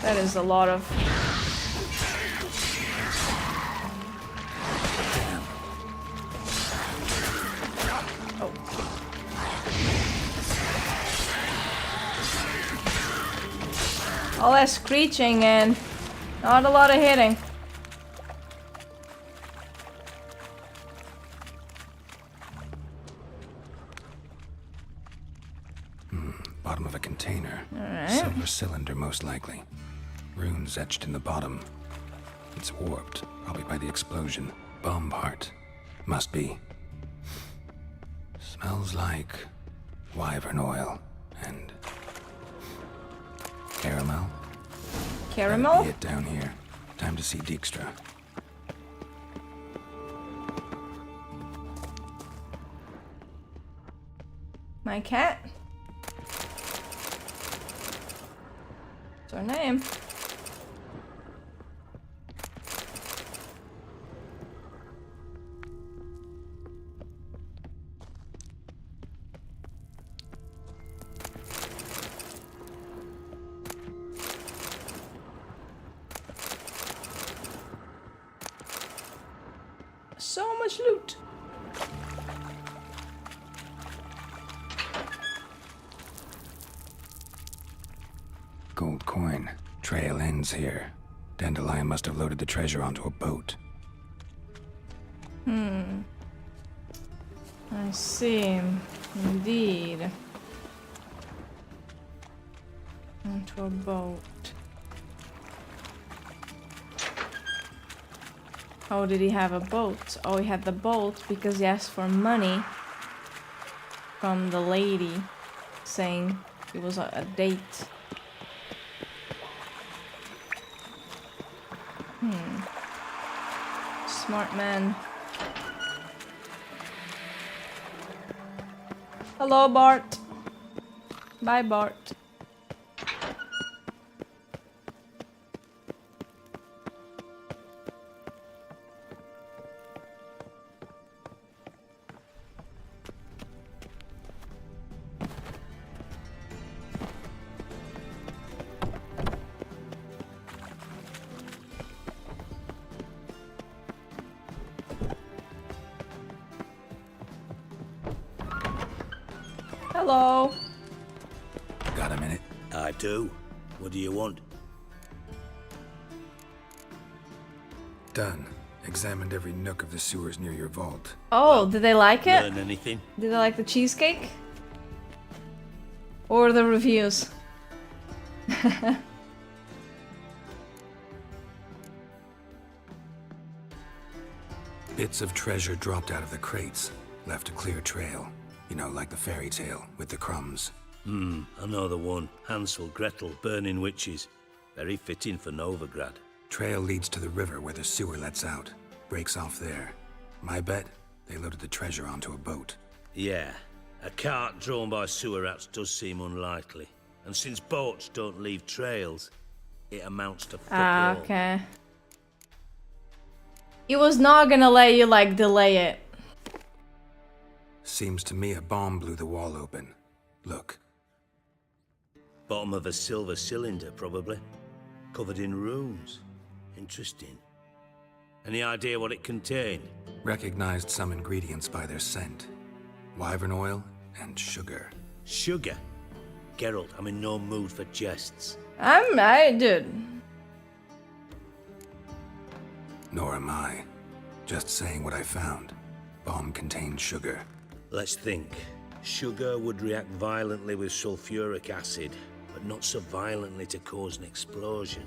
That is a lot of... Oh. All that screeching and not a lot of hitting. Bottom of a container. Alright. Silver cylinder, most likely. Runes etched in the bottom. It's warped, probably by the explosion. Bomb part. Must be. Smells like wyvern oil and caramel. Caramel? That'll be it down here. Time to see Dijkstra. My cat. What's her name? So much loot. Gold coin. Trail ends here. Dandelion must have loaded the treasure onto a boat. I see. Indeed. Onto a boat. Oh, did he have a boat? Oh, he had the boat because he asked for money from the lady saying it was a date. Smart man. Hello, Bart. Bye, Bart. Hello. Got a minute? I do. What do you want? Done. Examined every nook of the sewers near your vault. Oh, did they like it? Learn anything? Did they like the cheesecake? Or the reviews? Bits of treasure dropped out of the crates. Left a clear trail. You know, like the fairy tale with the crumbs. I know the one. Hansel, Gretel, burning witches. Very fitting for Novigrad. Trail leads to the river where the sewer lets out. Breaks off there. My bet, they loaded the treasure onto a boat. Yeah. A cart drawn by sewer rats does seem unlikely. And since boats don't leave trails, it amounts to fuck all. Okay. It was not gonna let you, like, delay it. Seems to me a bomb blew the wall open. Look. Bottom of a silver cylinder, probably. Covered in runes. Interesting. Any idea what it contained? Recognized some ingredients by their scent. Wyvern oil and sugar. Sugar? Geralt, I'm in no mood for jests. Dude. Nor am I. Just saying what I found. Bomb contained sugar. Let's think. Sugar would react violently with sulfuric acid, but not so violently to cause an explosion.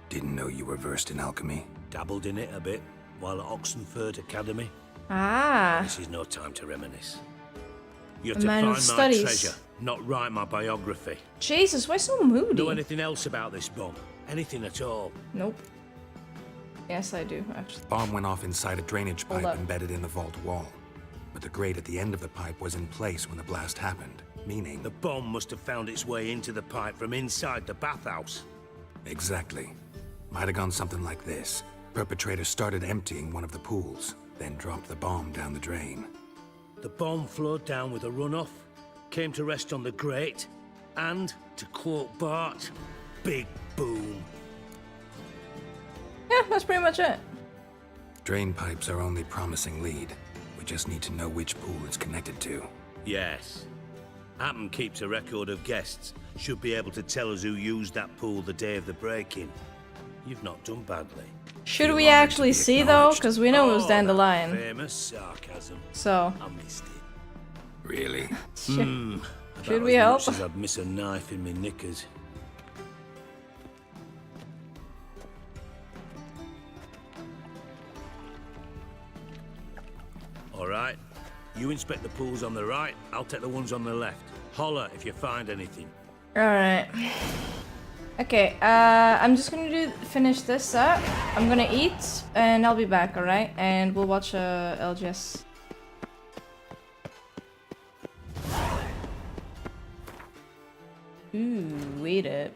Didn't know you were versed in alchemy. Dabbled in it a bit while at Oxenford Academy. Ah. This is no time to reminisce. You're A to man find with my studies. treasure, not write my biography. Jesus, why so moody? Know anything else about this bomb? Anything at all? Nope. Yes, I do, actually. Bomb went off inside a drainage Hold pipe up. embedded in the vault wall. But the grate at the end of the pipe was in place when the blast happened, meaning... The bomb must have found its way into the pipe from inside the bathhouse. Exactly. Might have gone something like this. Perpetrator started emptying one of the pools, then dropped the bomb down the drain. The bomb flowed down with a runoff, came to rest on the grate, and, to quote Bart, big boom. Yeah, that's pretty much it. Drain pipes are only promising lead. We just need to know which pool it's connected to. Yes. Hammond keeps a record of guests. Should be able to tell us who used that pool the day of the break-in. You've not done badly. Should we actually see though? Because we know it was Dandelion. Famous sarcasm. So. I missed it. Really? Should we help? As I'd miss a knife in my knickers. All right. You inspect the pools on the right. I'll take the ones on the left. Holler if you find anything. All right. Okay. I'm just gonna finish this up. I'm gonna eat, and I'll be back. All right, and we'll watch LGS. Ooh, wait up.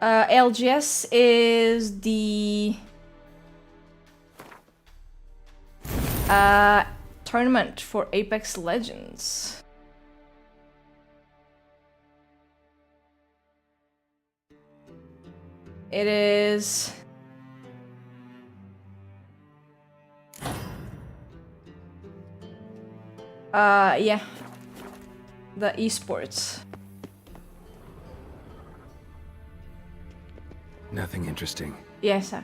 LGS is the tournament for Apex Legends. It is yeah, the esports. Nothing interesting. Yes, sir.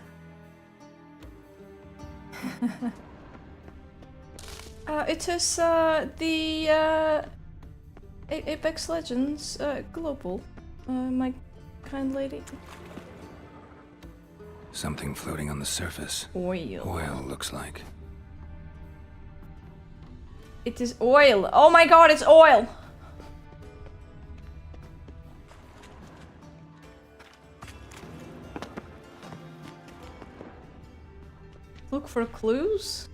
It is the Apex Legends Global, my kind lady. Something floating on the surface. Oil. Oil, looks like. It is oil. Oh my god, it's oil! Look for clues?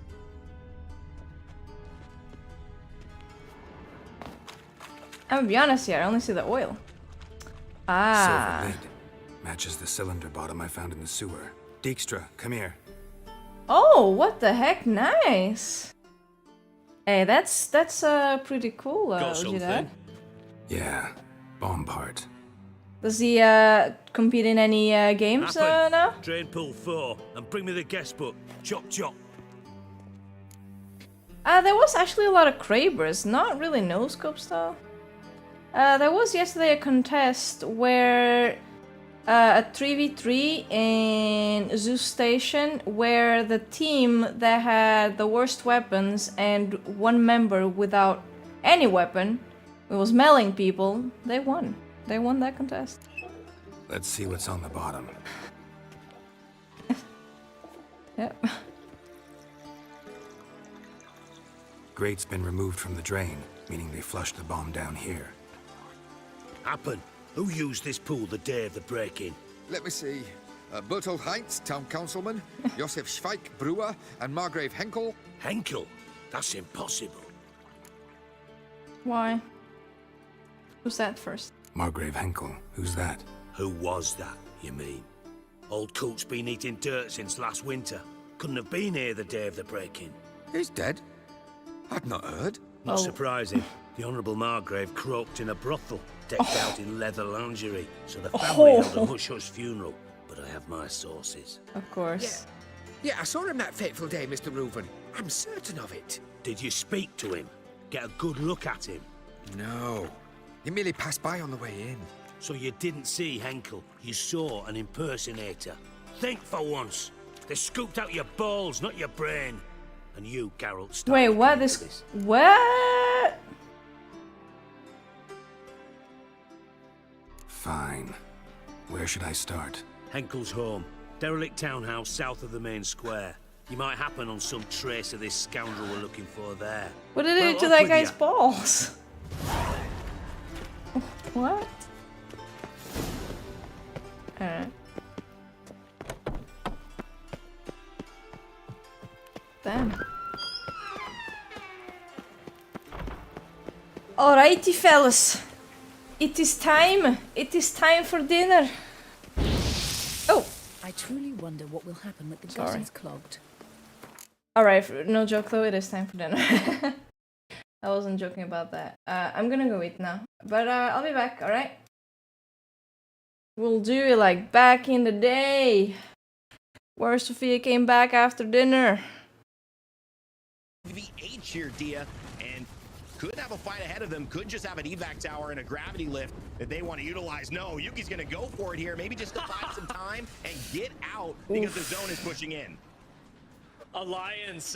I'm gonna be honest here, I only see the oil. Ah. Silver lid. Matches the cylinder bottom I found in the sewer. Dijkstra, come here. Oh, what the heck? Nice. Hey, that's pretty cool. Got something? Yeah, bomb part. Does he compete in any games now? Drain pool 4 and bring me the guest book. Chop chop. There was actually a lot of Krabers, not really no scope style. There was yesterday a contest where a 3v3 in Zeus Station where the team that had the worst weapons and one member without any weapon, it was mailing people, they won. They won that contest. Let's see what's on the bottom. Yep. Grate's been removed from the drain, meaning they flushed the bomb down here. Happen. Who used this pool the day of the break-in? Let me see. Bertolt Heinz, town councilman, Josef Schweik, brewer, and Margrave Henkel. Henkel? That's impossible. Why? Who's that first? Margrave Henkel. Who's that? Who was that, you mean? Old Coot's been eating dirt since last winter. Couldn't have been here the day of the break-in. He's dead? I'd not heard. Not surprising. The Honourable Margrave croaked in a brothel, decked out in leather lingerie, so the family held a hush-hush funeral. But I have my sources. Of course. Yeah, I saw him that fateful day, Mr. Reuven. I'm certain of it. Did you speak to him? Get a good look at him? No. He merely passed by on the way in. So you didn't see Henkel. You saw an impersonator. Think for once. They scooped out your balls, not your brain. And you, Carol, Wait, what? This... What? Fine. Where should I start? Henkel's home. Derelict townhouse south of the main square. You might happen on some trace of this scoundrel we're looking for there. What did it do to off that with guy's ya. balls? What? Alright. Damn. Alrighty, fellas. It is time. It is time for dinner. Oh. I truly wonder what will happen with the Sorry. gutters clogged. Alright, no joke though, it is time for dinner. I wasn't joking about that. I'm gonna go eat now. But I'll be back, alright? We'll do it like back in the day. Where Sofia came back after dinner. The H here, Dia, and could have a fight ahead of them, could just have an evac tower and a gravity lift that they want to utilize. No, Yuki's gonna go for it here, maybe just to buy some time and get out because the zone is pushing in. Alliance,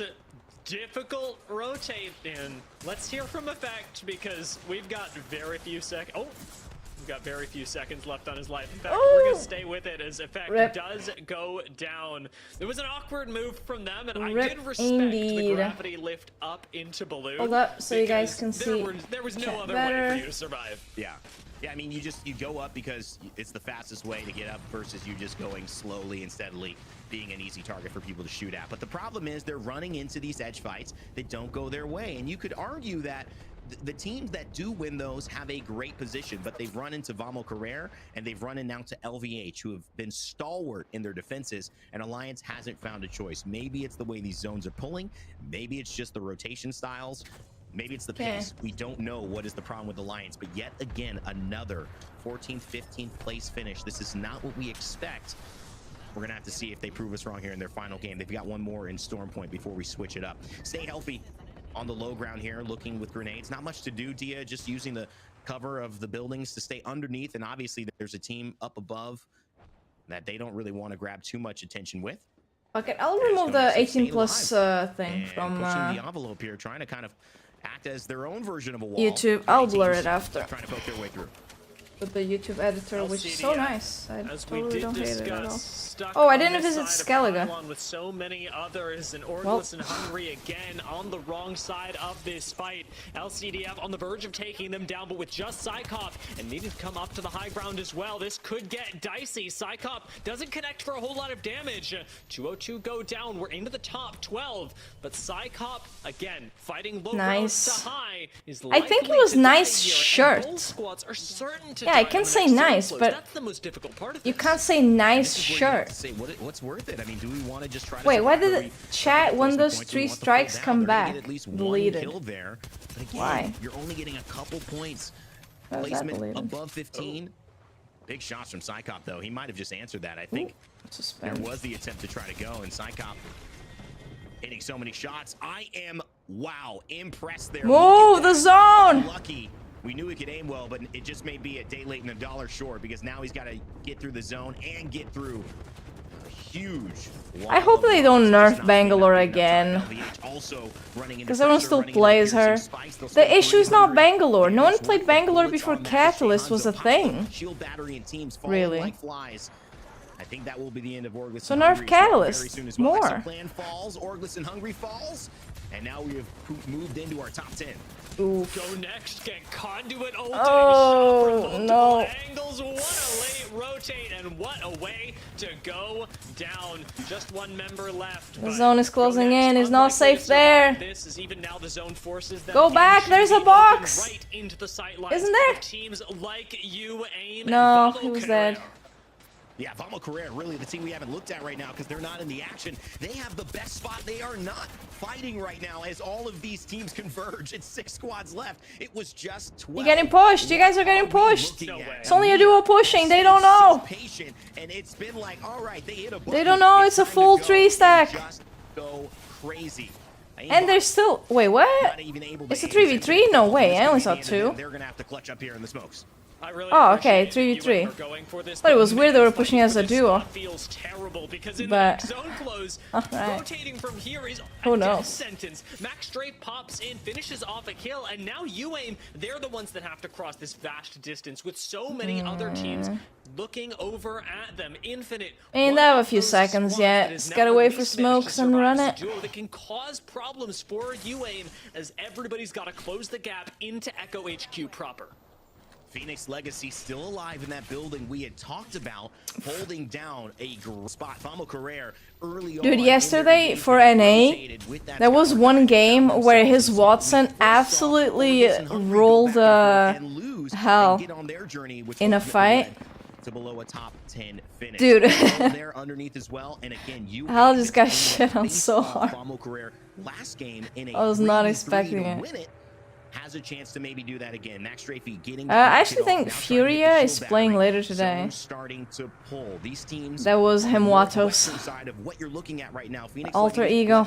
difficult rotate in. Let's hear from Effect because we've got very few seconds. Oh, we've got very few seconds left on his life. In fact, we're gonna stay with it as Effect does go down. It was an awkward move from them, and I did respect the gravity lift up into balloon. Hold up so you guys can see. There was no Chat other better. way for you to survive. Yeah. Yeah, I mean, you go up because it's the fastest way to get up versus you just going slowly and steadily, being an easy target for people to shoot at. But the problem is they're running into these edge fights that don't go their way. And you could argue that the teams that do win those have a great position, but they've run into Vamo Carrere and they've run in now to LVH, who have been stalwart in their defenses, and Alliance hasn't found a choice. Maybe it's the way these zones are pulling. Maybe it's just the rotation styles. Maybe it's the pace. We don't know what is the problem with Alliance, but yet again, another 14th, 15th place finish. This is not what we expect. We're going to have to see if they prove us wrong here in their final game. They've got one more in Storm Point before we switch it up. Stay healthy on the low ground here, looking with grenades. Not much to do, Dia, just using the cover of the buildings to stay underneath. And obviously there's a team up above that they don't really want to grab too much attention with. Okay, I'll remove the 18 plus thing And from pushing the envelope here, trying to kind of act as their own version of a wall. YouTube. I'll blur it after. Trying to poke their way through. With the YouTube editor, which is so nice. I totally don't hate it at all. Stuck Oh, I on didn't this visit side of Skellige. Pylon with so many others, and Orglis and Hungry again on the wrong side of this fight. LCDF on the verge of taking them down, but with just Psycop and needing to come up to the high ground as well, this could get dicey. Psycop doesn't connect for a whole lot of damage. 202 go down. We're into the top 12, but Psycop again fighting low Nice. ground to high is I think it likely was to die nice here, and shirt. both squads are certain to Yeah, I die can when say that nice, close. but That's the most difficult part of you this. can't say nice This is where you have shirt. to say what's worth it. I mean, do we want to just try to Wait, why survive did where it we chat when place the those points we 3 want to pull strikes down? come They're gonna back? get at least one Deleted. kill there. But again, Why? you're only getting a couple points. Why was that Placement deleted? above 15. Big shots from Psycop, though. He might have just answered that. I think there was the attempt to try to go, and Psycop hitting so many shots. I am, wow, impressed there. Move the zone! Lucky. We knew he could aim well, but it just may be a day late and a dollar short because now he's got to get through the zone and get through a huge. I hope they don't nerf Bangalore again. Because everyone still plays her. The issue's not Bangalore. No one played Bangalore before Catalyst was a thing. Shield battery and teams falling Really. like flies. I think that will be the end of Orglis. So and nerf Hungry Catalyst. very soon as well. More. Action plan falls. Orglis and Hungry falls. And now we have moved into our top 10. Oof. Go next, get conduit ulting. Oh, shot from no. multiple angles. What a late rotate and what a way to go down. Just one member left. The but zone is closing in. It's not unlikely to safe survive there. This is even now the zone forces them Go back. into There's the a box. open right into the sight lines Isn't there? of teams like you, Aim, No, and he was Carrere. dead. Yeah, Vamo Carrere, really the team we haven't looked at right now because they're not in the action. They have the best spot. They are not fighting right now as all of these teams converge. It's 6 squads left. It was just 12. You're getting pushed. You guys are getting pushed. It's only a duo pushing. They don't know. Patient, and it's been like, all right, they hit a They don't know it's a full 3 stack. Just go crazy. And they're still... Wait, what? It's a 3v3? No way. I only saw 2. They're going to have to clutch up here in the smokes. I really Oh, okay, appreciate 3v3. UAM are going for this, But it but was weird they were man, pushing as a fighting for this duo. spot feels terrible because in the But next zone close, alright. rotating from here is Who a death knows? sentence. Max Strafe pops in, finishes off a kill, and now UAM, they're the ones that have to cross this vast distance with so many other teams looking over at them. Infinite. I mean, they have a few seconds yet. Just gotta wait for smokes and run it. Duo that can cause problems for UAM as everybody's got to close the gap into Echo HQ proper. Phoenix Legacy still alive in that building we had talked about, holding down a spot. Famo Carrere early on. Dude, yesterday for NA, there was one game where his Watson absolutely ruled hell in a fight. To below a top 10 finish. Dude. There underneath as well, and again, Hell just got shit on so hard. Famo Carrere last game in a I was not 3v3 expecting to it. win it. Has a chance to maybe do that again. Max Strafey getting. I actually think Furia is playing later today. Starting to pull these teams. That was him, Watos. Side of what you're looking at right now. Phoenix Alter Legacy, Ego.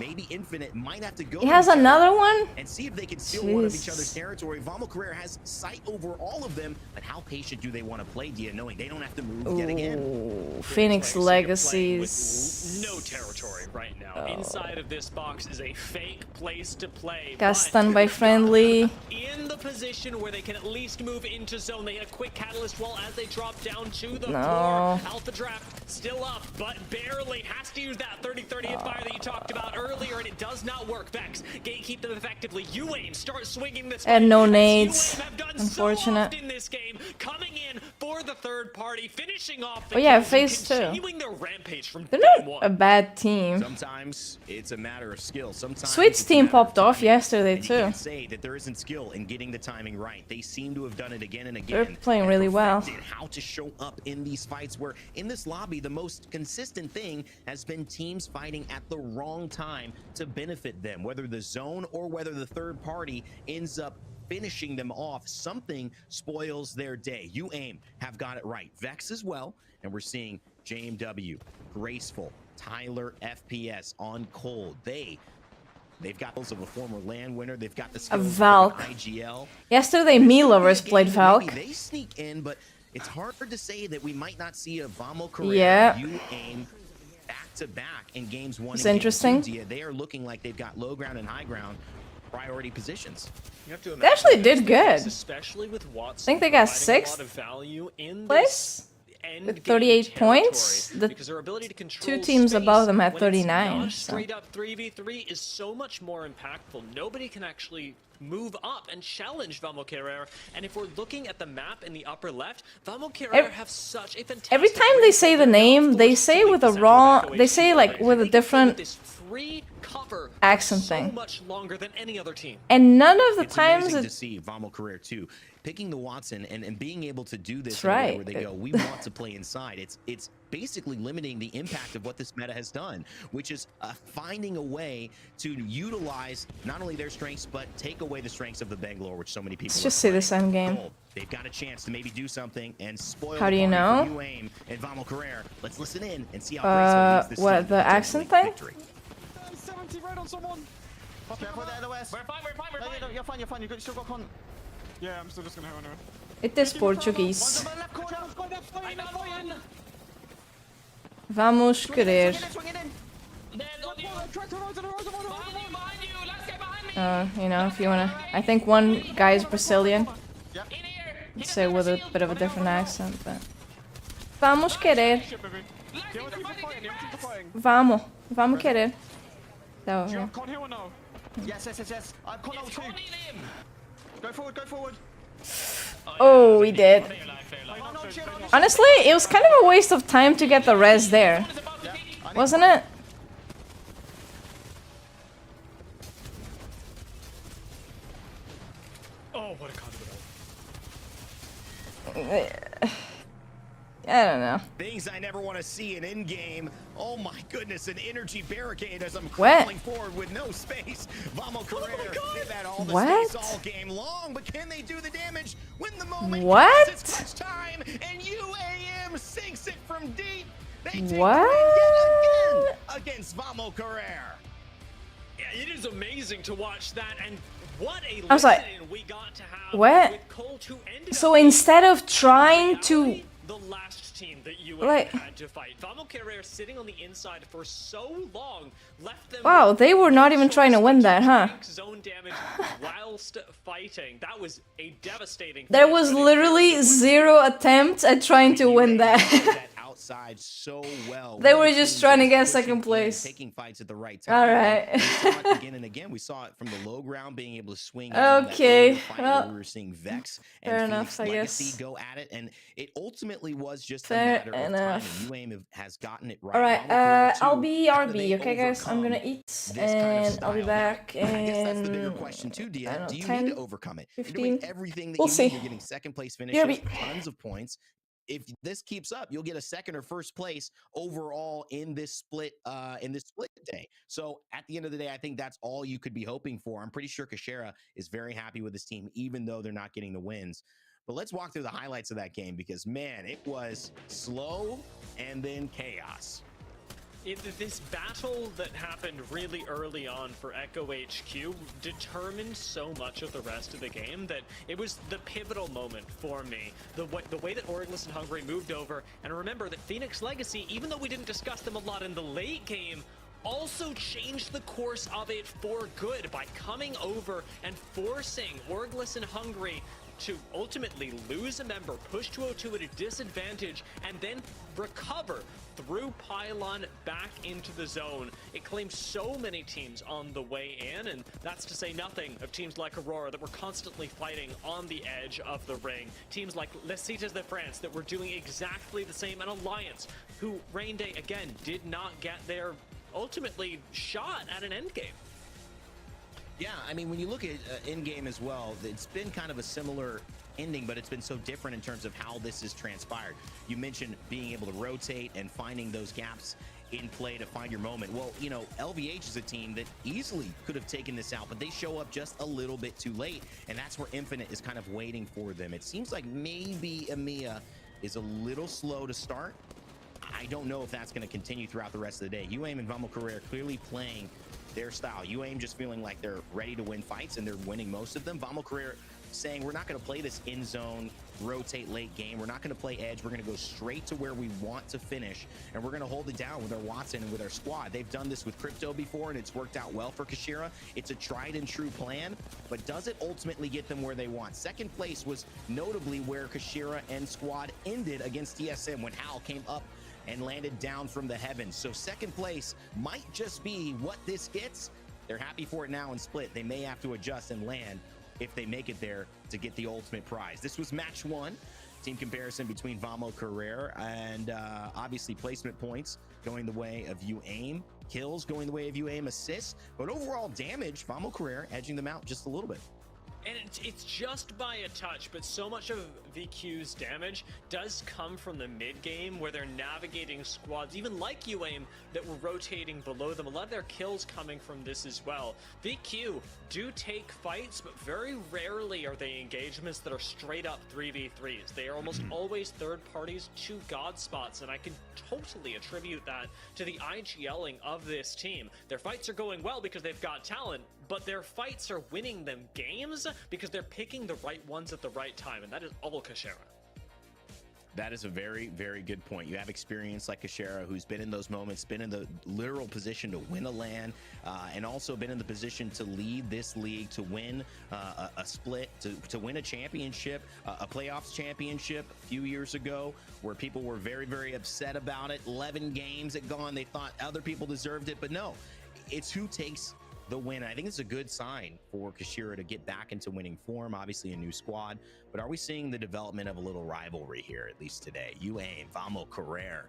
maybe Infinite might have to go. He has another one? And see if they can steal one of each other's territory. Vamo Carrere has sight over all of them, but how patient do they want to play, Dia, knowing they don't have to move yet again? Ooh, Phoenix Legacies. No territory right now. Inside of this box is a fake place to play. Got stunned by friendly. In the position where they can at least move into zone. They had a quick catalyst wall as they drop down to the floor. Alpha draft still up, but barely. Has to use that 30-30 hit fire that you talked about earlier, and it does not work. Vex gatekeep them effectively. UAM start swinging this. And no nades. Unfortunate. In this game, coming in for the third party, finishing off the Oh yeah, kills and phase 2. continuing their rampage from They're game not one. a bad team. Sometimes it's a matter of skill. Sometimes Sweet's team popped off yesterday you too. can't say that there isn't skill in getting the timing right. They seem to have done it again and again. They're playing really well. How to show up in these fights where in this lobby the most consistent thing has been teams fighting at the wrong time to benefit them, whether the zone or whether the third party ends up finishing them off. Something spoils their day. UAM have got it right. Vex as well, and we're seeing JMW, Graceful, Tyler FPS on cold. They've got those of a former LAN winner. They've got the skills of Valk. IGL. Yesterday, me lovers played Valk. Maybe they sneak in, but it's hard to say that we might not see a Vamo Carrere. Yeah. UAM back to back in games 1 It's and interesting. Game 2. They are looking like they've got low ground and high ground priority positions. You have to They actually imagine did good. especially with Watson. I think they got providing a 6th lot of value in place end with game 38 territory, points. The because their ability to control two teams space above them had when it's 39. not So. straight up 3v3 is so much more impactful. Nobody can actually move up and challenge Vamo Carrere. And if we're looking at the map in the upper left, Vamo Carrere have such a fantastic. Every time they say the name, they say with a wrong. They say like with a different accent so thing. much longer than any other team. And none of the It's times amazing it, to see Vamo Carrere too, picking the Watson and being able to do this That's in a way right. where they go, we want to play inside. It's basically limiting the impact of what this meta has done, which is finding a way to utilize not only their strengths but take away the strengths of the Bangalore, which so many people. let's just see this end game. They've got a chance to maybe do something and spoil. How the do you party know? for UAM and Vamo Carrere. Let's listen in and see how Graceful leads this What team the to accent complete thing? victory. 70 right on someone. Okay, I put the LOS. We're fine, you're fine, you've still got con. Yeah, I'm still just gonna hit anyway. It is Portuguese. Vamos querer. You know, if you wanna. I think one guy is Brazilian. Let's say with a bit of a different accent, but. Vamos querer. Vamos. Vamos querer. So, yeah. Con here or no? Yes. I've con out too. Go forward. Oh, we did. Honestly, it was kind of a waste of time to get the res there. Wasn't it? Oh, what a conduit. I don't know. Things I never want to see in in-game. Oh my goodness, an energy barricade as I'm What? crawling forward with no space. Vamo Carrere did that all the What? space all game long, but can they do the damage when the moment What? comes? It's clutch time, and UAM sinks it from deep. They take What? the lead yet again against Vamo Carrere. Yeah, it is amazing to watch that, and What a I was like, listen we got to have what? with Colt, who ended So up instead of trying to the last team that you like, had to fight. Vamo Carrera sitting on the inside for so long left them. wow, they were not even trying to win that, huh? Zone damage whilst fighting. That was a devastating. There was literally 0 attempts at trying to win that. Outside so well. They were just trying to get second place. Taking fights at the right time. All right. We saw it again and again. We saw it from the low ground, being able to swing. Okay. Well, we were seeing Vex and fair Phoenix enough, I Legacy guess. go at it, and it ultimately was just Fair a matter enough. of time. And UAIM has gotten it right. All right, Vamo Career I'll too. be How do they RB, okay, guys? I'm gonna overcome eat, this kind of and I'll be style? back I guess that's the bigger in, question too, I Dia. don't Do know, you 10, need to overcome it? 15? You're doing everything that We'll you see. need. You're getting second place finishes, BRB. tons of points. If this keeps up, you'll get a second or first place overall in this split day. So at the end of the day, I think that's all you could be hoping for. I'm pretty sure Kashera is very happy with his team, even though they're not getting the wins. But let's walk through the highlights of that game, because man, it was slow and then chaos. This battle that happened really early on for Echo HQ determined so much of the rest of the game that it was the pivotal moment for me. The way that Orglis and Hungary moved over, and remember that Phoenix Legacy, even though we didn't discuss them a lot in the late game, also changed the course of it for good by coming over and forcing Orglis and Hungary to ultimately lose a member, push 202 at a disadvantage, and then recover through Pylon back into the zone. It claimed so many teams on the way in, and that's to say nothing of teams like Aurora that were constantly fighting on the edge of the ring. Teams like Les Cités de France that were doing exactly the same, and Alliance, who Rain Day, again, did not get their ultimately shot at an endgame. Yeah, I mean, when you look at in-game as well, it's been kind of a similar ending, but it's been so different in terms of how this has transpired. You mentioned being able to rotate and finding those gaps in play to find your moment. Well, you know, LVH is a team that easily could have taken this out, but they show up just a little bit too late, and that's where Infinite is kind of waiting for them. It seems like maybe Emea is a little slow to start. I don't know if that's going to continue throughout the rest of the day. UAIM and Vamo Career clearly playing their style. UAIM just feeling like they're ready to win fights, and they're winning most of them. Vamo Career saying, we're not going to play this in zone, rotate late game. We're not going to play edge. We're going to go straight to where we want to finish, and we're going to hold it down with our Watson and with our squad. They've done this with Crypto before, and it's worked out well for Kashira. It's a tried and true plan, but does it ultimately get them where they want? Second place was notably where Kashira and squad ended against TSM when Hal came up and landed down from the heavens. So second place might just be what this gets. They're happy for it now in split. They may have to adjust and land if they make it there to get the ultimate prize. This was match one. Team comparison between Vamo Career and obviously placement points going the way of UAIM. Kills going the way of UAIM, assists. But overall damage, Vamo Career edging them out just a little bit. And it's just by a touch, but so much of VQ's damage does come from the mid-game where they're navigating squads, even like UAIM, that were rotating below them. A lot of their kills coming from this as well. VQ do take fights, but very rarely are they engagements that are straight up 3v3s. They are almost always third parties to God spots, and I can totally attribute that to the IGLing of this team. Their fights are going well because they've got talent, but their fights are winning them games because they're picking the right ones at the right time, and that is all Kashera. That is a very, very good point. You have experience like Kashera, who's been in those moments, been in the literal position to win a LAN, and also been in the position to lead this league, to win a split, to win a championship, a playoffs championship a few years ago, where people were very, very upset about it. 11 games had gone. They thought other people deserved it, but no, it's who takes the win. I think it's a good sign for Kashira to get back into winning form. Obviously a new squad, but are we seeing the development of a little rivalry here, at least today? UAIM, Vamo Career.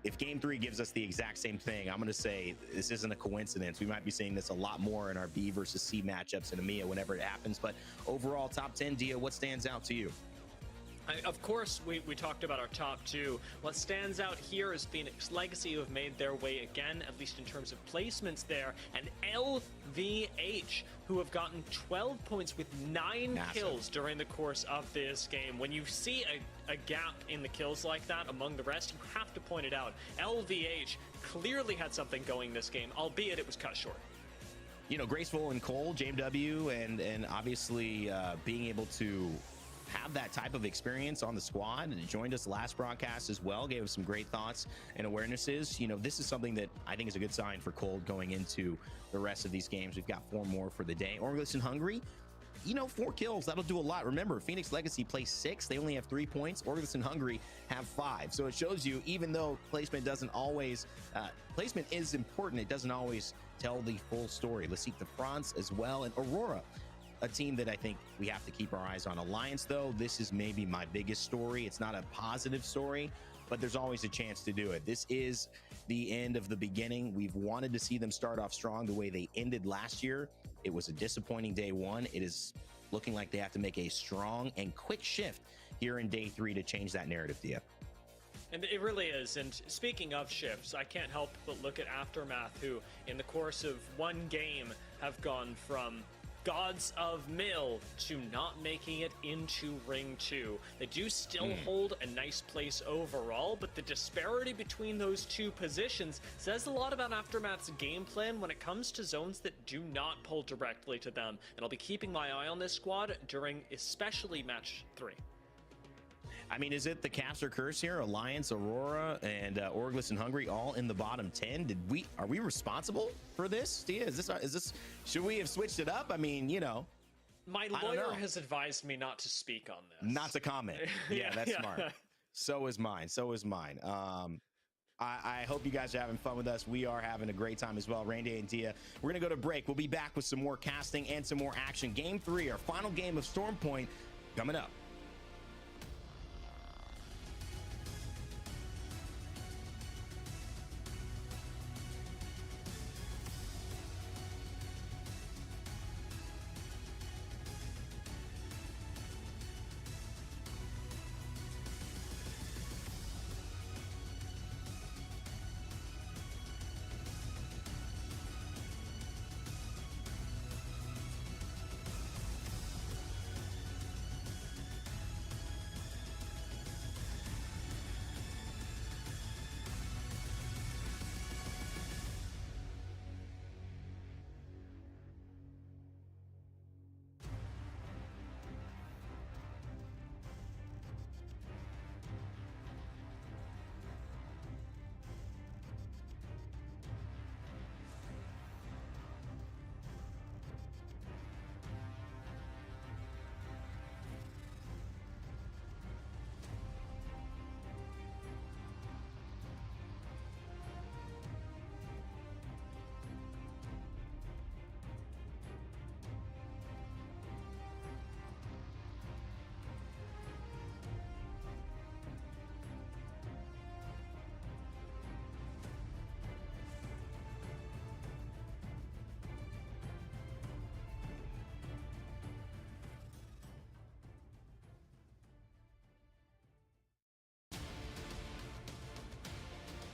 If game 3 gives us the exact same thing, I'm going to say this isn't a coincidence. We might be seeing this a lot more in our B versus C matchups in Emea whenever it happens. But overall, top 10, Dia, what stands out to you? Of course, we talked about our top 2. What stands out here is Phoenix Legacy, who have made their way again, at least in terms of placements there, and LVH, who have gotten 12 points with 9 kills during the course of this game. When you see a gap in the kills like that among the rest, you have to point it out. LVH clearly had something going this game, albeit it was cut short. you know, Graceful and Cole, JMW, and obviously being able to have that type of experience on the squad, and joined us last broadcast as well, gave us some great thoughts and awarenesses. You know, this is something that I think is a good sign for Cold going into the rest of these games. We've got 4 more for the day. Orglis and Hungry, you know, 4 kills, that'll do a lot. Remember, Phoenix Legacy plays 6. They only have 3 points. Orglis and Hungry have 5. So it shows you, even though placement doesn't always, placement is important, it doesn't always tell the full story. Let's see the France as well, and Aurora, a team that I think we have to keep our eyes on. Alliance, though, this is maybe my biggest story. It's not a positive story, but there's always a chance to do it. This is the end of the beginning. We've wanted to see them start off strong the way they ended last year. It was a disappointing day 1. It is looking like they have to make a strong and quick shift here in day 3 to change that narrative, Thea. And it really is. And speaking of shifts, I can't help but look at Aftermath, who in the course of 1 game have gone from Gods of Mill to not making it into Ring 2. They do still hold a nice place overall, but the disparity between those 2 positions says a lot about Aftermath's game plan when it comes to zones that do not pull directly to them. And I'll be keeping my eye on this squad during especially match 3. I mean, is it the Caster Curse here? Alliance, Aurora, and Orglis and Hungry all in the bottom 10? Are we responsible for this? Tia, is this? Should we have switched it up? I mean, you know, my lawyer has advised me not to speak on this. Not to comment. Yeah, that's smart. So is mine. I hope you guys are having fun with us. We are having a great time as well. Randy and Tia, we're gonna go to break. We'll be back with some more casting and some more action. Game 3, our final game of Storm Point, coming up.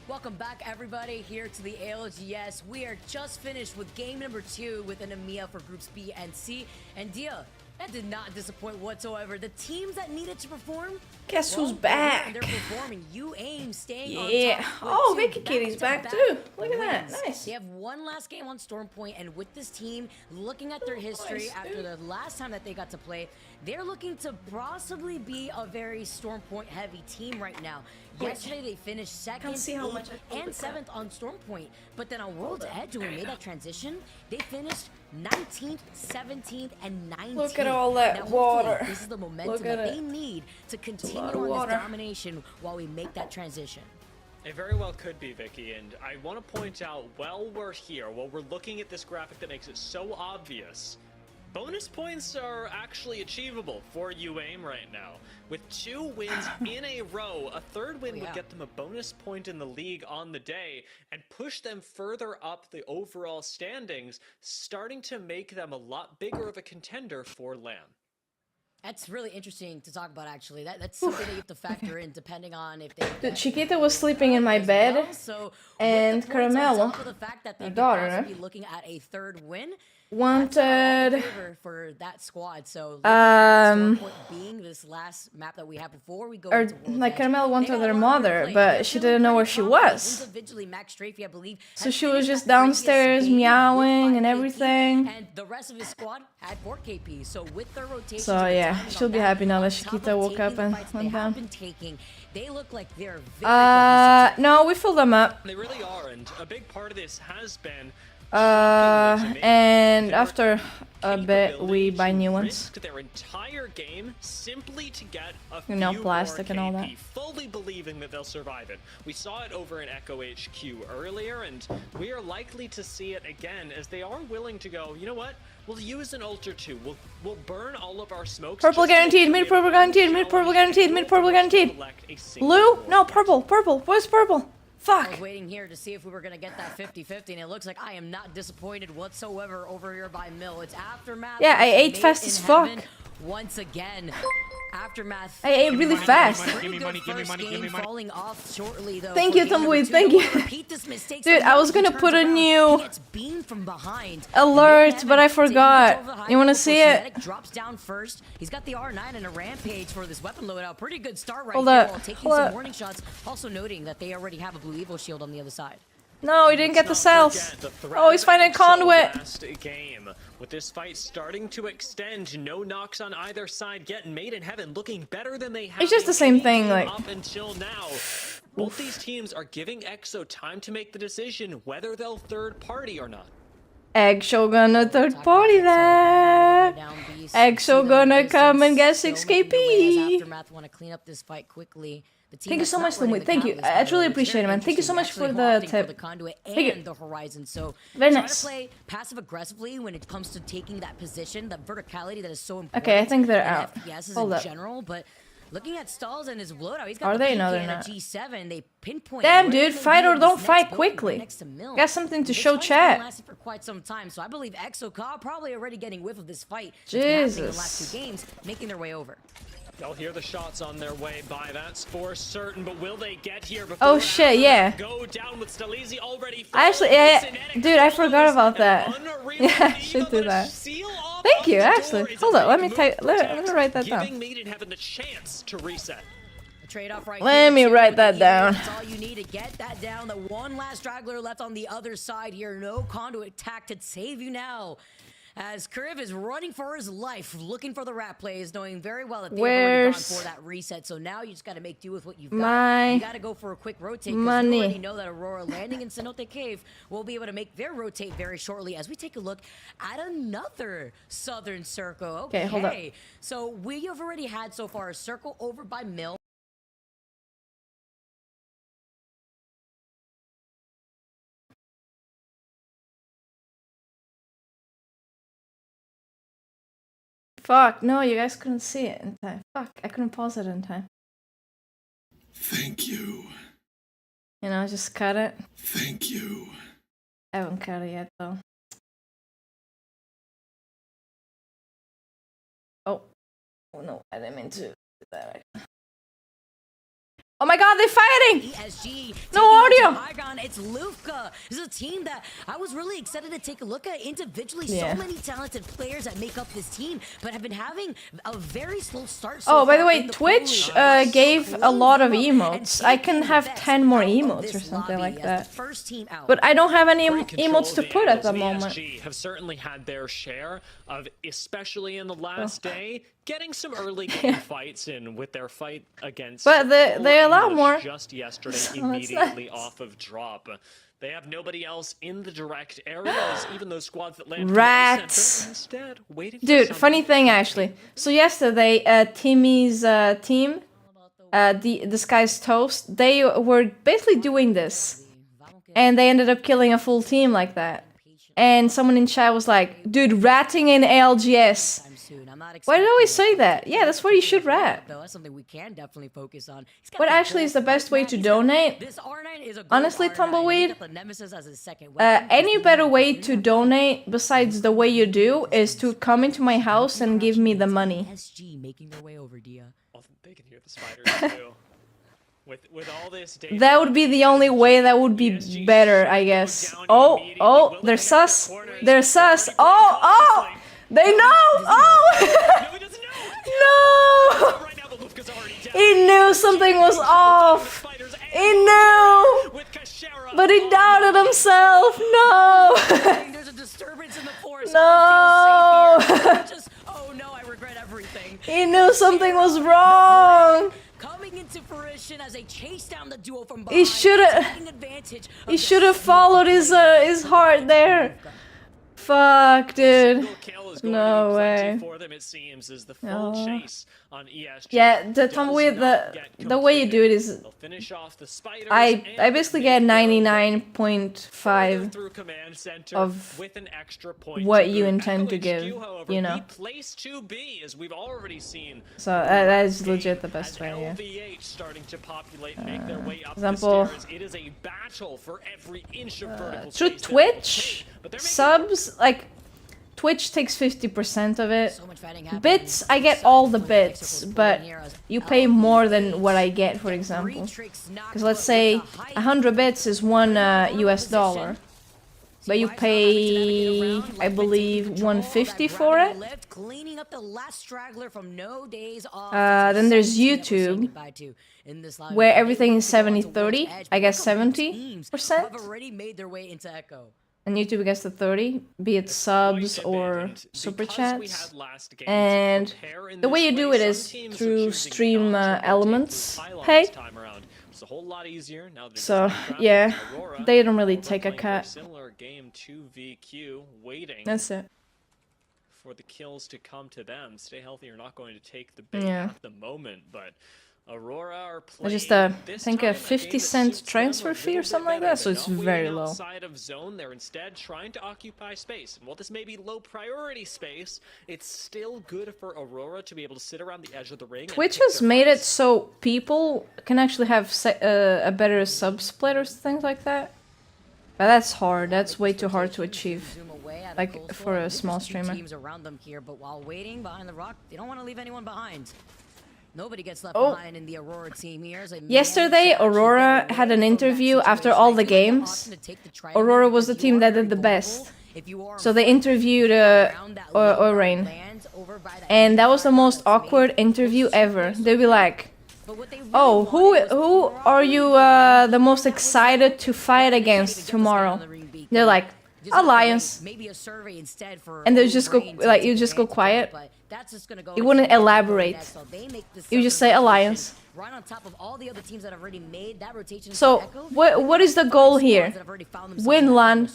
Welcome back, everybody, here to the ALGS. We are just finished with game number 2 with an Emea for groups B and C. And Dia, that did not disappoint whatsoever. The teams that needed to perform, guess who's back? They're performing. You aim staying on top. Oh, Vicky Kitty's back too. Look at that. Nice. They have one last game on Storm Point, and with this team, looking at their history after the last time that they got to play, they're looking to possibly be a very Storm Point heavy team right now. Yesterday they finished 2nd, 8th, and 7th on Storm Point, but then on World's Edge, when we made that transition, they finished 19th, 17th, and 19th. Look at all that water. This is the momentum that they need to continue on this domination while we make that transition. It very well could be, Vicky, and I want to point out, while we're here, while we're looking at this graphic that makes it so obvious, bonus points are actually achievable for UAIM right now. With 2 wins in a row, a 3rd win would get them a bonus point in the league on the day and push them further up the overall standings, starting to make them a lot bigger of a contender for LAN. That's really interesting to talk about, actually. That's something that you have to factor in depending on if they... Chiquita was sleeping in my bed, and Caramelo, the fact that her daughter, be looking at a 3rd win, wanted. For that squad. So being this last map that we have before we go Or into World's like Edge, Caramel wanted their mother, play. but she didn't know where she was. Individually, Max Strafey, I believe, So she was just downstairs meowing and everything. and the rest of his squad had 4 KP. So with their rotation, So yeah, she'll be happy now that Chiquita woke up and went down. They look like they're very no, we filled them up. They really are, and a big part of this has been and after a bit we buy new ones. risked their entire game simply to get a You know, few plastic more and all KP, that. fully believing that they'll survive it. We saw it over in Echo HQ earlier, and we are likely to see it again as they are willing to go, you know what? We'll use an ult or two. We'll burn all of our smokes. Purple guaranteed, mid purple guaranteed, mid purple guaranteed, mid purple guaranteed. Blue? No, purple, purple. Where's purple? Fuck. I was waiting here to see if we were going to get that 50-50, and it looks like I am not disappointed whatsoever over here by Mill. It's Aftermath. Yeah, I ate fast as fuck. Once again, Aftermath. I ate really fast. Give me money. Falling off shortly, though. Thank you, Tumbleweed, thank you. Dude, I was gonna put a new alert, but I forgot. You wanna see it? Drops down first. He's got the R9 and a rampage for this weapon loadout. Pretty good start right Hold here up, while taking hold some up. warning shots. Also noting that they already have a Blue Evo shield on the other side. No, he didn't get the cells. Oh, he's finding a conduit. Last game. With this fight starting to extend, no knocks on either side, getting made in heaven, looking better than they have. It's just the same thing, like. Up until now. Both these teams are giving EXO time to make the decision whether they'll third party or not. Egg Shogun a third party that. Egg Shogun gonna come and get 6 KP. Aftermath want to clean up this fight quickly. Thank you so much, Limwit. Thank you. I truly appreciate it, man. Thank you so much for the tip. Thank you. The horizon. So very try nice. to play passive aggressively when it comes to taking that position, that verticality that is so important. Okay, I think they're in out. FPSs Hold in up. general, but looking at Stalls and his loadout, he's got Are the they? PK No, they're and a not. G7. They pinpoint. Damn, where dude, they're fight gonna or be don't this fight next building quickly. next to Mill. Got something to This show fight's been chat. lasting for quite some time, so I believe EXO probably already getting whiff of this fight. Jesus. In the last 2 games, making their way over. They'll hear the shots on their way by, that's for certain, but will they get here before Oh shit, yeah. go down with Stalizi already? Actually, yeah, dude, I forgot about that. Yeah, I should do that. Thank you, actually. Hold up, let me write that down. Giving Made in Heaven the chance to reset. Trade-off right Let here, me too, write with that the down. That's all you need to get that down. The one last straggler left on the other side here. No conduit attack to save you now. As Kriv is running for his life, looking for the rat plays, knowing very well that they've already gone for that reset. So now you just got to make do with what you've got. You got to go for a quick rotate because you already know that Aurora landing in Cenote Cave will be able to make their rotate very shortly as we take a look at another Southern Circle. Okay, hold up. So we have already had so far a circle over by Mill. Fuck, no, you guys couldn't see it in time. Fuck, I couldn't pause it in time. Thank you. You know, just cut it. Thank you. I haven't cut it yet, though. Oh. Oh no, I didn't mean to do that. Oh my god, they're fighting! ESG No audio! It's Lufka. This is a team that I was really excited to take a look at individually. Yeah. So many talented players that make up this team, but have been having a very slow start. Oh, by the way, Twitch gave a lot of emotes. I can have 10 more emotes or something like that. But I don't have any emotes to put at the moment. ESG have certainly had their share of, especially in the last day, getting some early game fights in with their fight against. But they allow more. Just yesterday, So it's immediately nice. off of drop. They have nobody else in the direct areas, even those squads that land Rats. instead waiting. Dude, funny thing actually. So yesterday, Timmy's team, this guy's Toast, they were basically doing this. And they ended up killing a full team like that. And someone in chat was like, dude, ratting in ALGS. Why did I always say that? Yeah, that's where you should rat. That's something we can definitely focus on. What actually is the best way to donate? Honestly, Tumbleweed, any better way to donate besides the way you do is to come into my house and give me the money. SG making their way over, Dia. They can hear the spiders too. With all this data, That would be the only way that would be better, I guess. Oh, they're sus. They're sus. Oh, they know. Oh, no. He knew something was off. He knew, but he doubted himself. No. There's a disturbance in the forest. No. Oh no, I regret everything. He knew something was wrong. Coming into fruition as they chase down the duo from behind. He should have followed his heart there. Fuck, dude. No way. for them, it seems, is the full chase on ESG. Yeah, the way you do it is I basically get 99.5 of with an extra point what you intend to give, you know. Place to be, as we've already seen. So that is legit the best way, yeah. LVH starting to populate, make their way up example, the stairs. It is a battle for every inch of vertical through space Twitch, subs, like, Twitch takes 50% of it. Bits, I get all the bits, but you pay more than what I get, for example. Because let's say 100 bits is $1 US, but you pay, I believe, 150 for it. Then there's YouTube, where everything is 70-30. I guess 70%. And YouTube gets the 30, be it subs or super chats. And the way you do it is through stream elements. Hey. It's a whole lot easier now. So yeah, they don't really take a cut. Similar game 2VQ, waiting. That's it. For the kills to come to them. Stay healthy. You're not going to take the bait at the moment, but Aurora are playing. Just I think a 50-cent transfer fee or something like that, so it's very low. Outside of zone, they're instead trying to occupy space. And while this may be low priority space, it's still good for Aurora to be able to sit around the edge of the ring. Twitch has made it so people can actually have a better sub split or things like that. But that's hard. That's way too hard to achieve. Like for a small streamer. Teams around them here, but while waiting behind the rock, they don't want to leave anyone behind. Nobody gets left behind in the Aurora team here. Yesterday, Aurora had an interview after all the games. Aurora was the team that did the best. So they interviewed Orain. And that was the most awkward interview ever. They'd be like, oh, who are you the most excited to fight against tomorrow? They're like, Alliance. And they just go, like, you just go quiet. You wouldn't elaborate. You just say Alliance. So, what is the goal here? Win LAN.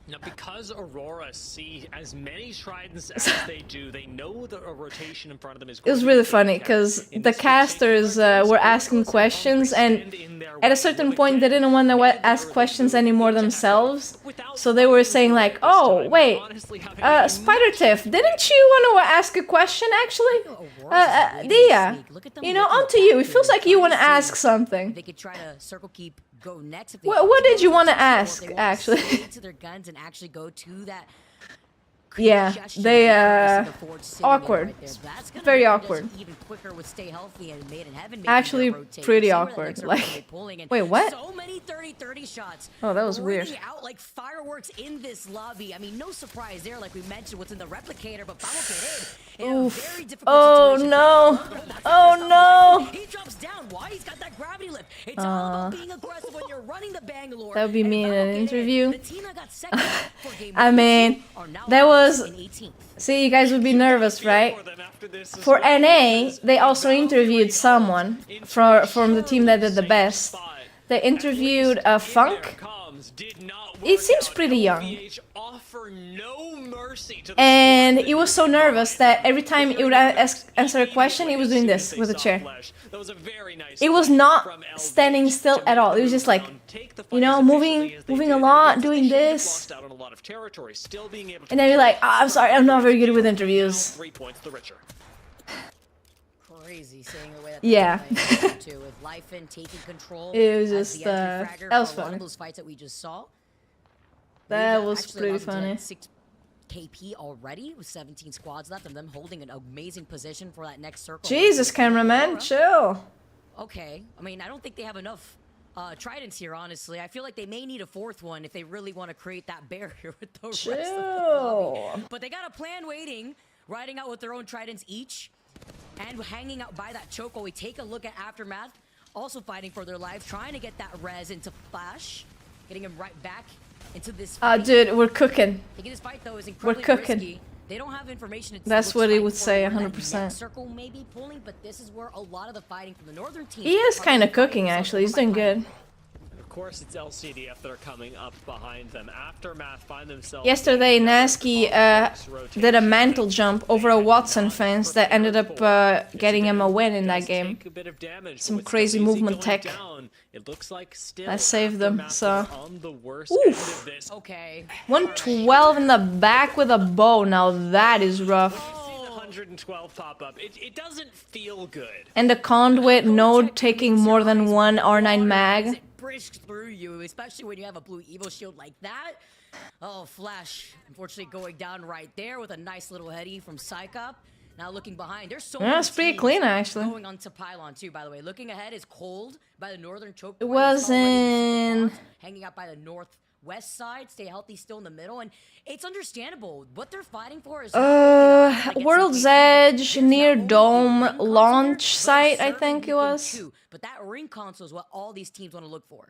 Now, because Aurora see as many tridents as they do, they know that a rotation in front of them is. It was really funny because the casters were asking questions, and at a certain point they didn't want to ask questions anymore themselves. So they were saying like, "Oh, wait, Spider Tiff, didn't you want to ask a question actually? Dia, you know, onto you. It feels like you want to ask something." They could try to circle keep. Go next. What did you want to ask, actually? To their guns and actually go to that. Yeah, they awkward. Very awkward. Even quicker with stay healthy and made in heaven. Actually, pretty awkward. Like, wait, what? So many 30-30 shots. Oh, that was weird. Out like fireworks in this lobby. I mean, no surprise there. Like we mentioned, what's in the replicator, but Pablo get in. Oof. Oh no! Oh no! He drops down. Why? He's got that gravity lift. It's all about being aggressive when you're running the Bangalore. That would be me in an interview. I mean, that was. See, you guys would be nervous, right? For NA, they also interviewed someone from the team that did the best. They interviewed Funk. He seems pretty young. And he was so nervous that every time he would answer a question, he was doing this with a chair. It was not standing still at all. It was just like, you know, moving a lot, doing this. And then you're like, oh, I'm sorry, I'm not very good with interviews. Crazy saying the way that yeah. With life and taking control. It was just that was funny. Those fights that we just saw. That was pretty funny. 6 KP already with 17 squads left and them holding an amazing position for that next circle. Jesus, cameraman, chill. Okay. I mean, I don't think they have enough tridents here, honestly. I feel like they may need a fourth one if they really want to create that barrier with the rest of the lobby. But they got a plan waiting, riding out with their own tridents each, and hanging out by that choke while we take a look at Aftermath. Also fighting for their lives, trying to get that res into Flash, getting him right back into this fight. Dude, we're cooking. Taking this fight, though, is incredibly risky. They don't have information. That's what he would say, 100%. Circle may be pulling, but this is where a lot of the fighting from the northern team. He is kind of cooking, actually. He's doing good. Of course, it's LCDF that are coming up behind them. Aftermath find themselves. Yesterday, Nasky did a mantle jump over a Watson fence that ended up getting him a win in that game. Some crazy movement tech. It looks like I saved them, so. On the worst end of this. Okay. 112 in the back with a bow. Now that is rough. 112 pop up. It doesn't feel good. And the conduit node taking more than one R9 mag. Brisk through you, especially when you have a blue Evo shield like that. Oh, Flash, unfortunately going down right there with a nice little heady from Psychop. Now looking behind, there's so many That's pretty clean, actually. Going on to Pylon too, by the way. Looking ahead is Cold by the northern choke. It wasn't. Hanging out by the northwest side. Stay healthy, still in the middle, and it's understandable. What they're fighting for is World's Edge near Dome launch site, I think it was. But that ring console is what all these teams want to look for.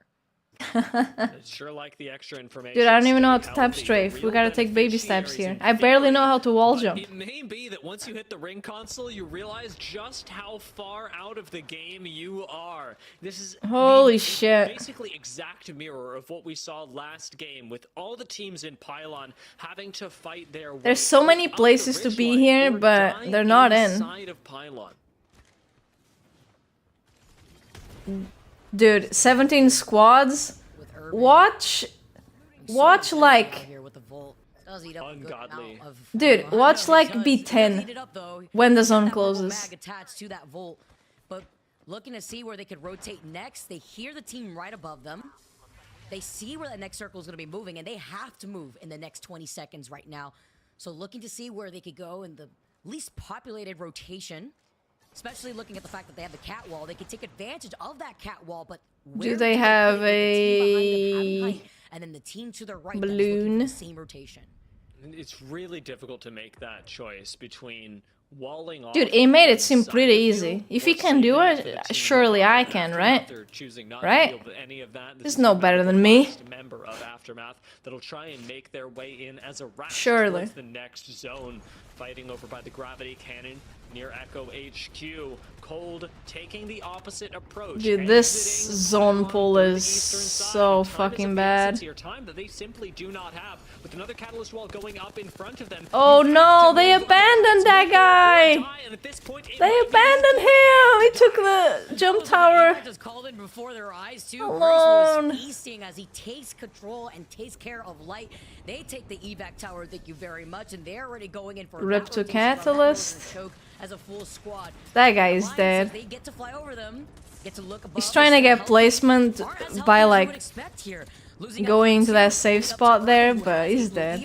Sure like the extra information. Dude, I don't even know how to tap strafe. We gotta take baby steps here. I barely know how to wall jump. It may be that once you hit the ring console, you realize just how far out of the game you are. This is holy shit. Basically exact mirror of what we saw last game, with all the teams in Pylon having to fight their way. There's so many places to be here, but they're not in. Of Pylon. Dude, 17 squads. Watch like. Ungodly. Dude, watch like be 10 when the zone closes. Attached to that Volt, but looking to see where they could rotate next. They hear the team right above them. They see where that next circle is going to be moving, and they have to move in the next 20 seconds right now. So looking to see where they could go in the least populated rotation. Especially looking at the fact that they have the cat wall, they can take advantage of that cat wall. But do they have a and then the team to the right balloon? The same rotation. It's really difficult to make that choice between walling off. Dude, he made it seem pretty easy. If he can do it, surely I can, right? Right? He's no better than me. Member of Aftermath that'll try and make their way in as a rat. Surely. The next zone, fighting over by the gravity cannon near Echo HQ. Cold taking the opposite approach. Dude, this zone pull is so fucking bad. Time that they simply do not have, with another catalyst wall going up in front of them. Oh no, they abandoned that guy. They abandoned him. He took the jump tower alone. As he takes control and takes care of light, they take the evac tower. Thank you very much, and they're already going in for rip to catalyst. As a full squad. That guy is dead. They get to fly over them, get to look above. He's trying to get placement by like going to that safe spot there, but he's dead.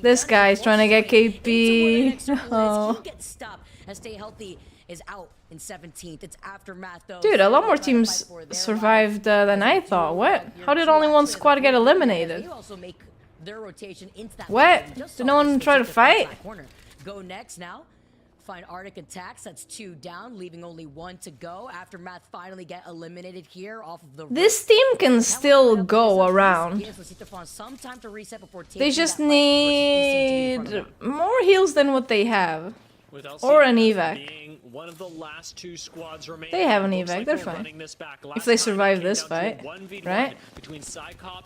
This guy is trying to get KP. Oh. Stay healthy is out in 17th. It's Aftermath though. Dude, a lot more teams survived than I thought. What? How did only one squad get eliminated? Their rotation into that. What? Did no one try to fight? Go next now. Find Arctic attacks. That's 2 down, leaving only 1 to go. Aftermath finally get eliminated here off of the. This team can still go around. They just need more heals than what they have. Or an evac. One of the last 2 squads remaining. They have an evac, they're fine. If they survive this fight, right?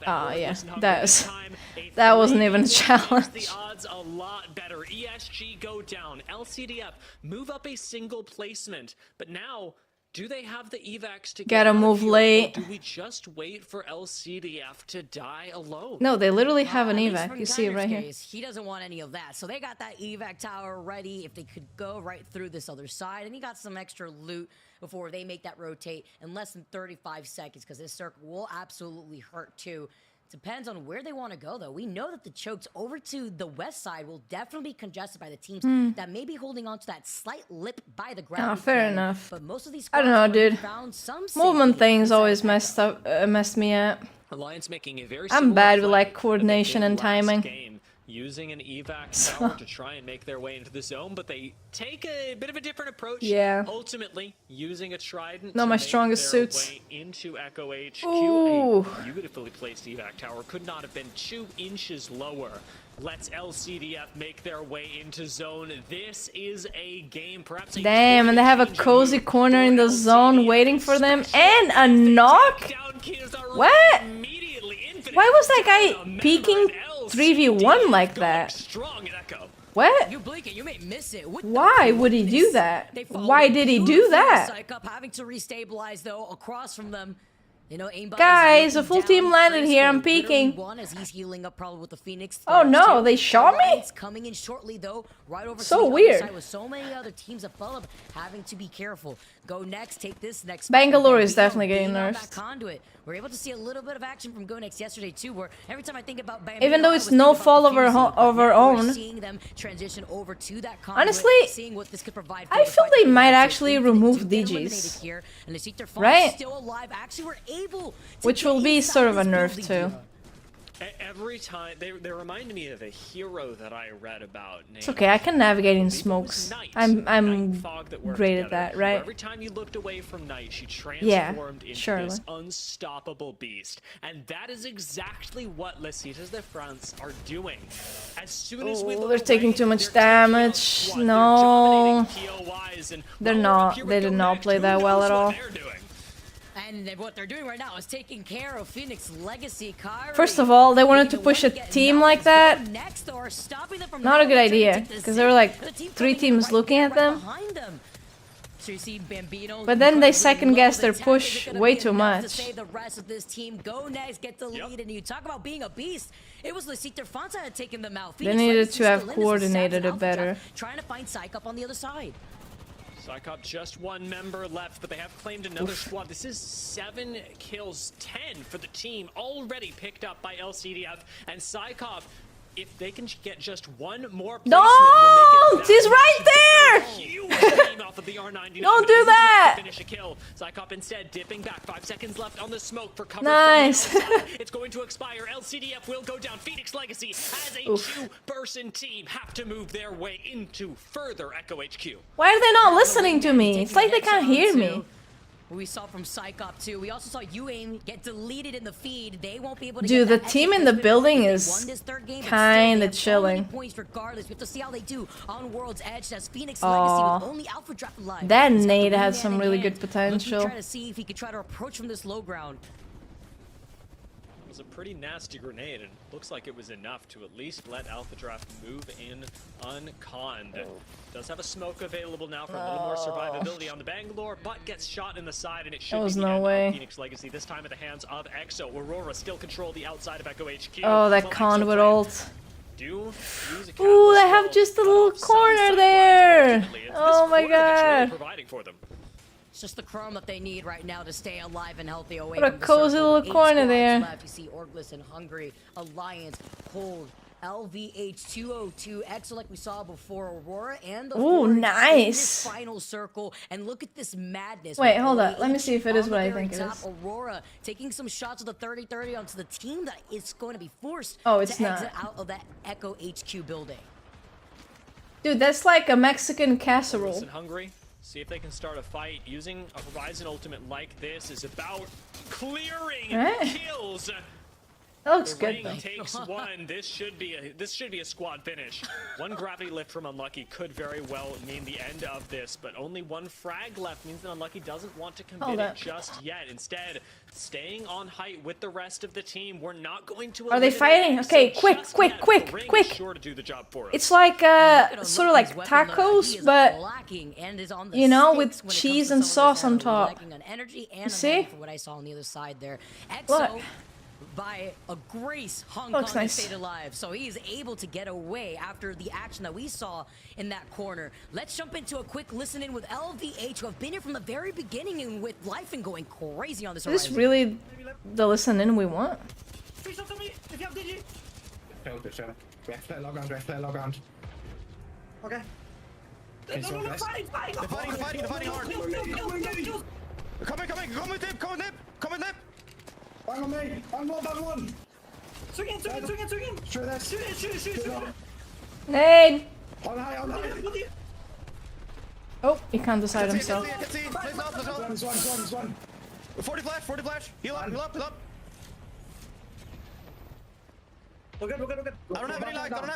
Oh yeah, that wasn't even a challenge. The odds a lot better. ESG go down. LCDF move up a single placement, but now do they have the evacs to gotta move late? Or do we just wait for LCDF to die alone? No, they literally have an evac. You see it right here. He doesn't want any of that, so they got that evac tower ready if they could go right through this other side, and he got some extra loot before they make that rotate in less than 35 seconds, because this circle will absolutely hurt too. Depends on where they want to go, though. We know that the chokes over to the west side will definitely be congested by the teams that may be holding on to that slight lip by the ground. Oh, fair enough. But most of these I don't know, dude. found some Movement safety things inside always of Echo. messed me up. Alliance making a very I'm bad with similar like play coordination that they and did last timing. game, using an evac tower to try and make their way into the zone, but they take a bit of a different approach. Yeah. Ultimately, using a trident Not to my make strongest their suits. way into Echo HQ. Ooh. A beautifully placed evac tower could not have been 2 inches lower. Let's LCDF make their way into zone. This is a game, perhaps a Damn, and they have a cozy corner in the zone waiting for them, and a knock? What? Why was that guy peeking 3v1 like that? What? You blink it, you may miss it. What Why would he do that? Why did he do that? Psych up, having to restabilize though across from them. You know, aimbot Guys, a full team landed here. I'm peeking. One as he's healing up probably with the Phoenix. Oh no, they shot me? Coming in shortly though, right over so to the weird. other side with so many other teams that follow, having to be careful. Go next, take this next. Bangalore is definitely getting That nerfed. conduit. We're able to see a little bit of action from Go Next yesterday too, where every time I think about Bambino, Even though it's no fault of our own. Seeing them transition over to that conduit, Honestly, seeing what this could provide I feel they might actually remove DGs. Right? Still alive. Actually, we're able to Which will be sort of a nerf too. Every time they reminded me of a hero that I read about. It's okay, I can navigate in smokes. I'm great at that, right? Every time you looked away from Night, she transformed into surely. this unstoppable beast, and that is exactly what Les Cités de France are doing. As soon as we Oh, look they're taking too much damage. No, they're not. They did not play that well at all. And what they're doing right now is taking care of Phoenix Legacy. Kyrie. First of all, they wanted to push a team like that. Not a good idea, because there were like 3 teams looking at them. So you see Bambino, But then they second-guessed their push way too much. The rest of this team go next, get the lead, and you talk about being a beast. It was Les Cités de France that had taken them out. They needed to have coordinated it better. Trying to find Psych up on the other side. Psychop just 1 member left, but they have claimed another squad. This is 7 kills, 10 for the team, already picked up by LCDF. And Psychop, if they can get just 1 more placement, Don't! He's right there! Don't do that! Finish a kill. Psychop instead dipping back. 5 seconds left on the smoke for cover. Nice. It's going to expire. LCDF will go down. Phoenix Legacy as a 2-person team have to move their way into further Echo HQ. Why are they not listening to me? It's like they can't hear me. We saw from Psychop too. We also saw UAIM get deleted in the feed. They won't be able to Dude, get the team in the building is kinda chilling. Points regardless. We have to see how they do on World's Edge as Phoenix Legacy with only Alpha Draft alive. That nade has some really good potential. Try to see if he could try to approach from this low ground. It was a pretty nasty grenade, and looks like it was enough to at least let Alpha Draft move in unconned. Does have a smoke available now for a little more survivability on the Bangalore, but gets shot in the side, and it should be the end of Phoenix Legacy, this time at the hands of EXO. Aurora still control the outside of Echo HQ. Oh, that conduit ult. Ooh, they have just a little corner there. Oh my god. It's just the chrome that they need right now to stay alive and healthy away What a from the cozy circle. little 8 corner squads there. Left. You see Orgless and Hungry, Alliance, Cold, LVH202, EXO like we saw before, Aurora, and the Ooh, Forge nice. in this final circle. And look at this madness. Wait, with hold up. Let me LVH see if it is on what the I very think it top. is. Aurora taking some shots of the 30-30 onto the team that is going to be forced Oh, it's to not. exit out of that Echo HQ building. Dude, that's like a Mexican casserole. Listen, Hungry. See if they can start a fight. Using a Horizon ultimate like this is about clearing kills. That looks The good ring though. takes 1. This should be a squad finish. 1 gravity lift from Unlucky could very well mean the end of this, but only 1 frag left means that Unlucky doesn't want to commit it just yet. Instead, staying on height with the rest of the team. We're not going to. Are they fighting? Okay, quick. Sure to do the job for us. It's like sort of like tacos, but you know, with cheese and sauce on top. You see? What I saw on the other side there. What? EXO, by a grace, Hong Looks Kong nice. stayed alive, so he is able to get away after the action that we saw in that corner. Let's jump into a quick listen in with LVH, who have been here from the very beginning and with life and going crazy on this Is this horizon. really the listen in we want? 3 shots on me. If you have DG. Chill. Ref player log on. Okay. They're fighting hard. Come with him. Come with him. Bang on me. Bang one. Swing in. Shoot this. Shoot. Nade! On high. Oh, he can't decide himself. I can see. There's one. 40 flash. Heal up. We're good. I don't have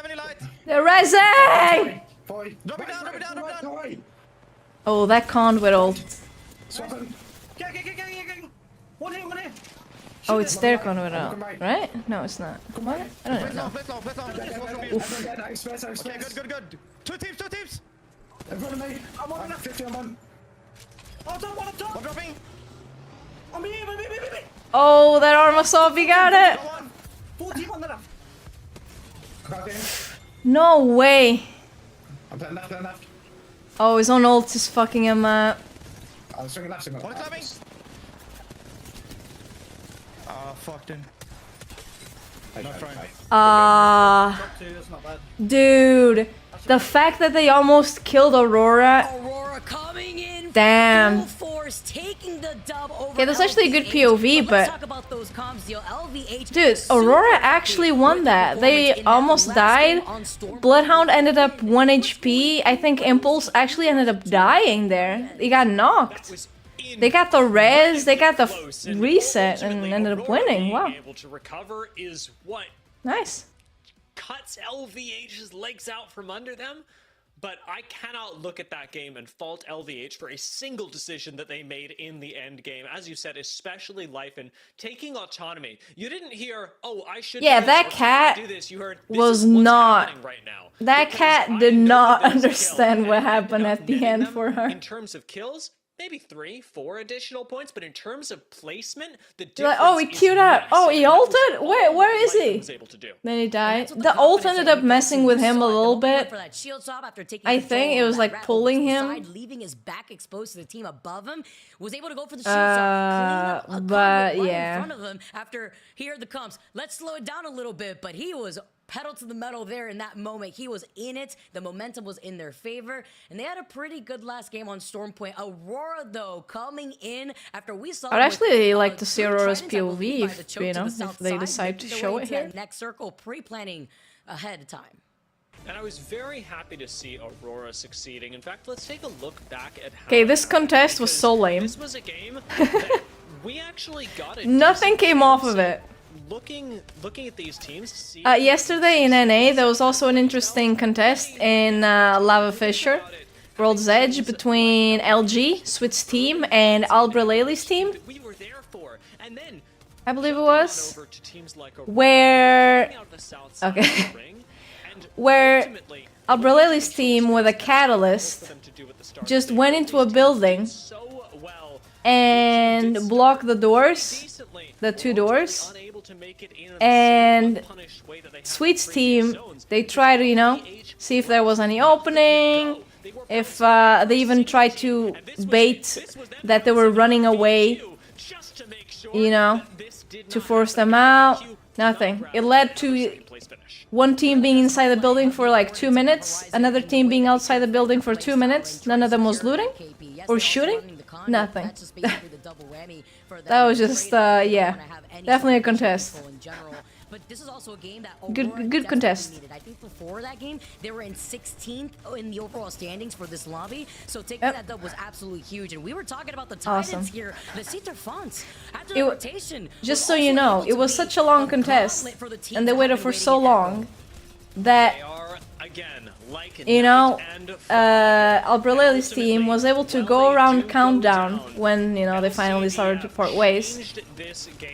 any light. They're rising! Drop it down. Oh, that can't with ult. Okay. One here. Oh, it's their con with ult, right? No, it's not. What? I don't even know. Play long. Okay, good. Two teams. In front of me. I'm on left. 50 on one. On top. One dropping. On me. Oh, that armor Sofia got it! 14 on the left. No way! I'm playing left. Oh, his own ult is fucking him up. I'm swinging left. One climbing. Fucked him. Dude, the fact that they almost killed Aurora. Coming in. Damn. Full force, taking the dub over. Okay, that's actually a good POV, but let's talk about those comms deal. LVH, dude, Aurora actually won that. They almost died. Bloodhound ended up 1 HP. I think Impulse actually ended up dying there. He got knocked. They got the res, they got the reset, and ended up winning. Wow. Able to recover is what Nice. cuts LVH's legs out from under them. But I cannot look at that game and fault LVH for a single decision that they made in the end game. As you said, especially Life and taking autonomy. You didn't hear, oh, I should Yeah, do that this, or cat do this. You heard, this was is what's not. happening right now. That cat did not understand what happened at the end for her. In terms of kills, maybe 3-4 additional points, but in terms of placement, the You're like, difference oh, he is queued up. Oh, he massive. ulted? Where is he? Was able to do. Then he died. The ult ended up messing with him a little bit. I think it was like pulling him. Leaving his back exposed to the team above him, was able to go for the shield shot, clean up a but right yeah. in front of him after here the comes. Let's slow it down a little bit, but he was pedal to the metal there in that moment. He was in it. The momentum was in their favor, and they had a pretty good last game on Storm Point. Aurora, though, coming in after we saw. I'd actually like to see Aurora's POV if, you know, if they decide to show it here. Next circle, pre-planning ahead of time. And I was very happy to see Aurora succeeding. In fact, let's take a look back at how... Okay, this contest was so lame. This was a game that we actually got it. Nothing came off of it. Looking at these teams... Yesterday in NA, there was also an interesting contest in Lava Fisher, World's Edge, between LG, Swit's team, and Albreleli's team. I believe it was. Where... Okay. Where Albreleli's team with a catalyst just went into a building and blocked the doors, the 2 doors, and Sweet's team, they tried to, you know, see if there was any opening, if they even tried to bait that they were running away, you know, to force them out. Nothing. It led to one team being inside the building for like 2 minutes, another team being outside the building for 2 minutes. None of them was looting or shooting. Nothing. That was just, yeah, definitely a contest. But this is also a game that good contest. I think before that game, they were in 16th in the overall standings for this lobby. So taking that dub was absolutely huge. And we were talking about the Titans here. The Citer Fonts. After the rotation, just so you know, it was such a long contest, and they waited for so long that, you know, Albreleli's team was able to go around Countdown when, you know, they finally started to part ways.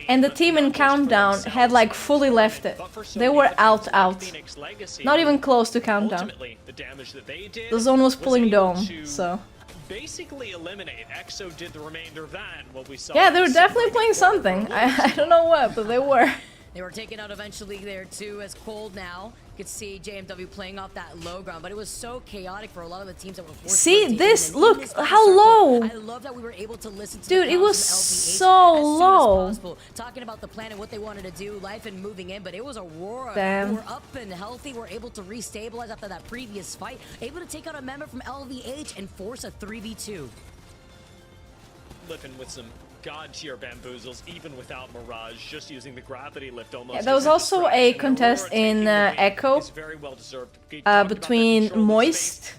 And the team in Countdown had like fully left it. They were out. Not even close to Countdown. The zone was pulling dome, so... Basically eliminate. EXO did the remainder of that, what we saw. Yeah, they were definitely playing something. I don't know what, but they were. They were taken out eventually there too, as Cold now could see JMW playing off that low ground, but it was so chaotic for a lot of the teams that were forced See to this? Look how low. I love that we were able to listen to Dude, the it was comments so from LVH as soon low. as possible, talking about the plan and what they wanted to do, life and moving in, but it was Aurora Damn. who were up and healthy, were able to restabilize after that previous fight, able to take out a member from LVH and force a 3v2. Living with some god tier bamboozles, even without Mirage, just using the gravity lift almost. Yeah, there was also a contest in Echo between Moist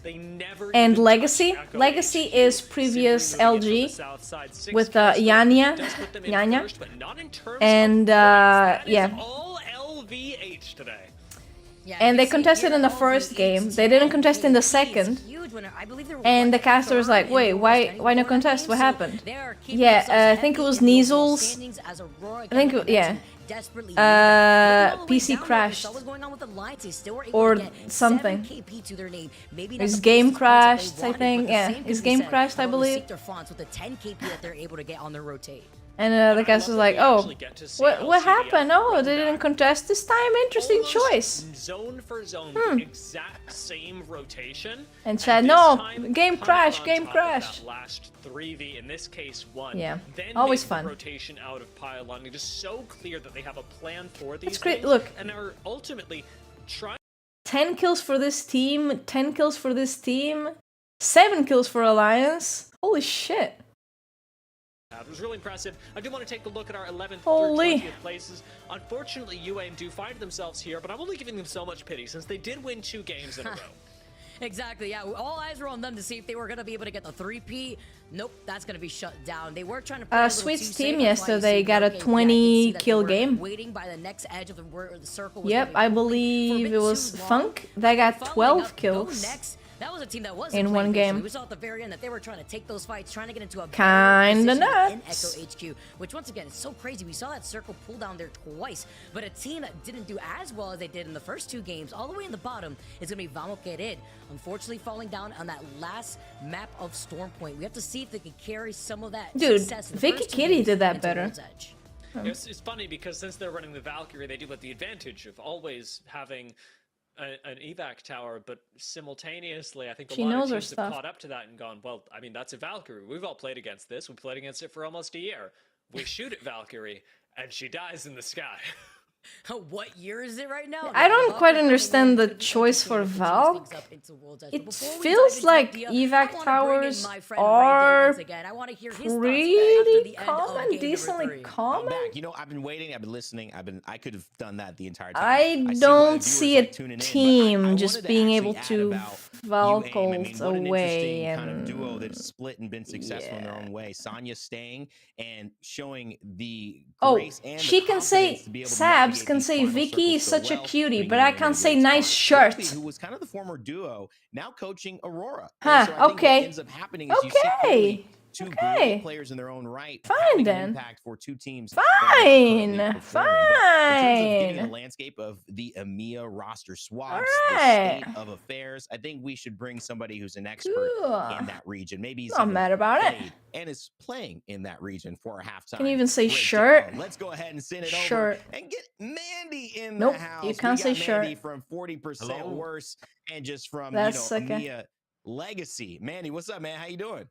and Legacy. Legacy is previous LG with Yanya, and yeah. All LVH today. And they contested in the first game. They didn't contest in the second. And the caster was like, "Wait, why no contest? What happened?" Yeah, I think it was Neasels. I think yeah. PC crashed or something. His game crashed, I think. Yeah, his game crashed, I believe. And the guys was like, "Oh, what happened? Oh, they didn't contest this time. Interesting choice." Zone for zone, the exact same rotation. And said, "No, game crashed, game crashed." That last 3v, in this case 1. Yeah, then always make fun. The rotation out of pylon. It is so clear that they have a plan for these. It's great. things Look, and are ultimately trying. 10 kills for this team. 10 kills for this team. 7 kills for Alliance. Holy shit. It was really impressive. I do want to take a look at our 11th Holy. through 20th places. Unfortunately, UAM do find themselves here, but I'm only giving them so much pity since they did win 2 games in a row. Exactly, yeah. All eyes were on them to see if they were going to be able to get the 3P. Nope, that's going to be shut down. They were trying to play Sweet's team yesterday got a 20 kill game. Waiting by the next edge of the circle. Yep, I believe it was Funk that got 12 kills. That was a team that was in one game. We saw at the very end that they were trying to take those fights, trying to get into a kinda in nuts. Echo HQ, which once again is so crazy. We saw that circle pull down there twice, but a team that didn't do as well as they did in the first 2 games, all the way in the bottom, is gonna be Vamos Querer. Unfortunately, falling down on that last map of Storm Point. We have to see if they can carry some of that. Dude, success in the Vicky first 2 Kitty games did that into better. World's Edge. It's funny because since they're running the Valkyrie, they do have the advantage of always having an evac tower, but simultaneously, I think a lot of teams have caught up to that and gone, well, I mean, that's a Valkyrie. We've all played against this. We played against it for almost a year. We shoot at Valkyrie, and she dies in the sky. What year is it right now? I don't quite understand the choice for Valk. It feels like evac towers are pretty common, decently common. You know, I've been waiting, I've been listening, I could have done that the entire time. I don't see a team just being able to Valk ult away and kind of duo that's split and been successful in their own way. Sonya staying and showing the grace and she can say Sabs can say Vicky is such a cutie, but I can't say nice shirt. Who was kind of the former duo, now coaching Aurora. Huh, so I think okay. what ends up happening is you see clearly 2 brilliant players in their own right. Fine then. Impact for 2 teams. Fine. In terms of Fine. giving the landscape of the Emea roster swaps, Alright. the state of affairs, I think we should bring somebody who's an expert in that region. Maybe he's Not even mad about it. played and is playing in that region for a halftime. Can you even say breakdown. shirt? Let's go ahead and send it Shirt. over and get Mandy in Nope, the house. you can't say We got Mandy shirt. from 40% worse and just from That's okay. Emea legacy. Mandy, what's up, man? How you doing?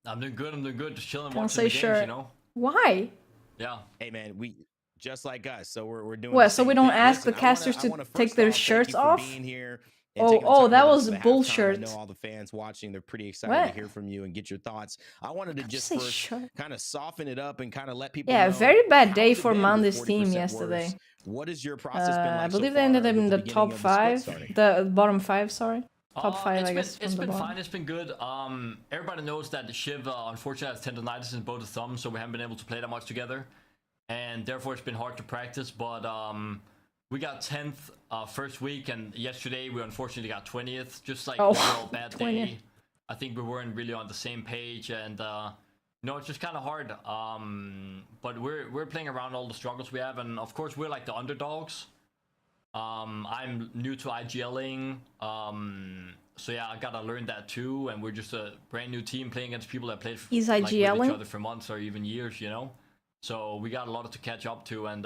I'm doing good. Just chilling, Can't watching say the games, shirt. you know? Why? Yeah. Hey, man, we just like us, so we're doing. What? the So we same don't thing. ask Listen, the casters I to wanna take first their off, thank shirts you for off? being here and taking the Oh, time that with us was for the halftime. bullshit. I know all the fans watching; they're pretty excited What? to hear from you and get your thoughts. I wanted to just say first shirt. kind of soften it up and kind of let people. Yeah, know very bad how day has it for been with Mandy's team 40% yesterday. worse? What has your process been like I believe so they ended far up in with the beginning top of the split 5, starting? the bottom 5. Sorry, top 5. I It's guess. been, it's from the been bottom. fine. It's been good. Everybody knows that Shiv unfortunately has tendonitis in both the thumbs, so we haven't been able to play that much together, and therefore it's been hard to practice. But we got 10th first week, and yesterday we unfortunately got 20th. Just like overall bad 20th. day. I think we weren't really on the same page, and it's just kind of hard. But we're playing around all the struggles we have, and of course we're like the underdogs. I'm new to IGLing, so yeah, I gotta learn that too. And we're just a brand new team playing against people that played He's like, with each IGLing? other for months or even years, So we got a lot to catch up to, and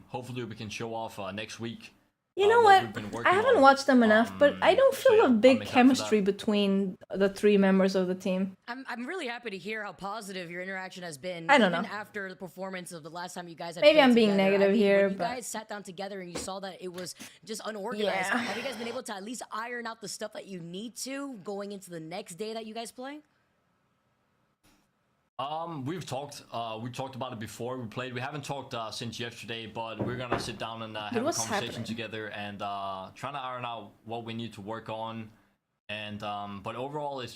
hopefully we can show off next week You know what? I haven't watched them enough, but I don't feel a big chemistry between the 3 members of the team. I'm really happy to hear how positive your interaction has been. I don't know. Even after the performance of the last time you guys had Maybe played I'm being together. negative here, when you but guys sat down together and you saw that it was just unorganized, Yeah. have you guys been able to at least iron out the stuff that you need to going into the next day that you guys play? We've talked. We talked about it before we played. We haven't talked since yesterday, but we're gonna sit down and have a what's conversation happening? together and trying to iron out what we need to work on. And but overall, it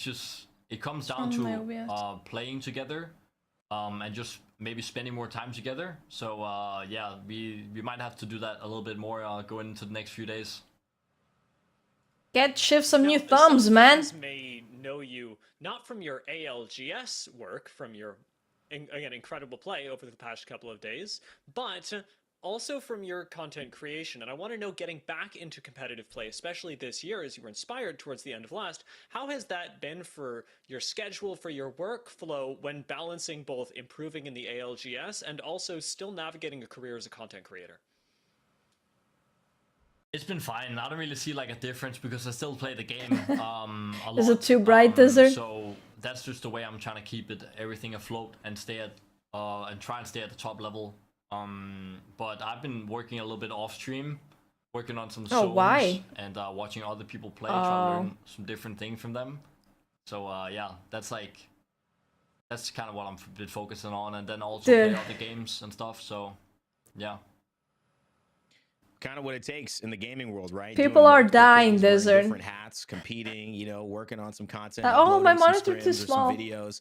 comes down Oh, my to OBS. playing together, and just maybe spending more time together. So yeah, we might have to do that a little bit more going into the next few days. Get Shift some new Now, thumbs, some man. fans may know you not from your ALGS work, from your again incredible play over the past couple of days, but also from your content creation. And I want to know, getting back into competitive play, especially this year as you were inspired towards the end of last, how has that been for your schedule, for your workflow, when balancing both improving in the ALGS and also still navigating a career as a content creator? It's been fine. I don't really see like a difference because I still play the game a lot. Is it too bright, Desert? So that's just the way I'm trying to keep everything afloat and stay at and try and stay at the top level. But I've been working a little bit off stream, working on some zones why? and watching other people play, trying to learn some different things from them. So yeah, that's kind of what I'm been focusing on, and then also play other games and stuff. So yeah. Kind of what it takes in the gaming world, right? People Doing are multiple dying, things, wearing Desert. different hats, competing, you know, working on some content. Oh, my uploading some monitor too scrims or small. Some videos.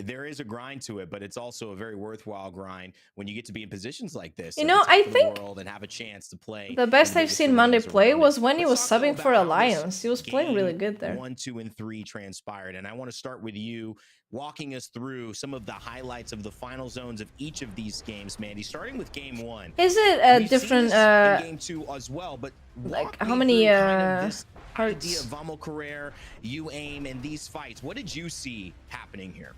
There is a grind to it, but it's also a very worthwhile grind when you get to be in positions like this. You at know, the top I of the think world and have a chance to play. The best in I've biggest seen Monday arenas play around was it. when he was Let's talk subbing about for how this Alliance. He was playing really game good there. 1, 2, and 3 transpired, and I want to start with you walking us through some of the highlights of the final zones of each of these games, Mandy. Starting with game 1. Is it a We've seen different this in game 2 as well, but like walk how me many through kind of this hearts? idea of Vamo Career, you aim, and these fights. What did you see happening here?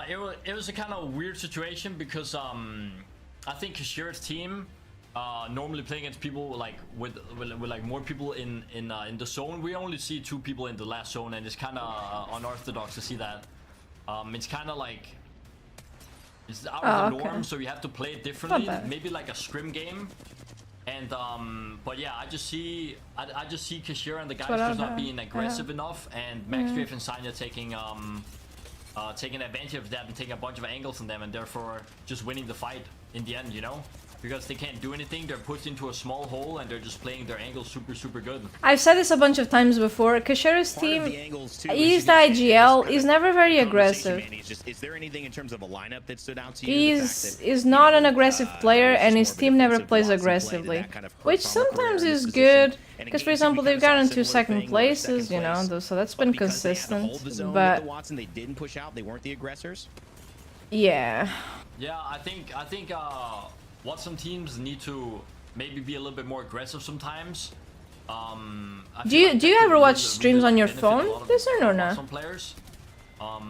It was a kind of weird situation because I think Kashira's team normally play against people like with like more people in the zone. We only see 2 people in the last zone, and it's kind of unorthodox to see that. It's kind of like it's out of the norm, so you have to play it differently. Maybe like a scrim game. And but yeah, I just see Kashira and the guys just not being aggressive enough, and Max Drift and Sanya taking advantage of that and taking a bunch of angles on them, and therefore just winning the fight in the end, you know? Because they can't do anything, they're pushed into a small hole and they're just playing their angles super good. I've said this a bunch of times before. Kashira's team, he's the IGL, he's never very aggressive. Is there anything in terms of a lineup that stood out to you? He's not an aggressive player, and his team never plays aggressively, which sometimes is good. Because, for example, they've gotten to second places, you know, so that's been consistent. But Watson, they didn't push out. They weren't the aggressors. Yeah. Yeah, I think what some teams need to maybe be a little bit more aggressive sometimes. Do you ever watch streams on your phone, or no? Some players,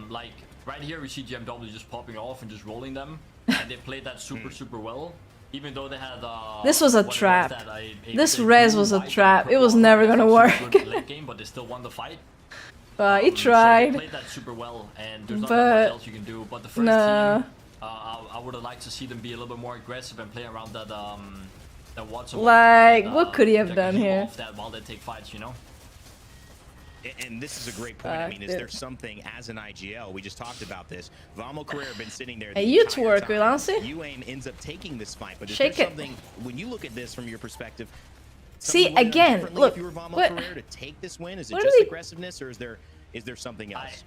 like right here we see GMW just popping off and just rolling them, and they played that super well. Even though they had this was a trap. This res was a trap. It was never gonna work. Late game, but they still won the fight. He tried. So they played that super well, and there's not much else you can do. But the first team, I would have liked to see them be a little bit more aggressive and play around that Watson. Like, what could he have done here? Off that while they take fights, you know. And this is a great point. I mean, is there something as an IGL? We just talked about this. Vamo Career have been sitting there. Hey, you twerk, Lancy. UAIM ends up taking this fight, but is Shake there it. something when you look at this from your perspective? See again, look. If you were Vamo What? Career to take this win, is it What just are they- aggressiveness, or is there something else?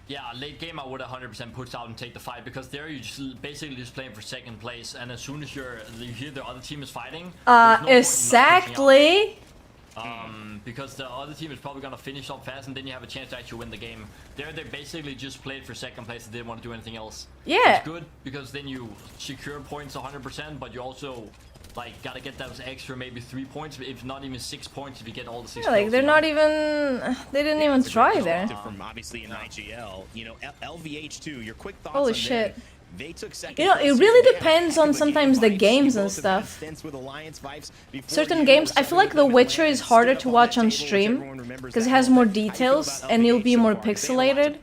Yeah, late game I would 100% push out and take the fight, because there you just basically just playing for second place, and as soon as you hear the other team is fighting, there's no point in not Exactly. pushing out. Because the other team is probably gonna finish up fast, and then you have a chance to actually win the game. There they basically just played for second place and didn't want to do anything else. Yeah. It's good because then you secure points 100%, but you also like gotta get those extra maybe 3 points, if not even 6 points if you get all the 6 Yeah, like kills, they're you know? not even. They didn't even try there. From obviously an IGL, you know, LVH2. Your quick thoughts Holy on shit. them They took second. You know, it really depends on sometimes the games and stuff. Certain games, I feel like The Witcher is harder to watch on stream because it has more details and it'll be more pixelated.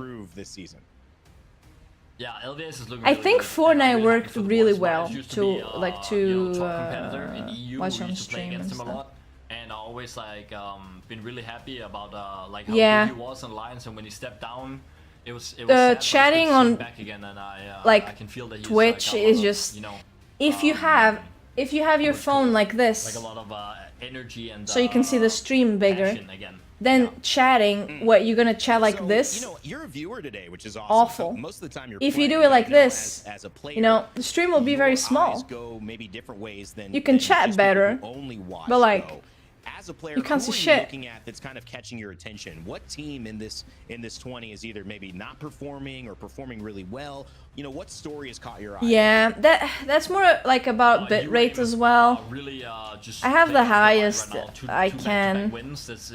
Yeah, LVS is looking I really think good. Fortnite worked really well Used to be, like you know, top competitor in to EU. watch We on used to play stream and against him a stuff. lot, and I always like been really happy about like how Yeah. good he was on lines, and when he stepped down, it was sad, but it's good Chatting to see him on back again, and I like can feel that he's, Twitch like, got a lot is of, just you know, if you have your phone like this, like a lot of energy and so you can see the stream bigger. passion again. Then chatting, what you're gonna chat like this? You know, you're a viewer today, which is awesome. Awful. So most of the time you're If you playing, do it like but, you know, this, as a player, you know, the stream will be very small. go maybe different ways than You can than chat just people better, who only watch but like, go. As a player, you can't who see are you shit. looking at that's kind of catching your attention? What team in this 20 is either maybe not performing or performing really well? You know, what story has caught your eye? Yeah, that's more like about bitrate as well. Really, just I have the playing highest right now, two I back-to-back can, wins. That's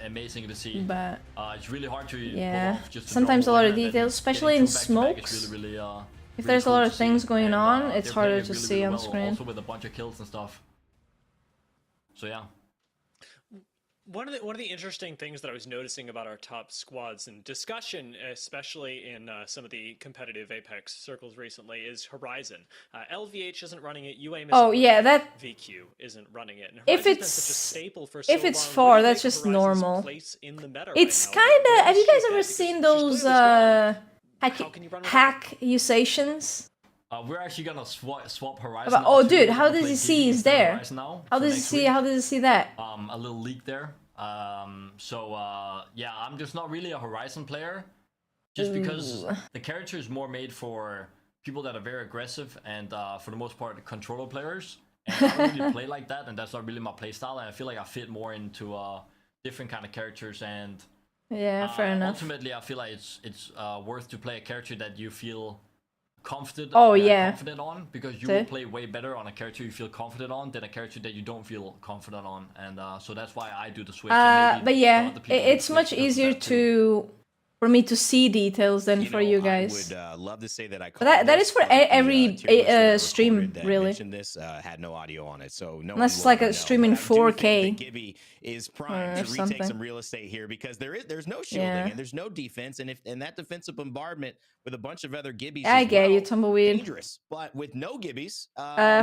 amazing to see. but It's really hard to yeah, pull off just a sometimes a normal lot of win, and details, then especially getting in two back-to-back smokes. is really, If really there's a cool lot to of things see. going And, on, it's they're harder playing to really, see really on well, screen. Also with a bunch of kills and stuff. So yeah. One of the interesting things that I was noticing about our top squads and discussion, especially in some of the competitive Apex circles recently, is Horizon. LVH isn't running it. UAIM isn't running yeah, it. that- VQ isn't running it. And If Horizon's been it's such a staple for so if it's long, far, what do you that's make of just Horizon's normal. place in the meta It's right now? kind of. Have you guys She's ever dead seen because she's those clearly strong. hack accusations? We're actually gonna swap Horizon. About, out oh, too. dude, We're how gonna does play he see Gigi he's instead of there? Horizon now How for does he next see? week. How does he see that? A little leak there. Yeah, I'm just not really a Horizon player, just because the character is more made for people that are very aggressive and for the most part controller players. And I don't really play like that, and that's not really my play style. And I feel like I fit more into different kind of characters. And Yeah, fair enough. ultimately, I feel like it's worth to play a character that you feel confident. Oh, yeah. Confident on, because you See? will play way better on a character you feel confident on than a character that you don't feel confident on. And so that's why I do the switch. And maybe But yeah, other people do it's the much switch because of easier that too. for me to see details than for you guys. I would love to say that I But that is for every stream, really. mentioned this had no audio on it, so no Unless one it's will like ever a know. stream in But I do think 4K. that Gibby is primed to retake something. some real estate here because there's no shielding Yeah. and there's no defense, and that defensive bombardment with a bunch of other Gibbies I as get well, you, Tumbleweed. dangerous. But with no Gibbies,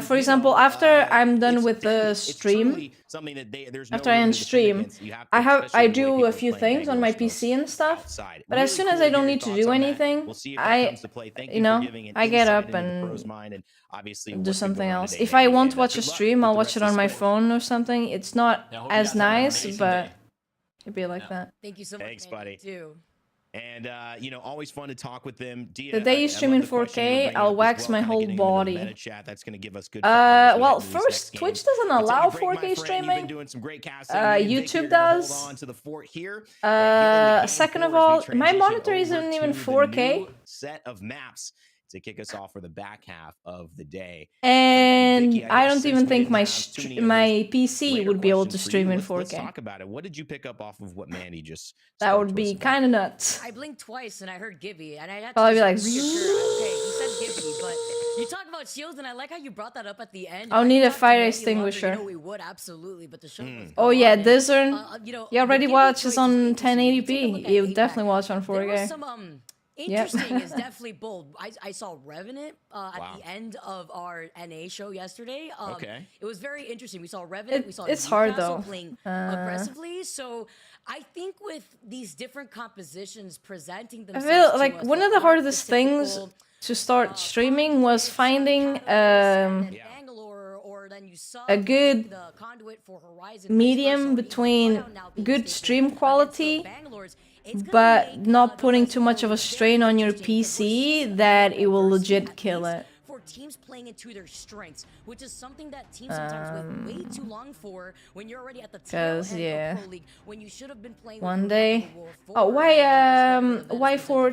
For example, after I'm done with the stream, truly something that there's no after I room to defend unstream, against. You have to, especially I the way do people a are few playing things on my Bangalore PC and stuff. outside. But as Really soon cool as to I hear don't your need to thoughts do on that. anything, We'll see if that I, comes to play. Thank you you know, for giving an I get insight up into the and pro's mind and obviously do what's been something going on else. today, If I Mandy, want to and watch a good luck stream, with I'll the watch rest it of on the my sport. phone or something. It's not Yeah, I hope you as guys have an nice, amazing but day. it'd be like that. Thank you so much. Thanks, Mandy, buddy. Too. And you know, always fun to talk with them. Dia, The day you I stream love in the question you're 4K, bringing I'll up as wax well, my kinda whole getting into the body. meta chat. That's going to give us good fodder as we Well, head into these first, next Twitch games. doesn't We'll take a allow break, my 4K friend. You've streaming. been doing some great casting. Me and Vicky YouTube are gonna hold does. on to the fort here. Here in the game Second of four as we all, my transition monitor over isn't even to the 4K. new set of maps to kick us off for the back half of the day. And Vicky, I guess don't since even we think didn't my have too many of those my PC later would be able to questions for stream you, in let's 4K. talk about it. What did you pick up off of what Mandy just That spoke would to be us about? kind of nuts. I blinked twice and I heard Gibby, and I had to Probably just be like, reassure. Okay, you said Gibby, but you talked about shields, and I like how you brought that up at the end. I'll If I need a talked to fire Mandy longer, extinguisher. You know, we would absolutely, but the show was Oh going yeah, on, and, Dizern. you know, You already the Gibby watches choice is on interesting. You take a look 1080p. at You APAC. definitely watch on There 4K. was some interesting is definitely bold. I saw Revenant Wow. at the end of our NA show yesterday. Okay. It was very interesting. We saw Revenant. We saw it's hard, Newcastle though. playing aggressively. So I think with these different compositions presenting I themselves feel to like us one that of the aren't hardest things typical, to start streaming was finding Bangalore, or then you saw a good the conduit for Horizon, medium between good stream quality but not putting too much of a strain on your PC that it will legit kill it. for teams playing into their strengths, which is something that teams sometimes wait way too long for when you're already at the tail end 'Cause, yeah. of Pro League, when you should have been playing One with day. War Oh, 4, why for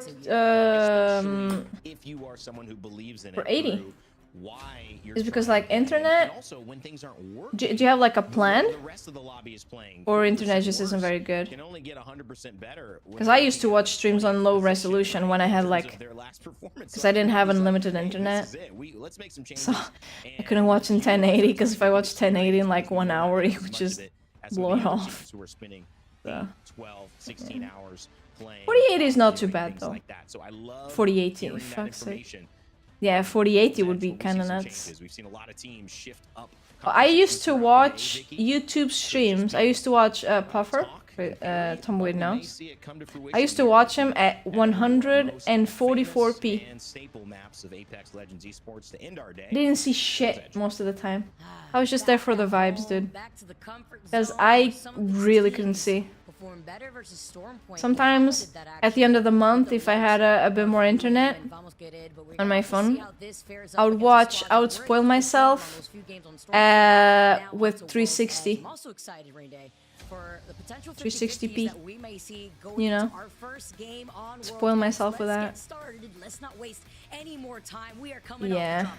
If you are someone who believes in for it, 80? Drew, why you're is because like internet. also when things aren't working. Do you have like a plan? The rest of the lobby is playing. Or internet just isn't very good? Can only get 100% better. Because I used to watch streams on low resolution when I had like, because I didn't have unlimited internet, so I couldn't watch in 1080. Because if I watch 1080 in like 1 hour, it would just blow it off. So. 12, 16 hours playing. 4080 is not too bad though. 4080, fuck's sake. Yeah, 4080 would be kind of nuts. We've seen a lot of teams shift up. I used to watch YouTube streams. I used to watch Puffer, Tumbleweed knows. I used to watch him at 144p. Didn't see shit most of the time. I was just there for the vibes, dude. Because I really couldn't see. Sometimes, at the end of the month, if I had a bit more internet on my phone, I would spoil myself with 360. 360p, you know, spoil myself with that. Yeah.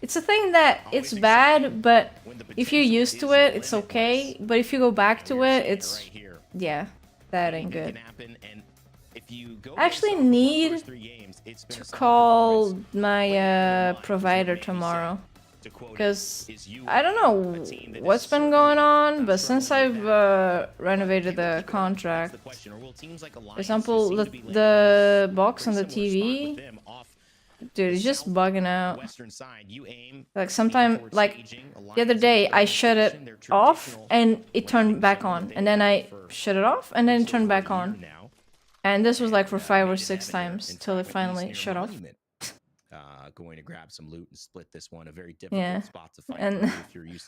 It's a thing that it's bad, but if you're used to it, it's okay. But if you go back to it, it's, yeah, that ain't good. I actually need to call my provider tomorrow. Because I don't know what's been going on, but since I've renovated the contract, for example, the box on the TV, dude, it's just bugging out. Like sometimes, like the other day, I shut it off and it turned back on, and then I shut it off and then it turned back on, and this was like for 5 or 6 times till it finally shut off. Going to grab some loot and split this one, a very difficult spot to fight. And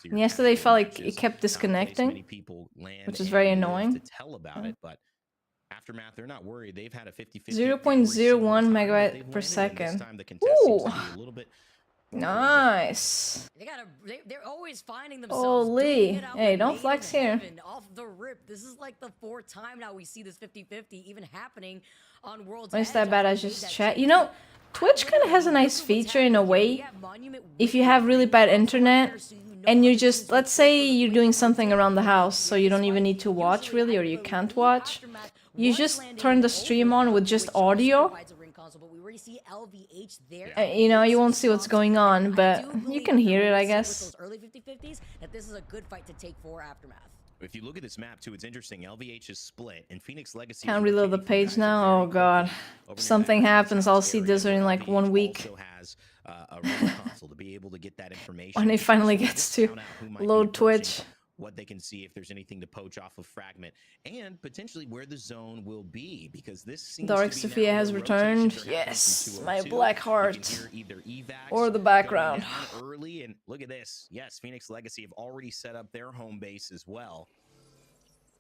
yesterday felt like it kept disconnecting, which is very annoying. To tell about it, but Aftermath, they're not worried. They've had a 50-50 0.01 megabyte per second. Ooh, nice. They're always finding themselves. Holy, hey, don't flex here. Off the rip. This is like the 4th time now we see this 50-50 even happening on World's Why is that bad? I just chat. You know, Twitch kind of has a nice feature in a way. If you have really bad internet and you just, let's say you're doing something around the house, so you don't even need to watch really, or you can't watch, you just turn the stream on with just audio. You know, you won't see what's going on, but you can hear it, I guess. If you look at this map too, it's interesting. LVH is split, and Phoenix Legacy. Can't reload the page now. Oh god. If something happens, I'll see this in like 1 week. When it finally gets to load Twitch. What they can see if there's anything to poach off of Fragment, and potentially where the zone will be, because this seems Dark Sofia has returned. Yes, my black heart. Or the background. Early, and look at this. Yes, Phoenix Legacy have already set up their home base as well.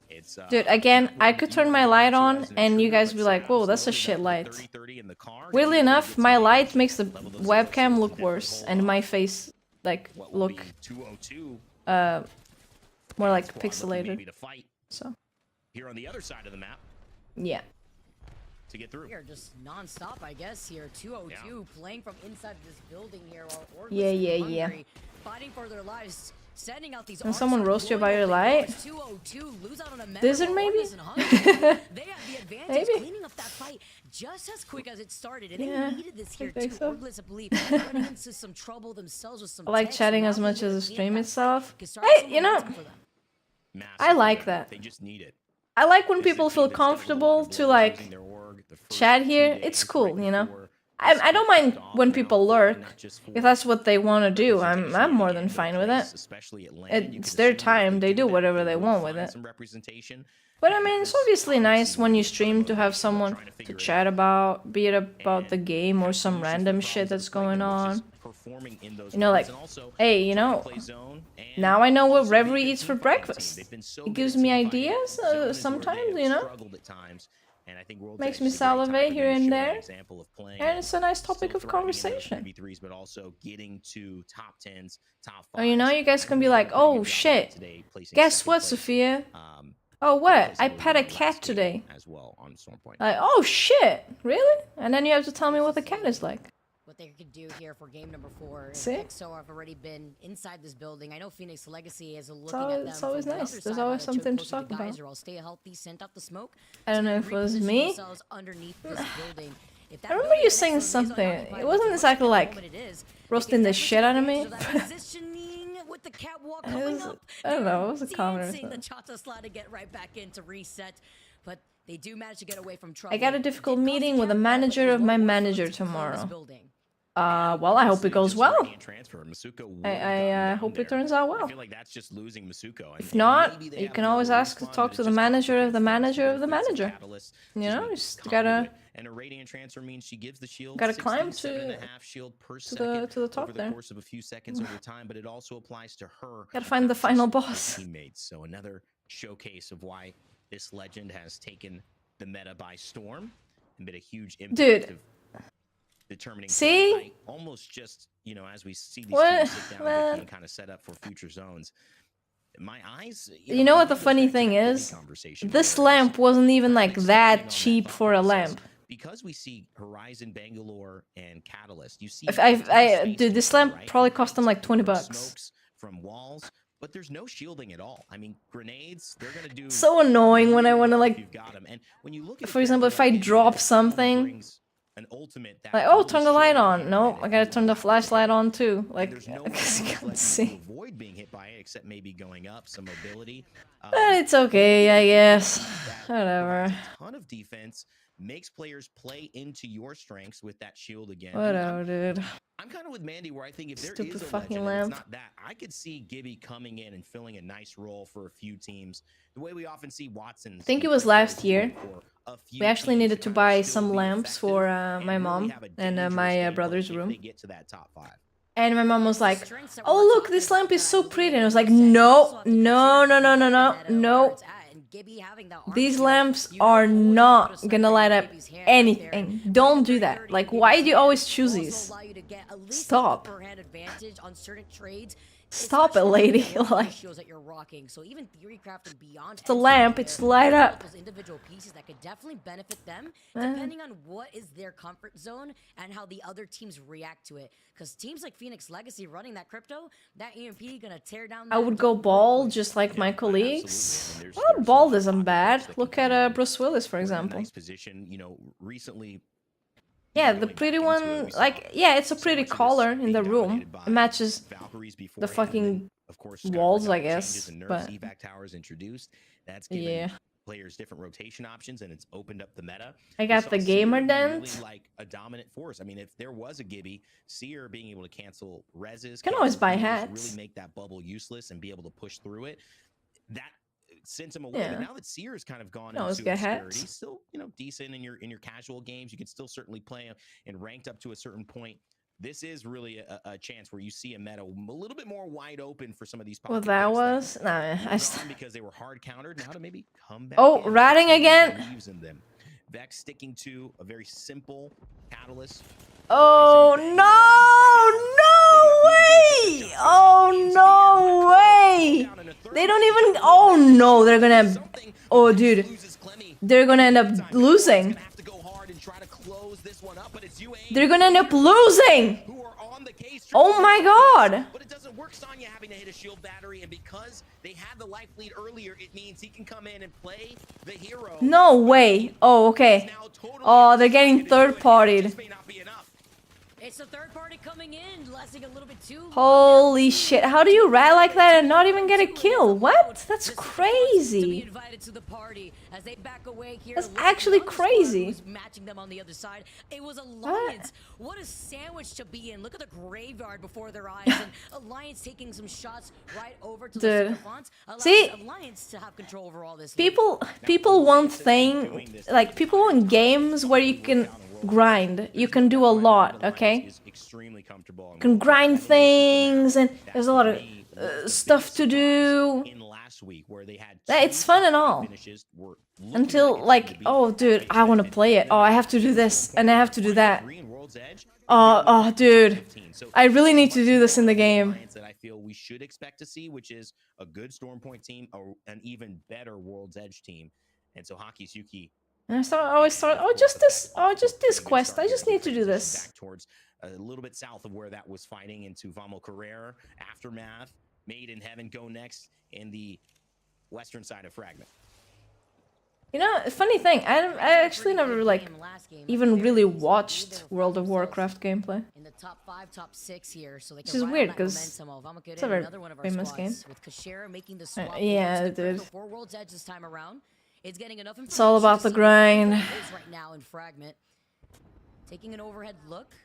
It's dude, again, I could turn my light on and you guys be like, whoa, that's a shit light. Weirdly enough, my light makes the webcam look worse and my face like look more like pixelated. So here on the other side of the map. Yeah. To get through. We are just non-stop, I guess, here. 202 playing from inside this building here. Yeah. Fighting for their lives. Sending out these Can someone roast you about your light? Desert maybe? Maybe. Cleaning up that fight just as quick as it started, and they needed this here too. So. Orgless, I believe, running into some trouble themselves with some. I like chatting as much as the stream itself. Hey, you know, I like that. They just need it. I like when people feel comfortable to like chat here. It's cool, you know. I don't mind when people lurk if that's what they want to do. I'm more than fine with it. It's their time. They do whatever they want with it. But I mean, it's obviously nice when you stream to have someone to chat about, be it about the game or some random shit that's going on. You know, like, hey, you know, now I know what Reverie eats for breakfast. It gives me ideas sometimes, you know. Makes me salivate here and there, and it's a nice topic of conversation. Oh, you know, you guys can be like, oh shit, guess what, Sophia? Oh, what? I pet a cat today. Like, oh shit, really? And then you have to tell me what the cat is like. they could do here for game number 4. See? EXO have already been inside this building. I know Phoenix Legacy is looking always- at them. it's always from the nice. other There's side, always how they something chose to close talk about. Geyser, I'll stay healthy, sent out the smoke. I don't know if it was me. Themselves underneath this building. If that I remember building you next to saying them is something. unoccupied, It wasn't which exactly at the like moment it is, roasting the shit out of me. so that positioning with the catwalk It coming was- up, I don't know, it was a they're comment or dancing the something. cha-cha slide to get right back in to reset. But they do manage to get away from trouble. I got a difficult meeting with the manager of my manager tomorrow. Well, I hope it goes well. I hope it turns out well. I feel like that's just losing Masuko. If not, you can always ask to talk to the manager of the manager of the manager. You know, you just gotta And a radiant transfer means she gives the shield gotta climb 67.5 shield per to second the top over the there. course of a few seconds over time, but it also applies to her. Gotta find the final her boss. Teammates. So another showcase of why this legend has taken the meta by storm and been a huge impact Dude. of determining See? play, almost just, you know, as we see these What? teams sit down Man. and kind of set up for future zones. My eyes, You know what the funny thing is? This lamp wasn't even like that cheap for a lamp. Because we see Horizon, Bangalore, and Catalyst, you see. Dude, this lamp probably cost them like 20 bucks. Smokes from walls, but there's no shielding at all. I mean, grenades, they're gonna do. So annoying when I want to like, You've got 'em. And when you look at for example, if I drop something, an ultimate that like, oh, turn the light on. No, I gotta turn the flashlight on too. Like, because you can't see. avoid being hit by it, except maybe going up some mobility. But it's okay, I guess. Whatever. Ton of defense makes players play into your strengths with that shield again. Whatever, dude. I'm kind of with Mandy where I think if there Stupid is a fucking legend, and lamp. it's not that, I could see Gibby coming in and filling a nice role for a few teams. The way we often see Watson's. I think it was last year. We actually needed to buy some lamps for my mom and my brother's room. Get to that top 5. And my mom was like, oh, look, this lamp is so pretty. And I was like, no, no, no, no, no, no, no. These lamps are not gonna light up anything. Don't do that. Like, why do you always choose these? Stop. Stop it, lady. Like, it's a lamp, it's light up. Those individual pieces that could definitely benefit them, depending on what is their comfort zone and how the other teams react to it. Because teams like Phoenix Legacy running that crypto, that EMP gonna tear down. I would go bald just like my colleagues. Well, bald isn't bad. Look at Bruce Willis, for example. Nice position, you know, recently. Yeah, the pretty one, like, yeah, it's a pretty color in the room. It matches the fucking walls, I guess. But evac towers introduced. That's yeah, players different rotation options, and it's opened up the meta. I got the gamer dent. Really like a dominant force. I mean, if there was a Gibby, Seer being able to cancel reses, Can always buy really hats. make that bubble useless and be able to push through it. That sends him away. Yeah. But now that Seer's kind of gone Can always into get obscurity, hats. he's still, you know, decent in your casual games. You can still certainly play him and ranked up to a certain point. This is really a chance where you see a meta a little bit more wide open for some of these. Well, that was Because they were hard countered. Now to maybe come back. Oh, ratting again. Using them. Vex sticking to a very simple catalyst. Oh no! No way! Oh no way! They don't even. Oh no! They're gonna. Oh dude, they're gonna end up losing. They're gonna end up losing. Oh my god! But it doesn't work Sonya having to hit a shield battery, and because they had the life lead earlier, it means he can come in and play the hero. No way! Oh okay. Oh, they're getting third-partied. It's the third party coming in, lasting a little bit too long. Holy shit! How do you rat like that and not even get a kill? What? That's crazy. Invited to the party as they back away here. That's actually crazy. Matching them on the other side. It was Alliance. What a sandwich to be in. Look at the graveyard before their eyes, and Alliance taking some shots right over to the Fonts. See, Alliance to have control over all this. people want people want games where you can grind. You can do a lot, okay? You can grind things, and there's a lot of stuff to do. It's fun and all. Until, like, oh, dude, I want to play it. Oh, I have to do this, and I have to do that. Oh, dude. I really need to do this in the game. That I feel we should expect to see, which is a good Stormpoint team, an even better World's Edge team. And so Hockey's Yuki. And I always thought, just this quest. I just need to do this. Back towards a little bit south of where that was fighting into Vamo Carrera. Aftermath, Made in Heaven go next in the western side of Fragment. You know, funny thing, I actually never like even really watched World of Warcraft gameplay. In the top 5, top 6 here, so they Which can is ride weird on that because momentum of it's a very another one of our famous squads, game. with Kashira making the swap yeah, over to dude. for World's Edge this time around. It's getting enough It's all about the grind. right now in Fragment. Taking an overhead look.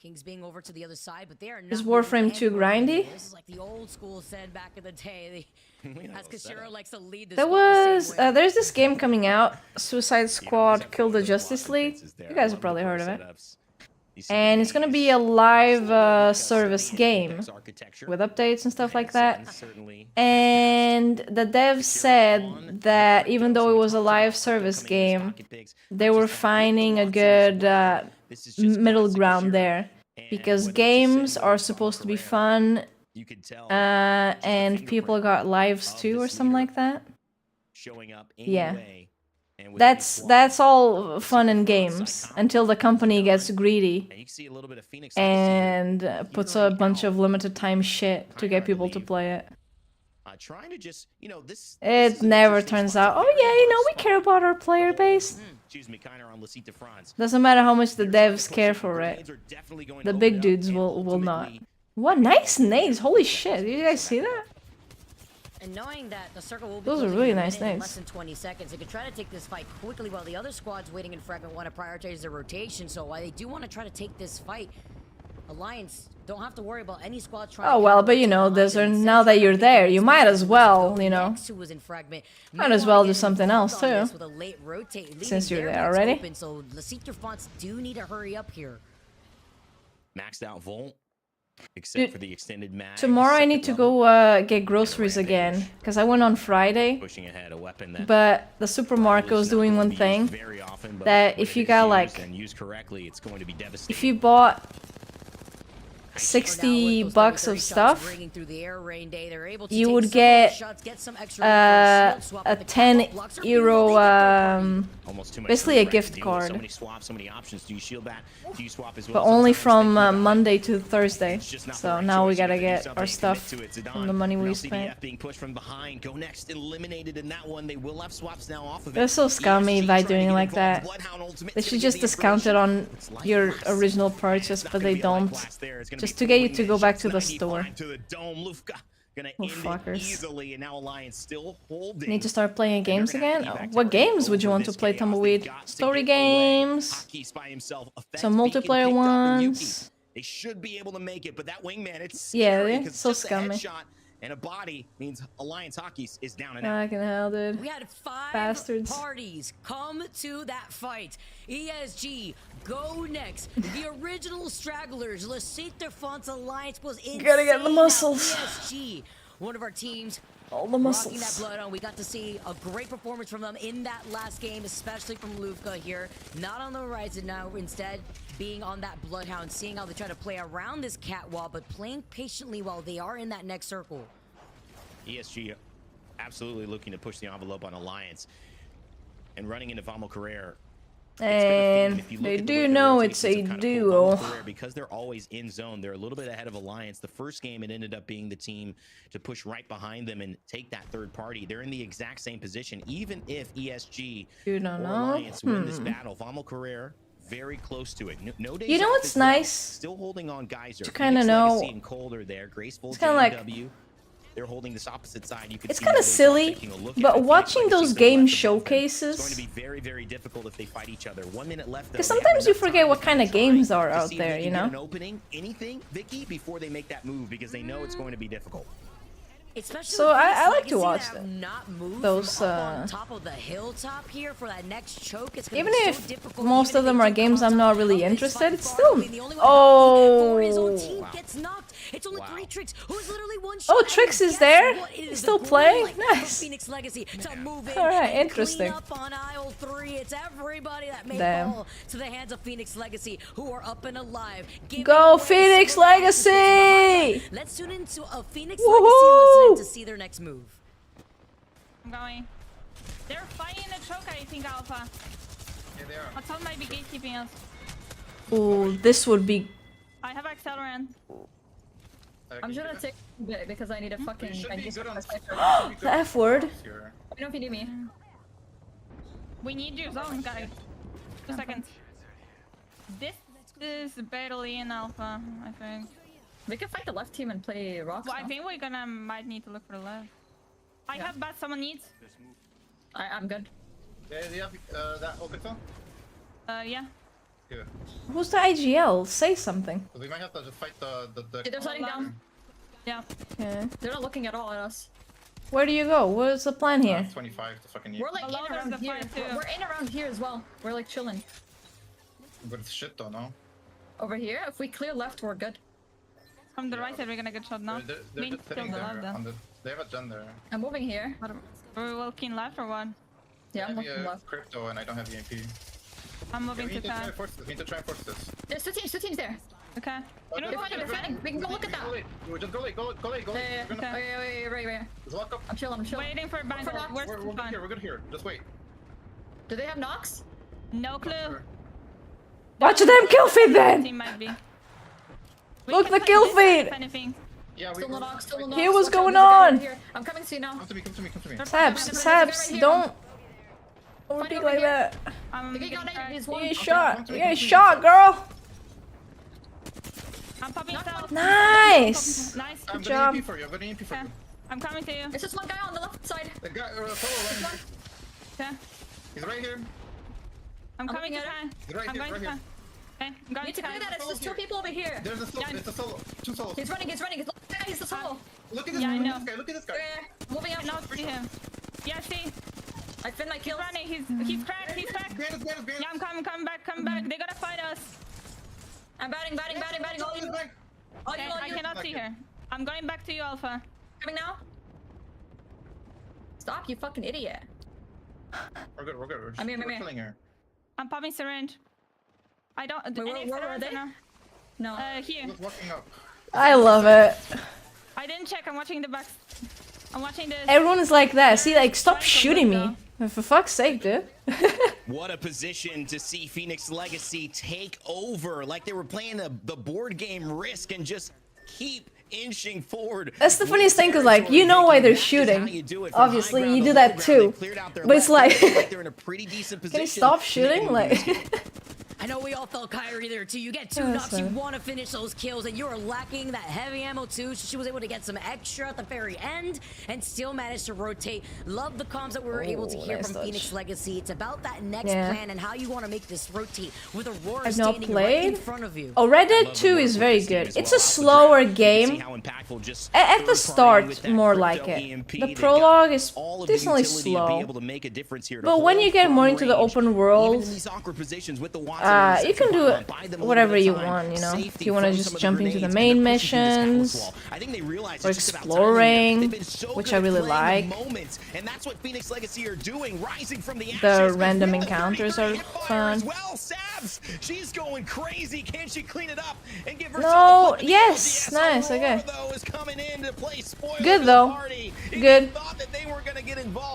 Kings being over to the other side, but they are not. Is Warframe 2 grindy? This is like the old school said back in the day. As Kashira likes to lead this. There was there's this game coming out, Suicide Squad Kill the Justice League. You guys have probably heard of it. And it's gonna be a live service game with updates and stuff like that. And the devs said that even though it was a live service game, they were finding a good middle ground there, because games are supposed to be fun, and people got lives too or something like that. Yeah. That's all fun in games until the company gets greedy and puts a bunch of limited time shit to get people to play it. Trying to just, this. It never turns out, oh yeah, we care about our player base. Doesn't matter how much the devs care for it. The big dudes will not. What nice nades! Holy shit! Did you guys see that? And knowing that the circle will be Those are closing really in a nice minute, in nades. less than 20 seconds, they could try to take this fight quickly while the other squads waiting in Fragment want to prioritize their rotation. So while they do want to try to take this fight, Alliance don't have to worry about any squad trying. Oh well, but now that you're there, you might as well, might as well do something else too. Since you're there already. Open, so Lasitra Fonts do need to hurry up here. Maxed out Volt. Except Dude, for the extended mag. Tomorrow I need to go get groceries again, because I went on Friday. Pushing ahead, a weapon that But the supermarket was doing one thing that if you got like, if you bought $60 of stuff, you would get a 10 euro, basically a gift card. But only from Monday to Thursday. So now we gotta get our stuff from the money we spent. being pushed from behind, go next, eliminated in that one. They will have swaps now off of it. They're so scummy by doing like that. They should just discount it on your original purchase, but they don't. Just to get you to go back to the store. Oh, fuckers. Need to start playing games again? Oh, what games would you want to play, Tumbleweed? Story games? Some multiplayer ones? They should be able to make it, but that wingman, it's yeah, so scummy. And a body means Alliance Hockey is down and out. Fucking hell, dude. We had 5 Bastards. parties come to that fight. ESG, go next. The original stragglers, Lasitra Fonts Alliance was insane. Gotta get the muscles. ESG, one of our teams. All the muscles. Rocking that blood on. We got to see a great performance from them in that last game, especially from Lufka here. Not on the horizon now, instead being on that Bloodhound, seeing how they try to play around this cat wall, but playing patiently while they are in that next circle. ESG absolutely looking to push the envelope on Alliance and running into Vamo Carrera. And they do know it's a duo. Because they're always in zone, they're a little bit ahead of Alliance. The first game, it ended up being the team to push right behind them and take that third party. They're in the exact same position, even if ESG or Alliance win this battle. Vamo Carrera very close to it. No days. You know what's nice? Still holding on Geyser. To kind of know. Graceful, it's kind of like. They're holding this opposite side. You can it's kind of silly, but watching those game showcases. It's going to be very, very difficult if they fight each other. 1 minute left. Because sometimes you forget what kind of games are out there, you know. An opening, anything, Vicky, before they make that move, because they know it's going to be difficult. So I like to watch them. Those on top of the hilltop here for that next choke. It's even if most of them are games I'm not really interested, it's still. Oh. It's only 3 Tricks, who's literally one oh, Tricks is there? He's still playing? Nice. Phoenix Legacy to move in alright, interesting. Up on aisle 3. It's everybody that may fall to the hands of Phoenix Legacy, who are up and alive. Go Phoenix Legacy! Let's tune into a Phoenix Legacy listening to see their next move. I'm going. They're fighting the choke, I think, Alpha. Yeah, they are. I thought might be gatekeeping us. Ooh, this would be Acceleran. I'm just gonna take a bit because I need a fucking. You should be good on. The F word. Let me know if you need me. We need you, zone, guys. 2 seconds. This is barely in alpha, I think. We can fight the left team and play rocks. Well, I think we're gonna might need to look for the left. I have bat someone needs. I'm good. Yeah, do you have that open phone? Yeah. Yeah. Who's the IGL? Say something. We might have to just fight the. Yeah, they're sliding down. Yeah. Okay. They're not looking at all at us. Where do you go? What's the plan here? 25 to fucking. We're like in around here. We're in around here as well. We're like chilling. But it's shit though, no? Over here, if we clear left, we're good. From the right side, we're gonna get shot now. They're We just kill sitting the there. left then. They have a gen there. I'm moving here. We're walking left or what? Yeah, I'm I looking have left. crypto and I don't have EMP. I'm moving we need to to try car. and force this. We need to try and force this. There's two teams there. Okay. You know what? They're defending. We can go look at that. Just go late, go late. Yeah. Wait. Just walk up. I'm chilling. Waiting for bank. Where's We're good here. We're good here. Just wait. Do they have knocks? No clue. Watch them kill feed then! Team might be. Look, the kill feed! If anything. Yeah, Still no knocks, still no knocks. Here, what's Okay, going there's a guy on? right here. I'm coming to you now. Come to me. Sabs, don't overpeak like that. You get shot. You get shot, girl. I'm popping yourself. Nice. Nice. I'm Good gonna job. EMP for you. I'm gonna EMP for you. I'm coming to you. It's just one guy on the left side. The guy, solo running. Okay. He's right here. I'm coming to looking car. at He's right I'm here. going Right to car. here. Okay, I'm going Need to to car. clear that. It's just two people over here. There's a solo. It's a solo. Two solos. He's running. He's the solo. Look at this. Yeah, I Look know. at this guy. Look at this guy. Yeah. Moving up. Not see him. Yeah, see. I feel like He's running. He's cracked. He's cracked. Yeah, I'm coming. Come back. They gotta fight us. I'm batting. All you. Okay, I cannot see her. I'm going back to you, Alpha. Coming now. Stop, you fucking idiot. We're good. We're I'm here. killing her. I'm popping syringe. I don't. Wait, where are they? No. Here. Just walking up. I love it. I didn't check. I'm watching the back. I'm watching this. Everyone is like that. See, like, stop shooting me. For fuck's sake, dude. What a position to see Phoenix Legacy take over. Like they were playing the board game Risk and just keep inching forward. That's the funniest thing, cause like, you know why they're shooting. Obviously, you do that too. But it's like, they're in a pretty decent can position. you stop shooting? Like, I know we all felt Kyrie there too. You get two Yeah, knocks, you that's want to finish those kills, and you are lacking that heavy ammo too. So she was able to get some extra at the very end and still managed to rotate. Love the comms that we were able to hear nice from touch. Phoenix Legacy. It's about that next Yeah. plan and how you want to make this rotate with Aurora I've not standing right in played. front of you. Oh, Red Dead 2 is very good. It's a slower game. At the start, more like it. The prologue is decently slow. But when you get more into the open world, you can do whatever you want, you know? If you want to just jump into the main missions, or exploring, which I really like. And that's what Phoenix Legacy are doing, rising from the The random encounters are fun. well. Sabs, she's going crazy. Can she clean it up and give No, yes, nice, okay. Good though, good.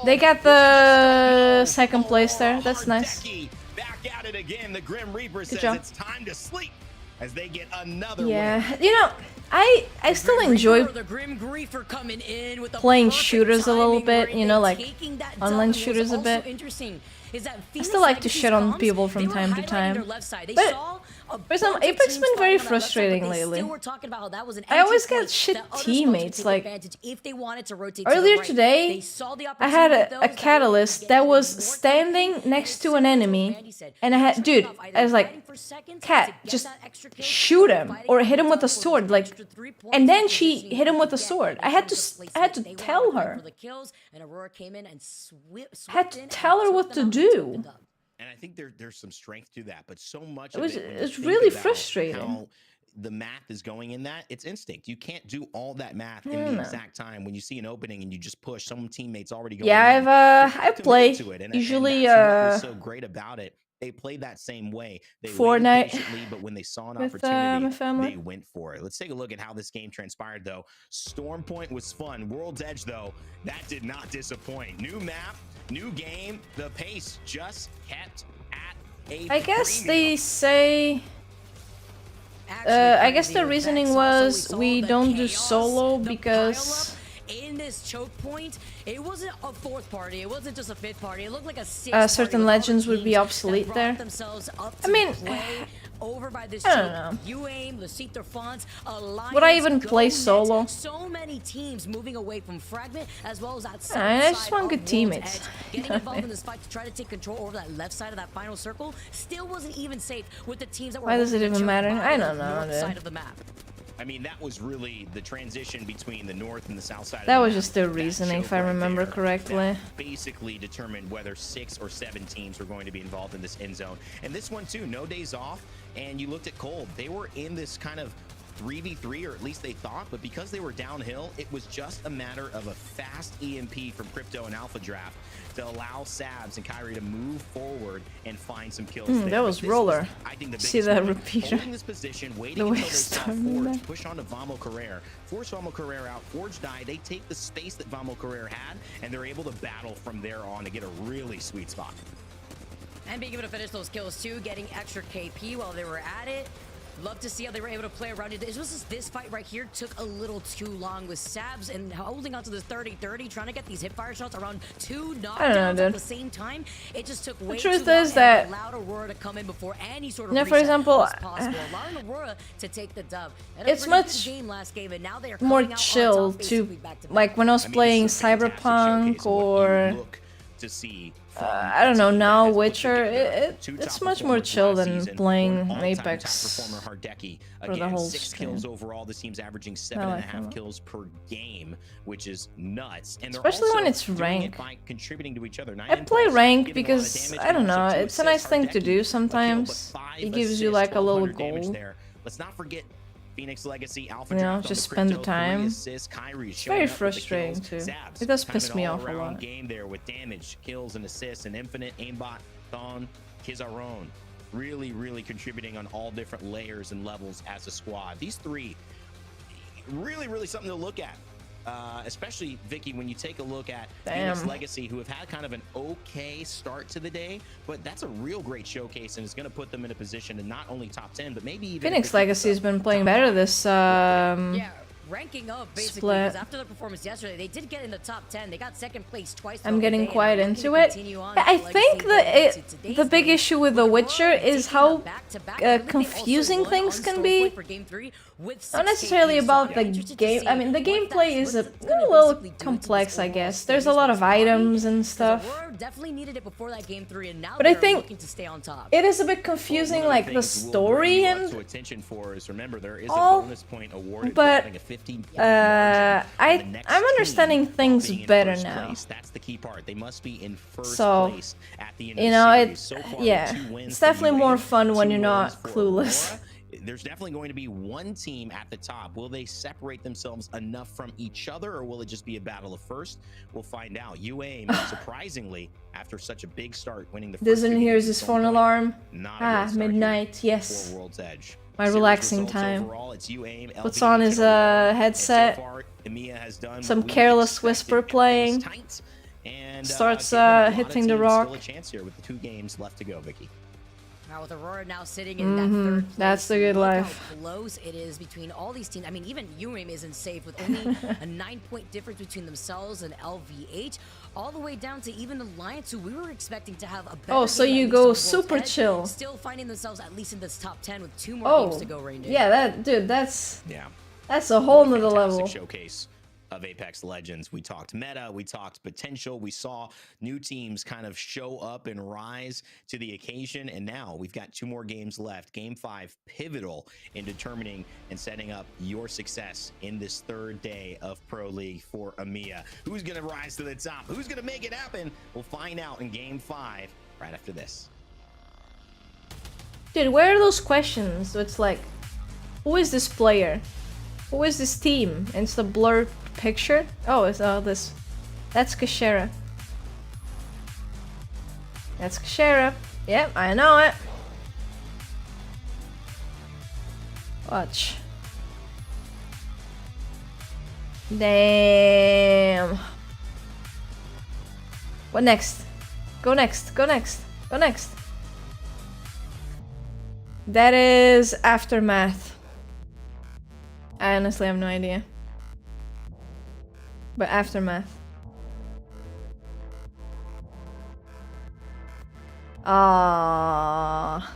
They got the second place there, that's nice. Back at it again. The Grim Reaper says job. it's time to sleep as they get another Yeah, you know, I still enjoy playing shooters a little bit, you know, like online shooters a bit. I still like to shit on people from time to time. But for some, Apex has been very frustrating lately. I always get shit teammates, like earlier today, I had a catalyst that was standing next to an enemy, and I was like, Cat, just shoot him or hit him with a sword, like, and then she hit him with a sword. I had to tell her. Had to tell her what to do. And I think there's some strength to that, but so much It of was it, when you it's think really about frustrating. how the math is going in that, it's instinct. You can't do all that math in Yeah, the no. exact time when you see an opening and you just push. Some teammates already going. Yeah, in. I Commit play to it, and usually that's what was so great about it. They played that same way. They waited Fortnite patiently, but when they saw an with, opportunity, my family. they went for it. Let's take a look at how this game transpired, though. Storm Point was fun. World's Edge, though, that did not disappoint. New map, new game. The pace just kept at a I guess premium. they say I guess the reasoning was we don't do solo because in this choke point, it wasn't a fourth party, it wasn't just a fifth party, it looked like a certain legends would be obsolete there. I mean, over by this I don't know. Would I even play solo? So many teams moving away from Fragment as well as that I just want good teammates. Getting involved in this fight to try to take control over that left side of that final circle still wasn't even safe with the teams that were. Why does it even matter? I don't know, dude. Side of the map. I mean, that was really the transition between the north and the south side. That was just their reasoning, if I remember correctly. Basically determined whether 6 or 7 teams were going to be involved in this end zone. And this one too, no days off. And you looked at Cold, they were in this kind of 3v3, or at least they thought, but because they were downhill, it was just a matter of a fast EMP from Crypto and Alpha Draft to allow Sabs and Kyrie to move forward and find some kills. That was Roller. I think the See that moment, repeater? holding this position, waiting The way until they it's saw starting Forge there. push onto Vamo Carrere, force Vamo Carrere out, Forge die, they take the space that Vamo Carrere had, and they're able to battle from there on to get a really sweet spot. And being able to finish those kills too, getting extra KP while they were at it. Love to see how they were able to play around it. It was just this fight right here took a little too long with Sabs and holding on to this 30-30, trying to get these hipfire shots around 2 knockdowns at the same time. It just took way too long. The truth is that, allowed Aurora to come in before any sort of for example, was possible, allowing Aurora to take the dub. And it's much game last game, and now they are more coming out chill on top, to, like when I was playing Cyberpunk or to see I don't know, now Witcher, it's much more chill than playing Apex for the whole 6 kills overall. This team's averaging 7.5 kills per game, which is nuts. And especially when it's ranked. By contributing to each other. I play ranked because I don't know, it's a nice thing to do sometimes. It gives you like a little goal. Let's not forget Phoenix Legacy, Alpha You know, Draft just on the spend the Crypto, time. 3 assists, Kyrie It's showing very up with the frustrating kills. too. Zabs, It does kind piss of me an off a all-around lot. game there with damage, kills, and assists, and infinite aimbot, Thon, Kizaron, really contributing on all different layers and levels as a squad. These 3, really something to look at. Especially, Vicky, when you take a look at Phoenix Legacy, who have had kind of an okay start to the day, but that's a real great showcase and is going to put them in a position to not only top 10, but maybe even... Phoenix Legacy has been playing better this ranking up basically split. because after the performance yesterday, they did get in the top 10. They got second place twice. I'm getting quite into it. I think the big issue with The Witcher is how confusing things can be. Not necessarily about the game. I mean, the gameplay is a little complex, I guess. There's a lot of items and stuff. Definitely needed it before that game 3, and now but I think looking to stay on top. it is a bit confusing, like the story and remember, there is all. a bonus point awarded But for having a 15 I'm understanding things better now. That's the key part. They must be in first So, place at the end you of know, the series. So far, yeah, 2 wins it's for definitely UAE, more fun when 2 you're not wins for clueless. Aurora. There's definitely going to be one team at the top. Will they separate themselves enough from each other, or will it just be a battle of first? We'll find out. UAE, surprisingly, after such a big start, winning the first Doesn't hears his phone alarm. Midnight, for yes. World's Edge. My Series relaxing results time. overall, it's UAE, Puts LV, on his headset. Emea has done Some what we careless whisper playing. and Starts giving a lot of hitting the teams rock. Still a chance here with the 2 games left to go, Vicky. Now with Aurora now sitting in that third place, That's the good look life. how close it is between all these teams. I mean, even UAM isn't safe with only a 9-point difference between themselves and LVH, all the way down to even Alliance, who we were expecting to have a better Oh, so game, you at go least on World's super Edge, chill. still finding themselves at least in this top 10 with 2 more games to go, Rain. Yeah, that's a whole nother level. Showcase of Apex Legends. We talked meta, we talked potential, we saw new teams kind of show up and rise to the occasion, and now we've got 2 more games left. Game 5 pivotal in determining and setting up your success in this 3rd day of Pro League for Emea. Who's gonna rise to the top? Who's gonna make it happen? We'll find out in Game 5 right after this. Dude, where are those questions? So it's like, who is this player? Who is this team? And it's the blurred picture. Oh, it's this. That's Kashera. That's Kashera. Yep, I know it. Watch. Damn. What next? Go next. Go next. Go next. That is Aftermath. I honestly have no idea. But Aftermath. Ah.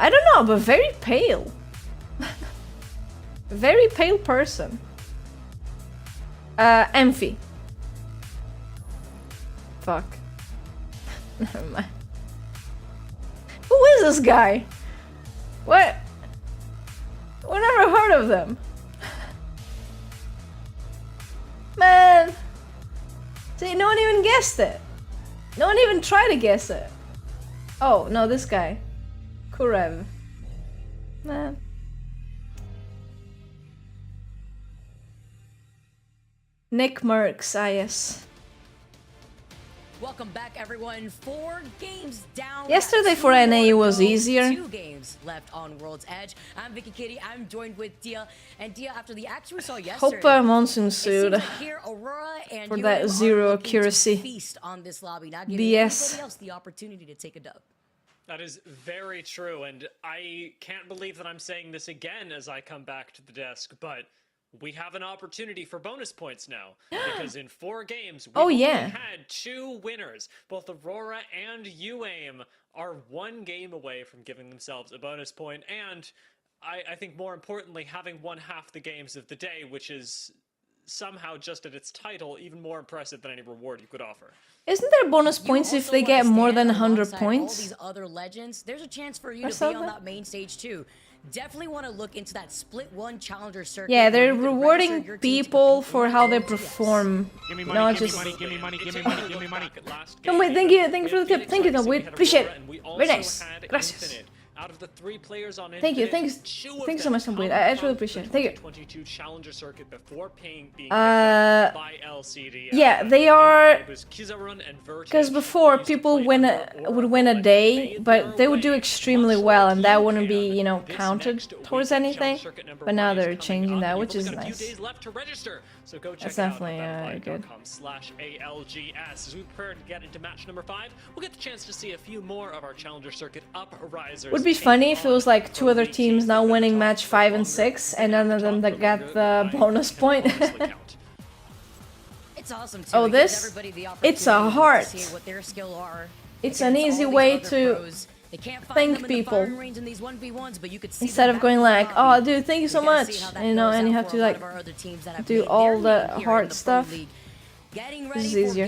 I don't know, but very pale. Very pale person. Emphy. Fuck. Never mind. Who is this guy? What? We never heard of them. Man. See, no one even guessed it. No one even tried to guess it. Oh, no, this guy. Kurev. Man. Nick Merckx, yes. Welcome back, everyone. 4 games down. Yesterday for NA was easier. 2 games left on World's Edge. I'm Vicky Kitty. I'm joined with Dia. And Dia, after the action we saw yesterday, Hope Monsoon sued like here, Aurora and for that zero accuracy. Feast on this lobby, not giving BS. anybody else the opportunity to take a dub. That is very true, and I can't believe that I'm saying this again as I come back to the desk, but we have an opportunity for bonus points now, because in 4 games, we've only had 2 winners. Both Aurora and UAIM are 1 game away from giving themselves a bonus point, and I think more importantly, having won half the games of the day, which is somehow just at its title, even more impressive than any reward you could offer. Isn't there bonus points if they get more than 100 points? All these other legends, there's a chance for you to be on that main stage too. Definitely want to look into that split 1 challenger circuit. Yeah, they're rewarding people for how they perform. Not just. Come wait, thank you for the tip. Thank you, Tom. We appreciate it. Very nice. Gracias. Out of the 3 players on Thank you, Infinite, thanks so much, Tom. I really appreciate it. Thank you. 22 challenger circuit before being by LCD. Yeah, they are. It was Kizarun and Vertex. Because before people would win a day, but they would do extremely well, and that wouldn't be, you know, counted towards anything. But now they're changing that, which is nice. So go check That's definitely good. /ALGS. As we prepare to get into match number 5, we'll get the chance to see a few more of our challenger circuit uprisers. Would be funny if it was like 2 other teams now winning match 5 and 6, and none of them that got the bonus point. It's awesome too. Oh, this? It's a heart. What their skill are. It's an easy way to thank people instead of going like, oh dude, thank you so much, you know, and you have to like do all the hard stuff. This is easier.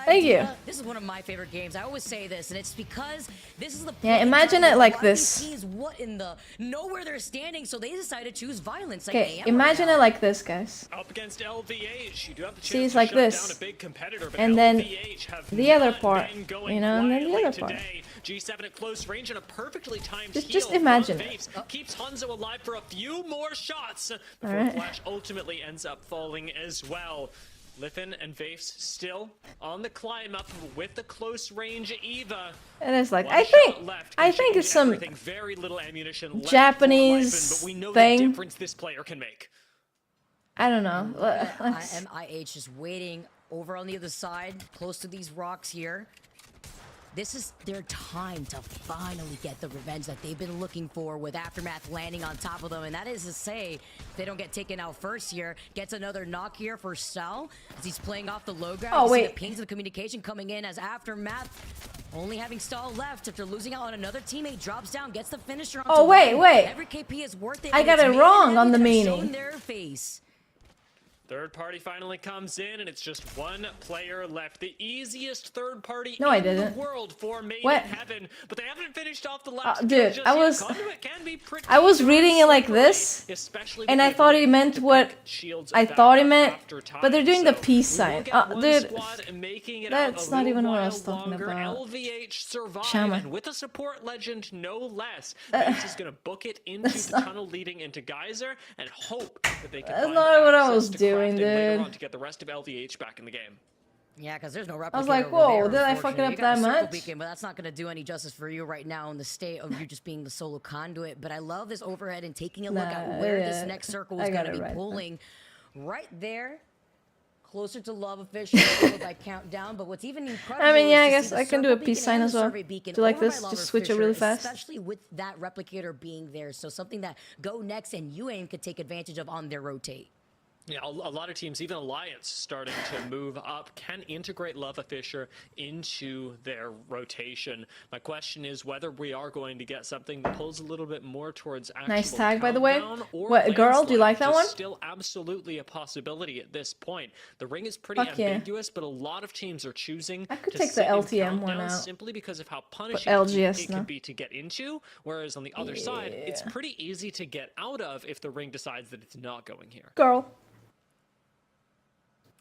Thank you. This is one of my favorite games. I always say this, and it's because this is the imagine it like this. What in the know where they're standing, so they decided to choose violence. Okay, imagine it like this, guys. Up against LVH, you do have the chance See, it's to like shut this, down a big competitor, but and then LVH have the other not part, been going you know, and then the quietly other part. today. G7 at close range and a perfectly timed Just heal imagine from it. Vapes keeps Hanzo alive for a few more shots before Alright. Flash ultimately ends up falling as well. Liffin and Vapes still on the climb up with the close range Eva. And it's like, One I shot left can think it's change some everything. Very little ammunition left Japanese for Lifen, but we know thing. the difference this player can make. I don't know. MIH just waiting over on the other side, close to these rocks here. This is their time to finally get the revenge that they've been looking for, with Aftermath landing on top of them. And that is to say, if they don't get taken out first here, gets another knock here for Sal as he's playing off the low ground. Oh, You see wait. the pings of communication coming in as Aftermath only having Stahl left after losing out on another teammate, drops down, gets the finisher on. Oh, wait. Every KP is worth it. I and got it's it made wrong on the enemies that have meaning. shown their face. Third party finally comes in, and it's just 1 player left. The easiest third party No, I in didn't. the world for Made What? in Heaven, but they haven't finished off the last Dude, kill just I yet. was- Conduit can be pretty I was reading it like this, especially and with I the thought he ability meant to what pick shields I back thought he up meant, after time. but they're doing the So peace we will sign. get one Dude, squad making it that's out a not little even what I while was talking longer. about. LVH survive, Shama. and with a support legend no less, Vapes is going to book it into the tunnel leading into Geyser and hope that they can That's find not what I access was to doing, Crafton later dude. on to get the rest of LVH back in the game. Yeah, because there's no replicator. I was like, over whoa, there, did I fuck it unfortunately. up You got that a circle much? beacon, but that's not going to do any justice for you right now in the state of you just being the solo conduit. But I love this overhead and taking a look at Nah, where yeah, this next circle I is got going to it be right. pulling. Right there, closer to Lava Fish followed by Countdown, but what's even incredible I mean, yeah, I is to guess see I the can do a circle peace beacon sign and as the well. survey beacon Do you like over by this? Lava Just switch it Fisher, really fast. especially with that replicator being there. So something that Go Next and UAIM could take advantage of on their rotate. Yeah, a lot of teams, even Alliance, starting to move up, can integrate Lava Fisher into their rotation. My question is whether we are going to get something that pulls a little bit more towards actual Nice tag, by the way. Countdown or What, girl? Do you like that Landslide, which one? is still absolutely a possibility at this point. The ring is pretty Fuck yeah. ambiguous, but a lot of teams are choosing I could to take the sit in LTM one Countdown out. simply because of how punishing LGS it now. can be to get into, whereas on the other side, it's pretty easy to get out of if the ring decides that it's not going here. Girl.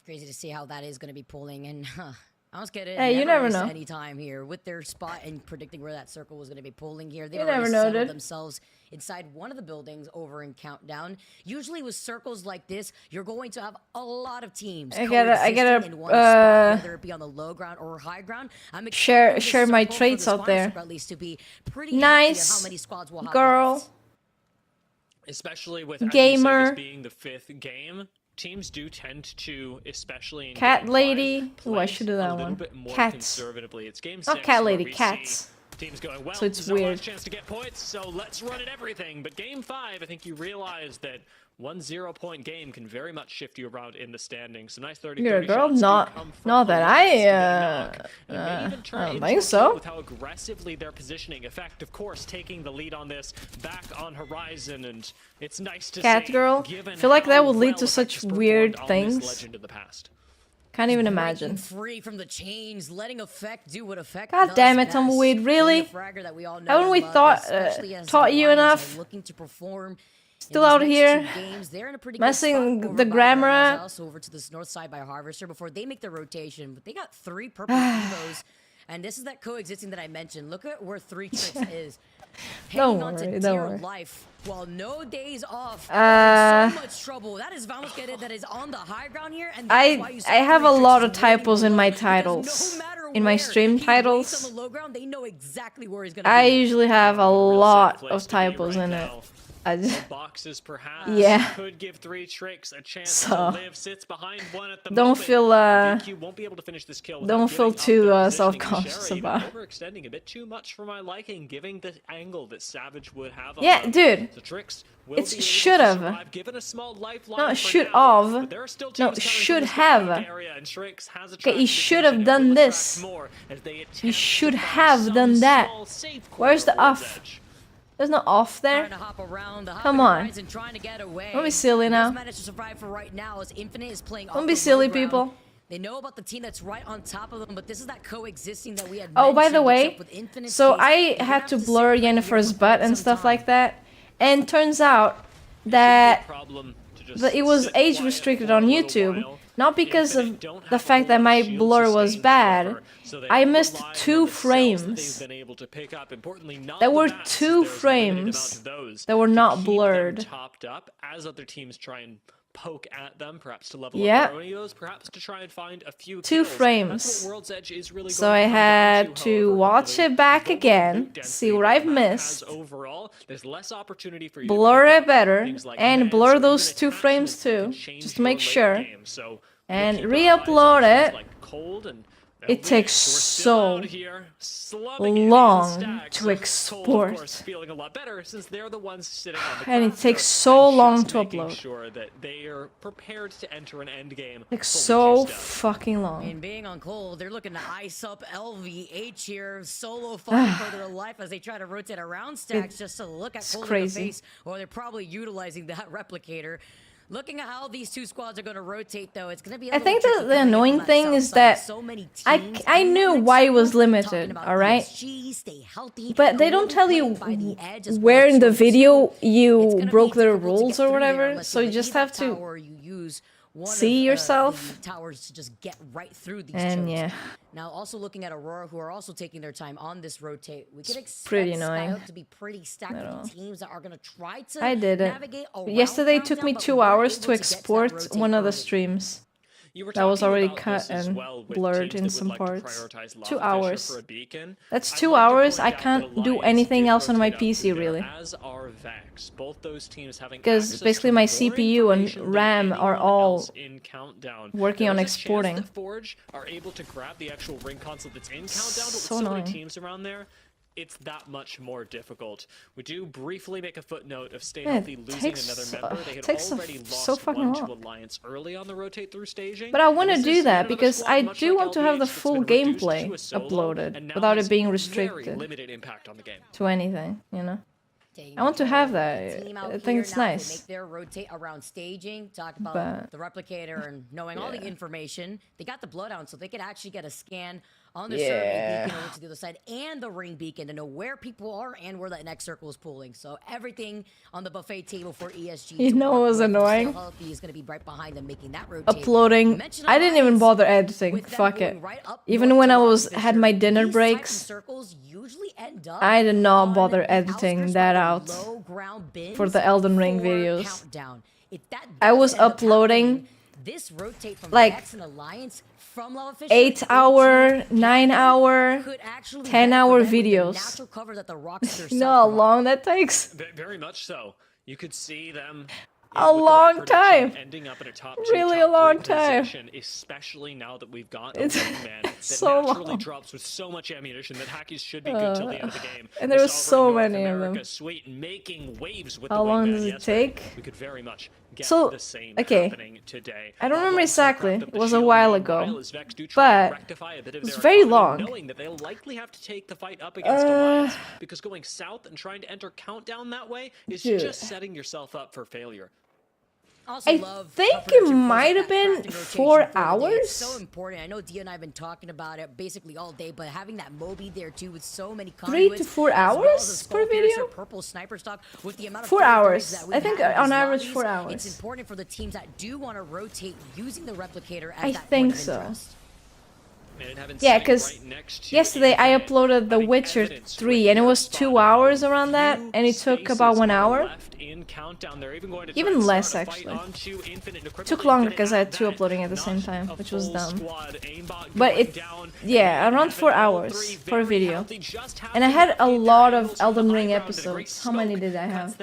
Crazy to see how that is going to be pulling, and I was kidding. Hey, you never waste know. Any time here with their spot and predicting where that circle was going to be pulling here. They You already never know, settled dude. themselves inside one of the buildings over in Countdown. Usually with circles like this, you're going to have a lot of teams. I coexisting gotta, in one spot, whether it be on the low ground or high ground. I'm share expecting this my circle for traits the out spawn there. circle at least to be pretty Nice, hefty on how many squads will have girl. left. Especially with, as you said, Gamer. this being the 5th game, teams do tend to, especially in Cat game lady. 5, Ooh, I should do that a little one. bit more Cats. conservatively. It's game 6 Not cat where lady, we cats. see teams going, well, So it's there's not weird. much chance to get points, so let's run at everything. But game 5, I think you realize that one 0-point game can very much shift you around in the standings. So nice 30-30 You're a girl? shots do Not come from that Alliance I to get a knock. And it may even turn don't into think a so. kill with how aggressively they're positioning. Effect, of course, taking the lead on this back on Horizon, and it's nice to Cat see, girl. given Feel like that how would lead well to Effect such has weird performed on this things. legend in the past. Can't even Breaking imagine. free from the chains, letting Effect do what Effect God does damn it, best. Tumbleweed, Being really? a fragger that we all know Haven't and we love, thought especially as taught you Alliance enough? are looking to perform Still in out these next here 2 games. They're in a pretty messing good spot the over by grammar Barnard's up. house over to this north side by Harvester before they make the rotation. But they got 3 purple evos, and this is that coexisting that I mentioned. Look at where 3 tricks is. Don't Hanging on to worry, don't dear worry. life while no days off. In so much trouble. That is Vamos Querer that is on the high ground here, and that's why you saw I have 3 a tricks lot of waiting typos in below, my because titles. no matter In my where stream he waits titles. on the low ground, they know exactly where he's gonna I be. usually have a lot of typos in it. I just, Boxes perhaps yeah. could give 3 tricks a chance So, to live. Sits behind one at the don't moment. feel DQ won't be able to finish this kill without don't feel giving up too their positioning. self-conscious Sherry, about even overextending a bit too much for my liking, giving the angle that Savage would have. Yeah, on dude. The tricks will It's be able to should've. survive, given a small lifeline No, for should now, have. but there are still No, teams coming from should this have. area, and Shrix has a Okay, track you to should finish, have and it done will this. attract more as they attempt You to should find have some done that. small safe Where's the corner off? edge. There's no off there. Come on. Don't be silly now. Don't be silly, people. They know about the team that's right on top of them, but this is that coexisting that we had Oh, by the mentioned, way, except with Infinite so Space. I You're gonna had have to sit blur right here Yennefer's for butt quite and some stuff time. like that, and turns out that it was sit age quiet restricted for a on little YouTube, while. not because of Infinite don't the have a fact that whole my lot of shield blur was sustain, bad. however, so they I are missed relying on 2 the cells that frames. they've been able to pick up. Importantly, not There the were bats, 2 there's a limited frames amount of those that were to not keep blurred. them topped up as other teams try and poke at them, perhaps to level Yeah. up their own egos, perhaps to try and find a few 2 kills. frames. That's what World's Edge is really So going I to come down had to, to however, watch the it back lower again, loot density see what the I've map missed, has overall, there's less opportunity for you to blur pick it up better, things like and meds blur or those even 2 frames attachments that too, can change just to make your late sure, game. So and we'll keep our eyes on re-upload things it. like Cold and It takes so long to export. Feeling a lot better since they're the ones sitting on the And it crafter takes so and long just to making upload. Sure that they are prepared to enter an end game. Like fully so juiced up. fucking long. And being on Cold, they're looking to ice up LVH here, solo fighting for their life as they try to rotate around stacks just to look at It's Cold crazy. in the face, or they're probably utilizing that replicator. Looking at how these 2 squads are going to rotate, though, it's going to be a I little think tricky the coming in annoying from thing south is side. that So many I teams knew and why it was talking limited, about alright? ESG, stay healthy, But they don't Golden tell you playing by the edge as well where as in the Choice. video It's you gonna broke be the difficult to rules get or through there whatever, unless so you the just Eva have to tower, you use one see of, yourself. the towers to just get right through these And chokes. yeah. Now, also looking at Aurora, who are also taking their time on this rotate, we could expect pretty annoying. Skyhook to be pretty stacked with teams that are going to try to I did it. navigate around Yesterday took Countdown, me but 2 weren't hours able to get that export rotate one of the early. streams. You were that was talking already about cut this as and well with blurred teams in that some would like to parts. prioritize Lava 2 Fisher hours. for a beacon. That's I'd 2 like to hours. point I out that can't do Alliance anything did else on my rotate up PC through there, really. as are Vex. Both those teams having Because access basically to my more CPU and information than RAM are anyone all else in Countdown. working on There is a chance exporting. that Forge are able to grab the actual ring console that's in Countdown, but with So so many annoying. teams around there, it's that much more difficult. We do briefly make a footnote of Stay Yeah, Healthy it losing takes- another member. They had takes already so lost fucking one to long. Alliance early on the rotate through staging. But I want to and this do is yet that another because squad, I much do like want to have the LVH, that's full been reduced gameplay to a solo, uploaded and now without has it being very restricted limited impact on the game. to anything, you know? I want to have that. Team out I think here it's now, they nice. make their rotate around staging, talk about But- the replicator and knowing all the Yeah. information. They got the bloodhound, so they could actually get a scan on the Yeah. survey beacon over to the other side and the ring beacon to know where people are and where that next circle is pulling. So everything on the buffet table for ESG. You to know work what was with. annoying? Stay Healthy is going to be right behind them, making that rotate. Uploading. Mention I didn't even Alliance, bother editing. with them Fuck going it. right up Even north when to I Lava was had Fisher, my dinner these breaks, types of circles usually end up I did not on bother the editing outskirts that by the out low ground bins for the Elden Ring for videos. Countdown. If that I does was end up uploading happening, this rotate from like Vex and Alliance from Lava Fisher 8-hour, 9-hour, could actually 10-hour benefit them with the videos. natural cover that the rocks You know how long that takes? Very much so. You could see them A long time. ending up in a top Really a long time. position, especially now that we've got It's a wingman that so naturally long. drops with so much ammunition that Hackies should be good till the end of the game. And there We were saw over so in North many of them. America, Sweet making waves with How the long wingman does it yesterday. take? We could very much get So, the same okay. happening today. I don't remember Algs exactly. craft up It the was a shield while meanwhile ago. as Vex do try and But rectify a bit of it was their very economy, long. knowing that they'll likely have to take the fight up against Alliance, because going south and trying to enter Countdown that way is Dude. just setting yourself up for failure. Also I love think it might have been 4 hours. It's so important. I know Dia and I have been talking about it basically all day, but having that Moby there too with so many 3 to 4 hours per video? purple sniper stock with the amount of 4 third hours. parties that I we think have in on these average lobbies, 4 hours. It's important for the teams that do want to rotate using the replicator as I that think point of so. interest. Yeah, because yesterday I uploaded The Witcher 3 and it was 2 hours around that, and it took about 1 hour. Even less actually. Took longer because I had 2 uploading at the same time, which was dumb. But it, yeah, around 4 hours for a video. And I had a lot of Elden Ring episodes. How many did I have?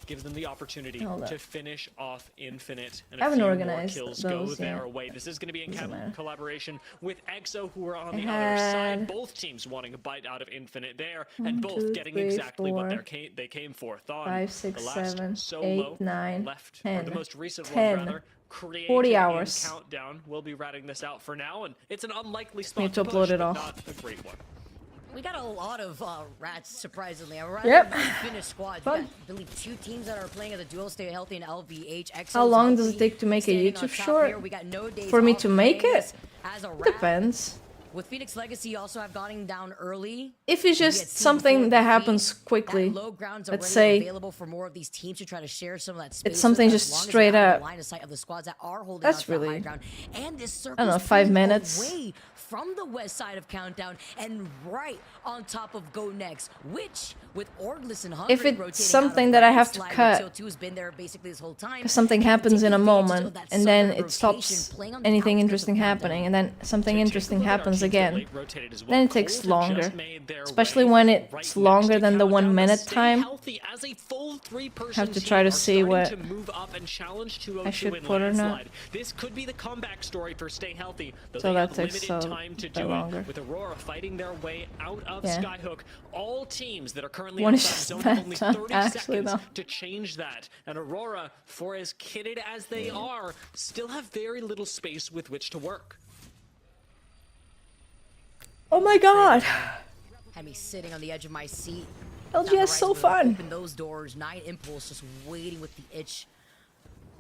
Gives them the opportunity Hold up. to finish off Infinite, and I haven't a few organized more kills those go their yet. way. This is going to be in Doesn't matter. collaboration with EXO, who are on I the other side. had Both teams wanting a bite out of Infinite there, 1, and both 2, getting 3, exactly what 4, they came for. Thon, 5, the 6, last 7, solo 8, 9, left, or 10, the most recent 10, one rather. Created 40 in hours. Countdown. We'll be ratting this out for now, and it's an unlikely Need spot to to upload push, it but all. not a great one. We got a lot of rats, surprisingly. Yep. Finished squads. Fun. We got, I believe, 2 teams that are playing as a duo, Stay Healthy and LVH. How long does it Healthy, take to make a standing on YouTube top short? here. We got no days For me off to make playing it? this as a rat. Depends. With Phoenix Legacy also have gotten down early. If it's We had just seen something before that defeat, happens quickly, that low ground's let's already say available for more of these teams to try to share some of that space. it's something with, just as long as straight they have up. the line of sight of the squads that are holding That's out to the really- high ground. And this I don't know, circle's 5 pulling minutes. away from the west side of Countdown and right on top of Go Next, which with Orgless and Hungry If it's rotating something out of that I right, have to Sly cut, Reptile 2 has been there basically this whole time. because something happens in a moment, and then it stops playing on the anything outskirts of interesting happening, and then something interesting happens again. Then it takes longer. Especially when it's longer than the 1 minute time. Have to try to see what I should put or not. This could be the comeback story for Stay Healthy. Though So they that have takes limited a time to bit do longer. it. With Aurora fighting their way out of Yeah. Skyhook, all teams that are currently One outside is zone have only better, 30 actually, seconds though. to change that. And Aurora, for as kitted as they are, still have very little space with which to work. Oh my god! Had me sitting on the edge of my seat. LGS so fun! Open those doors, 9 Impulse just waiting with the itch.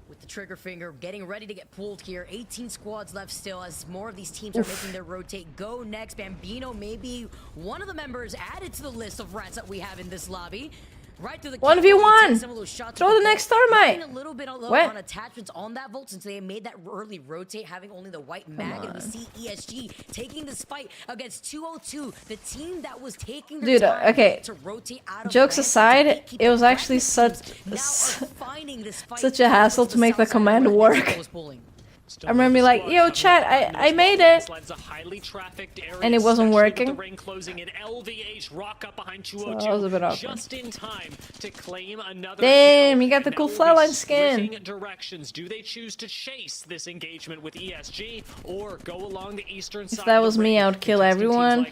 With the trigger finger, getting ready to get pulled here. 18 squads left still as more of these teams are making their rotate. Go Next. Bambino may be one of the members added to the list of rats that we have in this lobby. Right through the 1v1! some of those shots Throw with the next Running thermite! a little bit on What? attachments on that Volt since they made that early rotate, having only the white mag. And we see ESG taking this fight against 202, the team that was taking their Dude, time okay. to rotate out of Jokes range, aside, keep it was the actually Breakfast teams now are such finding this fight such a hassle to make the south side command where work. Expo was pulling. I remember being like, yo, chat, I made it. And it wasn't working. So that was a bit awkward. Just in time to claim another Damn, kill. you got the And cool now flatline we'll be skin. switching directions. Do they choose to chase this engagement with ESG or go along the eastern side? If that was me, I would kill everyone.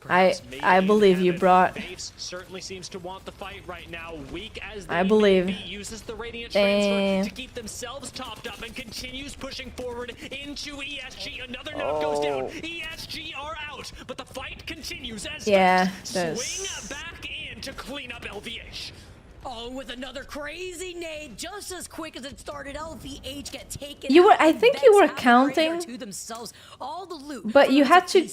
I believe you, brought. Certainly seems to want the fight right now. Weak as I believe. uses the radiant Damn. transfer to keep themselves topped up and continues pushing forward into ESG. Another knock goes down. ESG are out, but the fight continues as swing back in to clean up LVH. Oh, with another crazy nade, just as quick as it started, LVH get taken. I think you were counting, to themselves all the loot, but you had to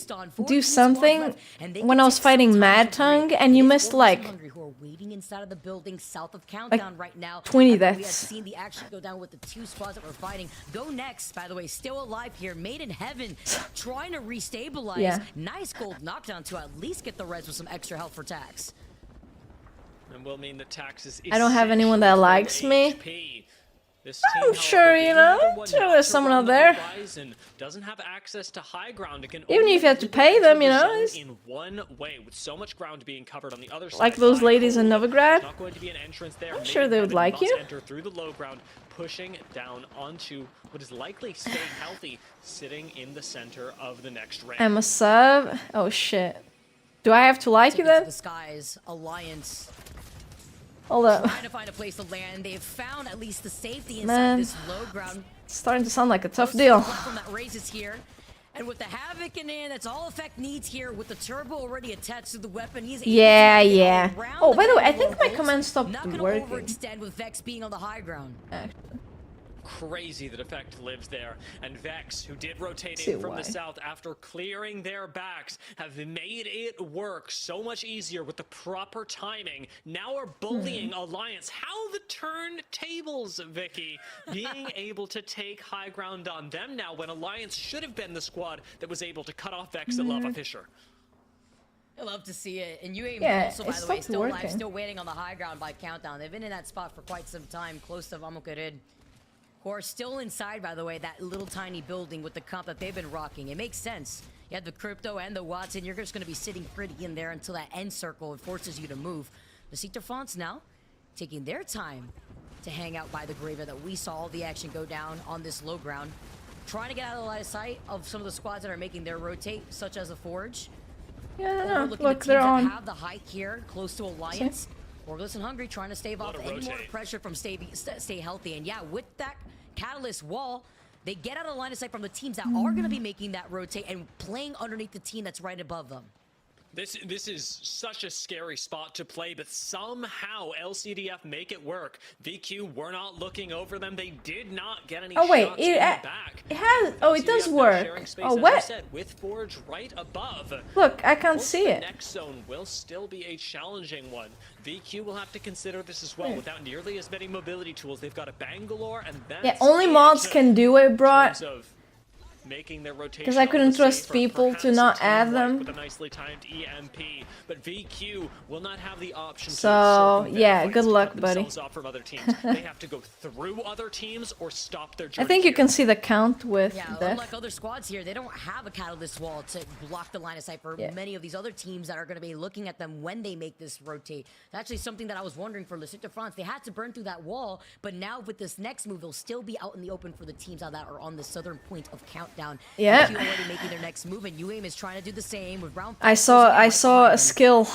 do something when I was fighting Mad Tongue, and you missed like who are waiting inside of the building south of Countdown right now. 20 We had deaths. seen the action go down with the two squads that were fighting. Go next, by the way, still alive here, made in heaven, trying to restabilize. Yeah. Nice gold knockdown to at least get the res with some extra health for tax. And will mean the taxes. I don't have anyone that likes me. I'm sure, you know, sure there's someone out there. Doesn't have access to high ground. It can Even if you have to pay them, you know, it's in one way with so much ground being covered on the other side. like those ladies in Novigrad. Not going to be an entrance there. I'm sure they would like you. Enter through the low ground, pushing down onto what is likely staying healthy, sitting in the center of the next range. I'm a sub. Oh shit. Do I have to like you then? The Skies Alliance. Hold up. Trying to find a place to land. They've found at least the safety inside Man, this low ground. it's starting to sound like a tough deal. Platform that raises here. And with the Havoc in it, that's all Effect needs here. With the turbo already attached to the weapon, he's able to Yeah. get around Oh, the by the way, I barrel think my bolts. command stopped Not gonna working. overextend with Vex being on the high ground. Actually. Crazy that Effect lives there, and Vex, who did rotate See in from why. the south after clearing their backs, have made it work so much easier with the proper timing. Now are bullying Alliance. How the turntables, Vicky, being able to take high ground on them now when Alliance should have been the squad that was able to cut off Vex and Lava Fisher. I love to see it. And UAM Yeah, also, by it the way, stopped still alive, working. still waiting on the high ground by Countdown. They've been in that spot for quite some time, close to Vamokarid. Who are still inside, by the way, that little tiny building with the comp that they've been rocking. It makes sense. You have the Crypto and the Watson. You're just going to be sitting pretty in there until that end circle. It forces you to move. The Citer Fonts now taking their time to hang out by the graveyard that we saw all the action go down on this low ground. Trying to get out of the line of sight of some of the squads that are making their rotate, such as the Forge. Yeah, Overlooking look, the they're teams on. that have the hike here, close to Alliance. Orgless and Hungry trying to stave off any more pressure from stay healthy. And yeah, with that Catalyst wall, they get out of line of sight from the teams that are going to be making that rotate and playing underneath the team that's right above them. This is such a scary spot to play, but somehow LCDF make it work. VQ were not looking over them. They did not get any Oh wait, shots in the back. it has. Oh, it does LCDF now work. sharing space, Oh, as you what? said, with Forge right above. Look, I can't Both see the it. next zone will still be a challenging one. VQ will have to consider this as well. Yeah. Without nearly as many mobility tools, they've got a Bangalore, and that's Yeah, only mods can do it, brought. making their rotation Because I couldn't on the trust safer, people to perhaps not a team add wipe them. with a nicely timed EMP, but VQ will not have the option to So, circumvent yeah, fights good to luck, cut buddy. themselves off from other teams. They have to go through other teams or stop their I journey. think you can see the count with Yeah, death. unlike other squads here, they don't have a Catalyst wall to block the line of sight for many of these other teams that are going to be looking at them when they make this rotate. It's actually something that I was wondering for Le Citer France. They had to burn through that wall, but now with this next move, they'll still be out in the open for the teams that are on the southern point of Countdown. Yeah. VQ already making their next move, and UAIM is trying to do the same with round. I saw a skill.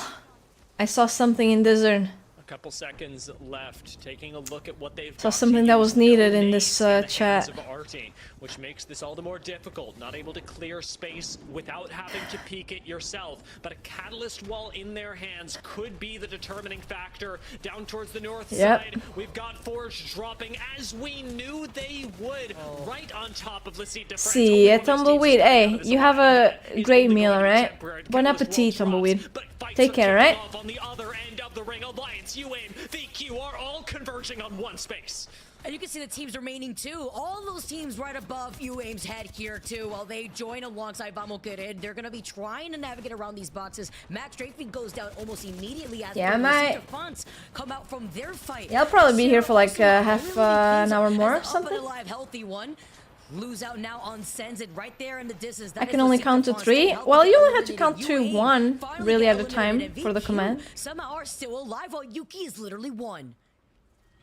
I saw something in Desert. A couple seconds left. Taking a look at what they've Saw got something to that use was needed in no this nades in the hands chat. of Artie, which makes this all the more difficult. Not able to clear space without having to peek it yourself. But a catalyst wall in their hands could be the determining factor. Down towards the north side, we've got Forge dropping as we knew they would, right on top of Lecita. See, Tumbleweed. Hey, you have a great meal, alright? Bon appetit, Tumbleweed. Take care, alright? On the other end of the ring, Alliance, UAIM, VQ are all converging on one space. And you can see the teams remaining too. All those teams right above UAIM's head here too. While they join alongside Vamokarid, they're gonna be trying to navigate around these boxes. Max Dreyfus goes down almost immediately as Yeah, the mate. Citer Fonts come out from their fight. Yeah, I'll probably be here for like half an hour more or Up and something. alive, healthy one. Lose out now on Sens, and right there in the distance. I can only count to 3. Well, you only had to count to 1 really at a time for the command. Somehow are still alive while Yuki is literally 1.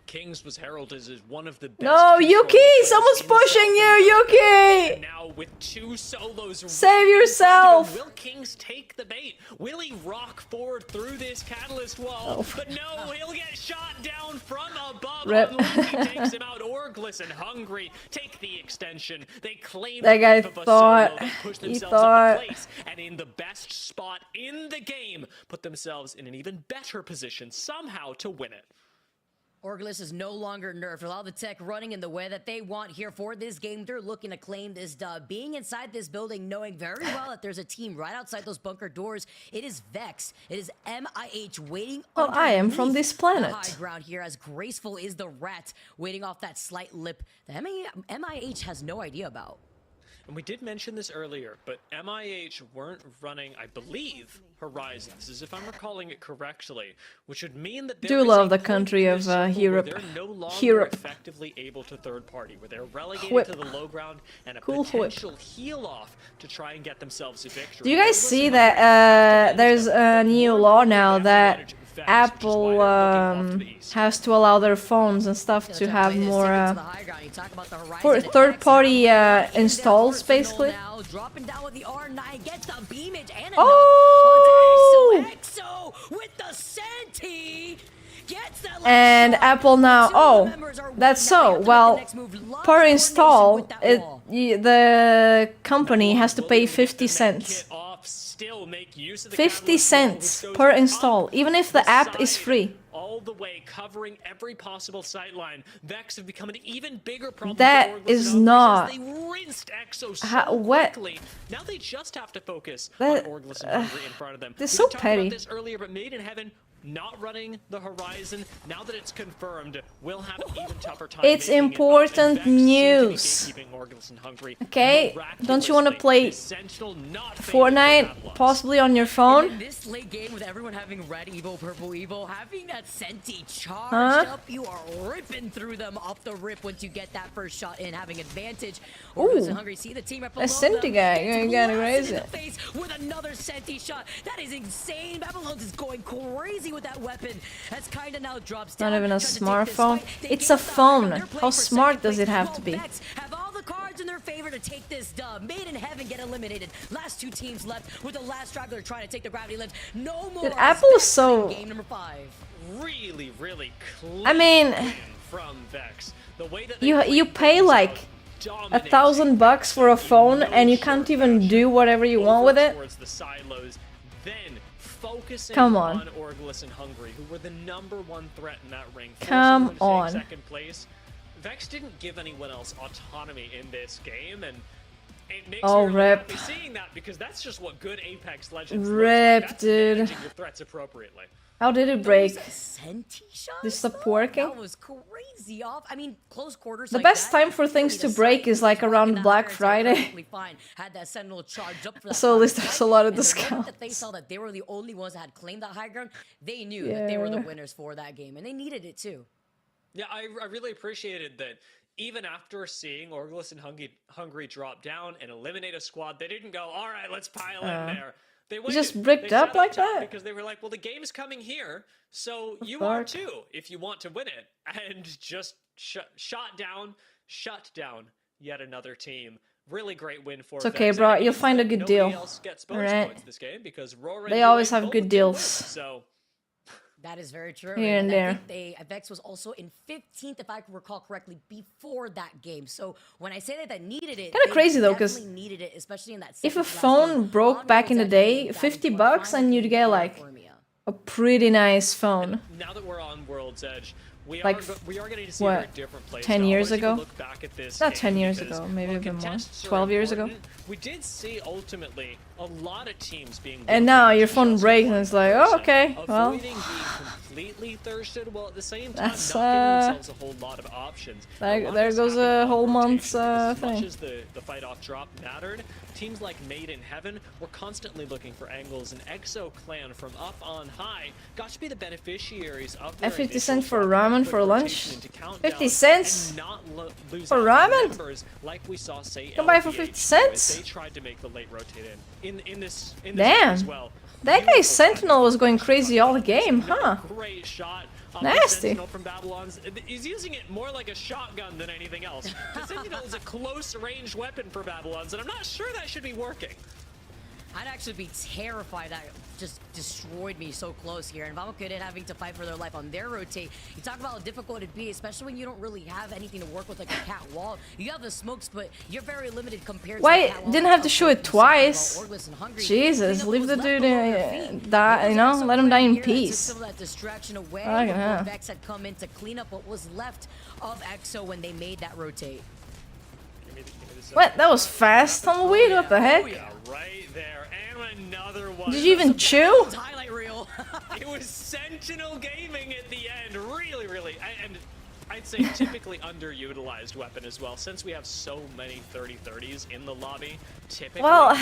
Kings was heralded as one of the best. No, Yuki! Someone's pushing you, Yuki! And now with 2 solos. Save yourself! Will Kings take the bait? Will he rock forward through this catalyst wall? But no, he'll get shot down from above. Rip. Unlucky takes him out. Orgless and Hungry take the extension. They claim That guy half of a thought- solo. They push he themselves thought- into place, and in the best spot in the game, put themselves in an even better position somehow to win it. Orglis is no longer nerfed. With all the tech running in the way that they want here for this game, they're looking to claim this dub. Being inside this building, knowing very well that there's a team right outside those bunker doors, it is Vex. It is MIH waiting. Well, I am from this planet. The high ground here, as graceful is the rat waiting off that slight lip that MIH has no idea about. And we did mention this earlier, but MIH weren't running, I believe, Horizons, as if I'm recalling it correctly, which would mean that Do love the country of Europe. they're no longer Europe. effectively able to third party, where they're relegated Whip. to the low ground and a Cool whip. potential heal off to try and get themselves a victory. Do you guys see that there's a new law now that Apple has to allow their phones and stuff to have more for third-party installs, basically. Dropping down with the R9, gets the beamage and Oh! Exo with the Senti gets that And Apple now, oh, that's so. Well, per install, the company has to pay 50 cents. 50 cents per install, even if the app is free. All the way covering every possible sightline. Vex have become an even bigger problem. That for Orglis is and not. Hungry, as they rinsed Exo so quickly. Now they just have to focus on Orglis and Hungry in front of them. They're We so talked petty. about this earlier, but Made in Heaven not running the Horizon. Now that it's confirmed, we'll have an even tougher time. It's making important news. Orglis and Hungry. Okay, don't you want to play Fortnite possibly on your phone? In this late game with everyone having red Evo, purple Evo, having that Senti charged Huh? up, you are ripping through them off the rip once you get that first shot in, having advantage. Ooh, Orglis and Hungry see the team right below a Senti them, guy, gets you gotta blasted raise in it. the face with another Senti shot. That is insane. Babylon's is going crazy with that weapon. That's kind of now drops down. Not even a trying to take this smartphone. fight. They It's give a up the high ground. phone. They're playing How for smart second does it place. have While to be? Vex have all the cards in their favor to take this dub. Made in Heaven get eliminated. Last 2 teams left with the last straggler trying to take the gravity lift. No more. Dude, Apple is so. Game number 5. Really, really clean I mean, win from Vex. The way that you pay like $1,000 for a phone and you can't even do whatever you want with it. Towards the silos, then focusing Come on. Orglis and Hungry, who were the #1 threat in that ring. Come forcing them to take on. second place. Vex didn't give anyone else autonomy in this game, and it makes Oh, me really rip. happy seeing that, because that's just what good Apex Legends Rip, looks like. That's dude. managing your threats appropriately. How did it break? Senti shots? Did it stop working? That was crazy off. I mean, close quarters. The like best that, time for things to break is like around Black Friday. fine. Had that Sentinel charge up for that So at least final there's fight, a lot of and the moment discounts. that they saw that they were the only ones that had claimed that high ground, they knew that they were the Yeah. winners for that game, and they needed it too. Yeah, I really appreciated that. Even after seeing Orglis and Hungry drop down and eliminate a squad, they didn't go, all right, let's pile in there. They waited. just bricked They up sat like top that? Because they were like, well, the game is coming here, so you fuck? are too, if you want to win it. And just shut down yet another team. Really great win for It's okay, Vex. bro. And it You'll means find a that good nobody deal. else gets bonus Alright. points this game, because Roar and They always UA have both good did deals. win, so That is very true. Here and I there. think Vex was also in 15th, if I recall correctly, before that game. So when I say that they needed it, Kinda they crazy though, 'cause definitely needed it, especially in that If a second to last phone game. broke back in the day, $50 and you'd get like a pretty nice phone. now that we're on World's Edge, we Like, are getting to see what, a very different place. 10 now. years Let's take a ago? look back at this Not game 10 years because ago, maybe while a bit more. contests are 12 years ago. important, we did see ultimately a lot of teams being And now your phone breaks and it's like, oh, okay, well. avoiding being completely thirsted, while at the same time That's, not giving themselves a whole lot of options. There goes a whole month's As much thing. as the fight off drop mattered, teams like Made in Heaven were constantly looking for angles, and Exo Clan from up on high got to be the beneficiaries of their 50 initial cents for drop. ramen ramen for lunch? 50 cents? For ramen? Like we saw, say, Can buy for 50 cents? They tried to make the late rotate in this Damn. as well. That guy's Sentinel was going crazy all the game, huh? Great shot. Nasty. From Babylon's. He's using it more like a shotgun than anything else. The Sentinel is a close range weapon for Babylon's, and I'm not sure that should be working. I'd actually be terrified that just destroyed me so close here. And Valkyrie having to fight for their life on their rotate. You talk about how difficult it'd be, especially when you don't really have anything to work with like a cat wall. You have the smokes, but you're very limited compared to Why the cat wall. didn't have to show it twice? Jesus, leave the dude die, you know, let him die in peace. Some of that distraction away. Yeah. Vex had come in to clean up what was left of EXO when they made that rotate. What? That was fast, Tumbleweed? What the heck? Right there, and another one. Did you even chew? Highlight reel. It was Sentinel Gaming at the end. Really, and I'd say typically underutilized weapon as well, since we have so many 30-30s in the lobby. Typically, well,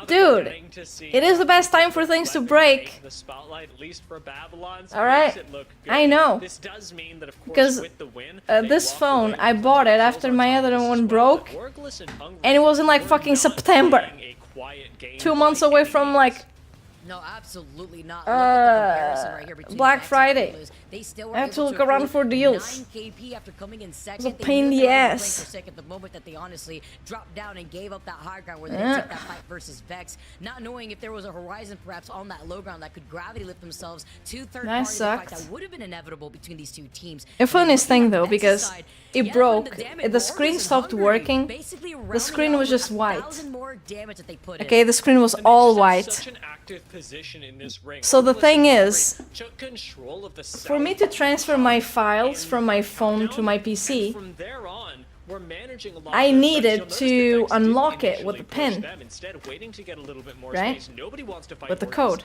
dude, it is the best time for things to break. The spotlight, at least for Babylon's. All right, I know. This does mean that, of course, because with the win, this phone, I bought it after my other one broke, and it was in like fucking September. 2 months away from like no, absolutely not. Look at the comparison right here between Black Friday. They still were I have to able look around for deals. 9 KP after coming in second. It's a pain in the ass. For second, the moment that they honestly dropped down and gave up that high ground where they took that fight versus Vex, not knowing if there was a horizon perhaps on that low ground that could gravity lift themselves to third party fight that would have been inevitable between these two teams. A funniest thing though, because it broke, the screen stopped working, the screen was just white. Okay, the screen was all white. So the thing is, for me to transfer my files from my phone to my PC, I needed to unlock it with a pin, right? With the code.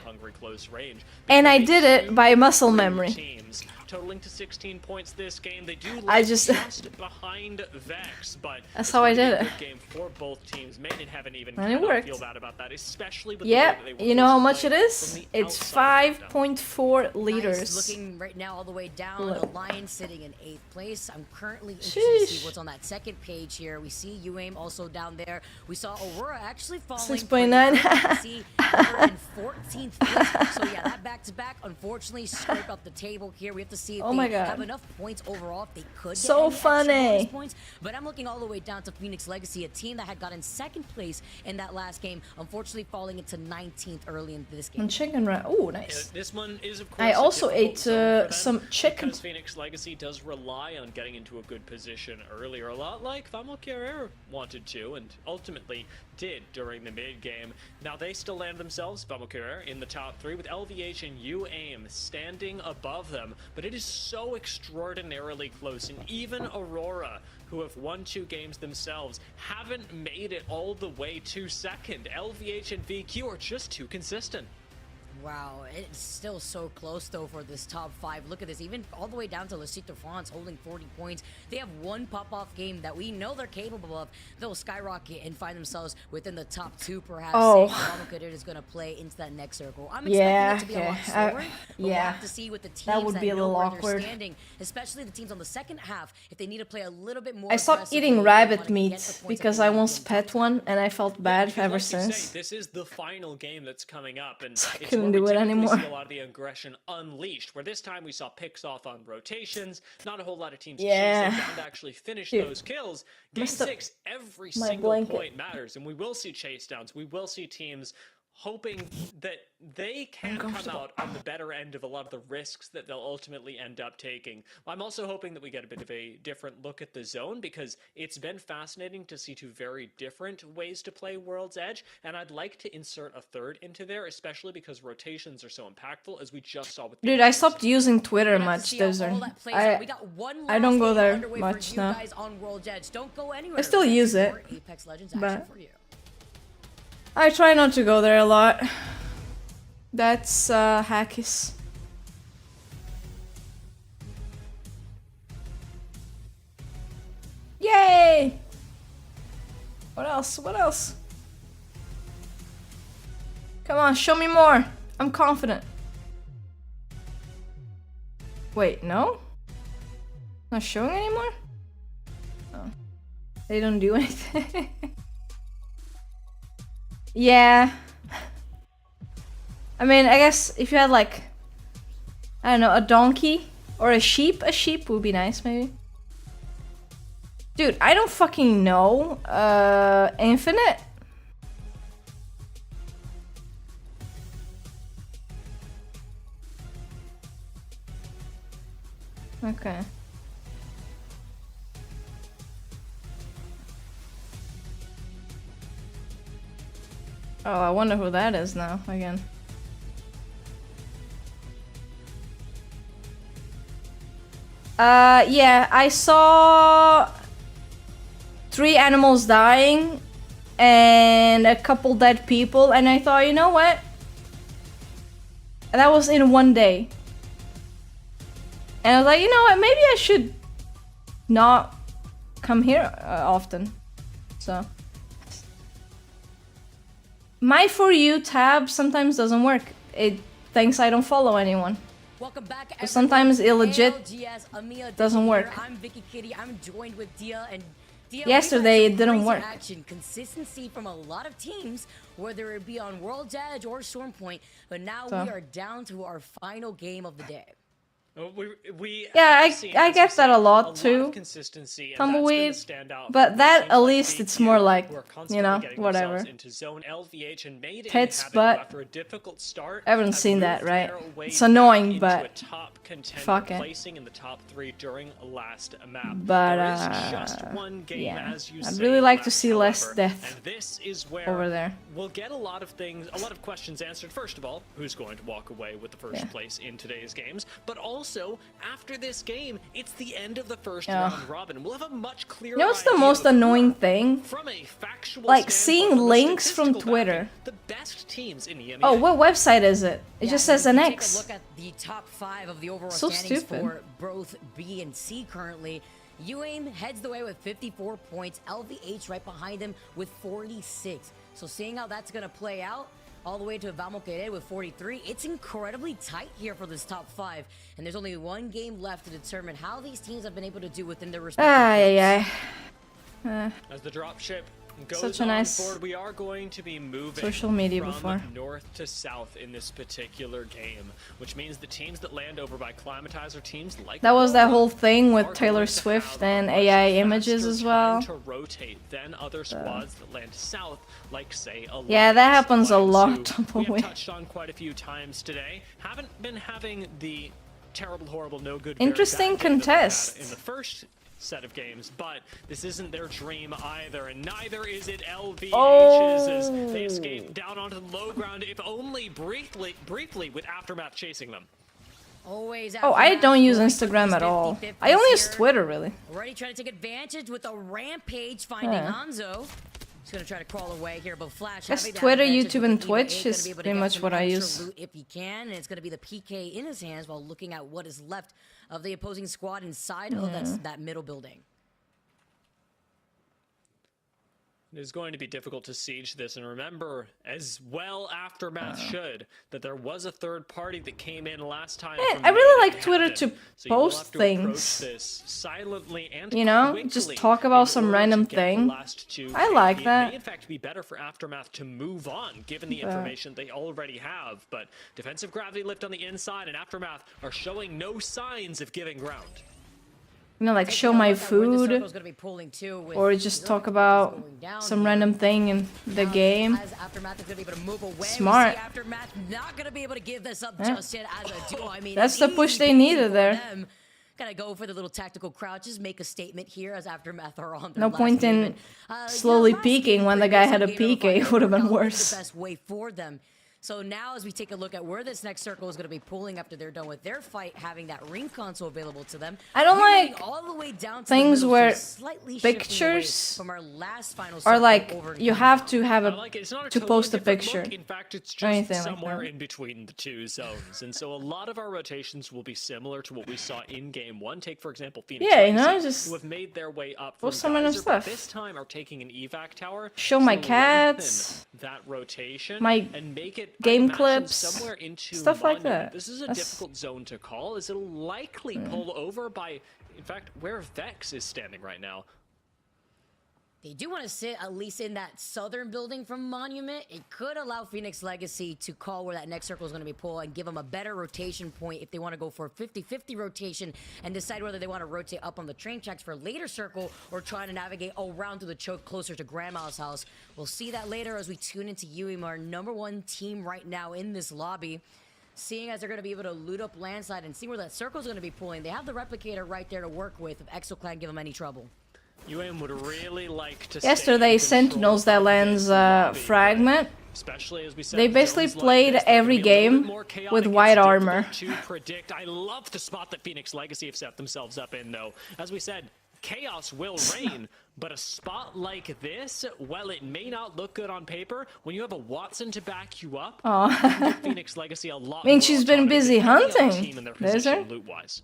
And I did it by muscle memory. Totaling to 16 points this game. They do I just behind Vex, but that's how I did it. Game for both teams. Made it haven't even and it worked. Feel bad about that, especially with yeah, the you know how much it is? It's 5.4 liters. Nice. Looking right now all the way down, Alliance sitting in 8th place. I'm currently interested to see what's on that second page here. We see UAIM also down there. We saw Aurora actually falling. 6.9. See her in 14th place. So yeah, that back-to-back unfortunately scraped up the table here. We have to see if they have enough points overall, if they could get so any funny points. But I'm looking all the way down to Phoenix Legacy, a team that had gotten second place in that last game, unfortunately falling into 19th early in this game. And chicken wrap. Oh, nice. This one is, of course, I also ate some chicken. Because Phoenix Legacy does rely on getting into a good position earlier, a lot like Valkyrie wanted to, and ultimately did during the mid game. Now they still land themselves, Valkyrie, in the top 3 with LVH and UAIM standing above them, but it is so extraordinarily close, and even Aurora, who have won 2 games themselves, haven't made it all the way to second. LVH and VQ are just too consistent. Wow, it's still so close though for this top 5. Look at this, even all the way down to Lecito France holding 40 points. They have one pop-off game that we know they're capable of. They'll skyrocket and find themselves within the top 2 perhaps. Oh. Kadir is going to play into that next circle. I'm expecting it to be a lot slower, but we'll have to see with the teams that would be a little awkward. Standing, especially the teams on the second half, if they need to play a little bit more. I stopped eating rabbit meat because I once pet one and I felt bad ever since. This is the final game that's coming up, and I couldn't do it anymore. See a lot of the aggression unleashed, where this time we saw picks off on rotations, not a whole lot of teams chasing down to actually finish those kills. Game 6, every single point matters, and we will see chase downs. We will see teams hoping that they can come out on the better end of a lot of the risks that they'll ultimately end up taking. I'm also hoping that we get a bit of a different look at the zone, because it's been fascinating to see 2 very different ways to play World's Edge, and I'd like to insert a third into there, especially because rotations are so impactful, as we just saw with... Dude, I stopped using Twitter much, Desert. I don't go there much now. I still use it, but I try not to go there a lot. That's Hackis. Yay! What else? What else? Come on, show me more. I'm confident. Wait, no? Not showing anymore? Oh. They don't do anything. Yeah. I mean, I guess if you had like, I don't know, a donkey or a sheep would be nice maybe. Dude, I don't fucking know. Infinite? Okay. Oh, I wonder who that is now, again. Yeah, I saw 3 animals dying and a couple dead people, and I thought, you know what? That was in one day. And I was like, you know what? Maybe I should not come here often. So. My For You tab sometimes doesn't work. It thinks I don't follow anyone. Welcome back, So sometimes illegit Algs, Emea doesn't here. work. I'm Vicky Kitty. I'm joined with Dia, and Dia, Yesterday we've had it didn't some work. crazy action, consistency from a lot of teams, whether it be on World's Edge or Stormpoint. But now So. we are down to our final game of the day. Yeah, I get that a lot too. Consistency, and Tumbleweed, that's been the standout but for that teams at like least the it's more like, who are you constantly know, getting whatever. themselves into zone. LVH and Maiden Tits, having, but after a difficult start, I haven't have seen that, moved right? their way It's annoying, back but into a top contender, fuck it. placing in the top 3 during last map. But there is just one game, yeah, as you I'd say, really like to left, see less however, death and this is where over there. we'll get a lot of things, a lot of questions answered. First of all, who's going to walk away with the first place in today's games? But also, after this game, it's the end of the first round robin. We'll have a much clearer You know what's the idea most of annoying thing? from a factual Like standpoint, seeing from a links from statistical Twitter. backing, the best teams in the Emea. Oh, what website is it? It Yeah, just says if an you take X. a look at the top 5 of the overall So standings stupid. for both B and C currently. UAIM heads the way with 54 points. LVH right behind him with 46. So seeing how that's going to play out, all the way to Vamos Querer with 43. It's incredibly tight here for this top 5. And there's only one game left to determine how these teams have been able to do within their respective groups. As the dropship goes Such a on nice forward, we are going to be moving social media from before. north to south in this particular game, which means the teams that land over by Climatizer teams like That was that Cobra whole thing with are Taylor going to Swift have a and much AI images faster as well. time to rotate than other squads that land south, like say Alliance. Yeah, that happens a Alliance, lot. who we have Tumbleweed. touched on quite a few times today. Haven't been having the terrible, horrible, no good. Interesting contest. In the first set of games, but this isn't their dream either, and neither is it LVH's as they escape down onto the low ground, if only briefly with Aftermath chasing them. Always Oh, I don't use Instagram at all. I only use Twitter, really. Already trying to take advantage with a rampage, finding Yeah. Hanzo. He's gonna try to crawl away here, but Flash. Guess having that Twitter, advantage YouTube, with and the Twitch EVA, gonna is be able to pretty get much some what I extra use. loot if he can, and it's gonna be the PK in his hands while looking at what is left of the opposing squad inside of that middle building. It is going to be difficult to siege this, and remember, as well Aftermath should, that there was a third party that came in last time. Man, from I really Maiden like Twitter Hampton. to So you will post have to approach things. this silently and You know, quickly just talk about in some order to random get the thing. last two I KP. like It that. may in fact be better for Aftermath to move on, given the But- information they already have. But defensive gravity lift on the inside, and Aftermath are showing no signs of giving ground. You know, like show my food, or just talk about some random thing in the game. As Aftermath is gonna be able to move away. Smart. We see Aftermath not gonna be able to give this up Yeah. just yet as a duo. I mean, That's it's the push easy they peasy needed for there. them. Gotta go for the little tactical crouches, make a statement here as Aftermath are on their No last point in movement. slowly last peeking game when the pretty guy much had a some game PK. It would have been out, what's worse. the best way for them. So now as we take a look at where this next circle is going to be pulling after they're done with their fight, having that ring console available to them. I don't we're moving like all the way down to the things middle, where so slightly shifting away pictures from our last final are circle like over you to have to have I a like it. It's not a to totally post a different picture. look. In fact, it's or just anything like somewhere that. in between the two zones. And so a lot of our rotations will be similar to what we saw in game one. Take, for example, Phoenix Yeah, you know, Rising, just who have made their way up post from some random Geyser, but stuff. this time are taking an evac tower Show my to cats, lengthen that rotation my and make it, I game imagine, clips, somewhere into stuff like Monument. that. This is a That's- difficult zone to call, as it'll likely pull over by In fact, where Vex is standing right now. They do want to sit at least in that southern building from Monument. It could allow Phoenix Legacy to call where that next circle is going to be pulled and give them a better rotation point if they want to go for a 50-50 rotation and decide whether they want to rotate up on the train tracks for a later circle or trying to navigate around to the choke closer to Grandma's house. We'll see that later as we tune into UEM, our #1 team right now in this lobby. Seeing as they're going to be able to loot up Landslide and see where that circle is going to be pulling. They have the replicator right there to work with if ExoClan give them any trouble. UAM would really like to Yesterday, Sentinels that lands fragment. Especially as we said, They basically played every game with white armor. To predict. I love the spot that Phoenix Legacy have set themselves up in, though. As we said, chaos will reign, but a spot like this, well, it may not look good on paper. When you have a Watson to back you up, Phoenix Legacy a lot. I mean, she's been busy hunting. There's her. Loot-wise.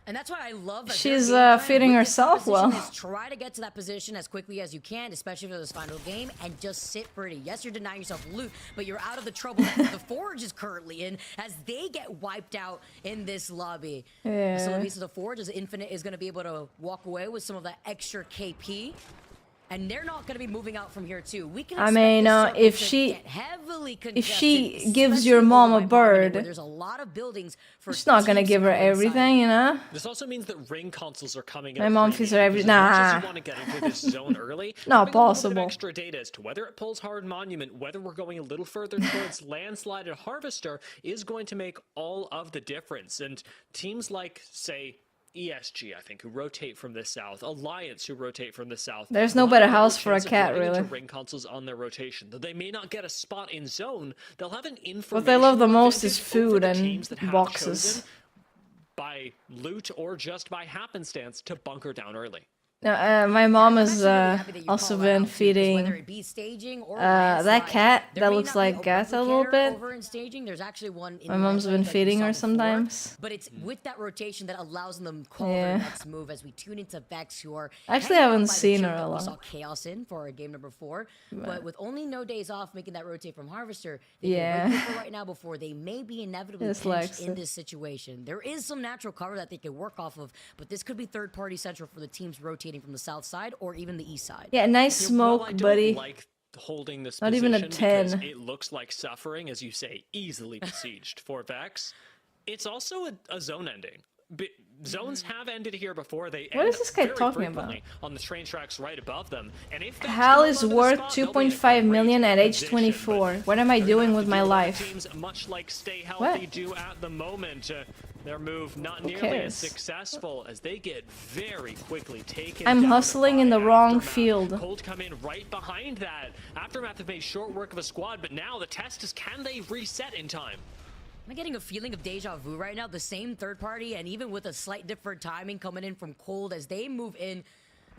And that's why I love that she's feeding herself well. Try to get to that position as quickly as you can, especially for this final game, and just sit pretty. Yes, you're denying yourself loot, but you're out of the trouble that the Forge is currently in as they get wiped out in this lobby. Yeah. So the Forge is Infinite is going to be able to walk away with some of that extra KP. And they're not going to be moving out from here too. We can. I mean, if she gives your mom a bird, there's a lot of buildings for she's not gonna give her everything, you know. This also means that ring consoles are coming. My mom feeds her everything. Nah. You want to get into this zone early. Not possible. Extra data as to whether it pulls hard Monument, whether we're going a little further towards Landslide and Harvester is going to make all of the difference. And teams like, say, ESG, I think, who rotate from the south, Alliance, who rotate from the south. There's no better house for a cat, really. Ring consoles on their rotation, though they may not get a spot in zone, they'll have an information. What they love the most is food and boxes. By loot or just by happenstance to bunker down early. My mom has also been feeding that cat that looks like Gata a little bit. There's actually one My mom's been feeding her sometimes. But it's with that rotation that allows them to call their next move as we tune into Vex, who are actually haven't seen her a lot. We saw lot. Chaos in for our game number 4, but with only no days off making that rotate from Harvester, they yeah, can right now before they may be inevitably pinched in this situation. There is some natural cover that they can work off of, but this could be third-party central for the teams rotating from the south side or even the east side. Yeah, nice smoke, buddy. Like holding this not even a 10. It looks like suffering, as you say, easily besieged for Vex. It's also a zone ending. Zones have ended here before. They what is this guy talking about? On the train tracks right above them. And if Hal is worth 2.5 million at age 24. What am I doing with my life? Teams, much like Stay Healthy do at the moment. Their move not nearly as successful as they get very quickly taken. I'm hustling in the wrong field. Cold come in right behind that. Aftermath have made short work of a squad, but now the test is, can they reset in time? I'm getting a feeling of deja vu right now. The same third party, and even with a slight different timing coming in from Cold as they move in.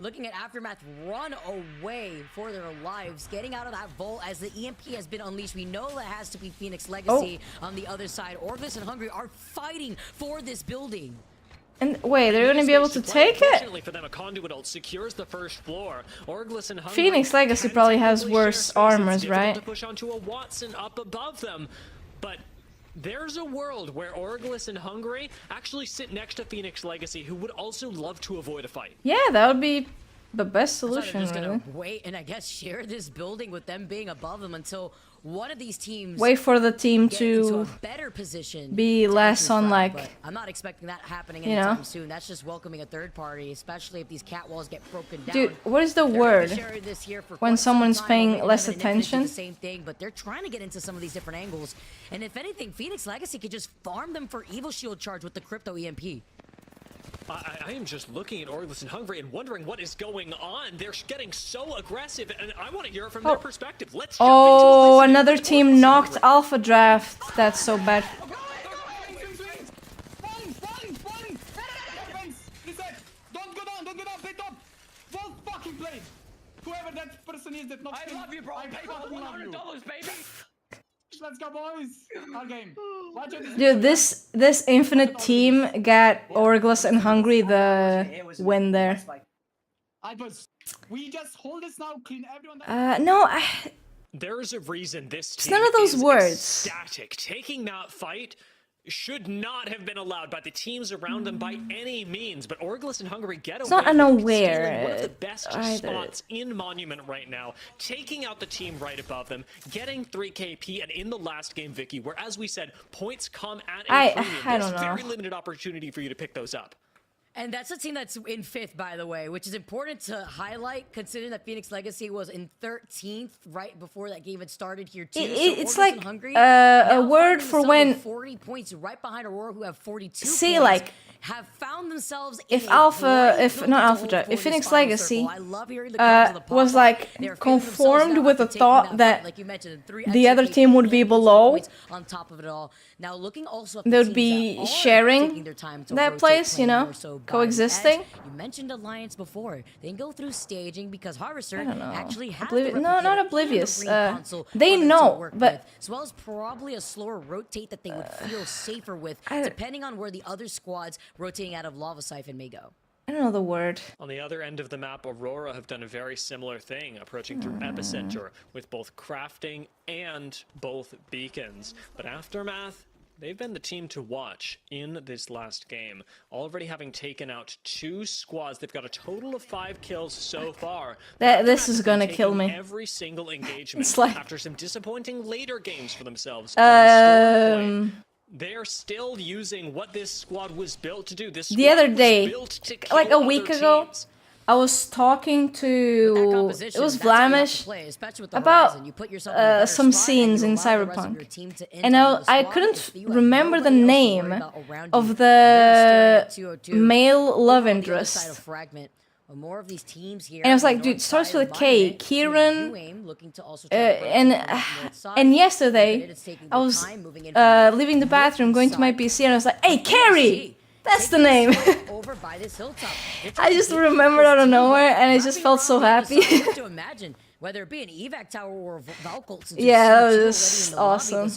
Looking at Aftermath run away for their lives, getting out of that vault as the EMP has been unleashed. We know that has to be Phoenix Legacy on the other side. Orvis and Hungry are fighting for this building. And wait, they're gonna be able to take it? For them, a conduit ult secures the first floor. Orglis and Phoenix Legacy probably has worse armors, right? To push onto a Watson up above them, but there's a world where Orglis and Hungary actually sit next to Phoenix Legacy, who would also love to avoid a fight. Yeah, that would be the best solution, just really. gonna wait and I guess share this building with them being above them until one of these teams wait for the team to better position be less on like, I'm not expecting that happening you anytime know, soon. That's just welcoming a third party, especially if these cat walls get broken down. Dude, what is the word when someone's paying less attention? The same thing, but they're trying to get into some of these different angles. And if anything, Phoenix Legacy could just farm them for Evil Shield charge with the Crypto EMP. I am just looking at Orglis and Hungry and wondering what is going on. They're getting so aggressive, and I want to hear from their perspective. Let's jump into another team knocked Alpha Draft. That's so bad. Don't go down, play top. Don't fucking play. Whoever that person is that knocks I love you, bro. I paid $100, baby. Let's go, boys. Our game. Watch it. Dude, this Infinite team got Orglis and Hungry the win there. We just hold this now, clean everyone. No, there's a reason this it's team none of those is words. Ecstatic. Taking that fight should not have been allowed by the teams around them by any means, but Orglis and Hungary get It's away not with unaware stealing one of the best either. spots in Monument right now, taking out the team right above them, getting 3 KP, and in the last game, Vicky, where, as we said, points come at a premium. I There's don't know. very limited opportunity for you to pick those up. And that's a team that's in 5th, by the way, which is important to highlight, considering that Phoenix Legacy was in 13th right before that game had started here, too. It's so like Hungary, a word for when 40 points right behind Aurora, who have 42 see, points, like, have found themselves if in a Alpha, great if not Alpha Draft, if for Phoenix this final Legacy circle. I love hearing the comments of the was pop-up. like They're feeling conformed themselves with the now after thought taking that fight, like you mentioned, 3 the other extra team would be points below, on top of it all. Now looking also at they the would teams be that are sharing taking their time to that rotate, place, you playing know, more so by coexisting. edge. You mentioned Alliance before. They can go through staging because Harvester I don't know. actually has No, the not replicator oblivious. and the green console They for them to know, work but with, as well as probably a slower rotate that they would feel safer with, depending on where the other squads rotating out of Lava Siphon may go. I don't know the word. On the other end of the map, Aurora have done a very similar thing, approaching through Epicenter with both crafting and both beacons. But Aftermath, they've been the team to watch in this last game, already having taken out 2 squads. They've got a total of 5 kills so far. This is gonna Taking kill me. Every single engagement It's like- after some disappointing later games for themselves. They're still using what this squad was built to do. This The squad other was day, built to kill like a other week ago, teams. I was talking to it was Vlamish about some scenes in Cyberpunk, and I couldn't remember the name of the male love interest. More of these teams here, and I was like, dude, it starts with a K. Kieran. And yesterday, I was leaving the bathroom, going to my PC, and I was like, hey, Carrie! That's the name. I just remembered out of nowhere, and I just felt so happy. To imagine whether it be an evac tower or Valcolt. Yeah, that was just awesome.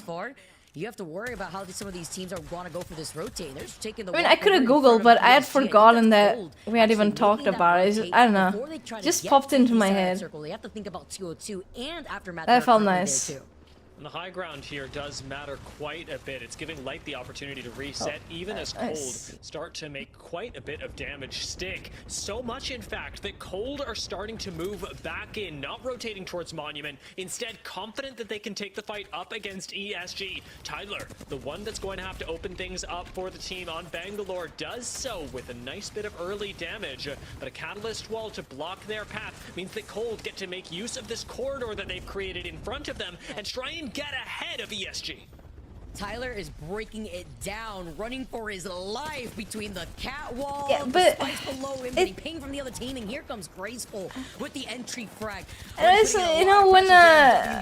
You have to worry about how some of these teams are going to go for this rotate. They're just taking the. I mean, I could have Googled, but I had forgotten that we had even talked about it. I don't know. Just popped into my head. They have to think about 202 and Aftermath. That felt nice. And the high ground here does matter quite a bit. It's giving Light the opportunity to reset, even as Cold start to make quite a bit of damage stick. So much, in fact, that Cold are starting to move back in, not rotating towards Monument, instead confident that they can take the fight up against ESG. Tyler, the one that's going to have to open things up for the team on Bangalore, does so with a nice bit of early damage, but a catalyst wall to block their path means that Cold get to make use of this corridor that they've created in front of them and try and get ahead of ESG. Tyler is breaking it down, running for his life between the catwall, but the spikes below him, getting ping from the other team, and here comes Graceful with the entry frag. It's, you know, when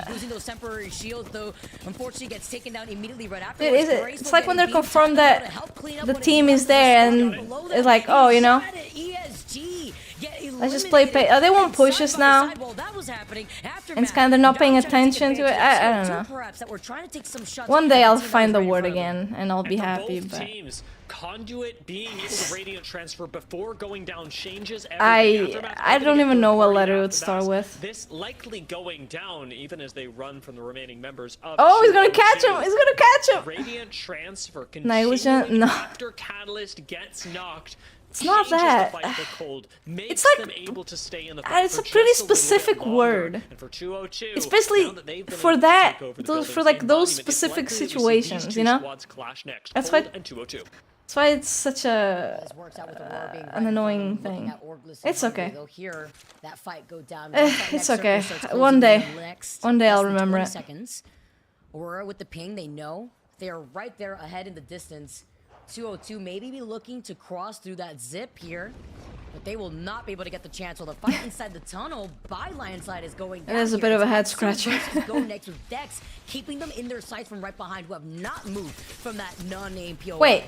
losing those temporary shields, though, unfortunately gets taken down immediately right after. It's like when they're confirmed that the team is there, and it's like, oh, you know, let's just play. They won't push us now. And it's kind of not paying attention to it. I don't know. One day I'll find the word again, and I'll be happy. But Conduit being able to radiant transfer before going down changes everything. I don't even know what letter it would start with. This likely going down even as they run from the remaining members of Oh, he's gonna catch him! He's gonna catch him! Radiant transfer No. after Catalyst gets knocked. It's not that. It's like it's a pretty specific word. Especially for that, for like those specific situations, you know. That's why. That's why it's such a an annoying thing. It's okay. It's okay. One day I'll remember it. Aurora with the ping, they know they are right there ahead in the distance. 202 maybe be looking to cross through that zip here, but they will not be able to get the chance. While the fight inside the tunnel by Lionside is going down. It is a bit of a head scratcher. Go next with Dex, keeping them in their sights from right behind, who have not moved from that non-name POI. Wait.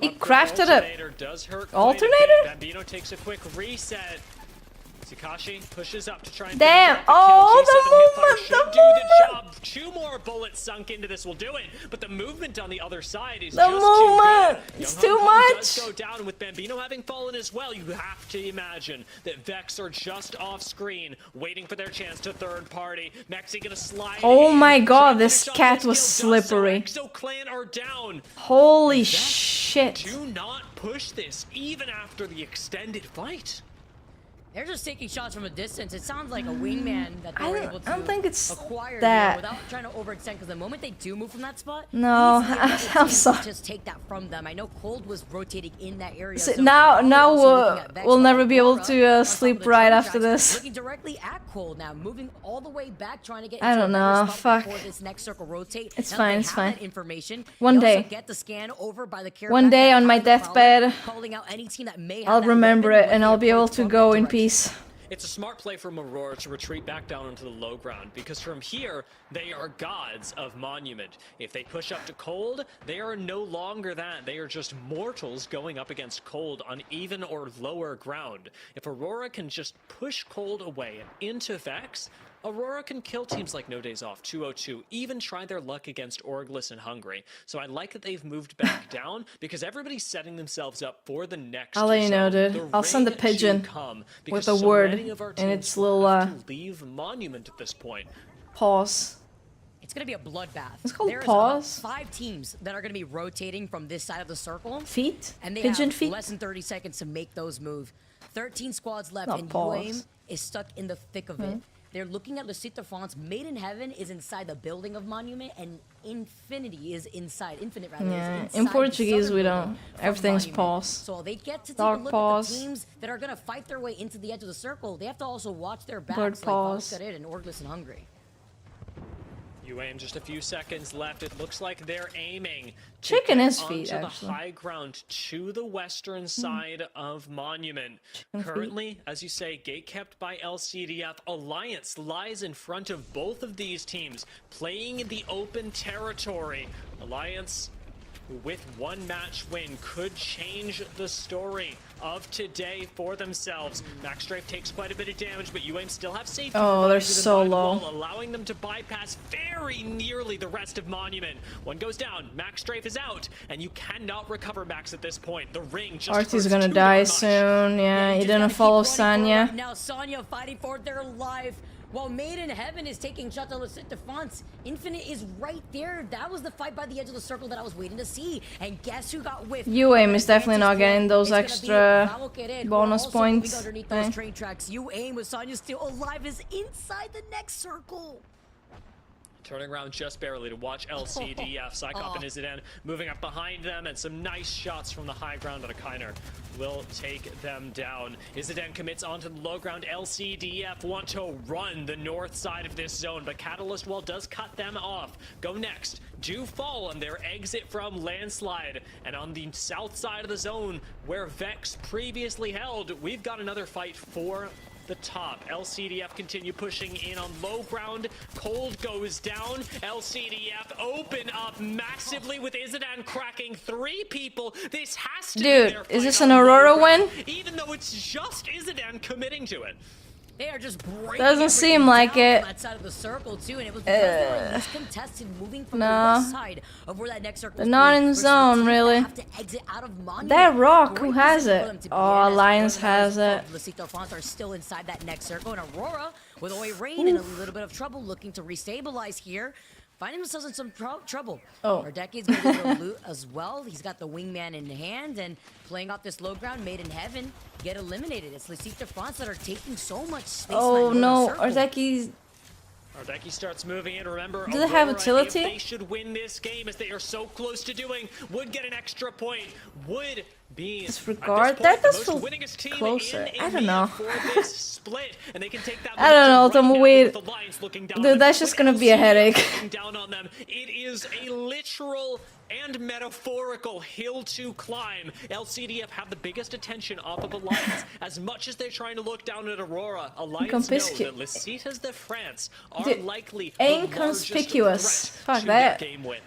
He crafted a alternator? Bambino takes a quick reset. Takashi pushes up to try and damn! finish off the Oh, kill. the movement! Should do the job. 2 more bullets sunk into this will do it, but the movement on the other side is The just movement! too good. It's Young too Hong Kong much! does go down with Bambino having fallen as well. You have to imagine that Vex are just off screen, waiting for their chance to third party. Mexi gonna slide. Oh in, my god, trying to this finish off cat this was kill, does so. slippery. Exo Clan are down. Holy shit! Do not push this, even after the extended fight. They're just taking shots from a distance. It sounds like a wingman that they were able to I don't think it's acquire that. here without trying to overextend. Because the moment they do move from that spot, No, I'm sorry. just take that from them. I know Cold was rotating in that area. So so now also we'll never be able to sleep right after this. Looking directly at Cold now, moving all the way back, trying to get. I into don't a better know. spot Fuck. before this next circle rotate. It's Now fine. they It's have fine. that information. One They also day. get the scan over by the care One back day by on my Prowler, deathbed, calling out any team that may have I'll that remember weapon it and with I'll the be able approach to from go that in direction. peace. It's a smart play from Aurora to retreat back down into the low ground, because from here, they are gods of Monument. If they push up to Cold, they are no longer that. They are just mortals going up against Cold on even or lower ground. If Aurora can just push Cold away and into Vex, Aurora can kill teams like No Days Off, 202, even try their luck against Orglis and Hungry. So I like that they've moved back down, because everybody's setting themselves up for the next I'll let you know, zone. dude. The I'll send the ring to pigeon come, with because a so word many of our in teams its little have to leave Monument at this point. pause. It's gonna be a bloodbath. It's called There's pause. about 5 teams that are gonna be rotating from this side of the circle. Feet? And they Pigeon have feet? less than 30 seconds to make those move. 13 squads left, Not and pause. UAIM is stuck in the thick of it. They're looking at Le Cité France. Made in Heaven is inside the building of Monument, and Infinity is inside. Infinite, rather. Yeah, is in inside Portuguese the we southern don't. building from Everything's Monument. pause. So they get to take Dog a look pause. at the teams that are gonna fight their way into the edge of the circle. They have to also watch their backs, Bird like pause. Valkyrie and Orglis and Hungry. UAM just a few seconds left. It looks like they're aiming to Chicken get is feet, onto actually. the high ground to the western side of Monument. Chicken feet. Currently, as you say, gate kept by LCDF. Alliance lies in front of both of these teams, playing in the open territory. Alliance, with one match win, could change the story of today for themselves. Max Strafe takes quite a bit of damage, but UAM still have safety. Oh, they're provided to them so by the low. wall, allowing them to bypass very nearly the rest of Monument. One goes down, Max Strafe is out, and you cannot recover Max at this point. The ring just Artie's hurts gonna too die darn much. soon. Yeah, he just didn't gotta keep follow running forward Sanya. right now Sanya fighting for their life. While Made in Heaven is taking shots at Le Cité France, Infinite is right there. That was the fight by the edge of the circle that I was waiting to see. And guess who got whiffed? UAM is definitely not getting those It's gonna be extra Valkyrie, who are bonus also moving points. underneath Eh. those train tracks. UAM with Sanya still alive is inside the next circle. Turning around just barely to watch LCDF. Psychop and Iziden moving up behind them, and some nice shots from the high ground on a Kiner will take them down. Iziden commits onto the low ground. LCDF want to run the north side of this zone, but Catalyst Wall does cut them off. Go next. Do fall on their exit from Landslide. And on the south side of the zone, where Vex previously held, we've got another fight for the top. LCDF continue pushing in on low ground. Cold goes down. LCDF open up massively with Iziden cracking 3 people. This has to be Dude, their is fight this on an low Aurora ground, win? even though it's just Iziden committing to it. They are just breaking Doesn't seem everything like down it. from that side of the circle too, and it was because they were least contested, moving from the No. west side of where that next circle. They're not in zone, really. Have to exit out of Monument. That rock, who Great has position for it? them to be Oh, in, as Alliance the has organizers it. of Le Cité France are still inside that next circle, and Aurora with Oi Rain in a little bit of trouble, looking to restabilize here. Finding themselves in some trouble. Oh. Ardeki's gonna get a loot as well. He's got the wingman in hand and playing off this low ground. Made in Heaven get eliminated. It's Le Cité France that are taking so much space. Oh in that no, circle. Ardeki's. Ardeki starts moving in. Remember, Do they have Aurora, utility? if they should win this game, as they are so close to doing, would get an extra point, would be Disregard? at this That point, does the feel most winningest team closer. in I don't Emea know. for this split, and they can take that I don't know, momentum right now Tumbleweed. with the Lions looking down on Dude, them, that's just with gonna be a LCDF headache. looking down on them. It is a literal and metaphorical hill to climb. LCDF have the biggest attention off of Alliance. As much as they're trying to look down at Aurora, Alliance know that Les Cités de France are Dude, likely the largest inconspicuous. threat Fuck to that. game win.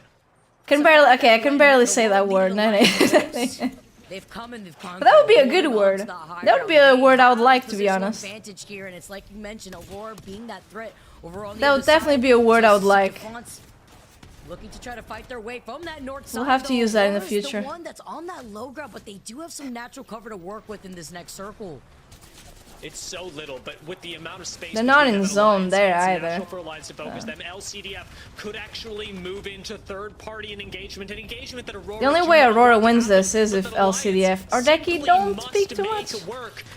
Can barely. Okay, I can barely say that word. No, no. They've come and they've gone. But that would be a good word. That would be a word I would like, to be honest. Advantage here, and it's like you mentioned, Aurora being that threat over on the That would definitely be a word I would like. Looking to try to fight their way from that north side. We'll have to use that in the Aurora's future. The one that's on that low ground, but they do have some natural cover to work with in this next circle. It's so little, but with the amount of space, They're not in zone there either. For Alliance to focus them, LCDF could actually move into third-party engagement, an engagement that Aurora. The only way Aurora wins this is if LCDF or Decky don't speak too much.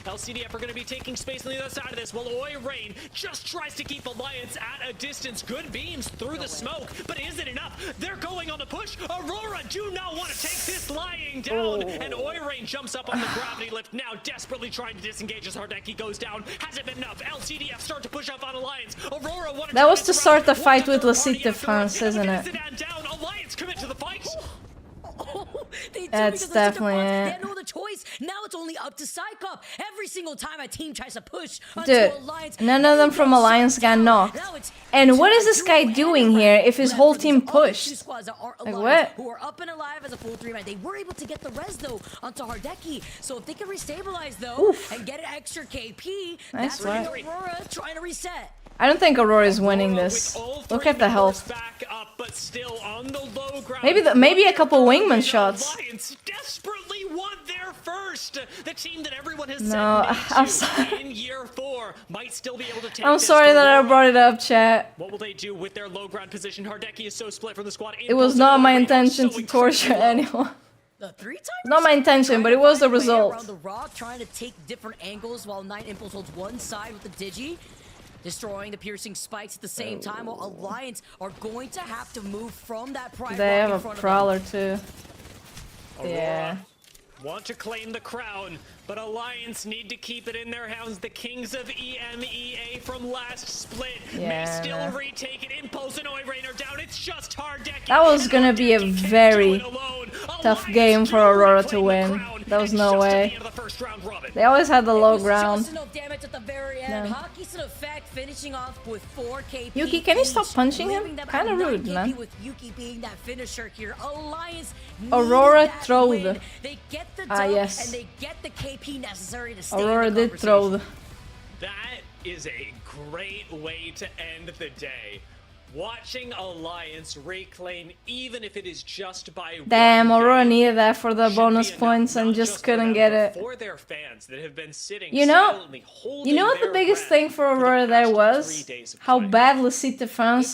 LCDF are going to be taking space on the other side of this, while Oi Rain just tries to keep Alliance at a distance. Good beams through the smoke, but is it enough? They're going on the push. Aurora do not want to take this lying down, and Oi Rain jumps up on the gravity lift now, desperately trying to disengage as Hardeki goes down. Hasn't been enough. LCDF start to push up on Alliance. Aurora wanted That was to start the fight with Lasite France, isn't it? down. Alliance commit to the fight. That's definitely They it. had no other choice. Now it's only up to Psychop. Every single time a team tries to push Dude, Alliance, none of them from Alliance got knocked. And what is this guy doing here if his whole team pushed? Like what? Who are up and alive as a full 3-man. They were able to get the res though onto Hardeki. So if they can restabilize though and get an extra KP, Nice that's where work. Aurora trying to reset. I don't think Aurora is winning this. Look at the health. But still on the low ground. Maybe a couple wingman shots. Alliance desperately want their first. The team that everyone has No, I'm sorry. in year 4 might still be able to take I'm this sorry to that I Aurora. brought it up, chat. What will they do with their low ground position? Hardeki is so split from the squad. It was not my intention to torture anyone. Not my intention, but it was the result. Around the rock, trying to take different angles while 9 Impulse holds one side with the Digi. Destroying the piercing spikes at the same time, while Alliance are going to have to move from that pride They rock in have a front of prowler too. Aurora Yeah. want to claim the crown, but Alliance need to keep it in their hands. The kings of EMEA from last split may Yeah, still no. retake it. Impulse and Oi Rain are down. It's just Hardeki. That was gonna be a very tough game for Aurora to win. There was no way. They always had the low ground. Just enough damage at the very end. Hockey's in effect, finishing off with 4 KP. Yuki, can you stop each, punching him? leaving them Kinda at 9 rude, KP man. With Yuki being that finisher here. Alliance Aurora needed that throwed. win. They get the Ah, dub, yes. and they get the KP necessary to stay Aurora in the did throw. That is a great way to end the day. Watching Alliance reclaim, even if it is just by Damn, Aurora needed that for the bonus points and just couldn't get it. for their fans that have been sitting You know, silently holding you know what the their biggest breath thing for Aurora there was? How bad Lasite France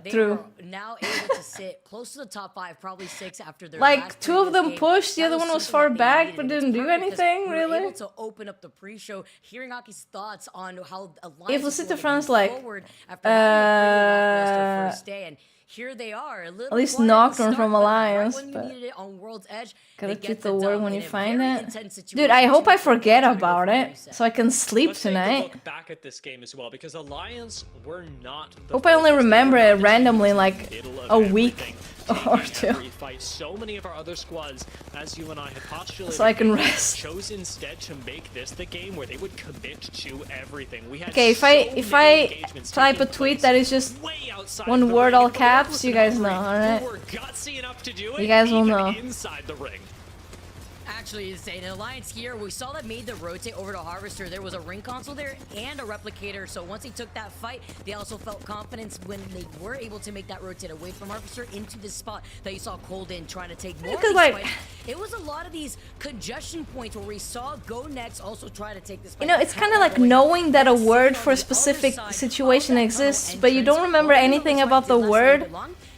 threw. Now able to sit close to the top 5, probably 6 after their Like last 2 of previous them game. pushed, the That other one was something far that they back needed, but and it's didn't do perfect 'cause anything, we were really. able to open up the pre-show, hearing Aki's thoughts on how Alliance If is Lasite going to France move like, forward after having a pretty lackluster first day, and here they are, a little at least quiet knocked to one start, from but Alliance, right when but you needed it on World's Edge, gotta they keep get the the word dub when in you a find very it. intense Dude, situation. I hope I forget Trying to go about for a it reset. so I can sleep Let's take a tonight. look back at this game as well, because Alliance were not the Hope I only focus. remember They were it not the randomly team like in the middle of a week everything, or taking 2. every fight. So many of our other squads, as you and I had postulated, So I can rest. chose instead to make this the game where they would commit to everything. We had Okay, so if many I engagements type a taking tweet place that is just way outside one of the word ring, all but caps, you guys know, who alright? were gutsy enough to do You it, guys will even know. inside the ring. Actually, insane. An Alliance here, we saw that made the rotate over to Harvester. There was a ring console there and a replicator, so once they took that fight, they also felt confidence when they were able to make that rotate away from Harvester into this spot that you saw Cold in trying to take more of Because, these like- fights. It was a lot of these congestion points where we saw Go Next also try to take this fight. You know, it's kind of like knowing that a word for a specific situation exists, but you don't remember anything about the word.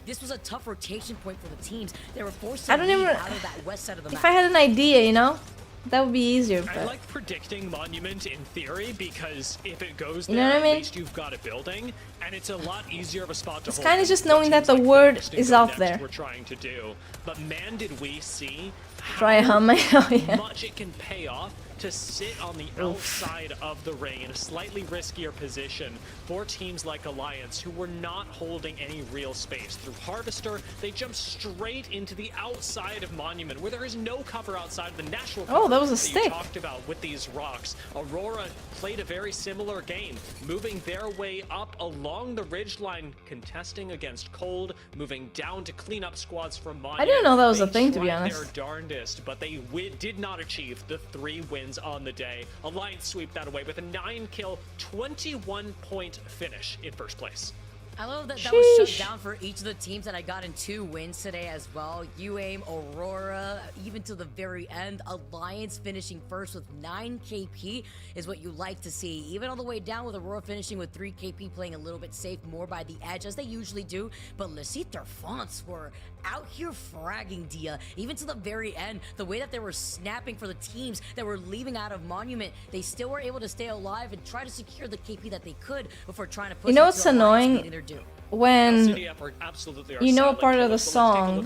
This was a tough rotation point for the teams. They were forced I to don't leave even- out of that west side of the map. If I had an idea, you know, that would be easier. I But like predicting Monument in theory, because if it goes You there, know what I at mean? least you've got a building, and it's a lot easier of a spot to it's hold kind of than just what knowing that teams the like word Next and is Go out Next there. We're trying to do. But man, did we see Try a hum. Oh, yeah. much it can pay off to sit on the outside of the ring in a slightly riskier position for teams like Alliance, who were not holding any real space. Through Harvester, they jumped straight into the outside of Monument, where there is no cover outside of the natural cover that was a you stick. talked about with these rocks. Aurora played a very similar game, moving their way up along the ridgeline, contesting against Cold, moving down to clean up squads from Monument. I didn't know that was a They thing, to be tried honest. their darndest, but they did not achieve the 3 wins on the day. Alliance sweep that away with a 9-kill, 21-point finish in first place. I love that that was shut down for each of the teams that I got in 2 wins today as well. UAIM, Aurora, even to the very end. Alliance finishing first with 9 KP is what you like to see. Even all the way down with Aurora finishing with 3 KP, playing a little bit safe, more by the edge as they usually do. But Leciter Fonts were out here fragging Dia, even to the very end. The way that they were snapping for the teams that were leaving out of Monument, they still were able to stay alive and try to secure the KP that they could before trying to push. You know what's annoying? When you know a part of the song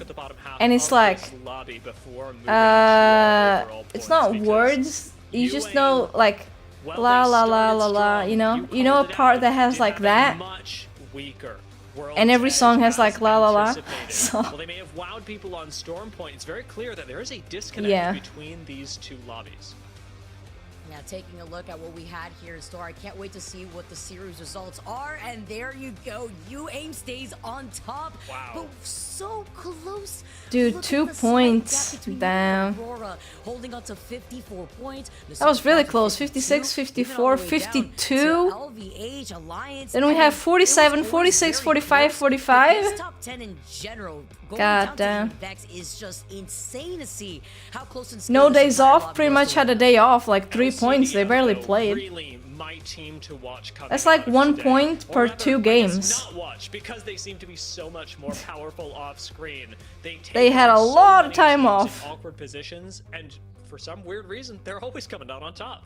and it's like it's not words, you just know like la la la la la, you know a part that has like that, and every song has like la la la. So well, they may have wowed people on Storm Point. It's very clear that there is a disconnect between these 2 lobbies. Now taking a look at what we had here in store, I can't wait to see what the series results are. And there you go, UAIM stays on top. Wow. But so close. dude, Look 2 at the points. slight gap between Damn. Aurora holding on to 54 points. That was really close. 56, 54, 52. Then we have 47, 46, 45, 45. This top 10 in general, going God down damn. to the Vex is just insane to see how close and No skilled this days entire off. lobby Pretty was much to had a day off. Like 3 points. They barely played. Really my team to watch coming That's like out of 1 today. point Or per rather, 2 I guess games. not watch, because they seem to be so much more powerful off screen. They had a so lot of many time teams off. in awkward positions, and for some weird reason, they're always coming down on top.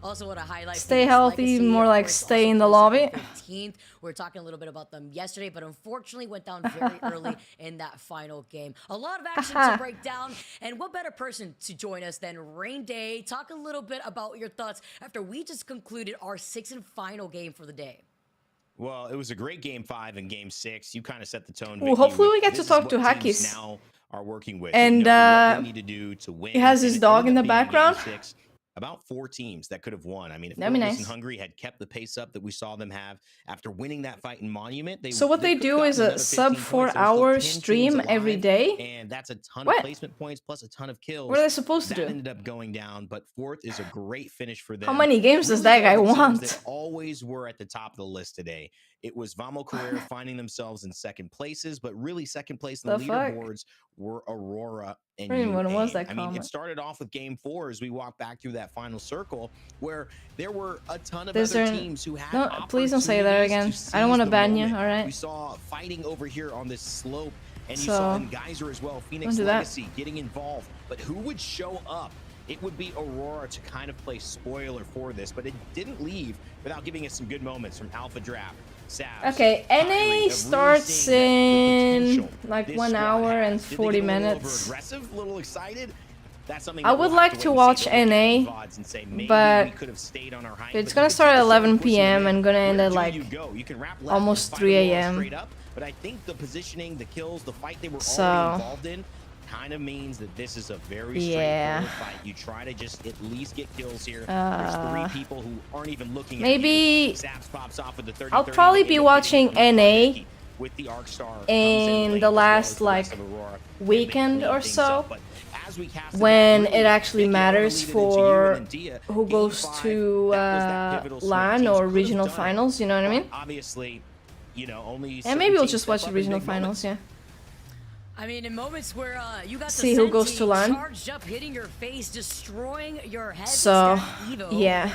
Also want to highlight Stay Phoenix healthy, Legacy, more of like course, stay also in the posted lobby. 15th. We were talking a little bit about them yesterday, but unfortunately went down very early in that final game. A lot of action to break down, and what better person to join us than Rain Day? Talk a little bit about your thoughts after we just concluded our 6th and final game for the day. Well, it was a great game 5 and game 6. You kind of set the tone. Well, hopefully we get to talk to Hakis Hakis. now are working with. And what we need to do to win. he has his And it dog ended in the up being game background. 6. About 4 teams that could have won. I mean, if That'd be Orcus nice. and Hungary had kept the pace up that we saw them have after winning that fight in Monument, So what they could do have is gotten a another 15 sub points. 4 There were still hour 10 teams stream every alive, day. and that's a ton What? of placement points plus a ton of kills. What are they supposed to that do? ended up going down, but 4th is a great finish for them. How many games does Really that guy the teams want? that always were at the top of the list today. It was Vamo Career finding themselves in 2nd places, but really 2nd place in the The fuck? leaderboards were Aurora and I don't even know what was UAIM. that I mean, it comment. started off with game 4 as we walked back through that final circle, where there were a ton of There's other an- teams who had No, please don't say that again. opportunities to I don't want to seize the ban you, moment. alright? We saw fighting over here on this slope, and you So, saw in Geyser as well, Phoenix don't do that. Legacy getting involved. But who would show up? It would be Aurora to kind of play spoiler for this, but it didn't leave without giving us some good moments from Alpha Draft. Okay, NA starts in like 1 hour and 40 minutes. Aggressive, a little excited. That's something I would like to watch NA, but it's gonna start at 11 PM and gonna end at like almost 3 AM. But I think the positioning, the kills, the fight they were So, already involved in kind of means that this is a very straightforward fight. You try to just at least get kills here. There's 3 people who aren't even looking maybe at you. Zaps pops off with the 30, I'll probably be watching NA with the Arc Star in the last like weekend or so, when it actually matters for who goes to LAN or regional finals, you know what I mean? Obviously, you know, only And maybe we'll just watch the regional finals, yeah. I mean, in moments where you got See the who goes to LAN. charged up, hitting your face, destroying your head. So, Evo, yeah.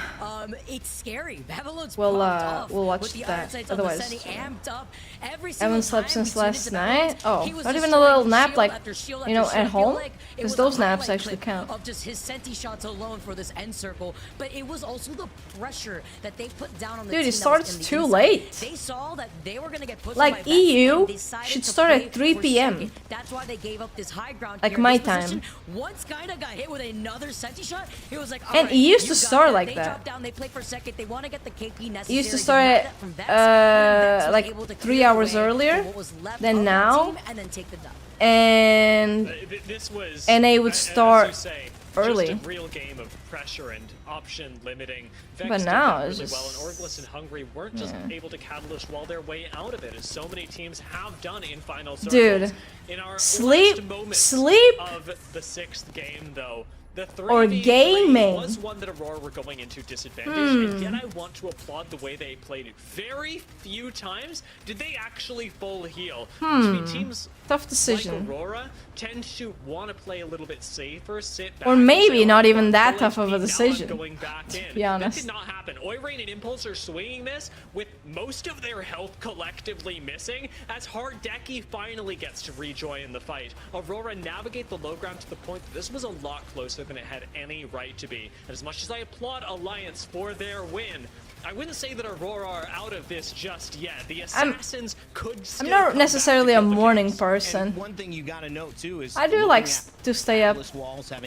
It's scary. Babylon's We'll popped off we'll watch with the that. iron sights on the Otherwise, Sunny amped up. Every haven't single slept time since we tuned last into Babylon's, night. Oh, he was not even a destroying little nap, shield like after shield you know, after shield. at I feel home, like it because was those a naps highlight actually clip count. of just his senti shots alone for this end circle, but it was also the pressure that they put down on the Dude, team it that was starts in the too inside. late. They saw that they were gonna get pushed Like by Vex, EU and decided should to start play at 3 for PM. second. That's why they gave up this high ground. Like here. my This position, time. once kinda got hit with another senti shot, it was like, And alright, it used you to got start like They that. drop down, they play for second, they want to get the KP necessary. It used to to start grab that from Vex, and then Vex was like able to 3 clear hours away earlier what was left than of that now, team and then take the dub. and This was, NA would as start you say, early. just a real game of pressure and option limiting. Vex But did now that it's really well, just- and Orglis and Hungary weren't just able to catalyst while their way out of it, as so many teams have done in final circles. Dude, In our sleep, last moment sleep, of the 6th game, though, the 3v3 or gaming. was one that Aurora were going into disadvantage, and yet I want to applaud the way they played it. Very few times did they actually full heal. To me, teams Tough decision. like Aurora tend to want to play a little bit safer, sit back. Or and maybe say, not "Oh, even I'm that full tough of HP, a now I'm decision, going back in." to be honest. That did not happen. Oirain and Impulse are swinging this with most of their health collectively missing, as Hardeki finally gets to rejoin the fight. Aurora navigate the low ground to the point that this was a lot closer than it had any right to be. And as much as I applaud Alliance for their win, I wouldn't say that Aurora are out of this just yet. The Assassins could still I'm not come necessarily a back to kill the morning case. person. One thing you gotta note too is I do like to stay up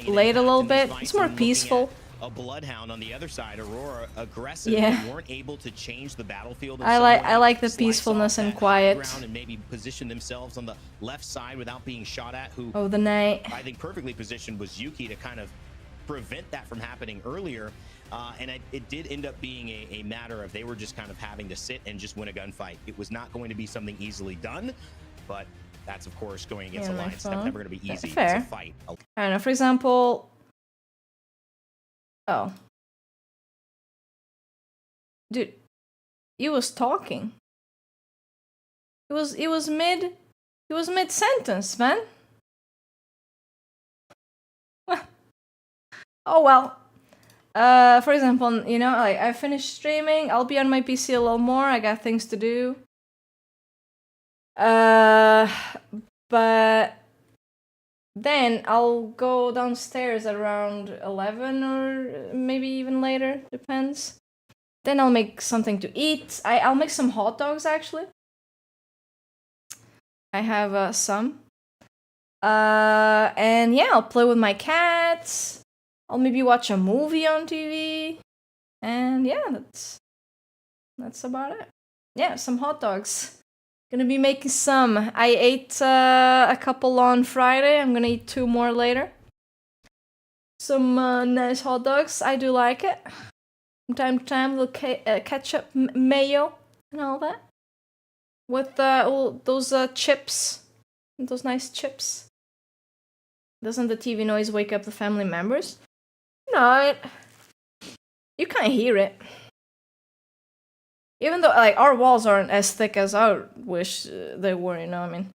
late a little bit. It's more peaceful. A bloodhound on the other side, Aurora aggressive. Yeah. They weren't able to change the battlefield. I like the peacefulness and quiet. And maybe position themselves on the left side without being shot at. Who Oh, the night. I think perfectly positioned was Yuki to kind of prevent that from happening earlier. And it did end up being a matter of they were just kind of having to sit and just win a gunfight. It was not going to be something easily done, but that's of course going against Yeah, my Alliance. That's phone. never going to be easy. Fair. It's a fight. I don't know, for example... Oh. Dude, he was talking. He was mid-sentence, man. Oh well. For example, you know, like I finished streaming, I'll be on my PC a little more, I got things to do. But then I'll go downstairs at around 11 or maybe even later, depends. Then I'll make something to eat. I'll make some hot dogs actually. I have some. And yeah, I'll play with my cats. I'll maybe watch a movie on TV. And yeah, that's about it. Yeah, some hot dogs. Gonna be making some. I ate a couple on Friday. I'm gonna eat 2 more later. Some nice hot dogs. I do like it. From time to time, little ketchup, mayo, and all that. With all those chips. Those nice chips. Doesn't the TV noise wake up the family members? No, you can't hear it. Even though, like, our walls aren't as thick as I wish they were, you know what I mean?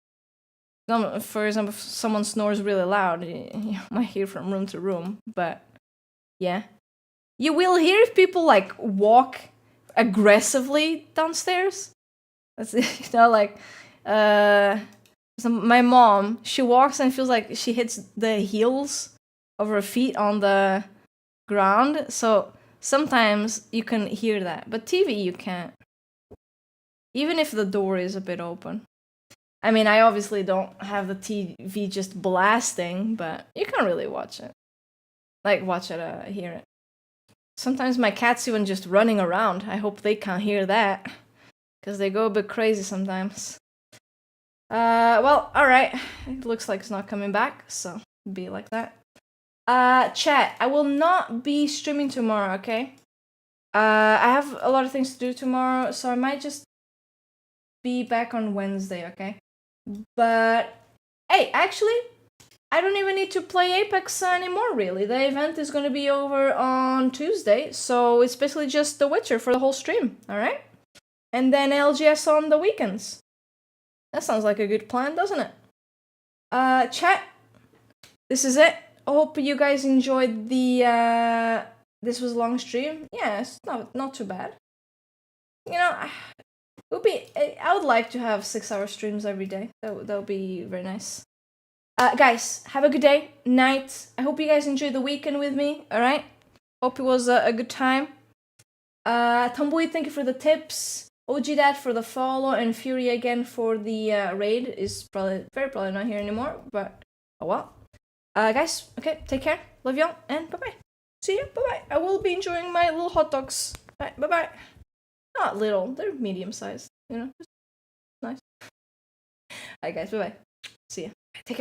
For example, if someone snores really loud, you might hear from room to room, but yeah. You will hear if people, like, walk aggressively downstairs. That's, you know, like, my mom, she walks and feels like she hits the heels of her feet on the ground, so sometimes you can hear that, but TV you can't. Even if the door is a bit open. I mean, I obviously don't have the TV just blasting, but you can't really watch it. Like, watch it, hear it. Sometimes my cat's even just running around. I hope they can't hear that, because they go a bit crazy sometimes. Well, alright. It looks like it's not coming back, so be like that. Chat, I will not be streaming tomorrow, okay? I have a lot of things to do tomorrow, so I might just be back on Wednesday, okay? But, hey, actually, I don't even need to play Apex anymore, really. The event is gonna be over on Tuesday, so it's basically just The Witcher for the whole stream, alright? And then LGS on the weekends. That sounds like a good plan, doesn't it? Chat, this is it. I hope you guys enjoyed the, this was a long stream. Yeah, it's not too bad. You know, I would like to have 6-hour streams every day. That would be very nice. Guys, have a good day, night. I hope you guys enjoyed the weekend with me, alright? Hope it was a good time. Tumbleweed, thank you for the tips. OG Dad for the follow, and Fury again for the raid is probably not here anymore, but oh well. Guys, okay, take care, love y'all, and bye bye. See you, bye bye. I will be enjoying my little hot dogs. Bye bye. Not little, they're medium sized, you know, just nice. Alright guys, bye bye. See ya. Take care.